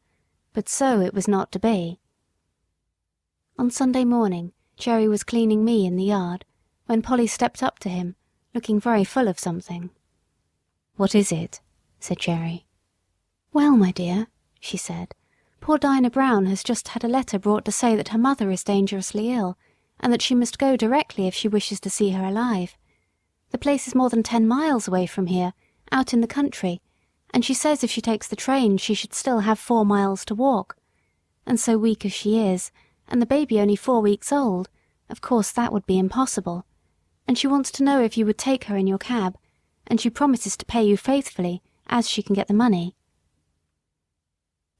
but so it was not to be. On Sunday morning, Jerry was cleaning me in the yard, when Polly stepped up to him, looking very full of something. "What is it?" said Jerry. "Well, my dear," she said, "poor Dinah Brown has just had a letter brought to say that her mother is dangerously ill, and that she must go directly if she wishes to see her alive. The place is more than 10 miles away from here, out in the country, and she says if she takes the train she should still have 4 miles to walk. And so weak as she is, and the baby only 4 weeks old, of course that would be impossible. And she wants to know if you would take her in your cab, and she promises to pay you faithfully, as she can get the money."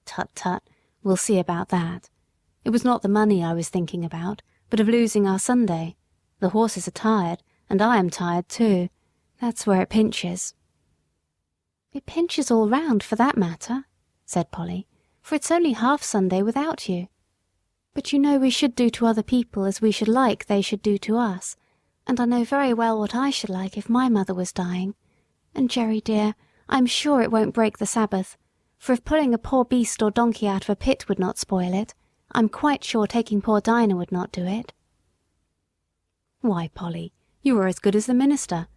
"Tut, tut, we'll see about that. It was not the money I was thinking about, but of losing our Sunday. The horses are tired, and I am tired too. That's where it pinches." "It pinches all round, for that matter," said Polly, "for it's only half Sunday without you. But you know we should do to other people as we should like they should do to us, and I know very well what I should like if my mother was dying. And, Jerry dear, I'm sure it won't break the Sabbath, for if pulling a poor beast or donkey out of a pit would not spoil it, I'm quite sure taking poor Dinah would not do it." "Why, Polly, you are as good as the minister.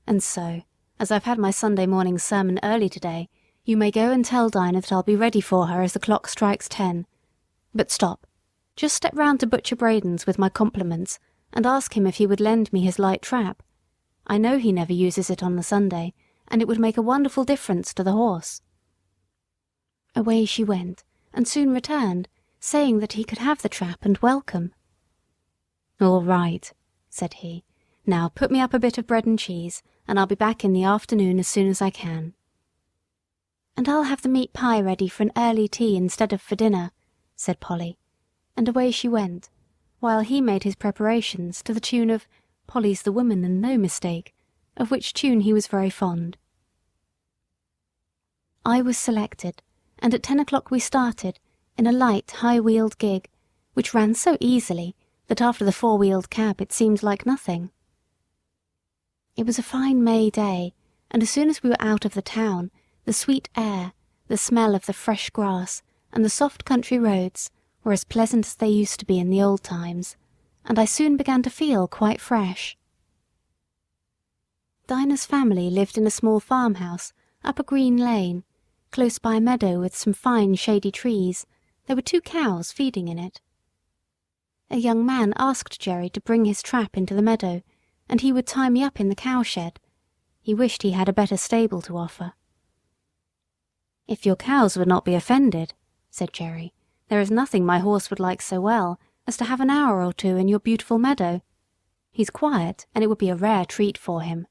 And so, as I've had my Sunday morning sermon early today, you may go and tell Dinah that I'll be ready for her as the clock strikes 10. But stop, just step round to Butcher Braden's with my compliments, and ask him if he would lend me his light trap. I know he never uses it on the Sunday, and it would make a wonderful difference to the horse." Away she went, and soon returned, saying that he could have the trap and welcome. "All right," said he. "Now put me up a bit of bread and cheese, and I'll be back in the afternoon as soon as I can." "And I'll have the meat pie ready for an early tea instead of for dinner," said Polly, and away she went, while he made his preparations to the tune of "Polly's the Woman and no mistake," of which tune he was very fond. I was selected, and at 10 o'clock we started, in a light, high-wheeled gig, which ran so easily that after the 4-wheeled cab it seemed like nothing. It was a fine May day, and as soon as we were out of the town, the sweet air, the smell of the fresh grass, and the soft country roads were as pleasant as they used to be in the old times, and I soon began to feel quite fresh. Dinah's family lived in a small farmhouse up a green lane, close by a meadow with some fine shady trees. There were 2 cows feeding in it. A young man asked Jerry to bring his trap into the meadow, and he would tie me up in the cowshed. He wished he had a better stable to offer. "If your cows would not be offended," said Jerry, "there is nothing my horse would like so well as to have an hour or 2 in your beautiful meadow. He's quiet, and it would be a rare treat for him."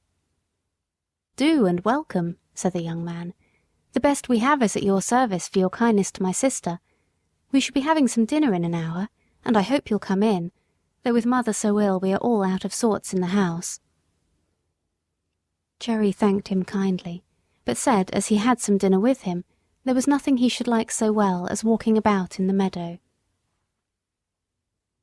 "Do, and welcome," said the young man. "The best we have is at your service for your kindness to my sister. We shall be having some dinner in an hour, and I hope you'll come in, though with mother so ill we are all out of sorts in the house." Jerry thanked him kindly, but said as he had some dinner with him, there was nothing he should like so well as walking about in the meadow.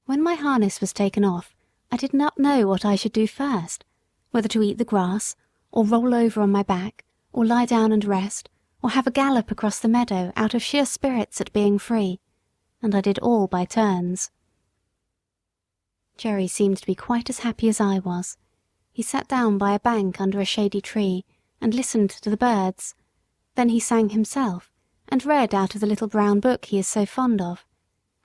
When my harness was taken off, I did not know what I should do first, whether to eat the grass, or roll over on my back, or lie down and rest, or have a gallop across the meadow out of sheer spirits at being free, and I did all by turns. Jerry seemed to be quite as happy as I was. He sat down by a bank under a shady tree, and listened to the birds. Then he sang himself, and read out of the little brown book he is so fond of,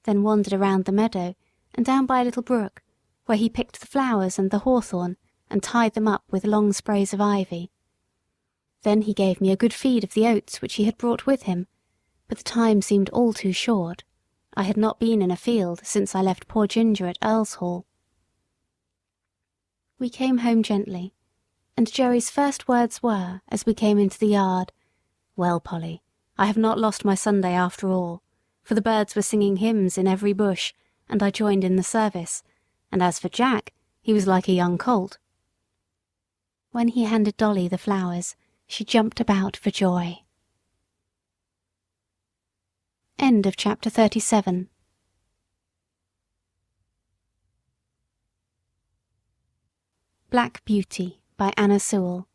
then wandered around the meadow, and down by a little brook, where he picked the flowers and the hawthorn, and tied them up with long sprays of ivy. Then he gave me a good feed of the oats which he had brought with him, but the time seemed all too short. I had not been in a field since I left poor Ginger at Earl's Hall. We came home gently, and Jerry's first words were, as we came into the yard, "Well, Polly, I have not lost my Sunday after all, for the birds were singing hymns in every bush, and I joined in the service, and as for Jack, he was like a young colt." When he handed Dolly the flowers, she jumped about for joy. End of chapter 37. Black Beauty by Anna Sewell.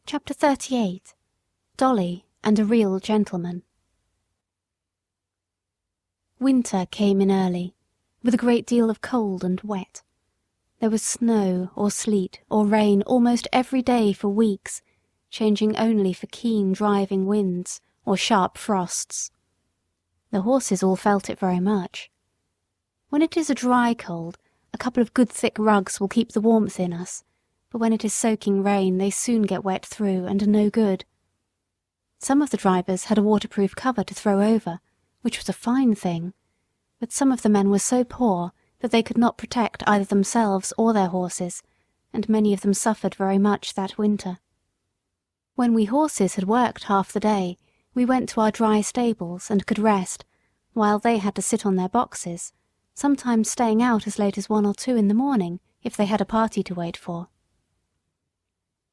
Chapter 38. Dolly and a Real Gentleman. Winter came in early, with a great deal of cold and wet. There was snow or sleet or rain almost every day for weeks, changing only for keen driving winds or sharp frosts. The horses all felt it very much. When it is a dry cold, a couple of good thick rugs will keep the warmth in us, but when it is soaking rain they soon get wet through and are no good. Some of the drivers had a waterproof cover to throw over, which was a fine thing, but some of the men were so poor that they could not protect either themselves or their horses, and many of them suffered very much that winter. When we horses had worked half the day, we went to our dry stables and could rest, while they had to sit on their boxes, sometimes staying out as late as 1 or 2 in the morning if they had a party to wait for.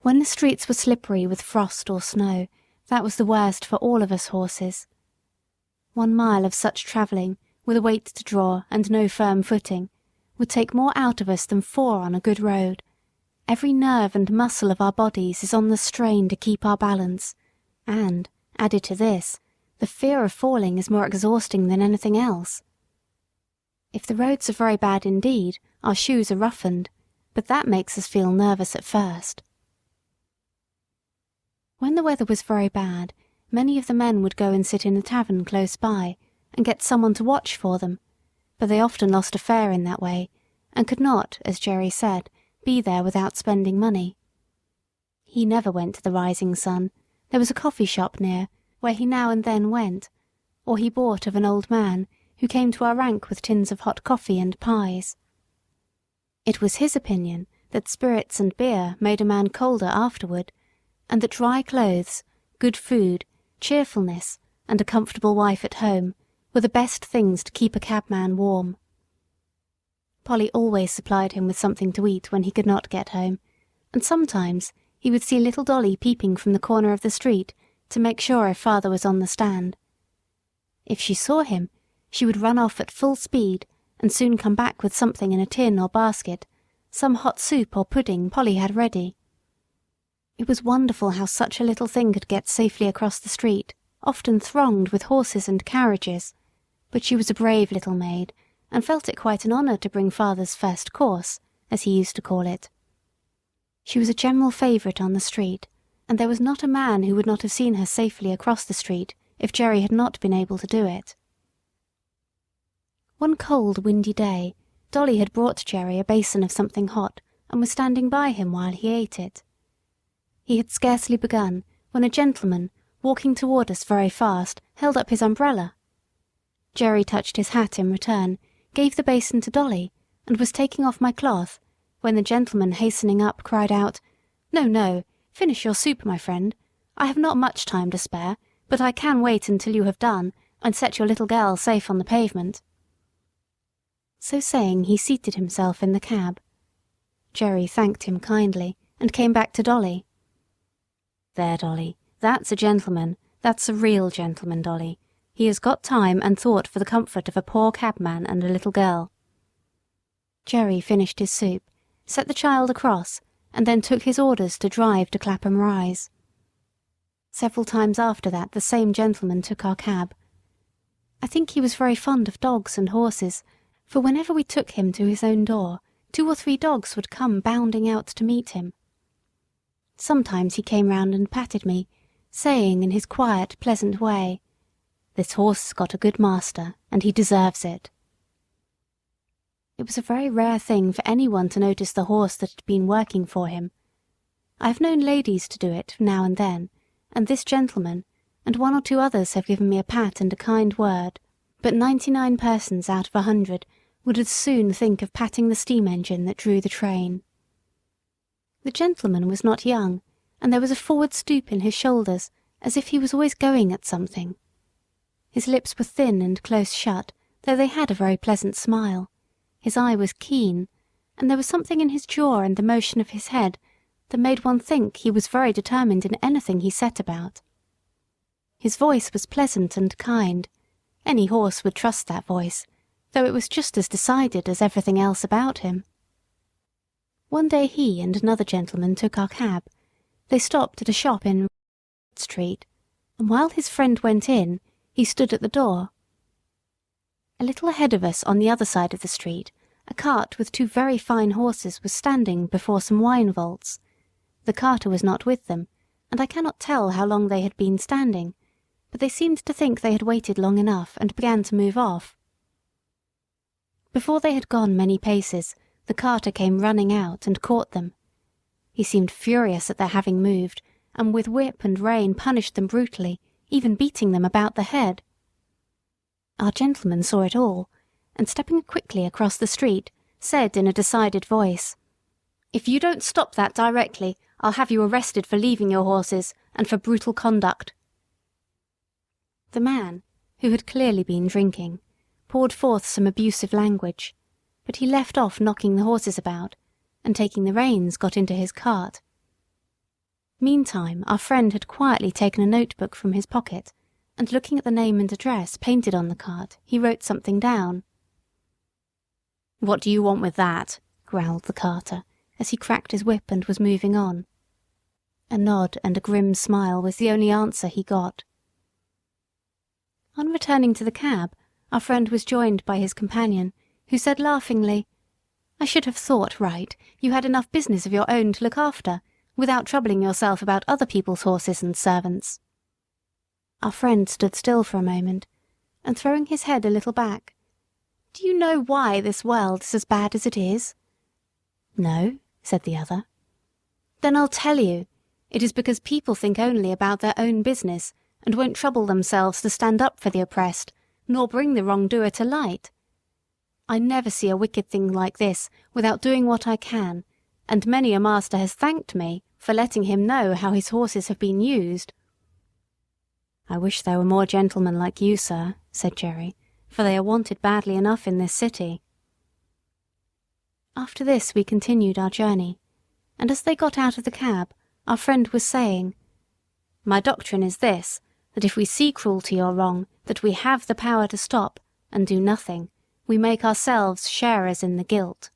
When the streets were slippery with frost or snow, that was the worst for all of us horses. 1 mile of such travelling, with a weight to draw and no firm footing, would take more out of us than 4 on a good road. Every nerve and muscle of our bodies is on the strain to keep our balance, and, added to this, the fear of falling is more exhausting than anything else. If the roads are very bad indeed, our shoes are roughened, but that makes us feel nervous at first. When the weather was very bad, many of the men would go and sit in a tavern close by, and get someone to watch for them, but they often lost a fare in that way, and could not, as Jerry said, be there without spending money. He never went to the Rising Sun. There was a coffee shop near, where he now and then went, or he bought of an old man who came to our rank with tins of hot coffee and pies. It was his opinion that spirits and beer made a man colder afterward, and that dry clothes, good food, cheerfulness, and a comfortable wife at home were the best things to keep a cabman warm. Polly always supplied him with something to eat when he could not get home, and sometimes he would see little Dolly peeping from the corner of the street to make sure if father was on the stand. If she saw him, she would run off at full speed and soon come back with something in a tin or basket, some hot soup or pudding Polly had ready. It was wonderful how such a little thing could get safely across the street, often thronged with horses and carriages, but she was a brave little maid, and felt it quite an honour to bring father's first course, as he used to call it. She was a general favourite on the street, and there was not a man who would not have seen her safely across the street if Jerry had not been able to do it. One cold, windy day, Dolly had brought Jerry a basin of something hot, and was standing by him while he ate it. He had scarcely begun when a gentleman, walking toward us very fast, held up his umbrella. Jerry touched his hat in return, gave the basin to Dolly, and was taking off my cloth, when the gentleman, hastening up, cried out, "No, no, finish your soup, my friend. I have not much time to spare, but I can wait until you have done, and set your little girl safe on the pavement." So saying, he seated himself in the cab. Jerry thanked him kindly, and came back to Dolly. "There, Dolly, that's a gentleman. That's a real gentleman, Dolly. He has got time and thought for the comfort of a poor cabman and a little girl." Jerry finished his soup, set the child across, and then took his orders to drive to Clapham Rise. Several times after that the same gentleman took our cab. I think he was very fond of dogs and horses, for whenever we took him to his own door, 2 or 3 dogs would come bounding out to meet him. Sometimes he came round and patted me, saying in his quiet, pleasant way, "This horse has got a good master, and he deserves it." It was a very rare thing for anyone to notice the horse that had been working for him. I have known ladies to do it now and then, and this gentleman, and 1 or 2 others have given me a pat and a kind word, but 99 persons out of 100 would as soon think of patting the steam engine that drew the train. The gentleman was not young, and there was a forward stoop in his shoulders, as if he was always going at something. His lips were thin and close shut, though they had a very pleasant smile. His eye was keen, and there was something in his jaw and the motion of his head that made one think he was very determined in anything he set about. His voice was pleasant and kind. Any horse would trust that voice, though it was just as decided as everything else about him. One day he and another gentleman took our cab. They stopped at a shop in Street, and while his friend went in, he stood at the door. A little ahead of us on the other side of the street, a cart with two very fine horses was standing before some wine vaults. The carter was not with them, and I cannot tell how long they had been standing, but they seemed to think they had waited long enough and began to move off. Before they had gone many paces, the carter came running out and caught them. He seemed furious at their having moved, and with whip and rein punished them brutally, even beating them about the head. Our gentleman saw it all, and stepping quickly across the street, said in a decided voice, "If you don't stop that directly, I'll have you arrested for leaving your horses, and for brutal conduct." The man, who had clearly been drinking, poured forth some abusive language, but he left off knocking the horses about, and taking the reins got into his cart. Meantime our friend had quietly taken a notebook from his pocket, and looking at the name and address painted on the cart, he wrote something down. "What do you want with that?" growled the carter, as he cracked his whip and was moving on. A nod and a grim smile was the only answer he got. On returning to the cab, our friend was joined by his companion, who said laughingly, "I should have thought, right, you had enough business of your own to look after, without troubling yourself about other people's horses and servants." Our friend stood still for a moment, and throwing his head a little back, "Do you know why this world is as bad as it is?" "No," said the other. "Then I'll tell you. It is because people think only about their own business, and won't trouble themselves to stand up for the oppressed, nor bring the wrongdoer to light. I never see a wicked thing like this without doing what I can, and many a master has thanked me for letting him know how his horses have been used." "I wish there were more gentlemen like you, sir," said Jerry, "for they are wanted badly enough in this city." After this we continued our journey, and as they got out of the cab, our friend was saying, "My doctrine is this, that if we see cruelty or wrong that we have the power to stop, and do nothing, we make ourselves sharers in the guilt."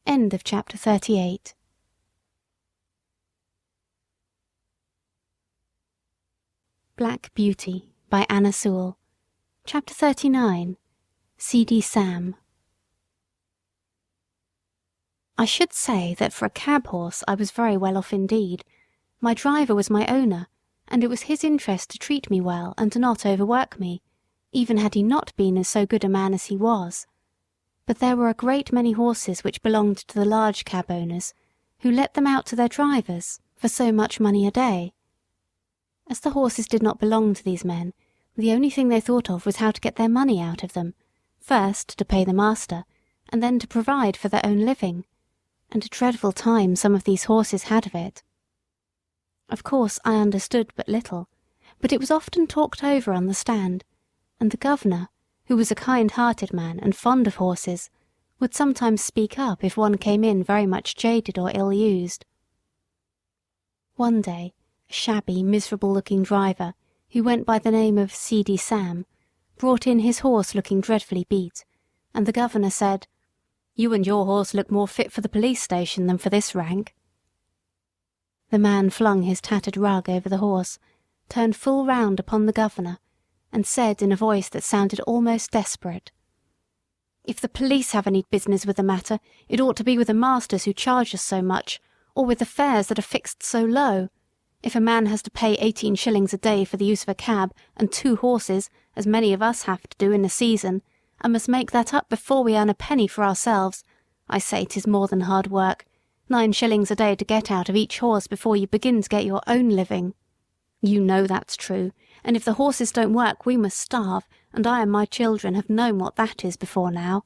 End of chapter 38. Black Beauty by Anna Sewell. Chapter 39. C.D. Sam. I should say that for a cab horse I was very well off indeed. My driver was my owner, and it was his interest to treat me well and to not overwork me, even had he not been as so good a man as he was. But there were a great many horses which belonged to the large cab owners, who let them out to their drivers for so much money a day. As the horses did not belong to these men, the only thing they thought of was how to get their money out of them, first to pay the master, and then to provide for their own living, and a dreadful time some of these horses had of it. Of course I understood but little, but it was often talked over on the stand, and the governor, who was a kind-hearted man and fond of horses, would sometimes speak up if one came in very much jaded or ill-used. One day, a shabby, miserable-looking driver, who went by the name of C.D. Sam, brought in his horse looking dreadfully beat, and the governor said, "You and your horse look more fit for the police station than for this rank." The man flung his tattered rug over the horse, turned full round upon the governor, and said in a voice that sounded almost desperate, "If the police have any business with the matter, it ought to be with the masters who charge us so much, or with the fares that are fixed so low. If a man has to pay 18 shillings a day for the use of a cab and 2 horses, as many of us have to do in a season, and must make that up before we earn a penny for ourselves, I say 'tis more than hard work. 9 shillings a day to get out of each horse before you begin to get your own living. You know that's true, and if the horses don't work we must starve, and I and my children have known what that is before now.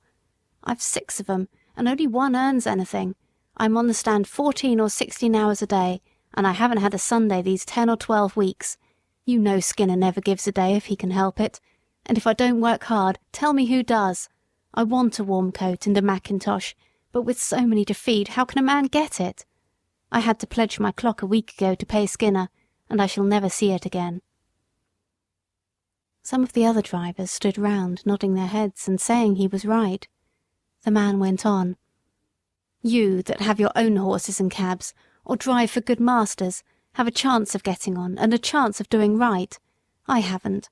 I've 6 of 'em, and only one earns anything. I'm on the stand 14 or 16 hours a day, and I haven't had a Sunday these 10 or 12 weeks. You know Skinner never gives a day if he can help it, and if I don't work hard, tell me who does. I want a warm coat and a mackintosh, but with so many to feed, how can a man get it? I had to pledge my clock a week ago to pay Skinner, and I shall never see it again." Some of the other drivers stood round, nodding their heads and saying he was right. The man went on. "You that have your own horses and cabs, or drive for good masters, have a chance of getting on and a chance of doing right. I haven't.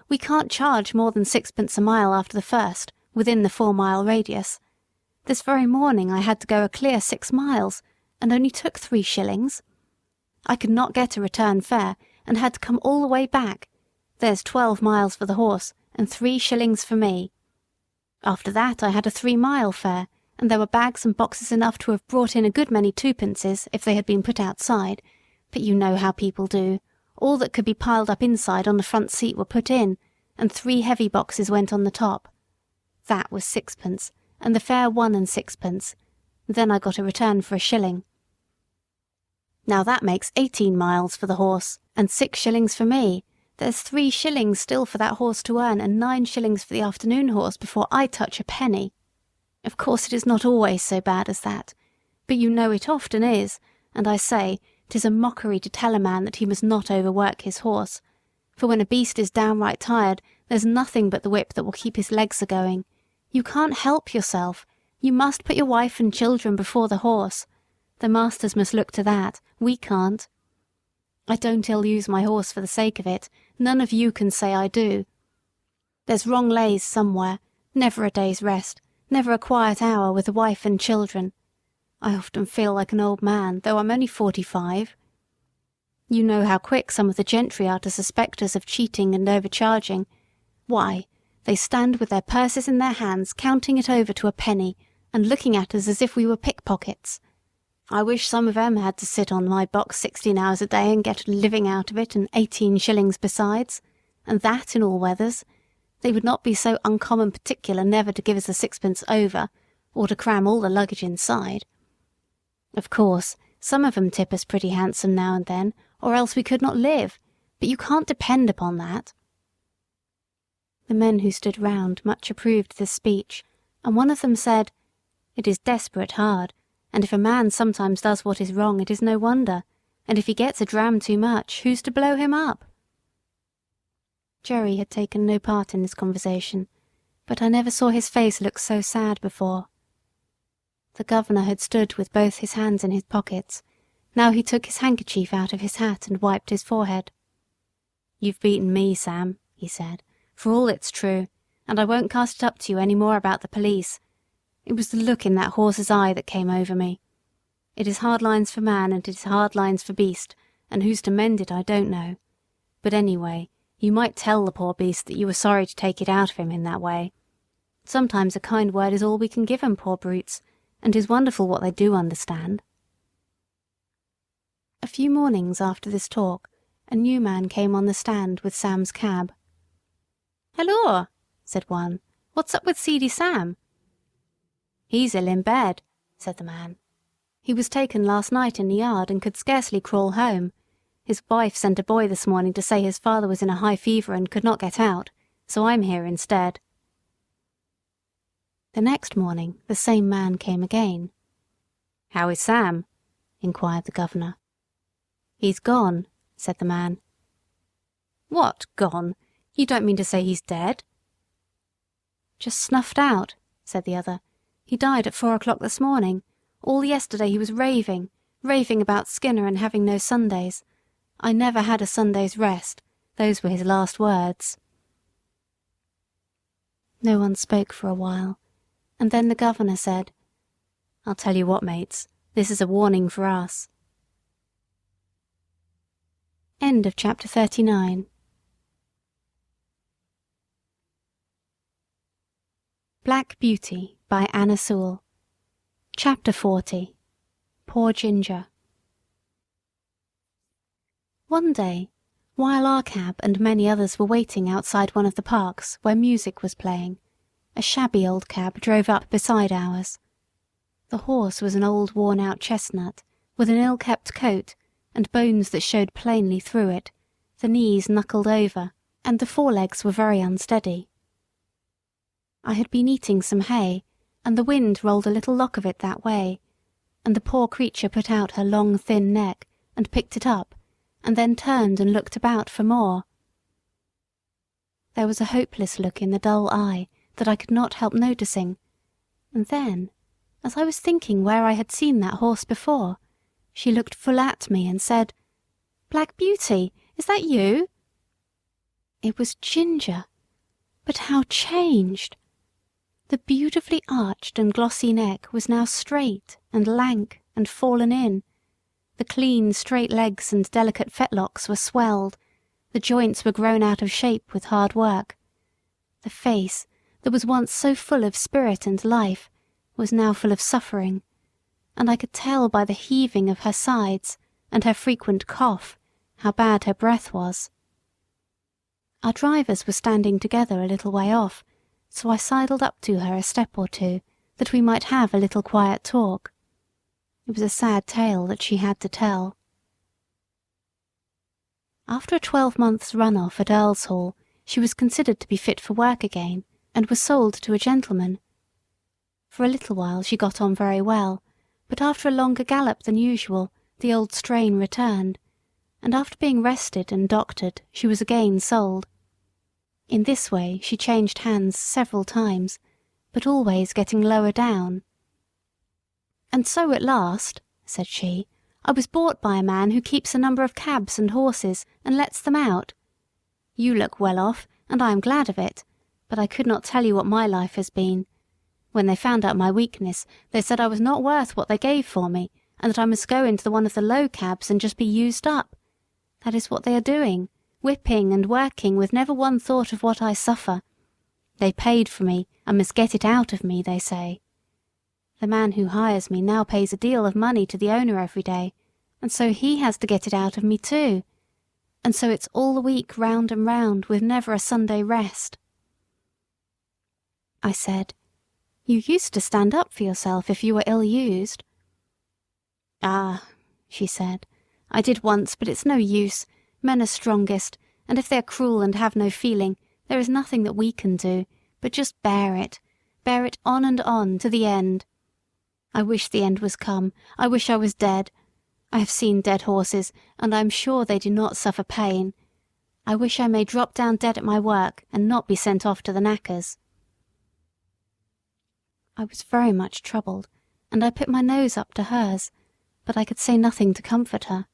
We can't charge more than 6pence a mile after the first, within the 4-mile radius. This very morning I had to go a clear 6 miles, and only took 3 shillings. I could not get a return fare, and had to come all the way back. There's 12 miles for the horse, and 3 shillings for me. After that I had a 3-mile fare, and there were bags and boxes enough to have brought in a good many 2pences if they had been put outside, but you know how people do. All that could be piled up inside on the front seat were put in, and 3 heavy boxes went on the top. That was 6pence, and the fare 1 and 6pence. Then I got a return for a shilling. Now that makes 18 miles for the horse, and 6 shillings for me. There's 3 shillings still for that horse to earn, and 9 shillings for the afternoon horse before I touch a penny. Of course it is not always so bad as that, but you know it often is, and I say, 'tis a mockery to tell a man that he must not overwork his horse, for when a beast is downright tired, there's nothing but the whip that will keep his legs a-going. You can't help yourself. You must put your wife and children before the horse. The masters must look to that. We can't. I don't ill-use my horse for the sake of it. None of you can say I do. There's wrong lays somewhere, never a day's rest, never a quiet hour with the wife and children. I often feel like an old man, though I'm only 45. You know how quick some of the gentry are to suspect us of cheating and overcharging. Why, they stand with their purses in their hands, counting it over to a penny, and looking at us as if we were pickpockets. I wish some of 'em had to sit on my box 16 hours a day and get a living out of it, and 18 shillings besides, and that in all weathers. They would not be so uncommon particular never to give us a 6pence over, or to cram all the luggage inside. Of course, some of 'em tip us pretty handsome now and then, or else we could not live, but you can't depend upon that." The men who stood round much approved this speech, and one of them said, "It is desperate hard, and if a man sometimes does what is wrong, it is no wonder, and if he gets a dram too much, who's to blow him up?" Jerry had taken no part in this conversation, but I never saw his face look so sad before. The governor had stood with both his hands in his pockets. Now he took his handkerchief out of his hat and wiped his forehead. "You've beaten me, Sam," he said, "for all it's true, and I won't cast it up to you any more about the police. It was the look in that horse's eye that came over me. It is hard lines for man, and it is hard lines for beast, and who's to mend it I don't know. But anyway, you might tell the poor beast that you were sorry to take it out of him in that way. Sometimes a kind word is all we can give 'em, poor brutes, and 'tis wonderful what they do understand." A few mornings after this talk, a new man came on the stand with Sam's cab. "Halloa," said one, "what's up with Seedy Sam?" "He's ill in bed," said the man. "He was taken last night in the yard and could scarcely crawl home. His wife sent a boy this morning to say his father was in a high fever and could not get out, so I'm here instead." The next morning the same man came again. "How is Sam?" inquired the governor. "He's gone," said the man. "What, gone? You don't mean to say he's dead?" "Just snuffed out," said the other. "He died at 4 o'clock this morning. All yesterday he was raving about Skinner and having no Sundays. I never had a Sunday's rest. Those were his last words." No one spoke for a while, and then the governor said, "I'll tell you what, mates, this is a warning for us." End of chapter 39. Black Beauty by Anna Sewell. Chapter 40. Poor Ginger. One day, while our cab and many others were waiting outside one of the parks where music was playing, a shabby old cab drove up beside ours. The horse was an old worn-out chestnut, with an ill-kept coat, and bones that showed plainly through it, the knees knuckled over, and the forelegs were very unsteady. I had been eating some hay, and the wind rolled a little lock of it that way, and the poor creature put out her long thin neck, and picked it up, and then turned and looked about for more. There was a hopeless look in the dull eye that I could not help noticing, and then, as I was thinking where I had seen that horse before, she looked full at me and said, "Black Beauty, is that you?" It was Ginger, but how changed! The beautifully arched and glossy neck was now straight and lank and fallen in. The clean, straight legs and delicate fetlocks were swelled. The joints were grown out of shape with hard work. The face, that was once so full of spirit and life, was now full of suffering, and I could tell by the heaving of her sides and her frequent cough how bad her breath was. Our drivers were standing together a little way off, so I sidled up to her a step or two, that we might have a little quiet talk. It was a sad tale that she had to tell. After a 12-months run-off at Earl's Hall, she was considered to be fit for work again, and was sold to a gentleman. For a little while she got on very well, but after a longer gallop than usual, the old strain returned, and after being rested and doctored, she was again sold. In this way she changed hands several times, but always getting lower down. "And so at last," said she, "I was bought by a man who keeps a number of cabs and horses, and lets them out. You look well off, and I am glad of it, but I could not tell you what my life has been. When they found out my weakness, they said I was not worth what they gave for me, and that I must go into one of the low cabs and just be used up. That is what they are doing, whipping and working with never one thought of what I suffer. They paid for me, and must get it out of me, they say. The man who hires me now pays a deal of money to the owner every day, and so he has to get it out of me too. And so it's all the week round and round, with never a Sunday rest." I said, "You used to stand up for yourself if you were ill-used." "Ah," she said, "I did once, but it's no use. Men are strongest, and if they are cruel and have no feeling, there is nothing that we can do, but just bear it on and on, to the end. I wish the end was come. I wish I was dead. I have seen dead horses, and I am sure they do not suffer pain. I wish I may drop down dead at my work, and not be sent off to the knackers." I was very much troubled, and I put my nose up to hers, but I could say nothing to comfort her.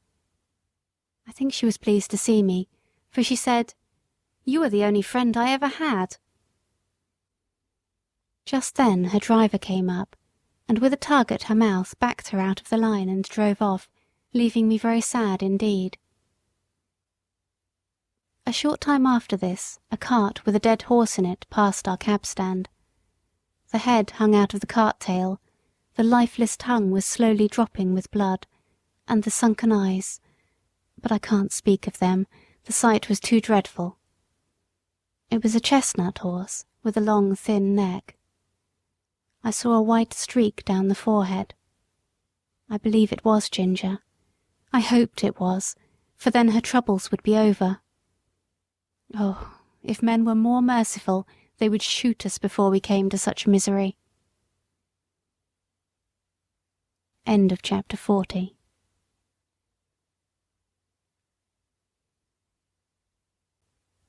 I think she was pleased to see me, for she said, "You are the only friend I ever had." Just then her driver came up, and with a tug at her mouth backed her out of the line and drove off, leaving me very sad indeed. A short time after this, a cart with a dead horse in it passed our cab-stand. The head hung out of the cart-tail, the lifeless tongue was slowly dropping with blood, and the sunken eyes, but I can't speak of them, the sight was too dreadful. It was a chestnut horse, with a long thin neck. I saw a white streak down the forehead. I believe it was Ginger. I hoped it was, for then her troubles would be over. Oh, if men were more merciful, they would shoot us before we came to such misery. End of chapter 40.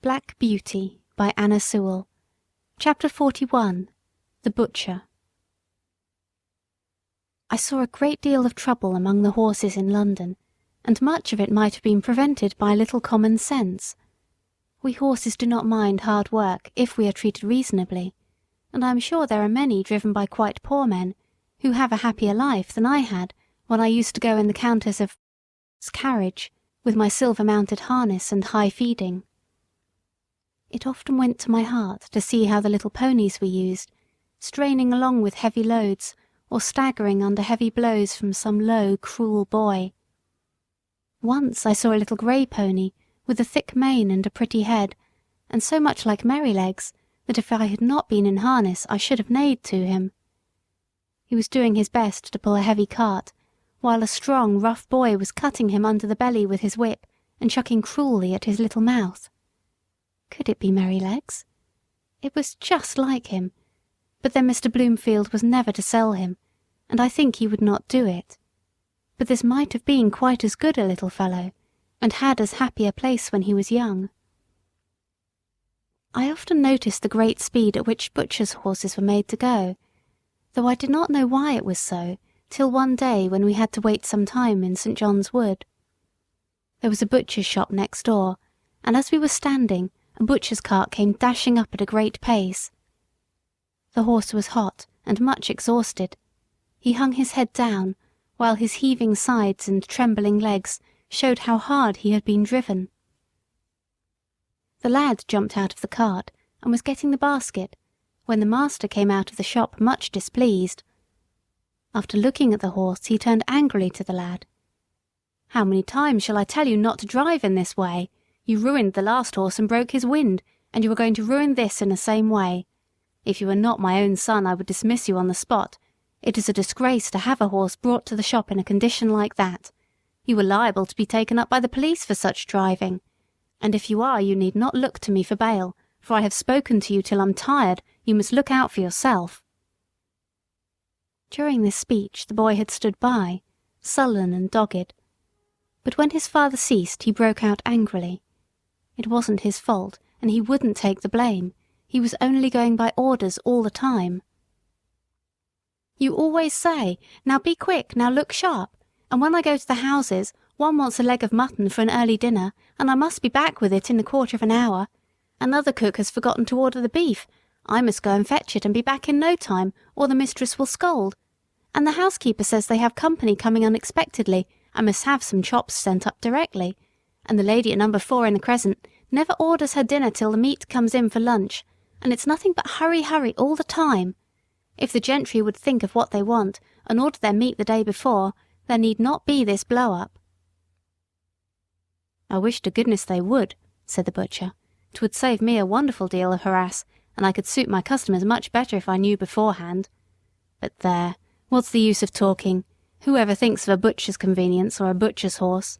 Black Beauty by Anna Sewell. Chapter 41. The Butcher. I saw a great deal of trouble among the horses in London, and much of it might have been prevented by a little common sense. We horses do not mind hard work if we are treated reasonably, and I am sure there are many driven by quite poor men who have a happier life than I had when I used to go in the Countess of 's carriage with my silver-mounted harness and high feeding. It often went to my heart to see how the little ponies were used, straining along with heavy loads or staggering under heavy blows from some low, cruel boy. Once I saw a little grey pony with a thick mane and a pretty head, and so much like Merrylegs that if I had not been in harness I should have neighed to him. He was doing his best to pull a heavy cart, while a strong, rough boy was cutting him under the belly with his whip and chucking cruelly at his little mouth. Could it be Merrylegs? It was just like him, but then Mr. Bloomfield was never to sell him, and I think he would not do it. But this might have been quite as good a little fellow, and had as happy a place when he was young. I often noticed the great speed at which butchers' horses were made to go, though I did not know why it was so till one day when we had to wait some time in St. John's Wood. There was a butcher's shop next door, and as we were standing, a butcher's cart came dashing up at a great pace. The horse was hot and much exhausted. He hung his head down, while his heaving sides and trembling legs showed how hard he had been driven. The lad jumped out of the cart and was getting the basket, when the master came out of the shop much displeased. After looking at the horse, he turned angrily to the lad. "How many times shall I tell you not to drive in this way? You ruined the last horse and broke his wind, and you are going to ruin this in the same way. If you were not my own son, I would dismiss you on the spot. It is a disgrace to have a horse brought to the shop in a condition like that. You are liable to be taken up by the police for such driving. And if you are, you need not look to me for bail, for I have spoken to you till I'm tired. You must look out for yourself." During this speech the boy had stood by, sullen and dogged. But when his father ceased, he broke out angrily. It wasn't his fault, and he wouldn't take the blame. He was only going by orders all the time. "You always say, 'Now be quick, now look sharp,' and when I go to the houses, one wants a leg of mutton for an early dinner, and I must be back with it in a quarter of an hour. Another cook has forgotten to order the beef. I must go and fetch it and be back in no time, or the mistress will scold. And the housekeeper says they have company coming unexpectedly, and must have some chops sent up directly. And the lady at number 4 in the Crescent never orders her dinner till the meat comes in for lunch, and it's nothing but hurry, hurry all the time. If the gentry would think of what they want, and order their meat the day before, there need not be this blow-up." "I wish to goodness they would," said the butcher. "It would save me a wonderful deal of harass, and I could suit my customers much better if I knew beforehand. But there, what's the use of talking? Whoever thinks of a butcher's convenience or a butcher's horse?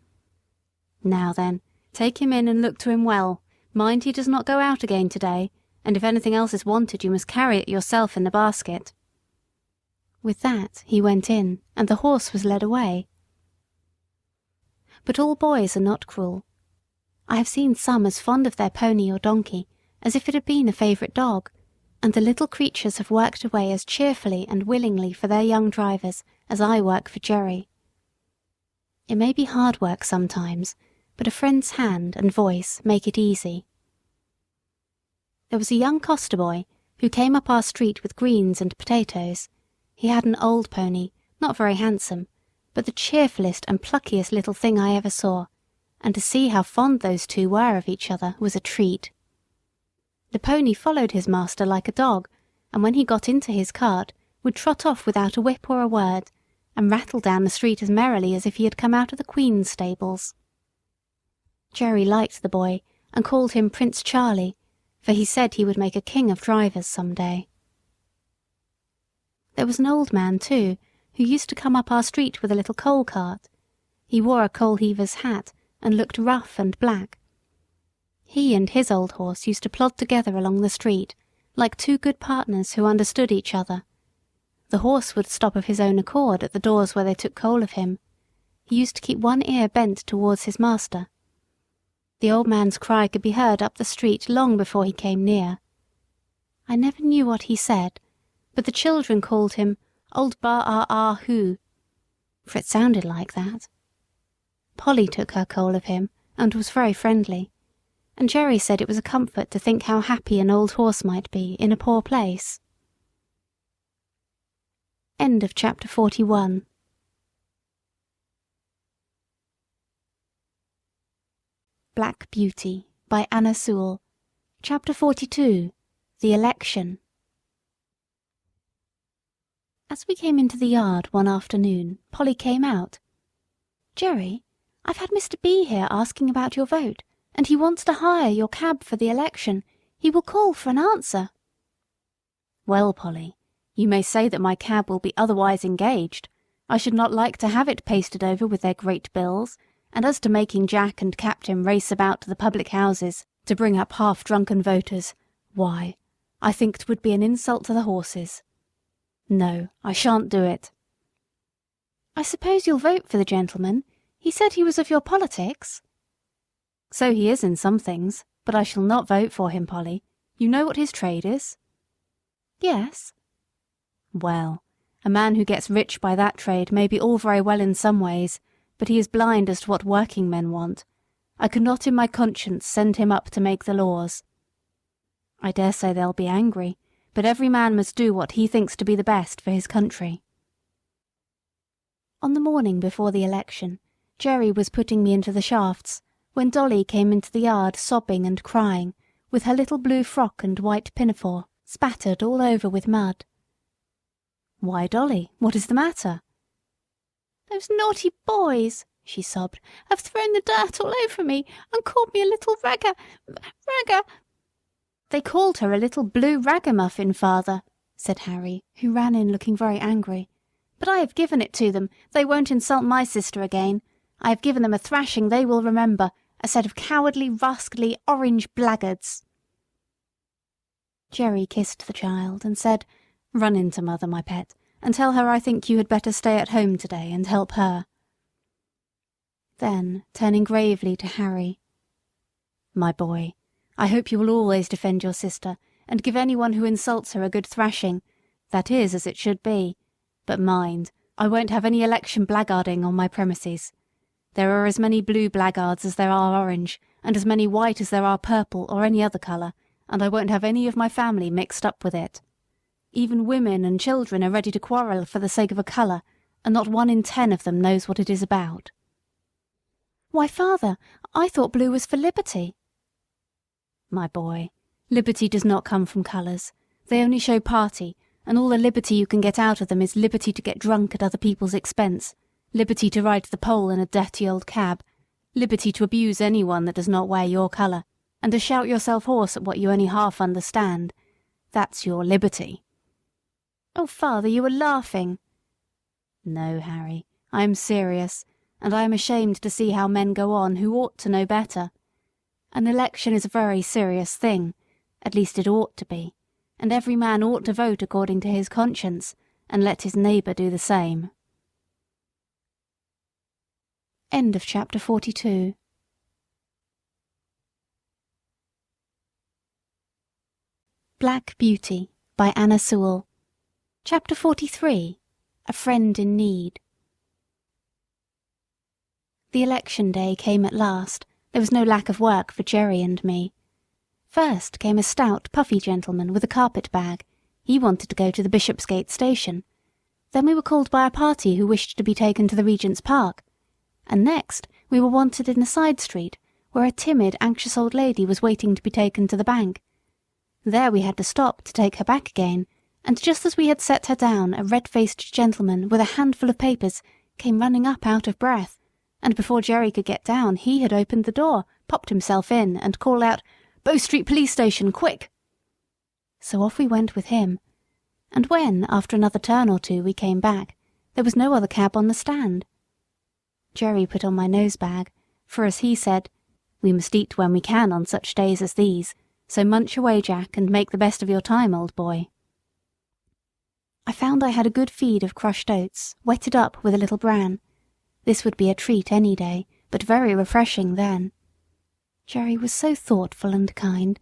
Now then, take him in and look to him well. Mind he does not go out again today, and if anything else is wanted you must carry it yourself in the basket." With that he went in, and the horse was led away. But all boys are not cruel. I have seen some as fond of their pony or donkey as if it had been a favourite dog, and the little creatures have worked away as cheerfully and willingly for their young drivers as I work for Jerry. It may be hard work sometimes, but a friend's hand and voice make it easy. There was a young coster boy who came up our street with greens and potatoes. He had an old pony, not very handsome, but the cheerfullest and pluckiest little thing I ever saw, and to see how fond those two were of each other was a treat. The pony followed his master like a dog, and when he got into his cart, would trot off without a whip or a word, and rattle down the street as merrily as if he had come out of the Queen's stables. Jerry liked the boy, and called him Prince Charlie, for he said he would make a king of drivers some day. There was an old man, too, who used to come up our street with a little coal cart. He wore a coal heaver's hat, and looked rough and black. He and his old horse used to plod together along the street, like two good partners who understood each other. The horse would stop of his own accord at the doors where they took coal of him. He used to keep one ear bent towards his master. The old man's cry could be heard up the street long before he came near. I never knew what he said, but the children called him Old Bar-ah-ah-hoo, for it sounded like that. Polly took her coal of him, and was very friendly, and Jerry said it was a comfort to think how happy an old horse might be in a poor place. End of chapter 41. Black Beauty by Anna Sewell. Chapter 42. The Election. As we came into the yard one afternoon, Polly came out. "Jerry, I've had Mr. B here asking about your vote, and he wants to hire your cab for the election. He will call for an answer." "Well, Polly, You may say that my cab will be otherwise engaged. I should not like to have it pasted over with their great bills, and as to making Jack and Captain race about to the public houses to bring up half-drunken voters, why, I think 'twould be an insult to the horses. No, I shan't do it." "I suppose you'll vote for the gentleman? He said he was of your politics." "So he is in some things, but I shall not vote for him, Polly. You know what his trade is?" "Yes." "Well, a man who gets rich by that trade may be all very well in some ways, but he is blind as to what working men want. I could not in my conscience send him up to make the laws. I dare say they'll be angry, but every man must do what he thinks to be the best for his country." On the morning before the election, Jerry was putting me into the shafts when Dolly came into the yard sobbing and crying, with her little blue frock and white pinafore spattered all over with mud. "Why, Dolly, what is the matter?" "Those naughty boys," she sobbed, "have thrown the dirt all over me and called me a little ragga. "They called her a little blue ragamuffin, father," said Harry, who ran in looking very angry. "But I have given it to them. They won't insult my sister again. I have given them a thrashing they will remember, a set of cowardly, rascally, orange blackguards." Jerry kissed the child and said, "Run in to mother, my pet, and tell her I think you had better stay at home today and help her." Then, turning gravely to Harry, "My boy, I hope you will always defend your sister, and give anyone who insults her a good thrashing. That is as it should be. But mind, I won't have any election blackguarding on my premises. There are as many blue blackguards as there are orange, and as many white as there are purple or any other colour, and I won't have any of my family mixed up with it. Even women and children are ready to quarrel for the sake of a colour, and not 1 in 10 of them knows what it is about." "Why, father, I thought blue was for liberty." "My boy, liberty does not come from colours. They only show party, and all the liberty you can get out of them is liberty to get drunk at other people's expense, liberty to ride to the poll in a dirty old cab, liberty to abuse anyone that does not wear your colour, and to shout yourself hoarse at what you only half understand. That's your liberty." "Oh, father, you are laughing." "No, Harry, I am serious, and I am ashamed to see how men go on who ought to know better. An election is a very serious thing, at least it ought to be, and every man ought to vote according to his conscience, and let his neighbour do the same." End of chapter 42. Black Beauty by Anna Sewell. Chapter 43. A Friend in Need. The election day came at last. There was no lack of work for Jerry and me. First came a stout, puffy gentleman with a carpet bag. He wanted to go to the Bishopsgate station. Then we were called by a party who wished to be taken to the Regent's Park. And next we were wanted in a side street, where a timid, anxious old lady was waiting to be taken to the bank. There we had to stop to take her back again, and just as we had set her down, a red-faced gentleman with a handful of papers came running up out of breath, and before Jerry could get down he had opened the door, popped himself in, and called out, "Bow Street Police Station, quick!" So off we went with him, and when, after another turn or two, we came back, there was no other cab on the stand. Jerry put on my nose-bag, for, as he said, "We must eat when we can on such days as these, so munch away, Jack, and make the best of your time, old boy." I found I had a good feed of crushed oats, wetted up with a little bran. This would be a treat any day, but very refreshing then. Jerry was so thoughtful and kind.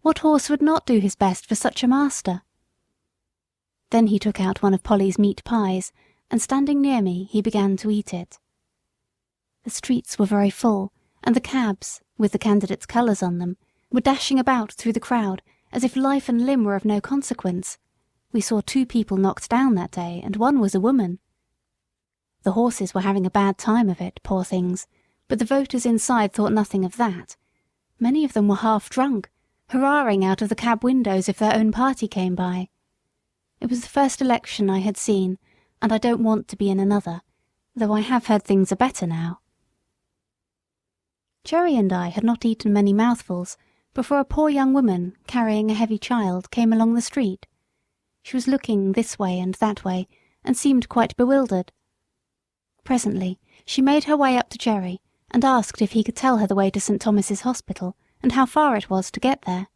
What horse would not do his best for such a master? Then he took out one of Polly's meat pies, and standing near me, he began to eat it. The streets were very full, and the cabs, with the candidates' colours on them, were dashing about through the crowd as if life and limb were of no consequence. We saw 2 people knocked down that day, and one was a woman. The horses were having a bad time of it, poor things, but the voters inside thought nothing of that. Many of them were half drunk, hurrahing out of the cab windows if their own party came by. It was the first election I had seen, and I don't want to be in another, though I have heard things are better now. Jerry and I had not eaten many mouthfuls before a poor young woman, carrying a heavy child, came along the street. She was looking this way and that way, and seemed quite bewildered. Presently she made her way up to Jerry and asked if he could tell her the way to St. Thomas's Hospital and how far it was to get there.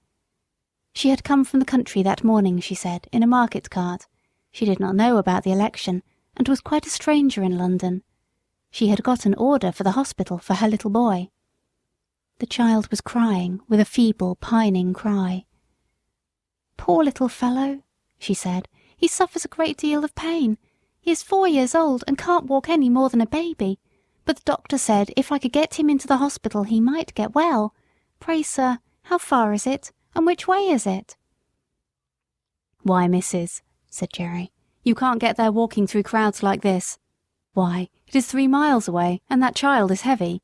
She had come from the country that morning, she said, in a market cart. She did not know about the election, and was quite a stranger in London. She had got an order for the hospital for her little boy. The child was crying with a feeble, pining cry. "Poor little fellow," she said. "He suffers a great deal of pain. He is 4 years old and can't walk any more than a baby. But the doctor said if I could get him into the hospital he might get well. Pray, sir, how far is it, and which way is it?" "Why, missus," said Jerry, "you can't get there walking through crowds like this. Why, it is 3 miles away, and that child is heavy."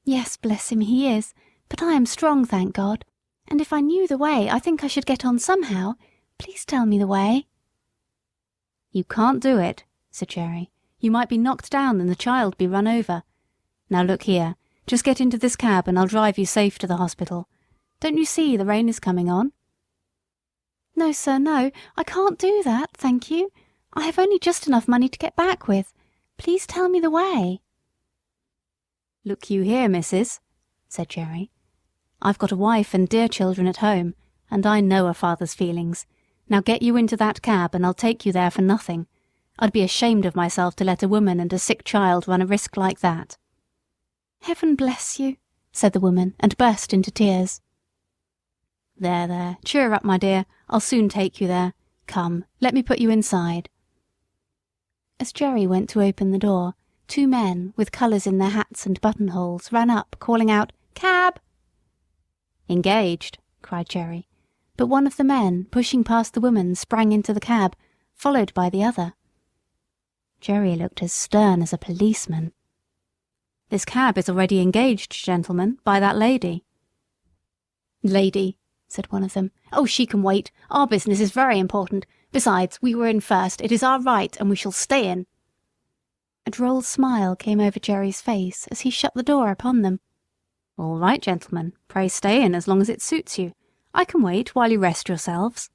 "Yes, bless him, he is, but I am strong, thank God, and if I knew the way I think I should get on somehow. Please tell me the way." "You can't do it," said Jerry. "You might be knocked down and the child be run over. Now look here, just get into this cab and I'll drive you safe to the hospital. Don't you see the rain is coming on?" "No, sir, no, I can't do that, thank you. I have only just enough money to get back with. Please tell me the way." "Look you here, missus," said Jerry. "I've got a wife and dear children at home, and I know a father's feelings. Now get you into that cab and I'll take you there for nothing. I'd be ashamed of myself to let a woman and a sick child run a risk like that." "Heaven bless you," said the woman, and burst into tears. There, there, cheer up, my dear. I'll soon take you there. Come, let me put you inside." As Jerry went to open the door, 2 men, with colours in their hats and buttonholes, ran up, calling out, "Cab!" "Engaged," cried Jerry, but one of the men, pushing past the woman, sprang into the cab, followed by the other. Jerry looked as stern as a policeman. "This cab is already engaged, gentlemen, by that lady." "Lady," said one of them. "Oh, she can wait. Our business is very important. Besides, we were in first. It is our right, and we shall stay in." A droll smile came over Jerry's face as he shut the door upon them. "All right, gentlemen, pray stay in as long as it suits you. I can wait while you rest yourselves."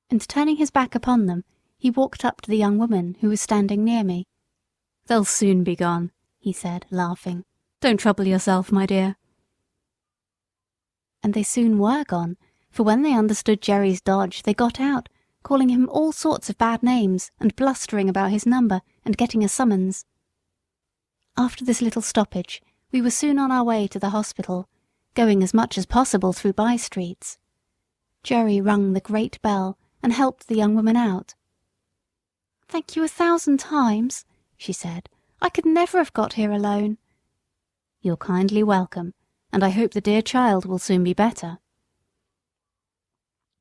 And turning his back upon them, he walked up to the young woman who was standing near me. "They'll soon be gone," he said, laughing. "Don't trouble yourself, my dear." And they soon were gone, for when they understood Jerry's dodge they got out, calling him all sorts of bad names and blustering about his number and getting a summons. After this little stoppage we were soon on our way to the hospital, going as much as possible through by-streets. Jerry rung the great bell and helped the young woman out. "Thank you 1,000 times," she said. "I could never have got here alone." "You're kindly welcome, and I hope the dear child will soon be better."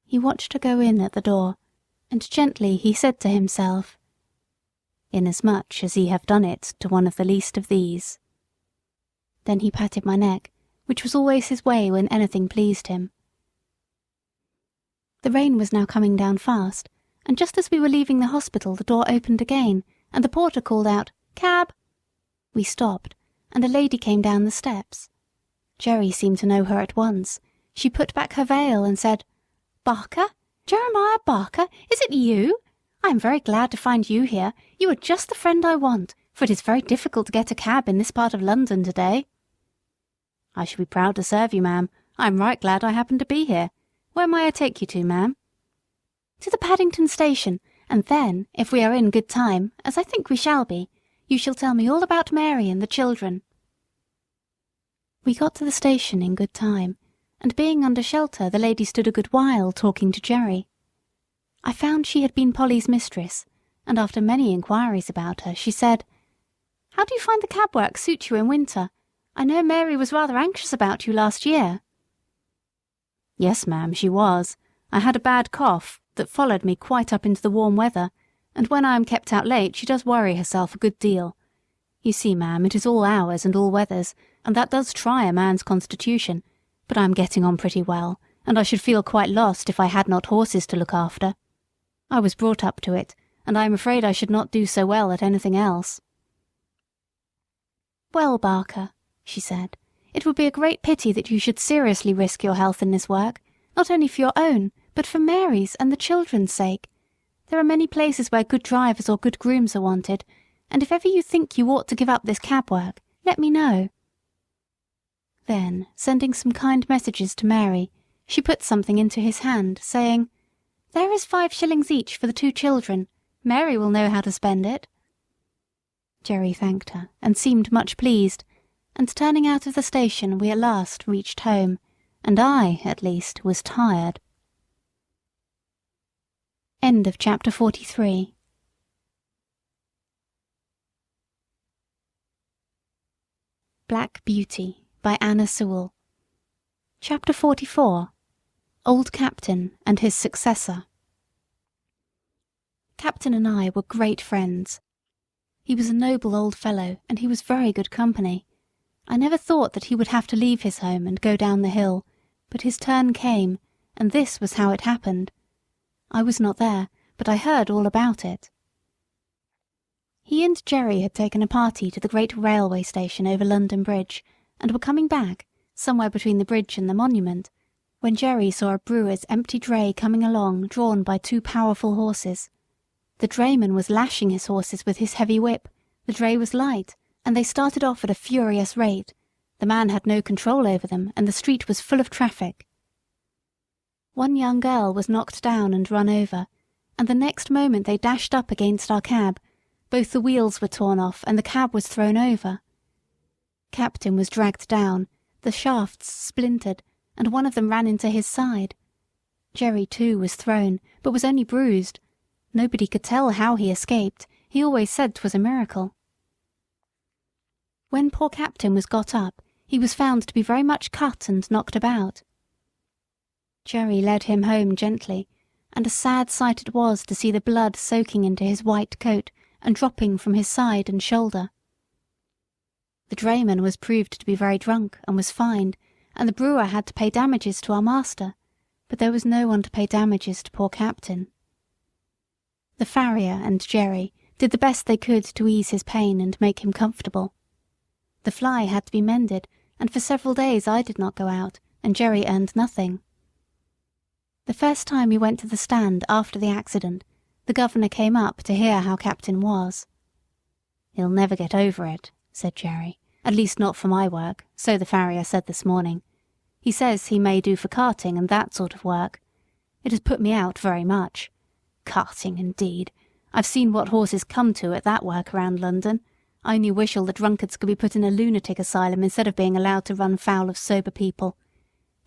He watched her go in at the door, and gently he said to himself, "Inasmuch as ye have done it to one of the least of these." Then he patted my neck, which was always his way when anything pleased him. The rain was now coming down fast, and just as we were leaving the hospital the door opened again, and the porter called out, "Cab!" We stopped, and a lady came down the steps. Jerry seemed to know her at once. She put back her veil and said, "Barker? Jeremiah Barker? Is it you? I am very glad to find you here. You are just the friend I want, for it is very difficult to get a cab in this part of London today." "I shall be proud to serve you, ma'am. I am right glad I happened to be here. Where may I take you to, ma'am?" "To the Paddington Station, and then, if we are in good time, as I think we shall be, you shall tell me all about Mary and the children." We got to the station in good time, and being under shelter the lady stood a good while talking to Jerry. I found she had been Polly's mistress, and after many inquiries about her, she said, "How do you find the cab work suit you in winter? I know Mary was rather anxious about you last year." "Yes, ma'am, she was. I had a bad cough that followed me quite up into the warm weather, and when I am kept out late she does worry herself a good deal. You see, ma'am, it is all hours and all weathers, and that does try a man's constitution, but I am getting on pretty well, and I should feel quite lost if I had not horses to look after. I was brought up to it, and I am afraid I should not do so well at anything else." "Well, Barker," she said, "it would be a great pity that you should seriously risk your health in this work, not only for your own, but for Mary's and the children's sake. There are many places where good drivers or good grooms are wanted, and if ever you think you ought to give up this cab work, let me know." Then, sending some kind messages to Mary, she put something into his hand, saying, "There is 5 shillings each for the 2 children. Mary will know how to spend it." Jerry thanked her, and seemed much pleased, and turning out of the station we at last reached home, and I, at least, was tired. End of chapter 43. Black Beauty by Anna Sewell. Chapter 44. Old Captain and his successor. Captain and I were great friends. He was a noble old fellow, and he was very good company. I never thought that he would have to leave his home and go down the hill, but his turn came, and this was how it happened. I was not there, but I heard all about it. He and Jerry had taken a party to the great railway station over London Bridge, and were coming back, somewhere between the bridge and the monument, when Jerry saw a brewer's empty dray coming along drawn by 2 powerful horses. The drayman was lashing his horses with his heavy whip, the dray was light, and they started off at a furious rate. The man had no control over them, and the street was full of traffic. One young girl was knocked down and run over, and the next moment they dashed up against our cab. Both the wheels were torn off, and the cab was thrown over. Captain was dragged down, the shafts splintered, and one of them ran into his side. Jerry, too, was thrown, but was only bruised. Nobody could tell how he escaped. He always said 'twas a miracle. When poor Captain was got up, he was found to be very much cut and knocked about. Jerry led him home gently, and a sad sight it was to see the blood soaking into his white coat and dropping from his side and shoulder. The drayman was proved to be very drunk and was fined, and the brewer had to pay damages to our master, but there was no one to pay damages to poor Captain. The farrier and Jerry did the best they could to ease his pain and make him comfortable. The fly had to be mended, and for several days I did not go out, and Jerry earned nothing. The first time we went to the stand after the accident, the governor came up to hear how Captain was. "He'll never get over it," said Jerry, "at least not for my work, so the farrier said this morning. He says he may do for carting and that sort of work. It has put me out very much. Carting, indeed! I've seen what horses come to at that work around London. I only wish all the drunkards could be put in a lunatic asylum instead of being allowed to run foul of sober people.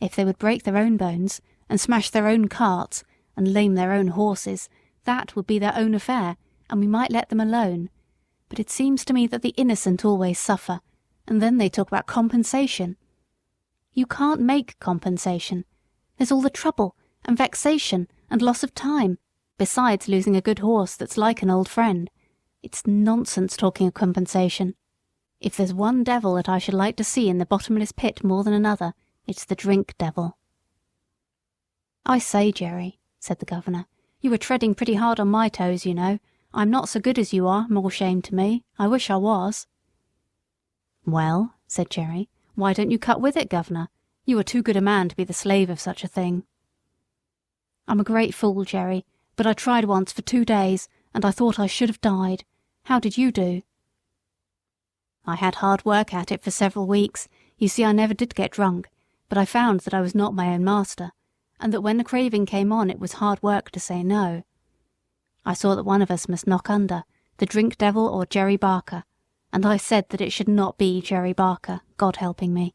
If they would break their own bones, and smash their own carts, and lame their own horses, that would be their own affair, and we might let them alone. But it seems to me that the innocent always suffer, and then they talk about compensation. You can't make compensation. There's all the trouble, and vexation, and loss of time, besides losing a good horse that's like an old friend. It's nonsense talking of compensation. If there's one devil that I should like to see in the bottomless pit more than another, it's the drink devil." "I say, Jerry," said the governor, "you are treading pretty hard on my toes, you know. I'm not so good as you are, more shame to me. I wish I was." "Well," said Jerry, "why don't you cut with it, governor? You are too good a man to be the slave of such a thing." "I'm a great fool, Jerry, but I tried once for 2 days, and I thought I should have died. How did you do?" "I had hard work at it for several weeks. You see, I never did get drunk, but I found that I was not my own master, and that when the craving came on it was hard work to say no. I saw that one of us must knock under, the drink devil or Jerry Barker, and I said that it should not be Jerry Barker, God helping me.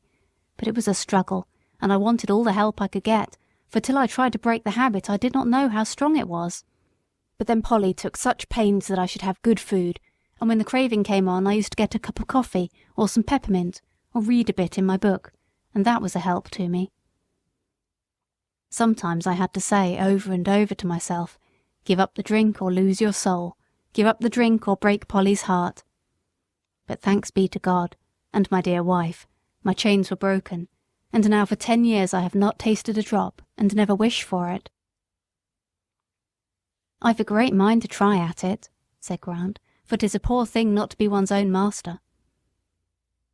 But it was a struggle, and I wanted all the help I could get, for till I tried to break the habit I did not know how strong it was. But then Polly took such pains that I should have good food, and when the craving came on I used to get a cup of coffee, or some peppermint, or read a bit in my book, and that was a help to me. Sometimes I had to say over and over to myself, 'Give up the drink or lose your soul. Give up the drink or break Polly's heart.' But thanks be to God, and my dear wife, my chains were broken, and now for 10 years I have not tasted a drop, and never wish for it." "I've a great mind to try at it," said Grant, "for 'tis a poor thing not to be one's own master."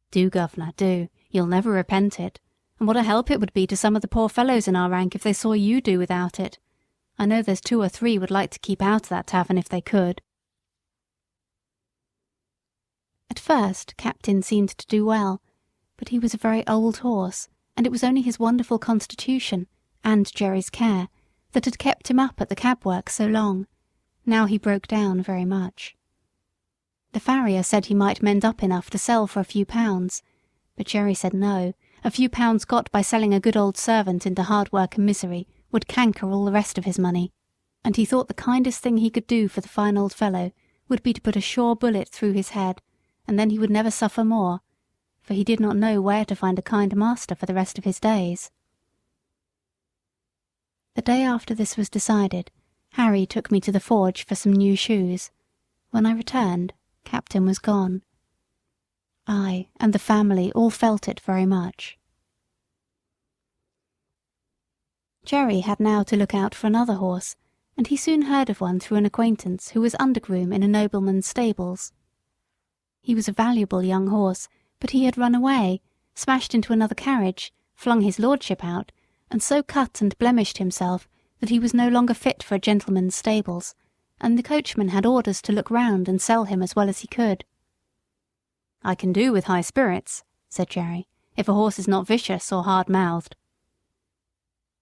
"Do, governor, do. You'll never repent it. And what a help it would be to some of the poor fellows in our rank if they saw you do without it. I know there's 2 or 3 would like to keep out of that tavern if they could." At first Captain seemed to do well, but he was a very old horse, and it was only his wonderful constitution, and Jerry's care, that had kept him up at the cab work so long. Now he broke down very much. The farrier said he might mend up enough to sell for a few pounds, but Jerry said no, a few pounds got by selling a good old servant into hard work and misery would canker all the rest of his money, and he thought the kindest thing he could do for the fine old fellow would be to put a sure bullet through his head, and then he would never suffer more, for he did not know where to find a kind master for the rest of his days. The day after this was decided, Harry took me to the forge for some new shoes. When I returned, Captain was gone. I and the family all felt it very much. Jerry had now to look out for another horse, and he soon heard of one through an acquaintance who was undergroom in a nobleman's stables. He was a valuable young horse, but he had run away, smashed into another carriage, flung his lordship out, and so cut and blemished himself that he was no longer fit for a gentleman's stables, and the coachman had orders to look round and sell him as well as he could. "I can do with high spirits," said Jerry, "if a horse is not vicious or hard-mouthed."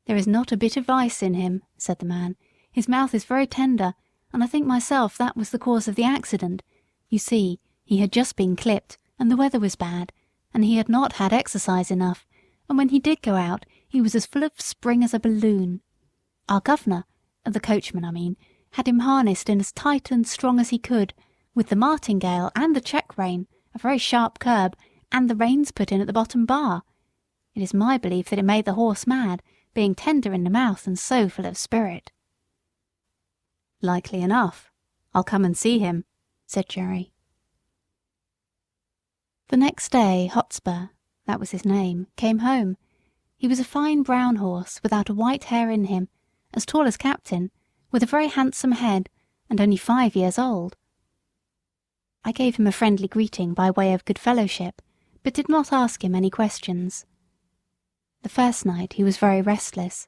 "There is not a bit of vice in him," said the man. "His mouth is very tender, and I think myself that was the cause of the accident. You see, he had just been clipped, and the weather was bad, and he had not had exercise enough, and when he did go out he was as full of spring as a balloon. Our governor, the coachman I mean, had him harnessed in as tight and strong as he could, with the martingale and the check rein, a very sharp curb, and the reins put in at the bottom bar. It is my belief that it made the horse mad, being tender in the mouth and so full of spirit." "Likely enough. I'll come and see him," said Jerry. The next day Hotspur, that was his name, came home. He was a fine brown horse, without a white hair in him, as tall as Captain, with a very handsome head, and only 5 years old. I gave him a friendly greeting by way of good fellowship, but did not ask him any questions. The first night he was very restless.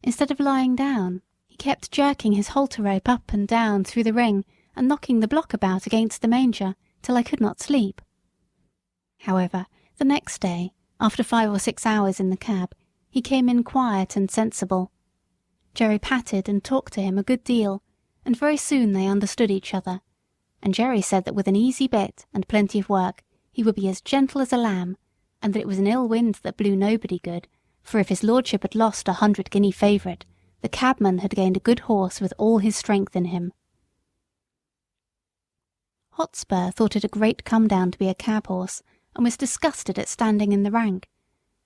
Instead of lying down, he kept jerking his halter rope up and down through the ring and knocking the block about against the manger till I could not sleep. However, the next day, after 5 or 6 hours in the cab, he came in quiet and sensible. Jerry patted and talked to him a good deal, and very soon they understood each other, and Jerry said that with an easy bit and plenty of work he would be as gentle as a lamb, and that it was an ill wind that blew nobody good, for if his lordship had lost a 100-guinea favourite, the cabman had gained a good horse with all his strength in him. Hotspur thought it a great come-down to be a cab horse, and was disgusted at standing in the rank,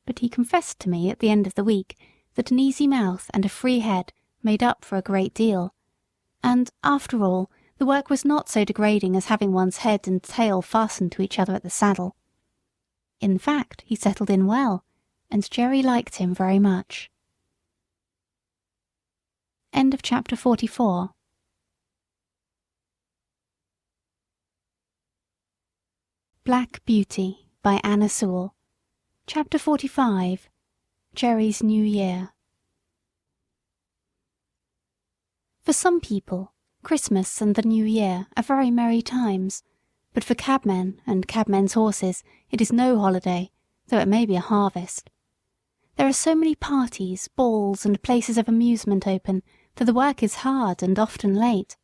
but he confessed to me at the end of the week that an easy mouth and a free head made up for a great deal, and, after all, the work was not so degrading as having one's head and tail fastened to each other at the saddle. In fact, he settled in well, and Jerry liked him very much. End of chapter 44. Black Beauty by Anna Sewell. Chapter 45. Jerry's New Year. For some people, Christmas and the New Year are very merry times, but for cabmen and cabmen's horses it is no holiday, though it may be a harvest. There are so many parties, balls, and places of amusement open that the work is hard and often late.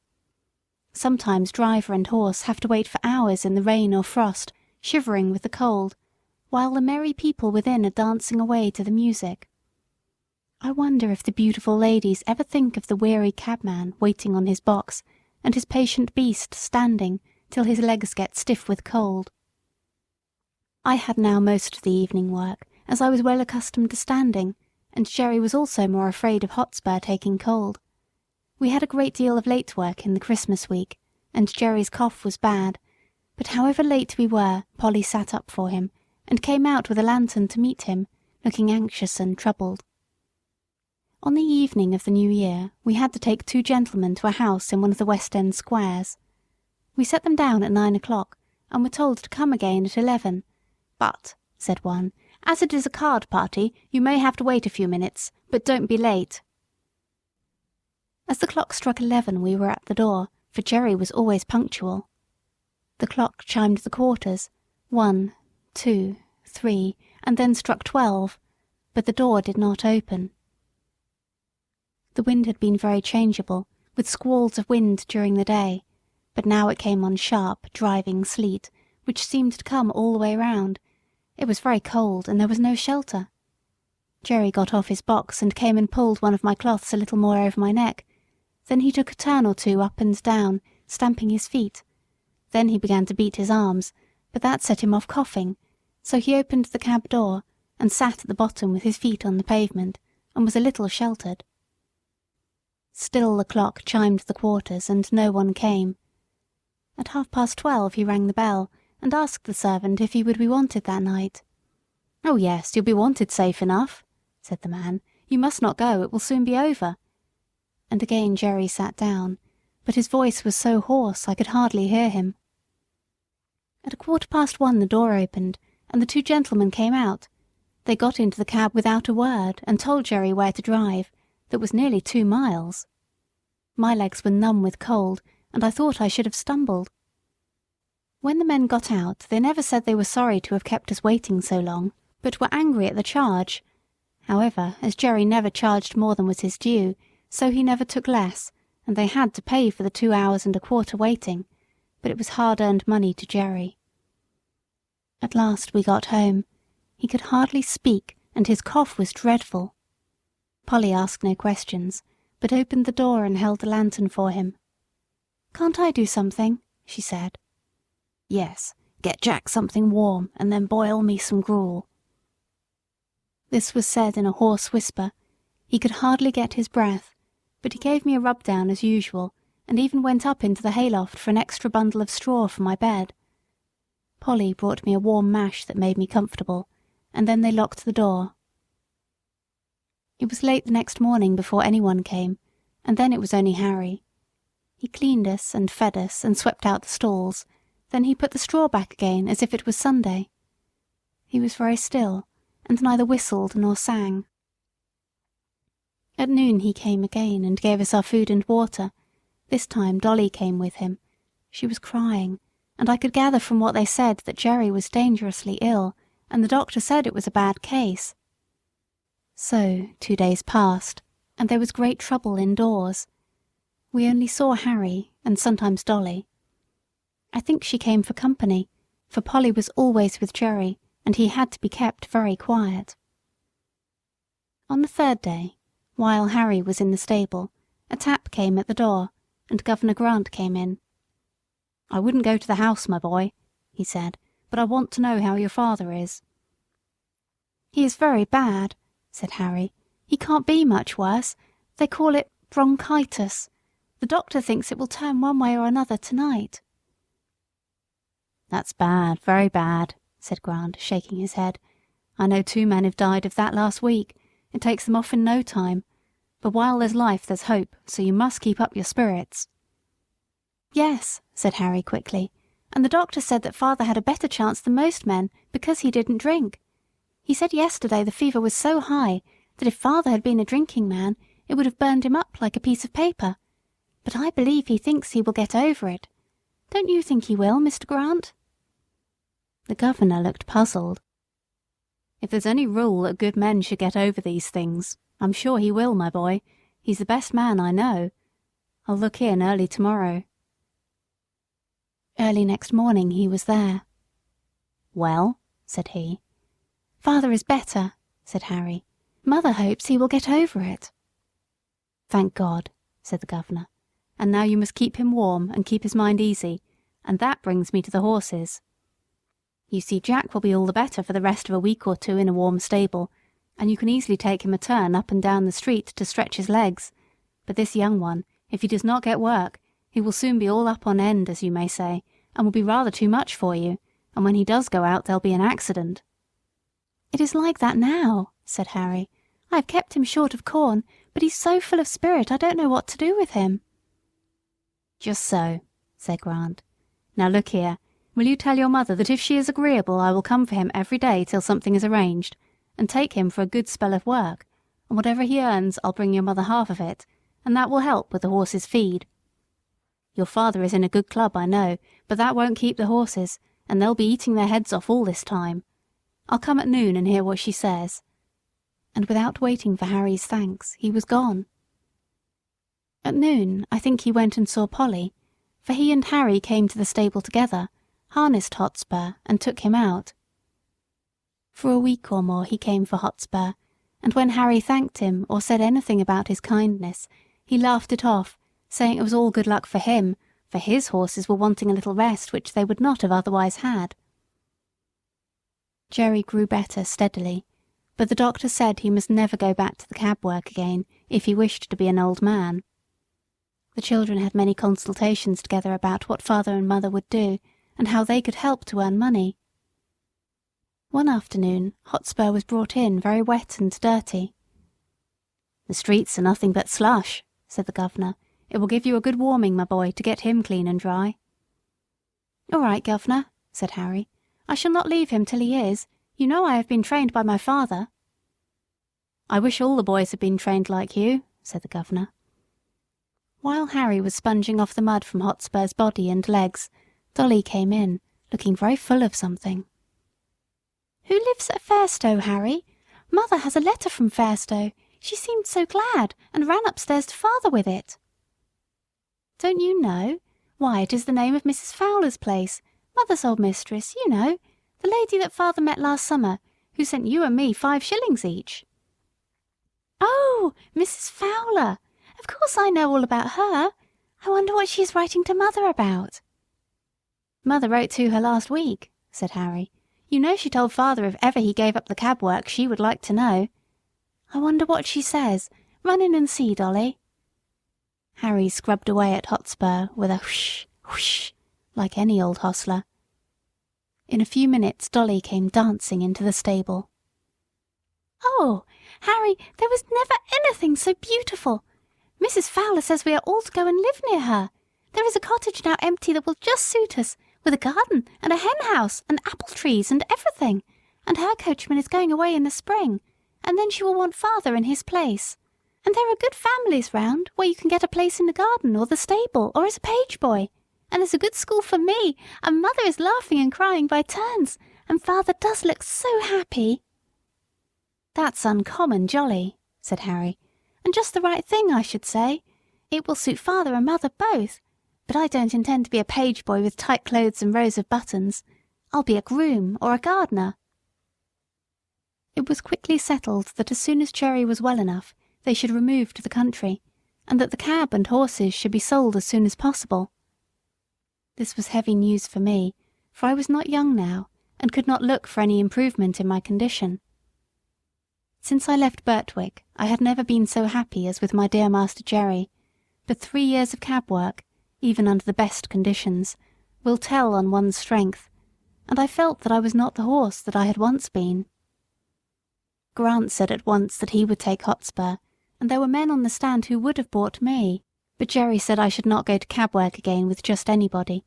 Sometimes driver and horse have to wait for hours in the rain or frost, shivering with the cold, while the merry people within are dancing away to the music. I wonder if the beautiful ladies ever think of the weary cabman waiting on his box, and his patient beast standing till his legs get stiff with cold. I had now most of the evening work, as I was well accustomed to standing, and Jerry was also more afraid of Hotspur taking cold. We had a great deal of late work in the Christmas week, and Jerry's cough was bad, but however late we were, Polly sat up for him, and came out with a lantern to meet him, looking anxious and troubled. On the evening of the New Year we had to take 2 gentlemen to a house in one of the West End squares. We set them down at 9 o'clock, and were told to come again at 11. "But," said one, "as it is a card party, you may have to wait a few minutes, but don't be late." As the clock struck 11 we were at the door, for Jerry was always punctual. The clock chimed the quarters, 1, 2, 3, and then struck 12, but the door did not open. The wind had been very changeable, with squalls of wind during the day, but now it came on sharp, driving sleet, which seemed to come all the way round. It was very cold, and there was no shelter. Jerry got off his box and came and pulled one of my cloths a little more over my neck. Then he took a turn or two up and down, stamping his feet. Then he began to beat his arms, but that set him off coughing, so he opened the cab door and sat at the bottom with his feet on the pavement, and was a little sheltered. Still the clock chimed the quarters, and no one came. At 12:30 he rang the bell, and asked the servant if he would be wanted that night. "Oh yes, you'll be wanted safe enough," said the man. "You must not go, it will soon be over." And again Jerry sat down, but his voice was so hoarse I could hardly hear him. At 1:15 the door opened, and the two gentlemen came out. They got into the cab without a word, and told Jerry where to drive. That was nearly 2 miles. My legs were numb with cold, and I thought I should have stumbled. When the men got out, they never said they were sorry to have kept us waiting so long, but were angry at the charge. However, as Jerry never charged more than was his due, so he never took less, and they had to pay for the 2 hours and a quarter waiting, but it was hard-earned money to Jerry. At last we got home. He could hardly speak, and his cough was dreadful. Polly asked no questions, but opened the door and held the lantern for him. "Can't I do something?" she said. "Yes, get Jack something warm, and then boil me some gruel." This was said in a hoarse whisper. He could hardly get his breath, but he gave me a rub-down as usual, and even went up into the hayloft for an extra bundle of straw for my bed. Polly brought me a warm mash that made me comfortable, and then they locked the door. It was late the next morning before anyone came, and then it was only Harry. He cleaned us and fed us and swept out the stalls, then he put the straw back again as if it was Sunday. He was very still, and neither whistled nor sang. At noon he came again and gave us our food and water. This time Dolly came with him. She was crying, and I could gather from what they said that Jerry was dangerously ill, and the doctor said it was a bad case. So 2 days passed, and there was great trouble indoors. We only saw Harry, and sometimes Dolly. I think she came for company, for Polly was always with Jerry, and he had to be kept very quiet. On the 3rd day, while Harry was in the stable, a tap came at the door, and Governor Grant came in. "I wouldn't go to the house, my boy," he said, "but I want to know how your father is." "He is very bad," said Harry. "He can't be much worse. They call it bronchitis. The doctor thinks it will turn one way or another tonight." "That's bad, very bad," said Grant, shaking his head. "I know 2 men have died of that last week. It takes them off in no time. But while there's life there's hope, so you must keep up your spirits." "Yes," said Harry quickly, "and the doctor said that father had a better chance than most men because he didn't drink. He said yesterday the fever was so high that if father had been a drinking man it would have burned him up like a piece of paper. But I believe he thinks he will get over it. Don't you think he will, Mr. Grant?" The governor looked puzzled. "If there's any rule that good men should get over these things, I'm sure he will, my boy. He's the best man I know. I'll look in early tomorrow." Early next morning he was there. "Well?" said he. "Father is better," said Harry. "Mother hopes he will get over it." "Thank God," said the governor. "And now you must keep him warm and keep his mind easy, and that brings me to the horses. You see, Jack will be all the better for the rest of a week or 2 in a warm stable, and you can easily take him a turn up and down the street to stretch his legs. But this young one, if he does not get work, he will soon be all up on end, as you may say, and will be rather too much for you, and when he does go out there'll be an accident." "It is like that now," said Harry. "I have kept him short of corn, but he's so full of spirit I don't know what to do with him." "Just so," said Grant. "Now look here, will you tell your mother that if she is agreeable I will come for him every day till something is arranged, and take him for a good spell of work, and whatever he earns I'll bring your mother half of it, and that will help with the horses' feed. Your father is in a good club, I know, but that won't keep the horses, and they'll be eating their heads off all this time. I'll come at noon and hear what she says." And without waiting for Harry's thanks, he was gone. At noon I think he went and saw Polly, for he and Harry came to the stable together, harnessed Hotspur, and took him out. For a week or more he came for Hotspur, and when Harry thanked him or said anything about his kindness, he laughed it off, saying it was all good luck for him, for his horses were wanting a little rest which they would not have otherwise had. Jerry grew better steadily, but the doctor said he must never go back to the cab work again if he wished to be an old man. The children had many consultations together about what father and mother would do, and how they could help to earn money. One afternoon Hotspur was brought in very wet and dirty. "The streets are nothing but slush," said the governor. "It will give you a good warming, my boy, to get him clean and dry." "All right, governor," said Harry. "I shall not leave him till he is. You know I have been trained by my father." "I wish all the boys had been trained like you," said the governor. While Harry was sponging off the mud from Hotspur's body and legs, Dolly came in, looking very full of something. "Who lives at Fairstowe, Harry? Mother has a letter from Fairstowe. She seemed so glad, and ran upstairs to father with it." "Don't you know? Why, it is the name of Mrs. Fowler's place, mother's old mistress, you know, the lady that father met last summer, who sent you and me 5 shillings each." "Oh, Mrs. Fowler! Of course I know all about her. I wonder what she is writing to mother about." "Mother wrote to her last week," said Harry. "You know she told father if ever he gave up the cab work she would like to know. I wonder what she says. Run in and see, Dolly." Harry scrubbed away at Hotspur with a whoosh, whoosh, like any old hostler. In a few minutes Dolly came dancing into the stable. "Oh, Harry, there was never anything so beautiful. Mrs. Fowler says we are all to go and live near her. There is a cottage now empty that will just suit us, with a garden and a hen house and apple trees and everything, and her coachman is going away in the spring, and then she will want father in his place. And there are good families round, where you can get a place in the garden or the stable or as a page boy, and there's a good school for me, and mother is laughing and crying by turns, and father does look so happy." "That's uncommon jolly," said Harry, "and just the right thing, I should say. It will suit father and mother both. But I don't intend to be a page boy with tight clothes and rows of buttons. I'll be a groom or a gardener." It was quickly settled that as soon as Jerry was well enough, they should remove to the country, and that the cab and horses should be sold as soon as possible. This was heavy news for me, for I was not young now, and could not look for any improvement in my condition. Since I left Birtwick, I had never been so happy as with my dear Master Jerry, but 3 years of cab work, even under the best conditions, will tell on one's strength, and I felt that I was not the horse that I had once been. Grant said at once that he would take Hotspur, and there were men on the stand who would have bought me, but Jerry said I should not go to cab work again with just anybody,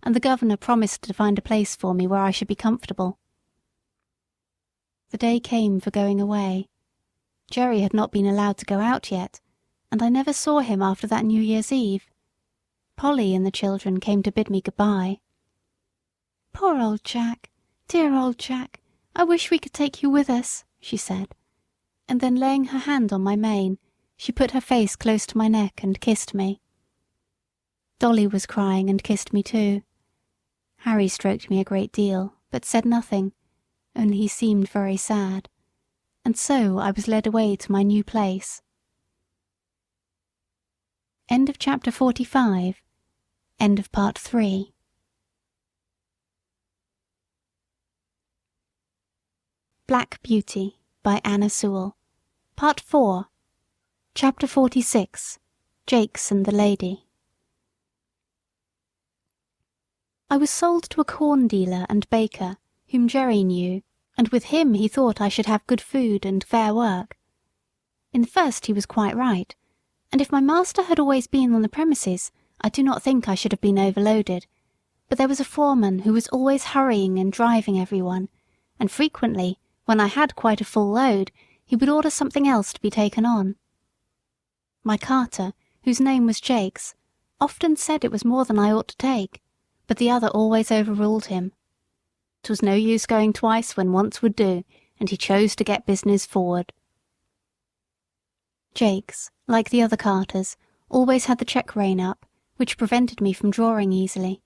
and the governor promised to find a place for me where I should be comfortable. The day came for going away. Jerry had not been allowed to go out yet, and I never saw him after that New Year's Eve. Polly and the children came to bid me good-bye. "Poor old Jack, dear old Jack, I wish we could take you with us," she said, and then laying her hand on my mane, she put her face close to my neck and kissed me. Dolly was crying and kissed me too. Harry stroked me a great deal, but said nothing, only he seemed very sad, and so I was led away to my new place. End of chapter 45. End of part 3. Black Beauty by Anna Sewell. Part 4. Chapter 46. Jakes and the Lady. I was sold to a corn dealer and baker, whom Jerry knew, and with him he thought I should have good food and fair work. In the first he was quite right, and if my master had always been on the premises, I do not think I should have been overloaded, but there was a foreman who was always hurrying and driving everyone, and frequently, when I had quite a full load, he would order something else to be taken on. My carter, whose name was Jakes, often said it was more than I ought to take, but the other always overruled him. 'Twas no use going twice when once would do, and he chose to get business forward. Jakes, like the other carters, always had the check rein up, which prevented me from drawing easily,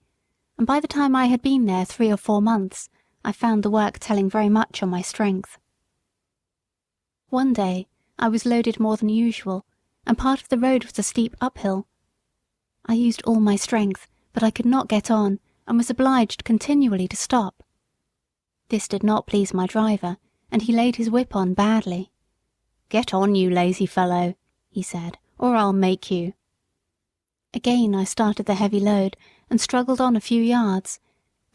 and by the time I had been there 3 or 4 months, I found the work telling very much on my strength. One day I was loaded more than usual, and part of the road was a steep uphill. I used all my strength, but I could not get on, and was obliged continually to stop. This did not please my driver, and he laid his whip on badly. "Get on, you lazy fellow," he said, "or I'll make you." Again I started the heavy load, and struggled on a few yards.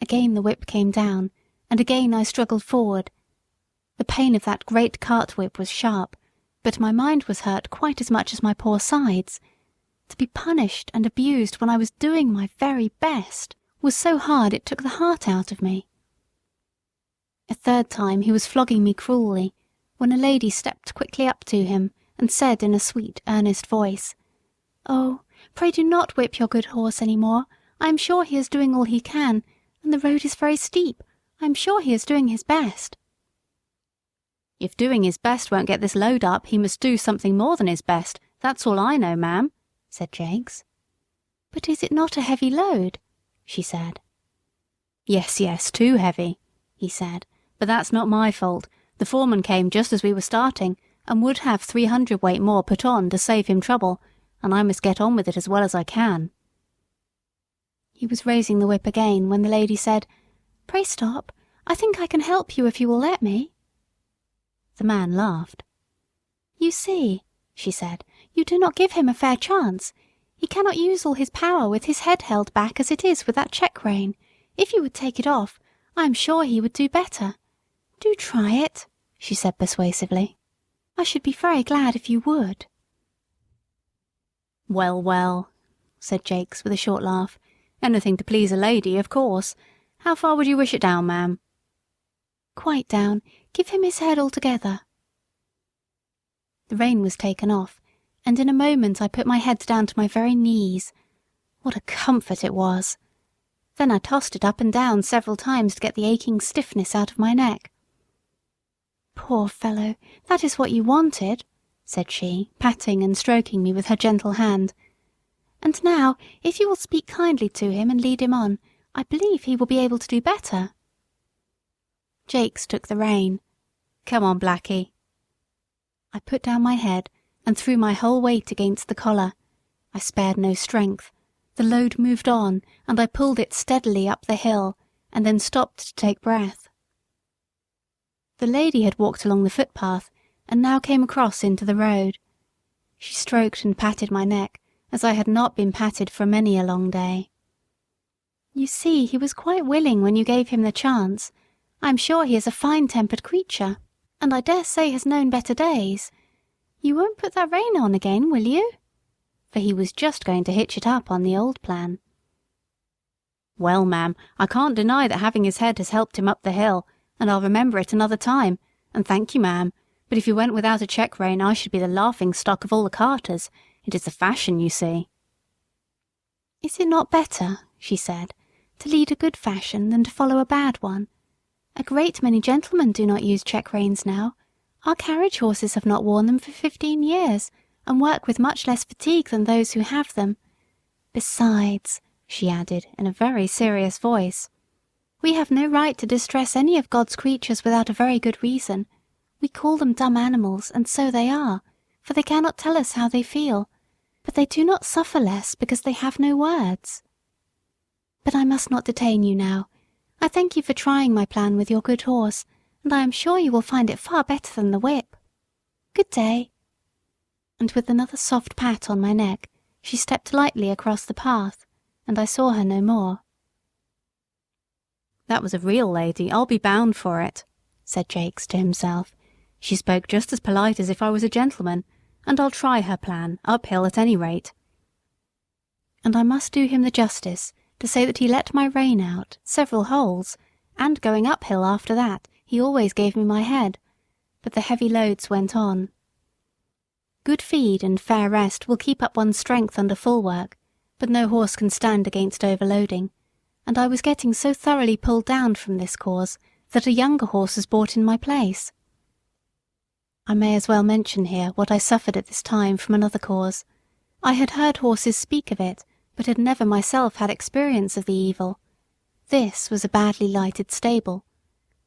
Again the whip came down, and again I struggled forward. The pain of that great cart whip was sharp, but my mind was hurt quite as much as my poor sides. To be punished and abused when I was doing my very best was so hard it took the heart out of me. A third time he was flogging me cruelly, when a lady stepped quickly up to him and said in a sweet, earnest voice, "Oh, pray do not whip your good horse any more. I am sure he is doing all he can, and the road is very steep. I am sure he is doing his best." "If doing his best won't get this load up, he must do something more than his best. That's all I know, ma'am," said Jakes. "But is it not a heavy load?" she said. Yes, too heavy," he said, "but that's not my fault. The foreman came just as we were starting, and would have 300 weight more put on to save him trouble, and I must get on with it as well as I can." He was raising the whip again when the lady said, "Pray stop. I think I can help you if you will let me." The man laughed. "You see," she said, "you do not give him a fair chance. He cannot use all his power with his head held back as it is with that check rein. If you would take it off, I am sure he would do better. Do try it," she said persuasively. "I should be very glad if you would." "Well, well," said Jakes with a short laugh. "Anything to please a lady, of course. How far would you wish it down, ma'am?" "Quite down. Give him his head altogether." The rein was taken off, and in a moment I put my head down to my very knees. What a comfort it was! Then I tossed it up and down several times to get the aching stiffness out of my neck. "Poor fellow, that is what you wanted," said she, patting and stroking me with her gentle hand. "And now, if you will speak kindly to him and lead him on, I believe he will be able to do better." Jakes took the rein. "Come on, Blackie." I put down my head and threw my whole weight against the collar. I spared no strength. The load moved on, and I pulled it steadily up the hill, and then stopped to take breath. The lady had walked along the footpath, and now came across into the road. She stroked and patted my neck, as I had not been patted for many a long day. "You see, he was quite willing when you gave him the chance. I am sure he is a fine-tempered creature, and I dare say has known better days. You won't put that rein on again, will you?" For he was just going to hitch it up on the old plan. "Well, ma'am, I can't deny that having his head has helped him up the hill, and I'll remember it another time, and thank you, ma'am. But if you went without a check rein, I should be the laughing-stock of all the carters. It is the fashion, you see." "Is it not better," she said, "to lead a good fashion than to follow a bad one? A great many gentlemen do not use check reins now. Our carriage horses have not worn them for 15 years, and work with much less fatigue than those who have them. Besides," she added in a very serious voice, "we have no right to distress any of God's creatures without a very good reason. We call them dumb animals, and so they are, for they cannot tell us how they feel, but they do not suffer less because they have no words. But I must not detain you now. I thank you for trying my plan with your good horse, and I am sure you will find it far better than the whip. Good day." And with another soft pat on my neck, she stepped lightly across the path, and I saw her no more. "That was a real lady, I'll be bound for it," said Jakes to himself. "She spoke just as polite as if I was a gentleman, and I'll try her plan, uphill at any rate." And I must do him the justice to say that he let my rein out several holes, and going uphill after that, he always gave me my head, but the heavy loads went on. Good feed and fair rest will keep up one's strength under full work, but no horse can stand against overloading, and I was getting so thoroughly pulled down from this cause that a younger horse was bought in my place. I may as well mention here what I suffered at this time from another cause. I had heard horses speak of it, but had never myself had experience of the evil. This was a badly lighted stable.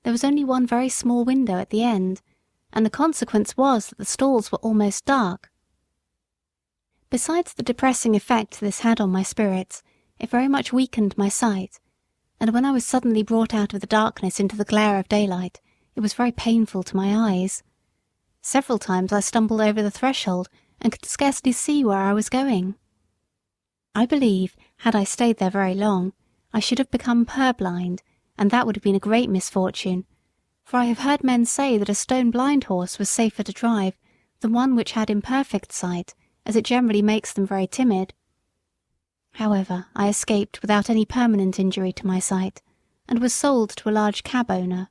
There was only one very small window at the end, and the consequence was that the stalls were almost dark. Besides the depressing effect this had on my spirits, it very much weakened my sight, and when I was suddenly brought out of the darkness into the glare of daylight, it was very painful to my eyes. Several times I stumbled over the threshold and could scarcely see where I was going. I believe, had I stayed there very long, I should have become purblind, and that would have been a great misfortune, for I have heard men say that a stone-blind horse was safer to drive than one which had imperfect sight, as it generally makes them very timid. However, I escaped without any permanent injury to my sight, and was sold to a large cab owner.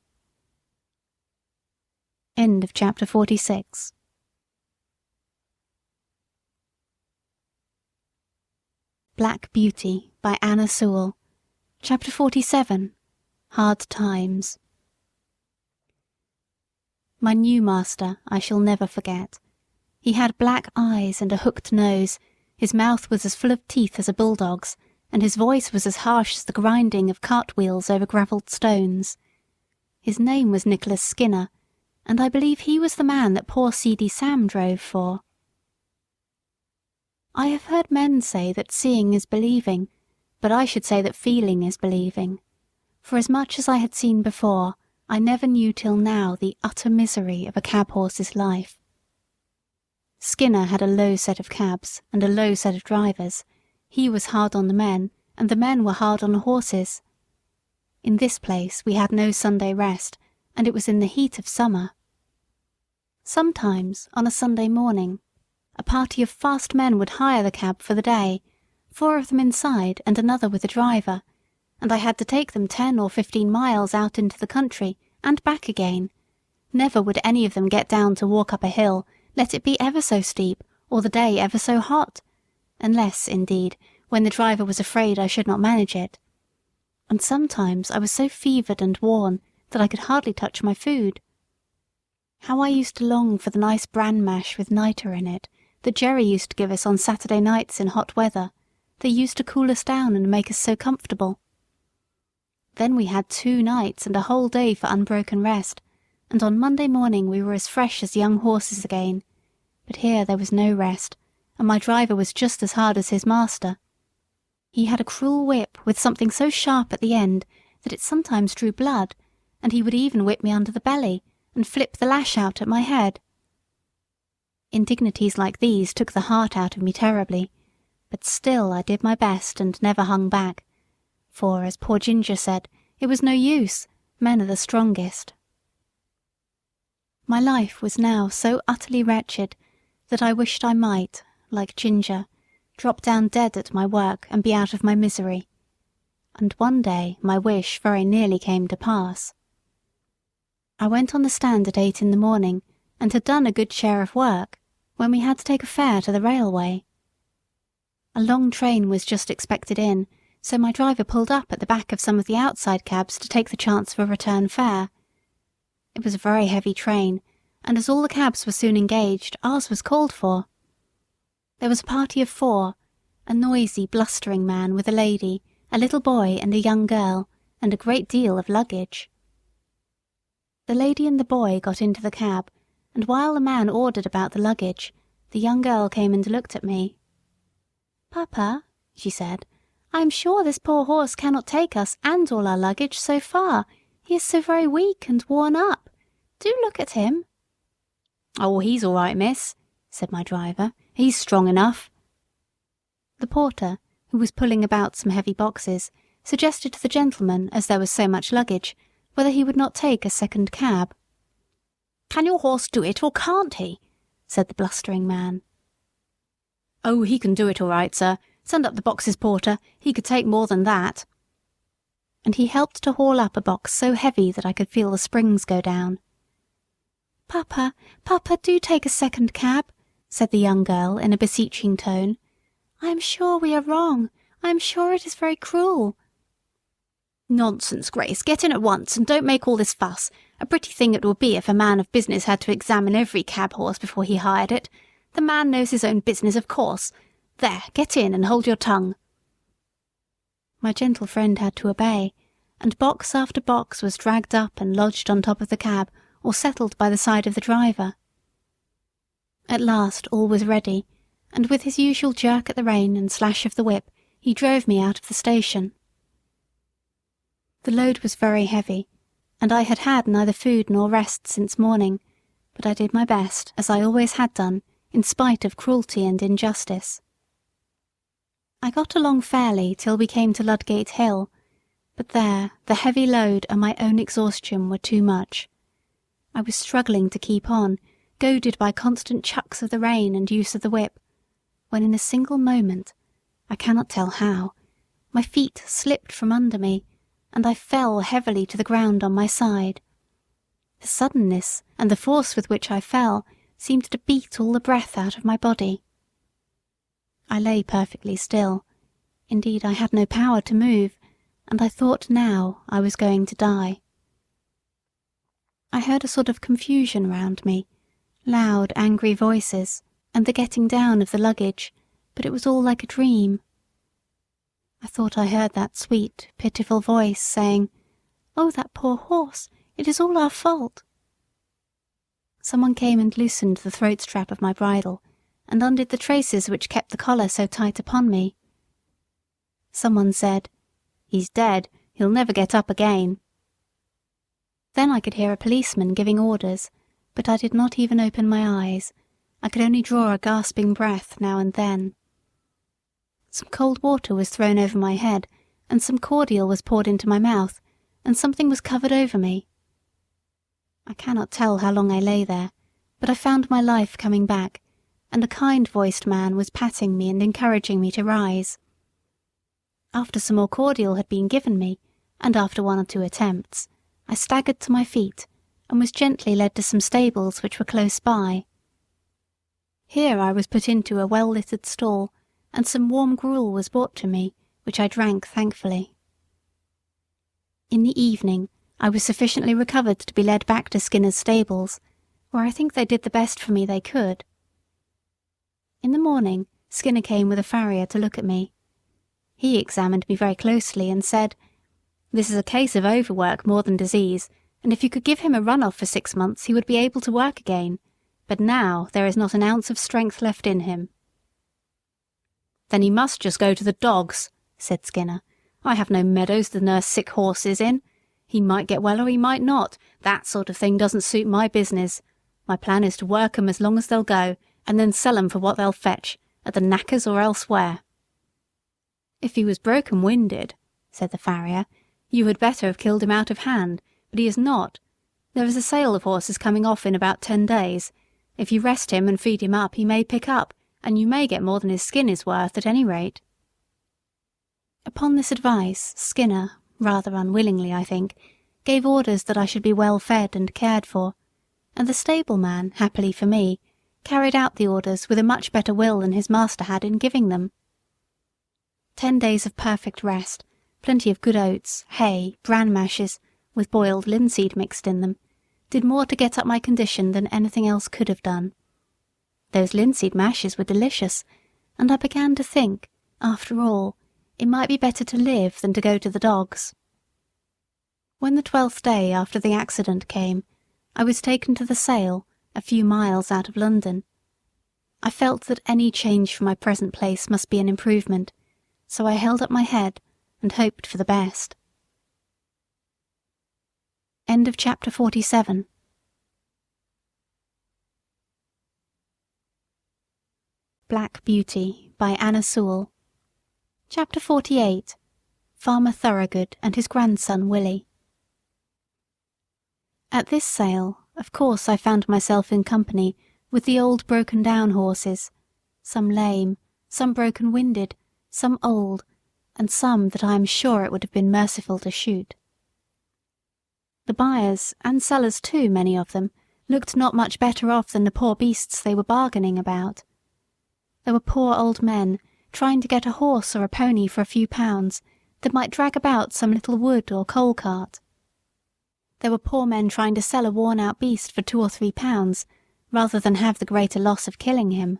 End of chapter 46. Black Beauty by Anna Sewell. Chapter 47. Hard Times. My new master I shall never forget. He had black eyes and a hooked nose, his mouth was as full of teeth as a bulldog's, and his voice was as harsh as the grinding of cartwheels over gravelled stones. His name was Nicholas Skinner, and I believe he was the man that poor seedy Sam drove for. I have heard men say that seeing is believing, but I should say that feeling is believing. For as much as I had seen before, I never knew till now the utter misery of a cab horse's life. Skinner had a low set of cabs and a low set of drivers. He was hard on the men, and the men were hard on the horses. In this place we had no Sunday rest, and it was in the heat of summer. Sometimes, on a Sunday morning, a party of fast men would hire the cab for the day, 4 of them inside and another with the driver, and I had to take them 10 or 15 miles out into the country and back again. Never would any of them get down to walk up a hill, let it be ever so steep, or the day ever so hot, unless, indeed, when the driver was afraid I should not manage it. And sometimes I was so fevered and worn that I could hardly touch my food. How I used to long for the nice bran mash with nitre in it that Jerry used to give us on Saturday nights in hot weather. They used to cool us down and make us so comfortable. Then we had 2 nights and a whole day for unbroken rest, and on Monday morning we were as fresh as young horses again. But here there was no rest, and my driver was just as hard as his master. He had a cruel whip with something so sharp at the end that it sometimes drew blood, and he would even whip me under the belly and flip the lash out at my head. Indignities like these took the heart out of me terribly, but still I did my best and never hung back, for, as poor Ginger said, it was no use, men are the strongest. My life was now so utterly wretched that I wished I might, like Ginger, drop down dead at my work and be out of my misery. And one day my wish very nearly came to pass. I went on the stand at 8 in the morning, and had done a good share of work, when we had to take a fare to the railway. A long train was just expected in, so my driver pulled up at the back of some of the outside cabs to take the chance of a return fare. It was a very heavy train, and as all the cabs were soon engaged, ours was called for. There was a party of 4, a noisy, blustering man with a lady, a little boy and a young girl, and a great deal of luggage. The lady and the boy got into the cab, and while the man ordered about the luggage, the young girl came and looked at me. "Papa," she said, "I am sure this poor horse cannot take us and all our luggage so far. He is so very weak and worn up. Do look at him." "Oh, he's all right, miss," said my driver. "He's strong enough." The porter, who was pulling about some heavy boxes, suggested to the gentleman, as there was so much luggage, whether he would not take a second cab. "Can your horse do it, or can't he?" said the blustering man. "Oh, he can do it all right, sir. Send up the boxes, porter. He could take more than that." And he helped to haul up a box so heavy that I could feel the springs go down. "Papa, Papa, do take a second cab," said the young girl in a beseeching tone. "I am sure we are wrong. I am sure it is very cruel." "Nonsense, Grace. Get in at once, and don't make all this fuss. A pretty thing it would be if a man of business had to examine every cab horse before he hired it. The man knows his own business, of course. There, get in and hold your tongue." My gentle friend had to obey, and box after box was dragged up and lodged on top of the cab or settled by the side of the driver. At last all was ready, and with his usual jerk at the rein and slash of the whip, he drove me out of the station. The load was very heavy, and I had had neither food nor rest since morning, but I did my best, as I always had done, in spite of cruelty and injustice. I got along fairly till we came to Ludgate Hill, but there the heavy load and my own exhaustion were too much. I was struggling to keep on, goaded by constant chucks of the rein and use of the whip, when in a single moment, I cannot tell how, my feet slipped from under me, and I fell heavily to the ground on my side. The suddenness and the force with which I fell seemed to beat all the breath out of my body. I lay perfectly still. Indeed, I had no power to move, and I thought now I was going to die. I heard a sort of confusion round me, loud, angry voices, and the getting down of the luggage, but it was all like a dream. I thought I heard that sweet, pitiful voice saying, "Oh, that poor horse, it is all our fault." Someone came and loosened the throat strap of my bridle, and undid the traces which kept the collar so tight upon me. Someone said, "He's dead, he'll never get up again." Then I could hear a policeman giving orders, but I did not even open my eyes. I could only draw a gasping breath now and then. Some cold water was thrown over my head, and some cordial was poured into my mouth, and something was covered over me. I cannot tell how long I lay there, but I found my life coming back, and a kind-voiced man was patting me and encouraging me to rise. After some more cordial had been given me, and after one or two attempts, I staggered to my feet, and was gently led to some stables which were close by. Here I was put into a well-littered stall, and some warm gruel was brought to me, which I drank thankfully. In the evening I was sufficiently recovered to be led back to Skinner's stables, where I think they did the best for me they could. In the morning Skinner came with a farrier to look at me. He examined me very closely and said, "This is a case of overwork more than disease, and if you could give him a run-off for 6 months he would be able to work again, but now there is not an ounce of strength left in him." "Then he must just go to the dogs," said Skinner. "I have no meadows to nurse sick horses in. He might get well or he might not. That sort of thing doesn't suit my business. My plan is to work 'em as long as they'll go, and then sell 'em for what they'll fetch, at the knackers or elsewhere." "If he was broken-winded," said the farrier, "you had better have killed him out of hand, but he is not. There is a sale of horses coming off in about 10 days. If you rest him and feed him up, he may pick up, and you may get more than his skin is worth at any rate." Upon this advice, Skinner, rather unwillingly I think, gave orders that I should be well fed and cared for, and the stableman, happily for me, carried out the orders with a much better will than his master had in giving them. 10 days of perfect rest, plenty of good oats, hay, bran mashes, with boiled linseed mixed in them, did more to get up my condition than anything else could have done. Those linseed mashes were delicious, and I began to think, after all, it might be better to live than to go to the dogs. When the 12th day after the accident came, I was taken to the sale, a few miles out of London. I felt that any change from my present place must be an improvement, so I held up my head and hoped for the best. End of chapter 47. Black Beauty by Anna Sewell. Chapter 48. Farmer Thorogood and his grandson Willie. At this sale, of course I found myself in company with the old broken-down horses, some lame, some broken-winded, some old, and some that I am sure it would have been merciful to shoot. The buyers, and sellers too, many of them, looked not much better off than the poor beasts they were bargaining about. There were poor old men trying to get a horse or a pony for a few pounds that might drag about some little wood or coal cart. There were poor men trying to sell a worn-out beast for 2 or 3 pounds, rather than have the greater loss of killing him.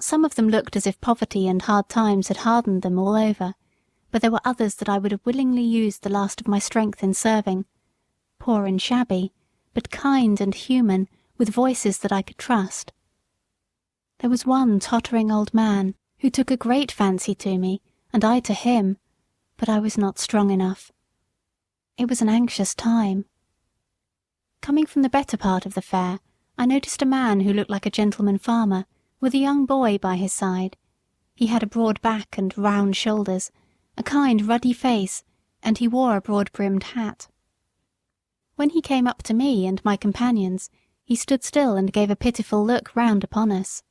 Some of them looked as if poverty and hard times had hardened them all over, but there were others that I would have willingly used the last of my strength in serving, poor and shabby, but kind and human, with voices that I could trust. There was one tottering old man who took a great fancy to me, and I to him, but I was not strong enough. It was an anxious time. Coming from the better part of the fair, I noticed a man who looked like a gentleman farmer, with a young boy by his side. He had a broad back and round shoulders, a kind ruddy face, and he wore a broad-brimmed hat. When he came up to me and my companions, he stood still and gave a pitiful look round upon us.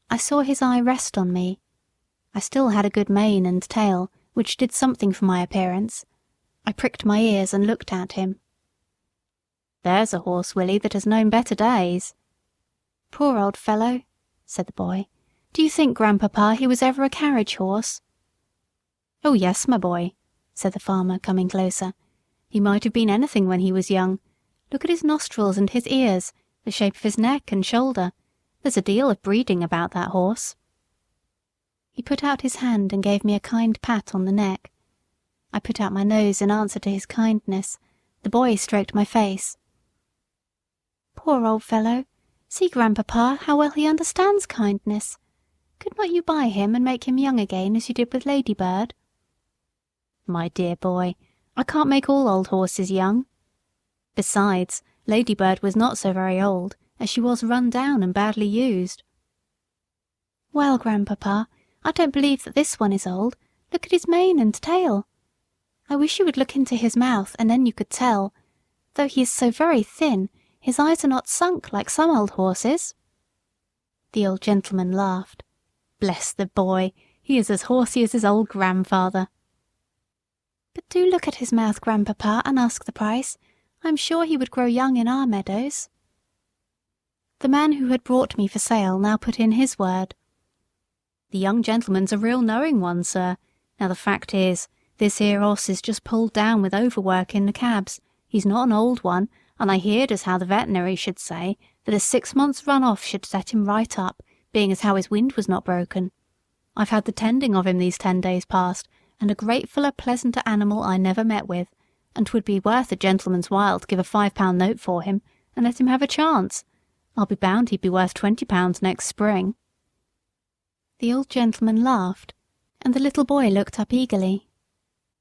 I saw his eye rest on me. I still had a good mane and tail, which did something for my appearance. I pricked my ears and looked at him. "There's a horse, Willie, that has known better days." "Poor old fellow," said the boy. "Do you think, Grandpapa, he was ever a carriage horse?" "Oh yes, my boy," said the farmer, coming closer. "He might have been anything when he was young. Look at his nostrils and his ears, the shape of his neck and shoulder. There's a deal of breeding about that horse." He put out his hand and gave me a kind pat on the neck. I put out my nose in answer to his kindness. The boy stroked my face. "Poor old fellow! See, Grandpapa, how well he understands kindness. Could not you buy him and make him young again as you did with Ladybird?" "My dear boy, I can't make all old horses young. Besides, Ladybird was not so very old, as she was run down and badly used." "Well, Grandpapa, I don't believe that this one is old. Look at his mane and tail. I wish you would look into his mouth, and then you could tell. Though he is so very thin, his eyes are not sunk like some old horses." The old gentleman laughed. "Bless the boy, he is as horsey as his old grandfather." "But do look at his mouth, Grandpapa, and ask the price. I am sure he would grow young in our meadows." The man who had brought me for sale now put in his word. "The young gentleman's a real knowing one, sir. Now the fact is, this here horse is just pulled down with overwork in the cabs. He's not an old one, and I heerd as how the veterinary should say that a 6 months' run off should set him right up, being as how his wind was not broken. I've had the tending of him these 10 days past, and a gratefuller, pleasanter animal I never met with, and 'twould be worth a gentleman's while to give a £5 note for him, and let him have a chance. I'll be bound he'd be worth £20 next spring." The old gentleman laughed, and the little boy looked up eagerly.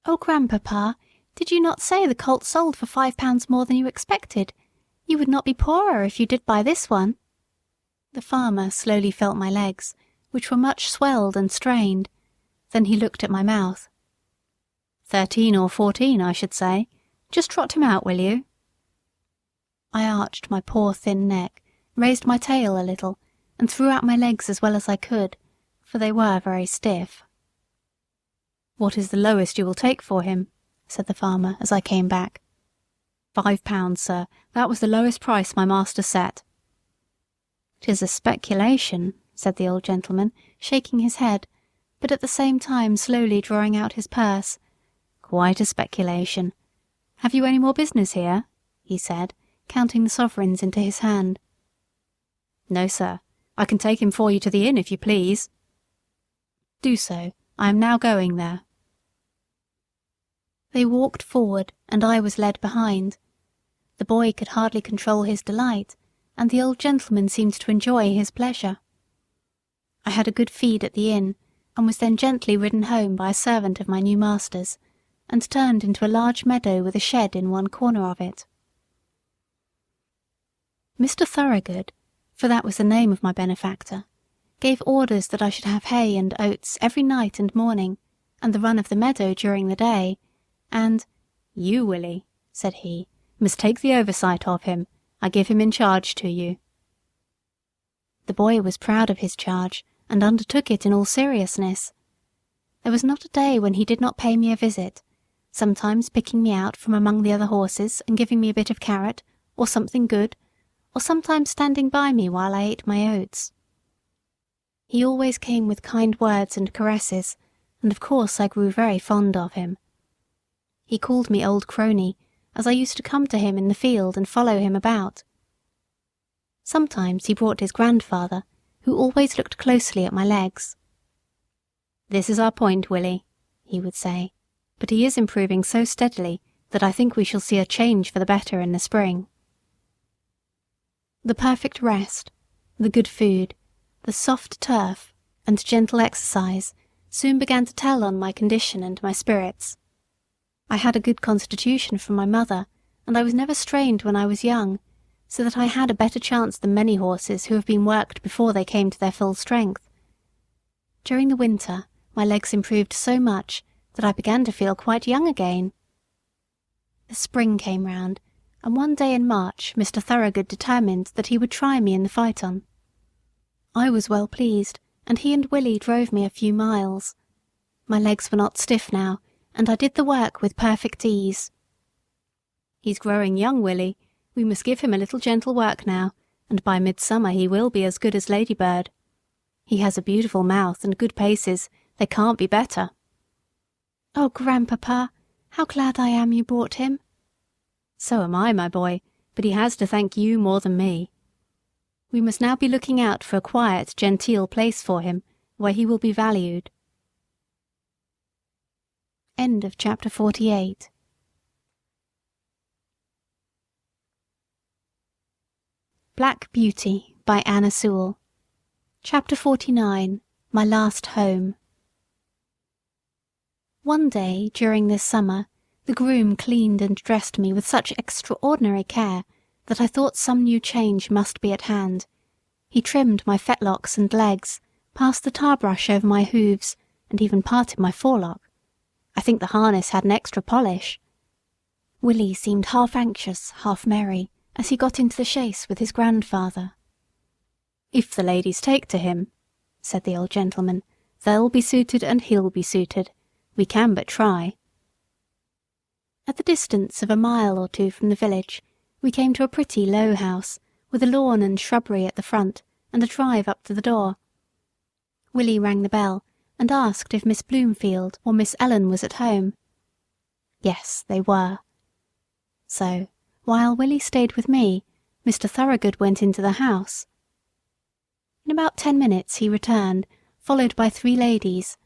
"Oh, Grandpapa, did you not say the colt sold for £5 more than you expected? You would not be poorer if you did buy this one." The farmer slowly felt my legs, which were much swelled and strained. Then he looked at my mouth. 13 or 14, I should say. Just trot him out, will you?" I arched my poor thin neck, raised my tail a little, and threw out my legs as well as I could, for they were very stiff. "What is the lowest you will take for him?" said the farmer as I came back. £5, sir. That was the lowest price my master set." "'Tis a speculation," said the old gentleman, shaking his head, but at the same time slowly drawing out his purse. "Quite a speculation. Have you any more business here?" he said, counting the sovereigns into his hand. "No, sir. I can take him for you to the inn if you please." "Do so. I am now going there." They walked forward, and I was led behind. The boy could hardly control his delight, and the old gentleman seemed to enjoy his pleasure. I had a good feed at the inn, and was then gently ridden home by a servant of my new master's, and turned into a large meadow with a shed in one corner of it. Mr. Thorogood, for that was the name of my benefactor, gave orders that I should have hay and oats every night and morning, and the run of the meadow during the day, and "You, Willie," said he, "must take the oversight of him. I give him in charge to you." The boy was proud of his charge, and undertook it in all seriousness. There was not a day when he did not pay me a visit, sometimes picking me out from among the other horses and giving me a bit of carrot, or something good, or sometimes standing by me while I ate my oats. He always came with kind words and caresses, and of course I grew very fond of him. He called me old crony, as I used to come to him in the field and follow him about. Sometimes he brought his grandfather, who always looked closely at my legs. "This is our point, Willie," he would say, "but he is improving so steadily that I think we shall see a change for the better in the spring." The perfect rest, the good food, the soft turf, and gentle exercise soon began to tell on my condition and my spirits. I had a good constitution from my mother, and I was never strained when I was young, so that I had a better chance than many horses who have been worked before they came to their full strength. During the winter my legs improved so much that I began to feel quite young again. The spring came round, and one day in March Mr. Thorogood determined that he would try me in the phaeton. I was well pleased, and he and Willie drove me a few miles. My legs were not stiff now, and I did the work with perfect ease. "He's growing young, Willie. We must give him a little gentle work now, and by midsummer he will be as good as Ladybird. He has a beautiful mouth and good paces. They can't be better." "Oh, Grandpapa, how glad I am you brought him." "So am I, my boy, but he has to thank you more than me. We must now be looking out for a quiet, genteel place for him, where he will be valued." End of chapter 48. Black Beauty by Anna Sewell. Chapter 49. My Last Home. One day during this summer the groom cleaned and dressed me with such extraordinary care that I thought some new change must be at hand. He trimmed my fetlocks and legs, passed the tar brush over my hooves, and even parted my forelock. I think the harness had an extra polish. Willie seemed half anxious, half merry, as he got into the chaise with his grandfather. "If the ladies take to him," said the old gentleman, "they'll be suited and he'll be suited. We can but try." At the distance of a mile or two from the village, we came to a pretty low house, with a lawn and shrubbery at the front, and a drive up to the door. Willie rang the bell, and asked if Miss Bloomfield or Miss Ellen was at home. Yes, they were. So, while Willie stayed with me, Mr. Thorogood went into the house. In about 10 minutes he returned, followed by 3 ladies.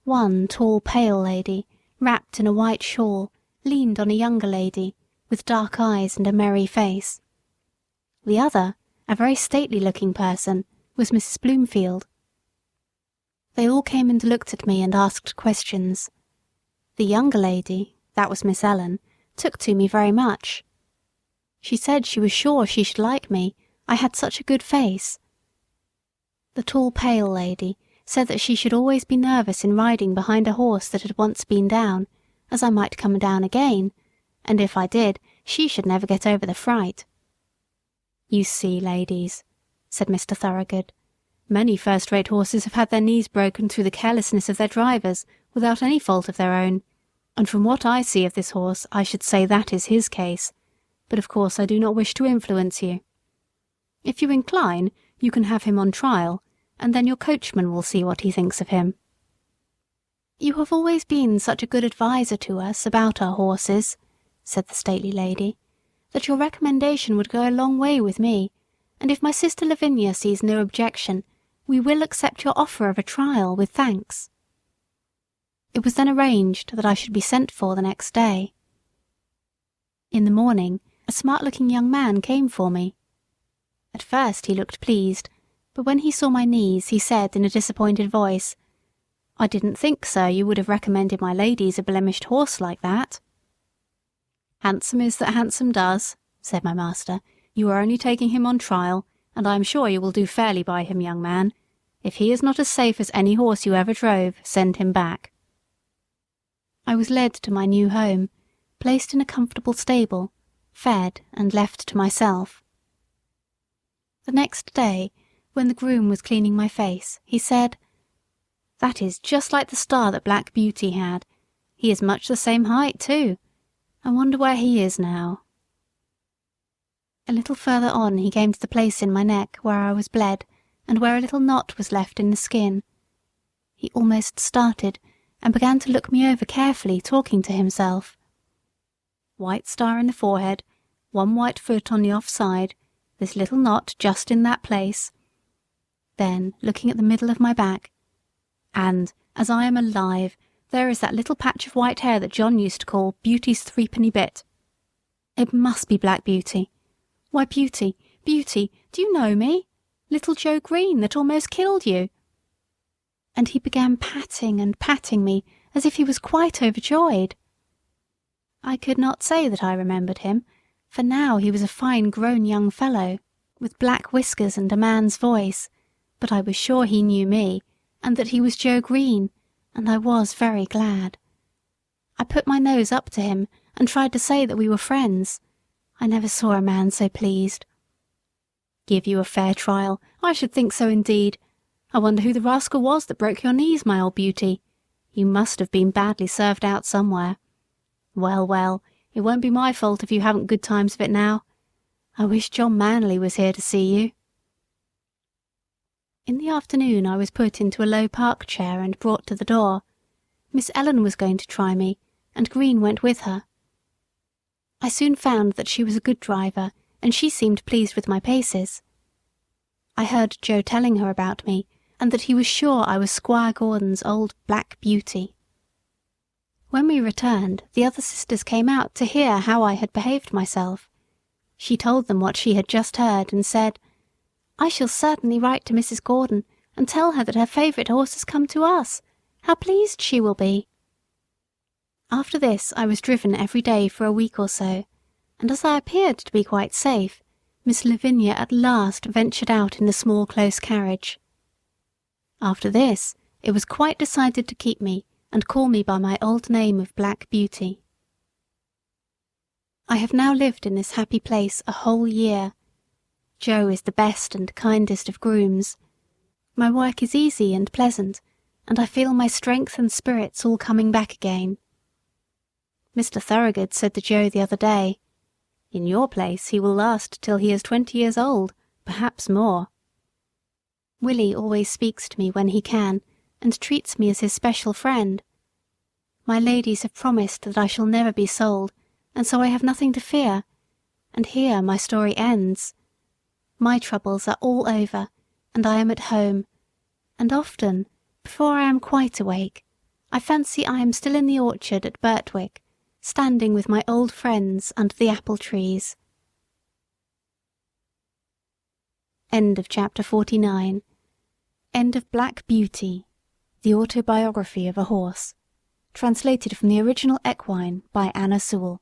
One tall, pale lady, wrapped in a white shawl, leaned on a younger lady, with dark eyes and a merry face. The other, a very stately-looking person, was Mrs. Bloomfield. They all came and looked at me and asked questions. The younger lady, that was Miss Ellen, took to me very much. She said she was sure she should like me, I had such a good face. The tall, pale lady said that she should always be nervous in riding behind a horse that had once been down, as I might come down again, and if I did, she should never get over the fright. "You see, ladies," said Mr. Thorogood, "many first-rate horses have had their knees broken through the carelessness of their drivers, without any fault of their own, and from what I see of this horse I should say that is his case, but of course I do not wish to influence you. If you incline, you can have him on trial, and then your coachman will see what he thinks of him." "You have always been such a good adviser to us about our horses," said the stately lady, "that your recommendation would go a long way with me, and if my sister Lavinia sees no objection, we will accept your offer of a trial with thanks." It was then arranged that I should be sent for the next day. In the morning, a smart-looking young man came for me. At first he looked pleased, but when he saw my knees he said in a disappointed voice, "I didn't think, sir, you would have recommended my ladies a blemished horse like that." "Handsome is that handsome does," said my master. "You are only taking him on trial, and I am sure you will do fairly by him, young man. If he is not as safe as any horse you ever drove, send him back." I was led to my new home, placed in a comfortable stable, fed and left to myself. The next day, when the groom was cleaning my face, he said, "That is just like the star that Black Beauty had. He is much the same height, too. I wonder where he is now." A little further on he came to the place in my neck where I was bled, and where a little knot was left in the skin. He almost started, and began to look me over carefully, talking to himself. White star in the forehead, one white foot on the off side, this little knot just in that place. Then, looking at the middle of my back, and, as I am alive, there is that little patch of white hair that John used to call Beauty's threepenny bit. It must be Black Beauty. Why, Beauty, Beauty, do you know me? Little Joe Green that almost killed you. And he began patting and patting me as if he was quite overjoyed. I could not say that I remembered him, for now he was a fine grown young fellow, with black whiskers and a man's voice, but I was sure he knew me, and that he was Joe Green, and I was very glad. I put my nose up to him and tried to say that we were friends. I never saw a man so pleased. Give you a fair trial, I should think so indeed. I wonder who the rascal was that broke your knees, my old beauty. You must have been badly served out somewhere. Well, well, it won't be my fault if you haven't good times of it now. I wish John Manley was here to see you. In the afternoon I was put into a low park chair and brought to the door. Miss Ellen was going to try me, and Green went with her. I soon found that she was a good driver, and she seemed pleased with my paces. I heard Joe telling her about me, and that he was sure I was Squire Gordon's old Black Beauty. When we returned, the other sisters came out to hear how I had behaved myself. She told them what she had just heard, and said, "I shall certainly write to Mrs. Gordon, and tell her that her favourite horse has come to us. How pleased she will be." After this I was driven every day for a week or so, and as I appeared to be quite safe, Miss Lavinia at last ventured out in the small close carriage. After this it was quite decided to keep me, and call me by my old name of Black Beauty. I have now lived in this happy place a whole year. Joe is the best and kindest of grooms. My work is easy and pleasant, and I feel my strength and spirits all coming back again. Mr. Thorogood said to Joe the other day, "In your place he will last till he is 20 years old, perhaps more." Willie always speaks to me when he can, and treats me as his special friend. My ladies have promised that I shall never be sold, and so I have nothing to fear, and here my story ends. My troubles are all over, and I am at home, and often, before I am quite awake, I fancy I am still in the orchard at Birtwick, standing with my old friends under the apple trees. End of chapter 49. End of Black Beauty, the autobiography of a horse. Translated from the original equine by Anna Sewell.